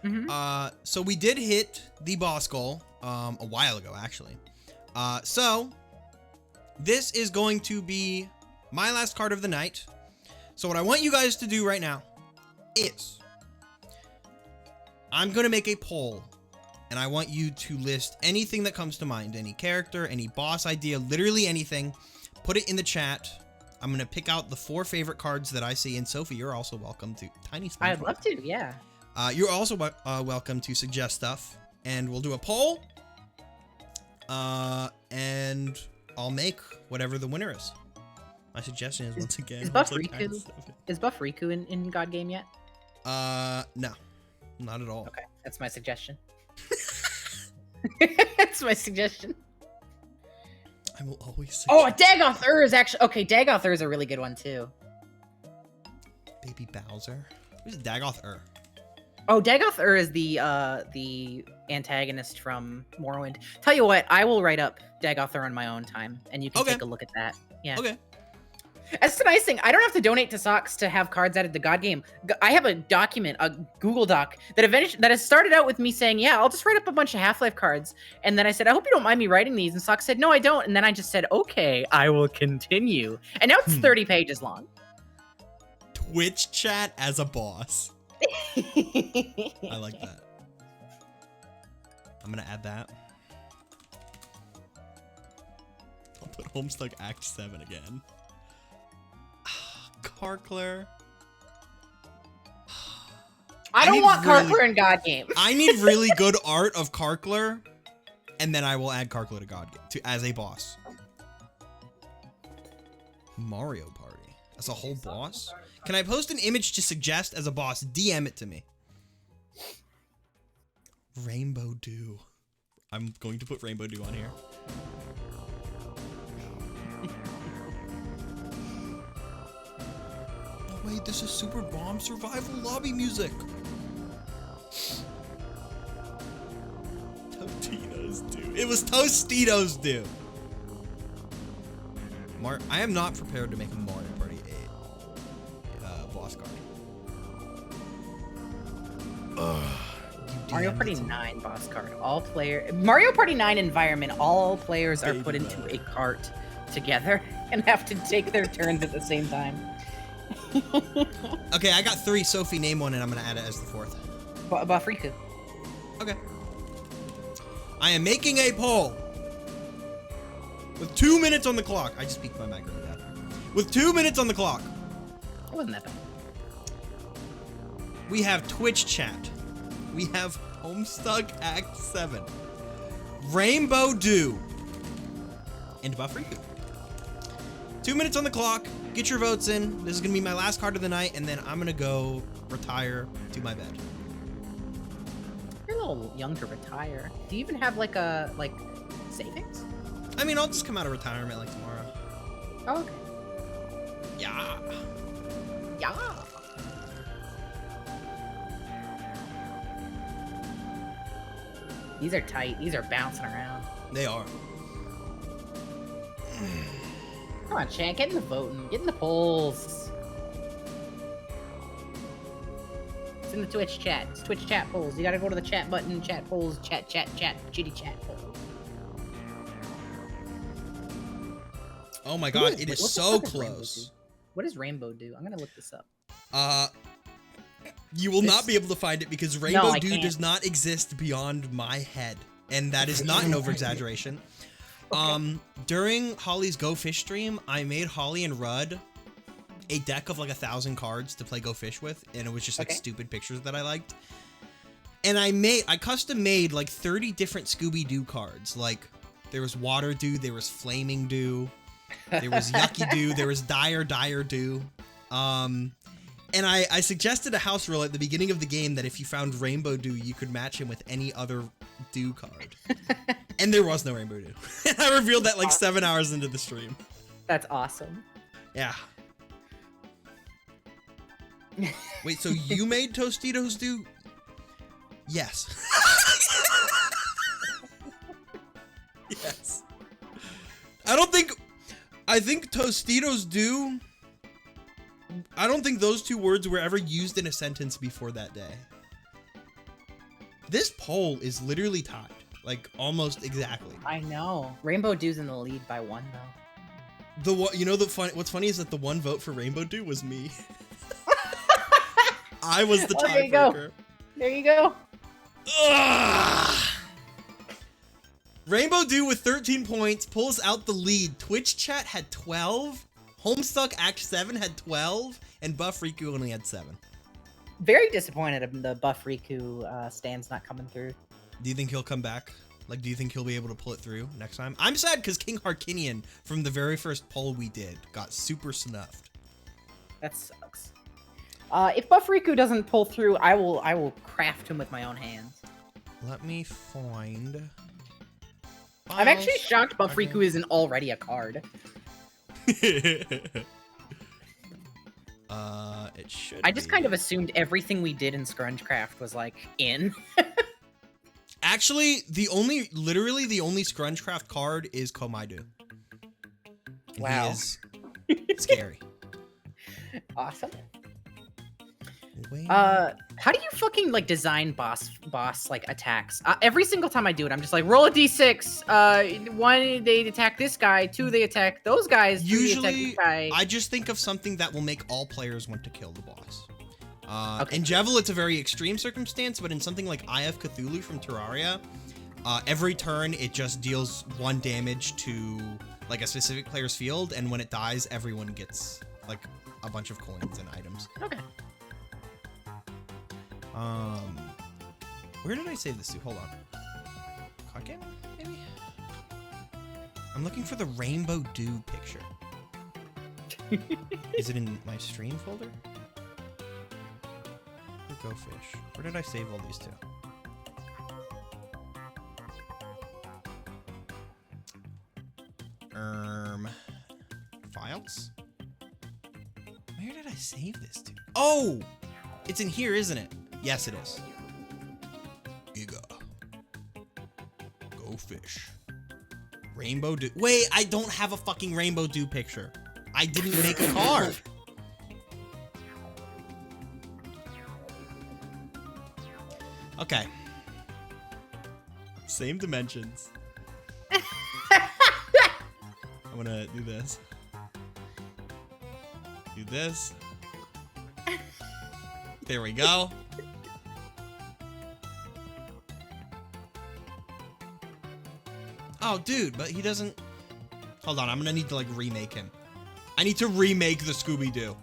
S3: Mm-hmm.
S2: So we did hit the boss goal a while ago, actually. So this is going to be my last card of the night. So what I want you guys to do right now is I'm going to make a poll, and I want you to list anything that comes to mind, any character, any boss idea, literally anything. Put it in the chat. I'm going to pick out the 4 favorite cards that I see. And Sophie, you're also welcome to Tiny Spongebob.
S3: I'd love to, yeah.
S2: You're also welcome to suggest stuff, and we'll do a poll. And I'll make whatever the winner is. My suggestion is once again.
S3: Is Buff Riku in GODGAME yet?
S2: No, not at all.
S3: Okay, that's my suggestion. That's my suggestion.
S2: I will always suggest.
S3: Oh, Dagoth is actually okay. Dagoth is a really good one too.
S2: Baby Bowser. Who's Dagoth?
S3: Oh, Dagoth is the antagonist from Morrowind. Tell you what, I will write up Dagoth on my own time, and you can take a look at that. Yeah.
S2: Okay.
S3: That's the nice thing. I don't have to donate to Socks to have cards added to GODGAME. I have a document, a Google Doc, that has started out with me saying, yeah, I'll just write up a bunch of Half-Life cards. And then I said, I hope you don't mind me writing these. And Socks said, no, I don't. And then I just said, okay, I will continue. And now it's 30 pages long.
S2: Twitch chat as a boss. I like that. I'm going to add that. I'll put Homestuck Act 7 again. Carcler.
S3: I don't want Carcler in GODGAME.
S2: I need really good art of Carcler, and then I will add Carcler to GODGAME as a boss. Mario Party as a whole boss. Can I post an image to suggest as a boss? DM it to me. Rainbow Dew. I'm going to put Rainbow Dew on here. Wait, this is Super Bomb Survival Lobby music. Tostitos Dew. It was Tostitos Dew. I am not prepared to make a Mario Party 8 boss card.
S3: Mario Party 9 boss cart. Mario Party 9 environment. All players are put into a cart together and have to take their turns at the same time.
S2: Okay, I got 3. Sophie, name one, and I'm gonna add it as the 4th.
S3: Buff Riku.
S2: Okay. I am making a poll. With 2 minutes on the clock. I just peeked my mic really bad. With 2 minutes on the clock.
S3: It wasn't that bad.
S2: We have Twitch chat. We have Homestuck Act 7. Rainbow Dew. And Buff Riku. 2 minutes on the clock. Get your votes in. This is going to be my last card of the night, and then I'm going to go retire to my bed.
S3: You're a little young to retire. Do you even have like savings?
S2: I mean, I'll just come out of retirement like tomorrow.
S3: Oh, okay.
S2: Yeah.
S3: Yeah. These are tight. These are bouncing around.
S2: They are.
S3: Come on, Chan. Get in the voting. Get in the polls. It's in the Twitch chat. It's Twitch chat polls. You gotta go to the chat button, chat polls, chat, chitty chat polls.
S2: Oh my god, it is so close.
S3: What does Rainbow do? I'm gonna look this up.
S2: You will not be able to find it because Rainbow Dew does not exist beyond my head. And that is not an over-exaggeration. Okay. During Holly's Go Fish stream, I made Holly and Rudd a deck of like 1,000 cards to play Go Fish with, and it was just like stupid pictures that I liked. And I custom made like 30 different Scooby-Doo cards. Like there was Water Dew, there was Flaming Dew, there was Yucky Dew, there was Dire Dew. And I suggested a house rule at the beginning of the game that if you found Rainbow Dew, you could match him with any other Dew card. And there was no Rainbow Dew. And I revealed that like 7 hours into the stream.
S3: That's awesome.
S2: Yeah. Wait, so you made Tostitos Dew? Yes. Yes. I think Tostitos Dew... I don't think those 2 words were ever used in a sentence before that day. This poll is literally tied. Like, almost exactly.
S3: I know. Rainbow Dew's in the lead by 1, though.
S2: What's funny is that the 1 vote for Rainbow Dew was me. I was the tiebreaker.
S3: There you go.
S2: Ugh. Rainbow Dew with 13 points pulls out the lead. Twitch chat had 12. Homestuck Act 7 had 12, and Buff Riku only had 7.
S3: Very disappointed in the Buff Riku stands not coming through.
S2: Do you think he'll come back? Like, do you think he'll be able to pull it through next time? I'm sad because King Harkinian from the very first poll we did got super snuffed.
S3: That sucks. If Buff Riku doesn't pull through, I will craft him with my own hands.
S2: Let me find...
S3: I'm actually shocked Buff Riku isn't already a card.
S2: It should
S3: I just kind of assumed everything we did in Scrungecraft was like in.
S2: Actually, literally the only Scrungecraft card is Komaidu.
S3: Wow.
S2: He is scary.
S3: Awesome.
S2: Wait.
S3: How do you fucking like design boss like attacks? Every single time I do it, I'm just like roll a d6. 1 they attack this guy, 2 they attack those guys.
S2: Usually,
S3: they attack this guy.
S2: I just think of something that will make all players want to kill the boss.
S3: Okay.
S2: In Jevil, it's a very extreme circumstance, but in something like Eye of Cthulhu from Terraria, every turn it just deals 1 damage to like a specific player's field, and when it dies, everyone gets like a bunch of coins and items.
S3: Okay.
S2: Where did I save this to? Hold on. Card game, maybe? I'm looking for the Rainbow Dew picture. Is it in my stream folder? Go Fish. Where did I save all these to? Files? Where did I save this to? Oh! It's in here, isn't it? Yes, it is. Giga. Go Fish. Rainbow Dew. Wait, I don't have a fucking Rainbow Dew picture. I didn't make a card. Okay. Same dimensions. I'm gonna do this. Do this. There we go. Oh, dude, but he doesn't... Hold on, I'm gonna need to, like, remake him. I need to remake the Scooby-Doo.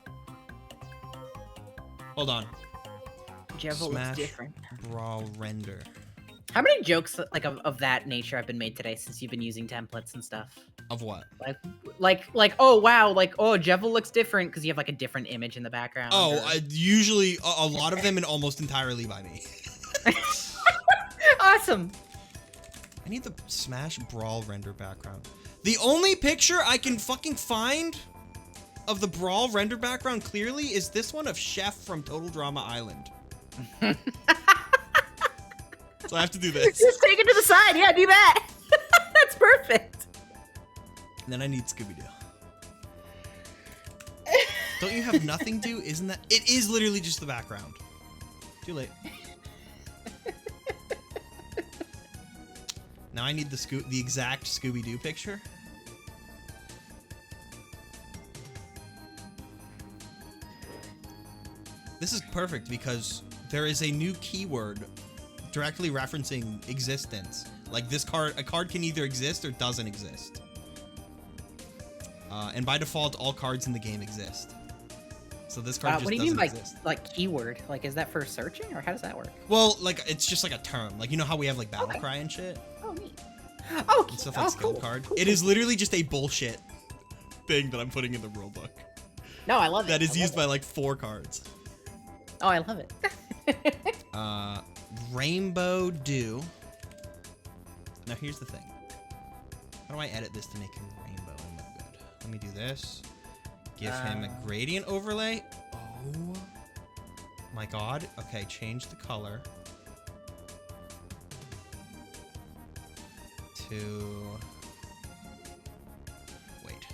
S2: Hold on.
S3: Jevil looks different.
S2: Brawl render.
S3: How many jokes like of that nature have been made today since you've been using templates and stuff?
S2: Of what?
S3: Like oh wow, like oh Jevil looks different because you have like a different image in the background.
S2: Oh,
S3: or...
S2: usually a lot of them and almost entirely by me.
S3: Awesome.
S2: I need the Smash Brawl render background. The only picture I can fucking find of the Brawl render background clearly is this one of Chef from Total Drama Island. So I have to do this.
S3: Just take it to the side. Yeah, do that. That's perfect.
S2: And then I need Scooby-Doo. Don't you have nothing to? Isn't that? It is literally just the background. Too late. Now I need the exact Scooby-Doo picture. This is perfect because there is a new keyword directly referencing existence. Like this card, a card can either exist or doesn't exist. And by default, all cards in the game exist. So this card just
S3: what do you
S2: doesn't
S3: mean by
S2: exist.
S3: like keyword? Like, is that for searching or how does that work?
S2: Well, like it's just like a term. Like you know how we have like battle cry and shit.
S3: Oh neat. Oh,
S2: And stuff like skill
S3: cool.
S2: card.
S3: Cool.
S2: It is literally just a bullshit thing that I'm putting in the rule book.
S3: No, I love it.
S2: That is used by like 4 cards.
S3: Oh, I love it.
S2: Rainbow Dew. Now here's the thing. How do I edit this to make him rainbow and look good? Let me do this. Give him a gradient overlay. Oh my god. Okay, change the color to... Wait.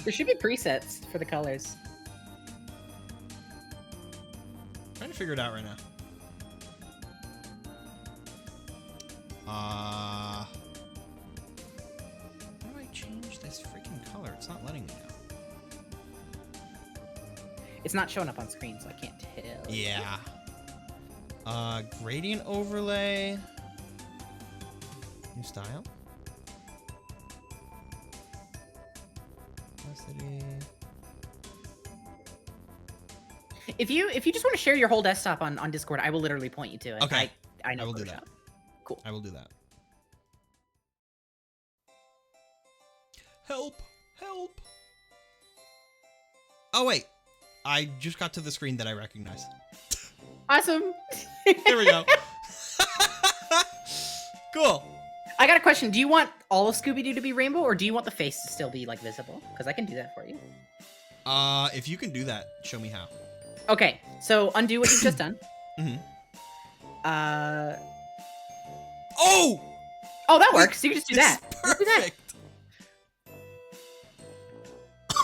S3: There should be presets for the colors.
S2: Trying to figure it out right now. How do I change this freaking color? It's not letting me now.
S3: It's not showing up on screen, so I can't tell.
S2: Yeah. Gradient overlay. New style. Opacity.
S3: If you just want to share your whole desktop on Discord, I will literally point you to it.
S2: Okay.
S3: I know.
S2: I will do that.
S3: Cool.
S2: I will do that. Help! Help! Oh wait, I just got to the screen that I recognize.
S3: Awesome.
S2: There we go. Cool.
S3: I got a question. Do you want all of Scooby-Doo to be rainbow, or do you want the face to still be like visible? Because I can do that for you.
S2: If you can do that, show me how.
S3: Okay, so undo what you've just done.
S2: Mm-hmm.
S3: Oh, that works. You can just do that. Just do that.
S2: Perfect.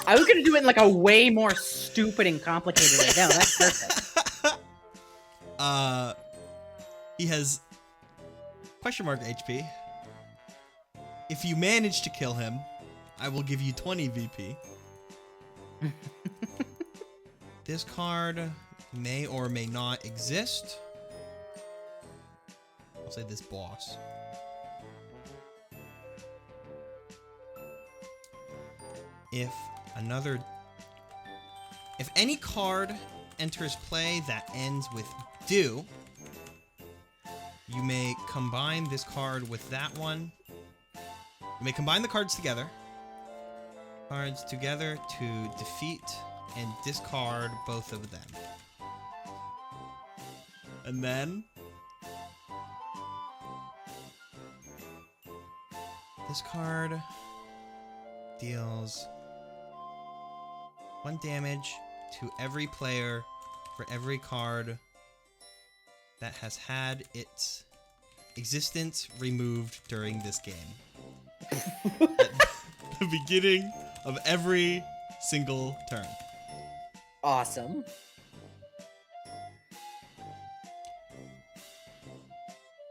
S3: I was gonna do it in like a way more stupid and complicated way. No, that's perfect.
S2: He has question mark HP. If you manage to kill him, I will give you 20 VP. This card may or may not exist. I'll say this boss. If any card enters play that ends with do, you may combine this card with that one. You may combine the cards together to defeat and discard both of them. And then this card deals 1 damage to every player for every card that has had its existence removed during this game. the beginning of every single turn.
S3: Awesome.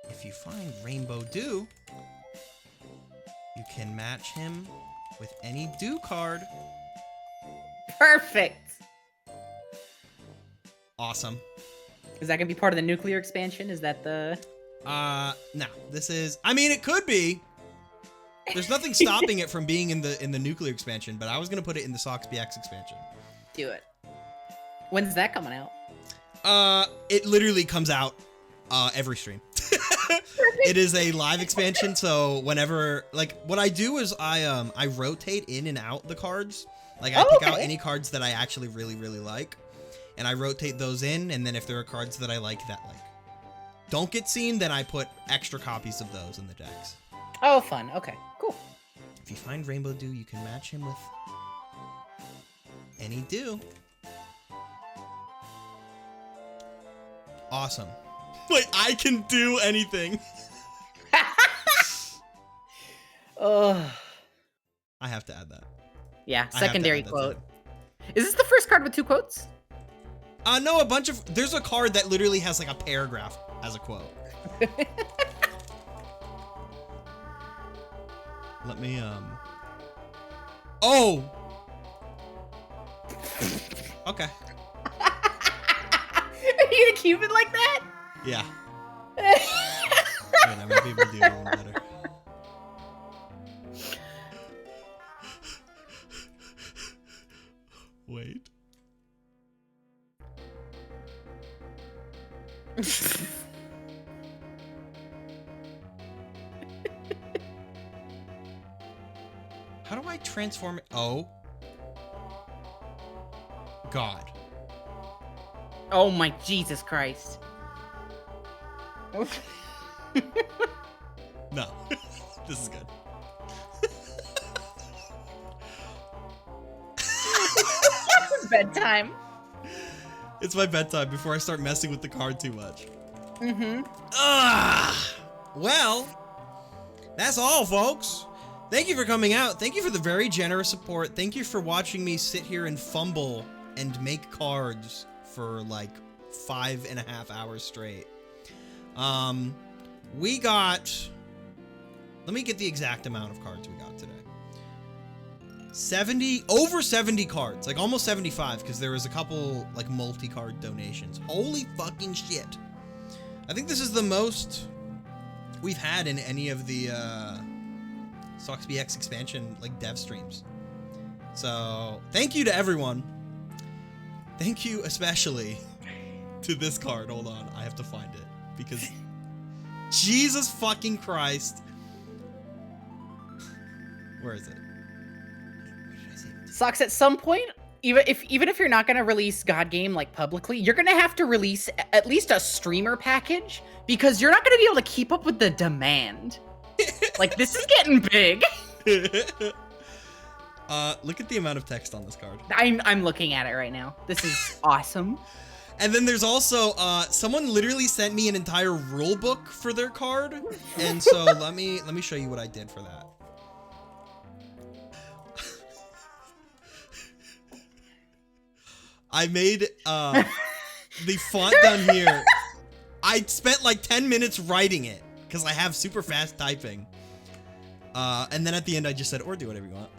S2: If you find Rainbow Dew, you can match him with any Dew card.
S3: Perfect.
S2: Awesome.
S3: Is that gonna be part of the nuclear expansion? Is that the?
S2: No. This is. I mean, it could be. There's nothing stopping it from being in the nuclear expansion, but I was gonna put it in the SocksBX expansion.
S3: Do it. When's that coming out?
S2: It literally comes out every stream. It is a live expansion, so whenever, like, what I do is I rotate in and out the cards. Like, I pick out any cards that I actually really, really like, and I rotate those in, and then if there are cards that I like that, like, don't get seen, then I put extra copies of those in the decks.
S3: Oh, fun. Okay, cool.
S2: If you find Rainbow Dew, you can match him with any Dew. Awesome. Like, I can do anything.
S3: Ugh.
S2: I have to add that.
S3: Yeah,
S2: I have to
S3: secondary
S2: add that
S3: quote.
S2: to
S3: Is this the first card with 2 quotes?
S2: No, a bunch of... There's a card that literally has, like, a paragraph as a quote. Let me, Oh! Okay.
S3: Are you gonna keep it like that?
S2: Yeah. Wait, I might be able to do it a little better. Wait. How do I transform it? Oh. God.
S3: Oh my Jesus Christ.
S2: No. This is good.
S3: Bedtime.
S2: It's my bedtime before I start messing with the card too much.
S3: Mm-hmm.
S2: Well, that's all, folks. Thank you for coming out. Thank you for the very generous support. Thank you for watching me sit here and fumble and make cards for like 5.5 hours straight. We got... Let me get the exact amount of cards we got today. Over 70 cards, like almost 75, because there was a couple like multi-card donations. Holy fucking shit. I think this is the most we've had in any of the SocksBX expansion like dev streams. So thank you to everyone. Thank you especially to this card. Hold on, I have to find it because Jesus fucking Christ. Where is it?
S3: Socks, at some point, even if you're not gonna release GODGAME like publicly, you're gonna have to release at least a streamer package because you're not gonna be able to keep up with the demand. Like, this is getting big.
S2: Look at the amount of text on this card.
S3: I'm looking at it right now. This is awesome.
S2: And then there's also someone literally sent me an entire rule book for their card, and so let me show you what I did for that. I made the font down here. I spent like 10 minutes writing it because I have super fast typing. And then at the end I just said, or do whatever you want.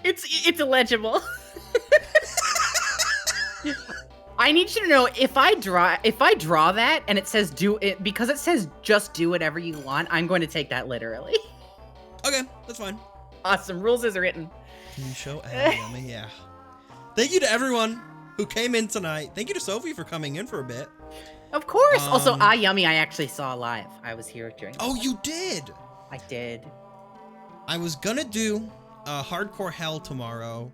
S3: It's illegible. I need you to know, if I draw that and it says do it, because it says just do whatever you want, I'm going to take that literally.
S2: Okay, that's fine.
S3: Awesome. Rules is written.
S2: Can you show Yummy? Yeah. Thank you to everyone who came in tonight. Thank you to Sophie for coming in for a bit.
S3: Of course. Also, Yummy, I actually saw live. I was here during.
S2: Oh, you did?
S3: I did.
S2: I was gonna do Hardcore Hell tomorrow.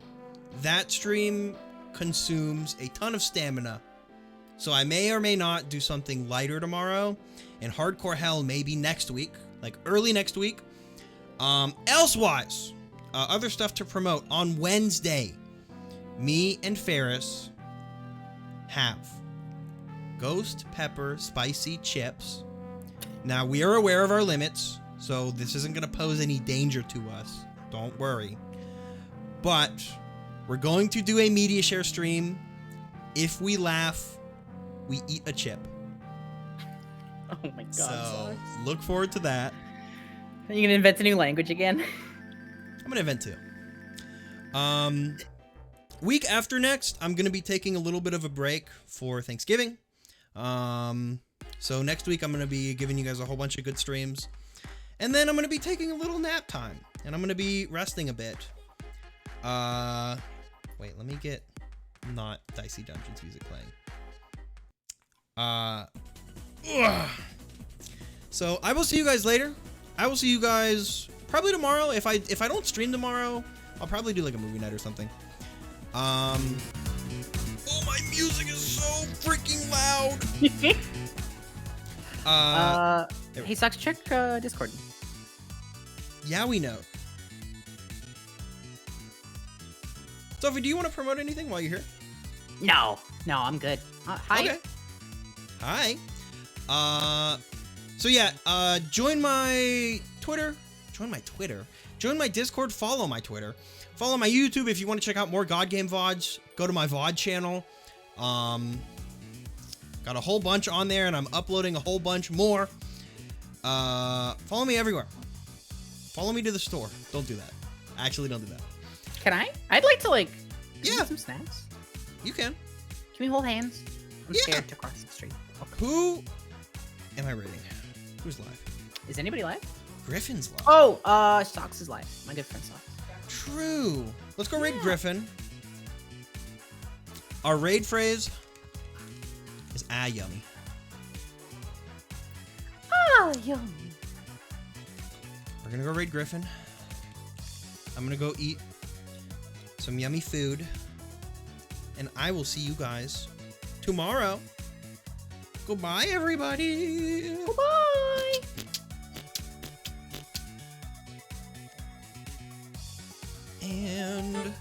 S2: That stream consumes a ton of stamina, so I may or may not do something lighter tomorrow, and Hardcore Hell maybe next week, like early next week. Elsewise, other stuff to promote. On Wednesday, me and Ferris have Ghost Pepper Spicy Chips. Now, we are aware of our limits, so this isn't going to pose any danger to us. Don't worry. But we're going to do a media share stream. If we laugh, we eat a chip.
S3: Oh my god.
S2: So look forward to that.
S3: Are you gonna invent a new language again?
S2: I'm gonna invent 2. Week after next, I'm gonna be taking a little bit of a break for Thanksgiving. So next week I'm gonna be giving you guys a whole bunch of good streams, and then I'm gonna be taking a little nap time, and I'm gonna be resting a bit. Wait, let me get not Dicey Dungeons music playing. So I will see you guys later. I will see you guys probably tomorrow. If I don't stream tomorrow, I'll probably do like a movie night or something. Oh, my music is so freaking loud.
S3: Hey, Socks, check Discord.
S2: Yeah, we know. Sophie, do you want to promote anything while you're here?
S3: No, I'm good. Hi.
S2: Okay. Hi. So yeah, join my Twitter. Join my Twitter. Join my Discord. Follow my Twitter. Follow my YouTube if you want to check out more God Game VODs. Go to my VOD channel. Got a whole bunch on there, and I'm uploading a whole bunch more. Follow me everywhere. Follow me to the store. Don't do that. Actually, don't do that.
S3: Can I? I'd like to like.
S2: Yeah.
S3: Some snacks.
S2: You can.
S3: Can we hold hands? I'm
S2: Yeah.
S3: scared to cross the street. Okay.
S2: Who am I rating? Who's live?
S3: Is anybody live?
S2: Griffin's live.
S3: Oh, Socks is live. My good friend Socks.
S2: True. Let's go raid Griffin. Our raid phrase is yummy.
S3: Yummy.
S2: We're gonna go raid Griffin. I'm gonna go eat some yummy food. And I will see you guys tomorrow. Goodbye, everybody.
S3: Bye.
S2: And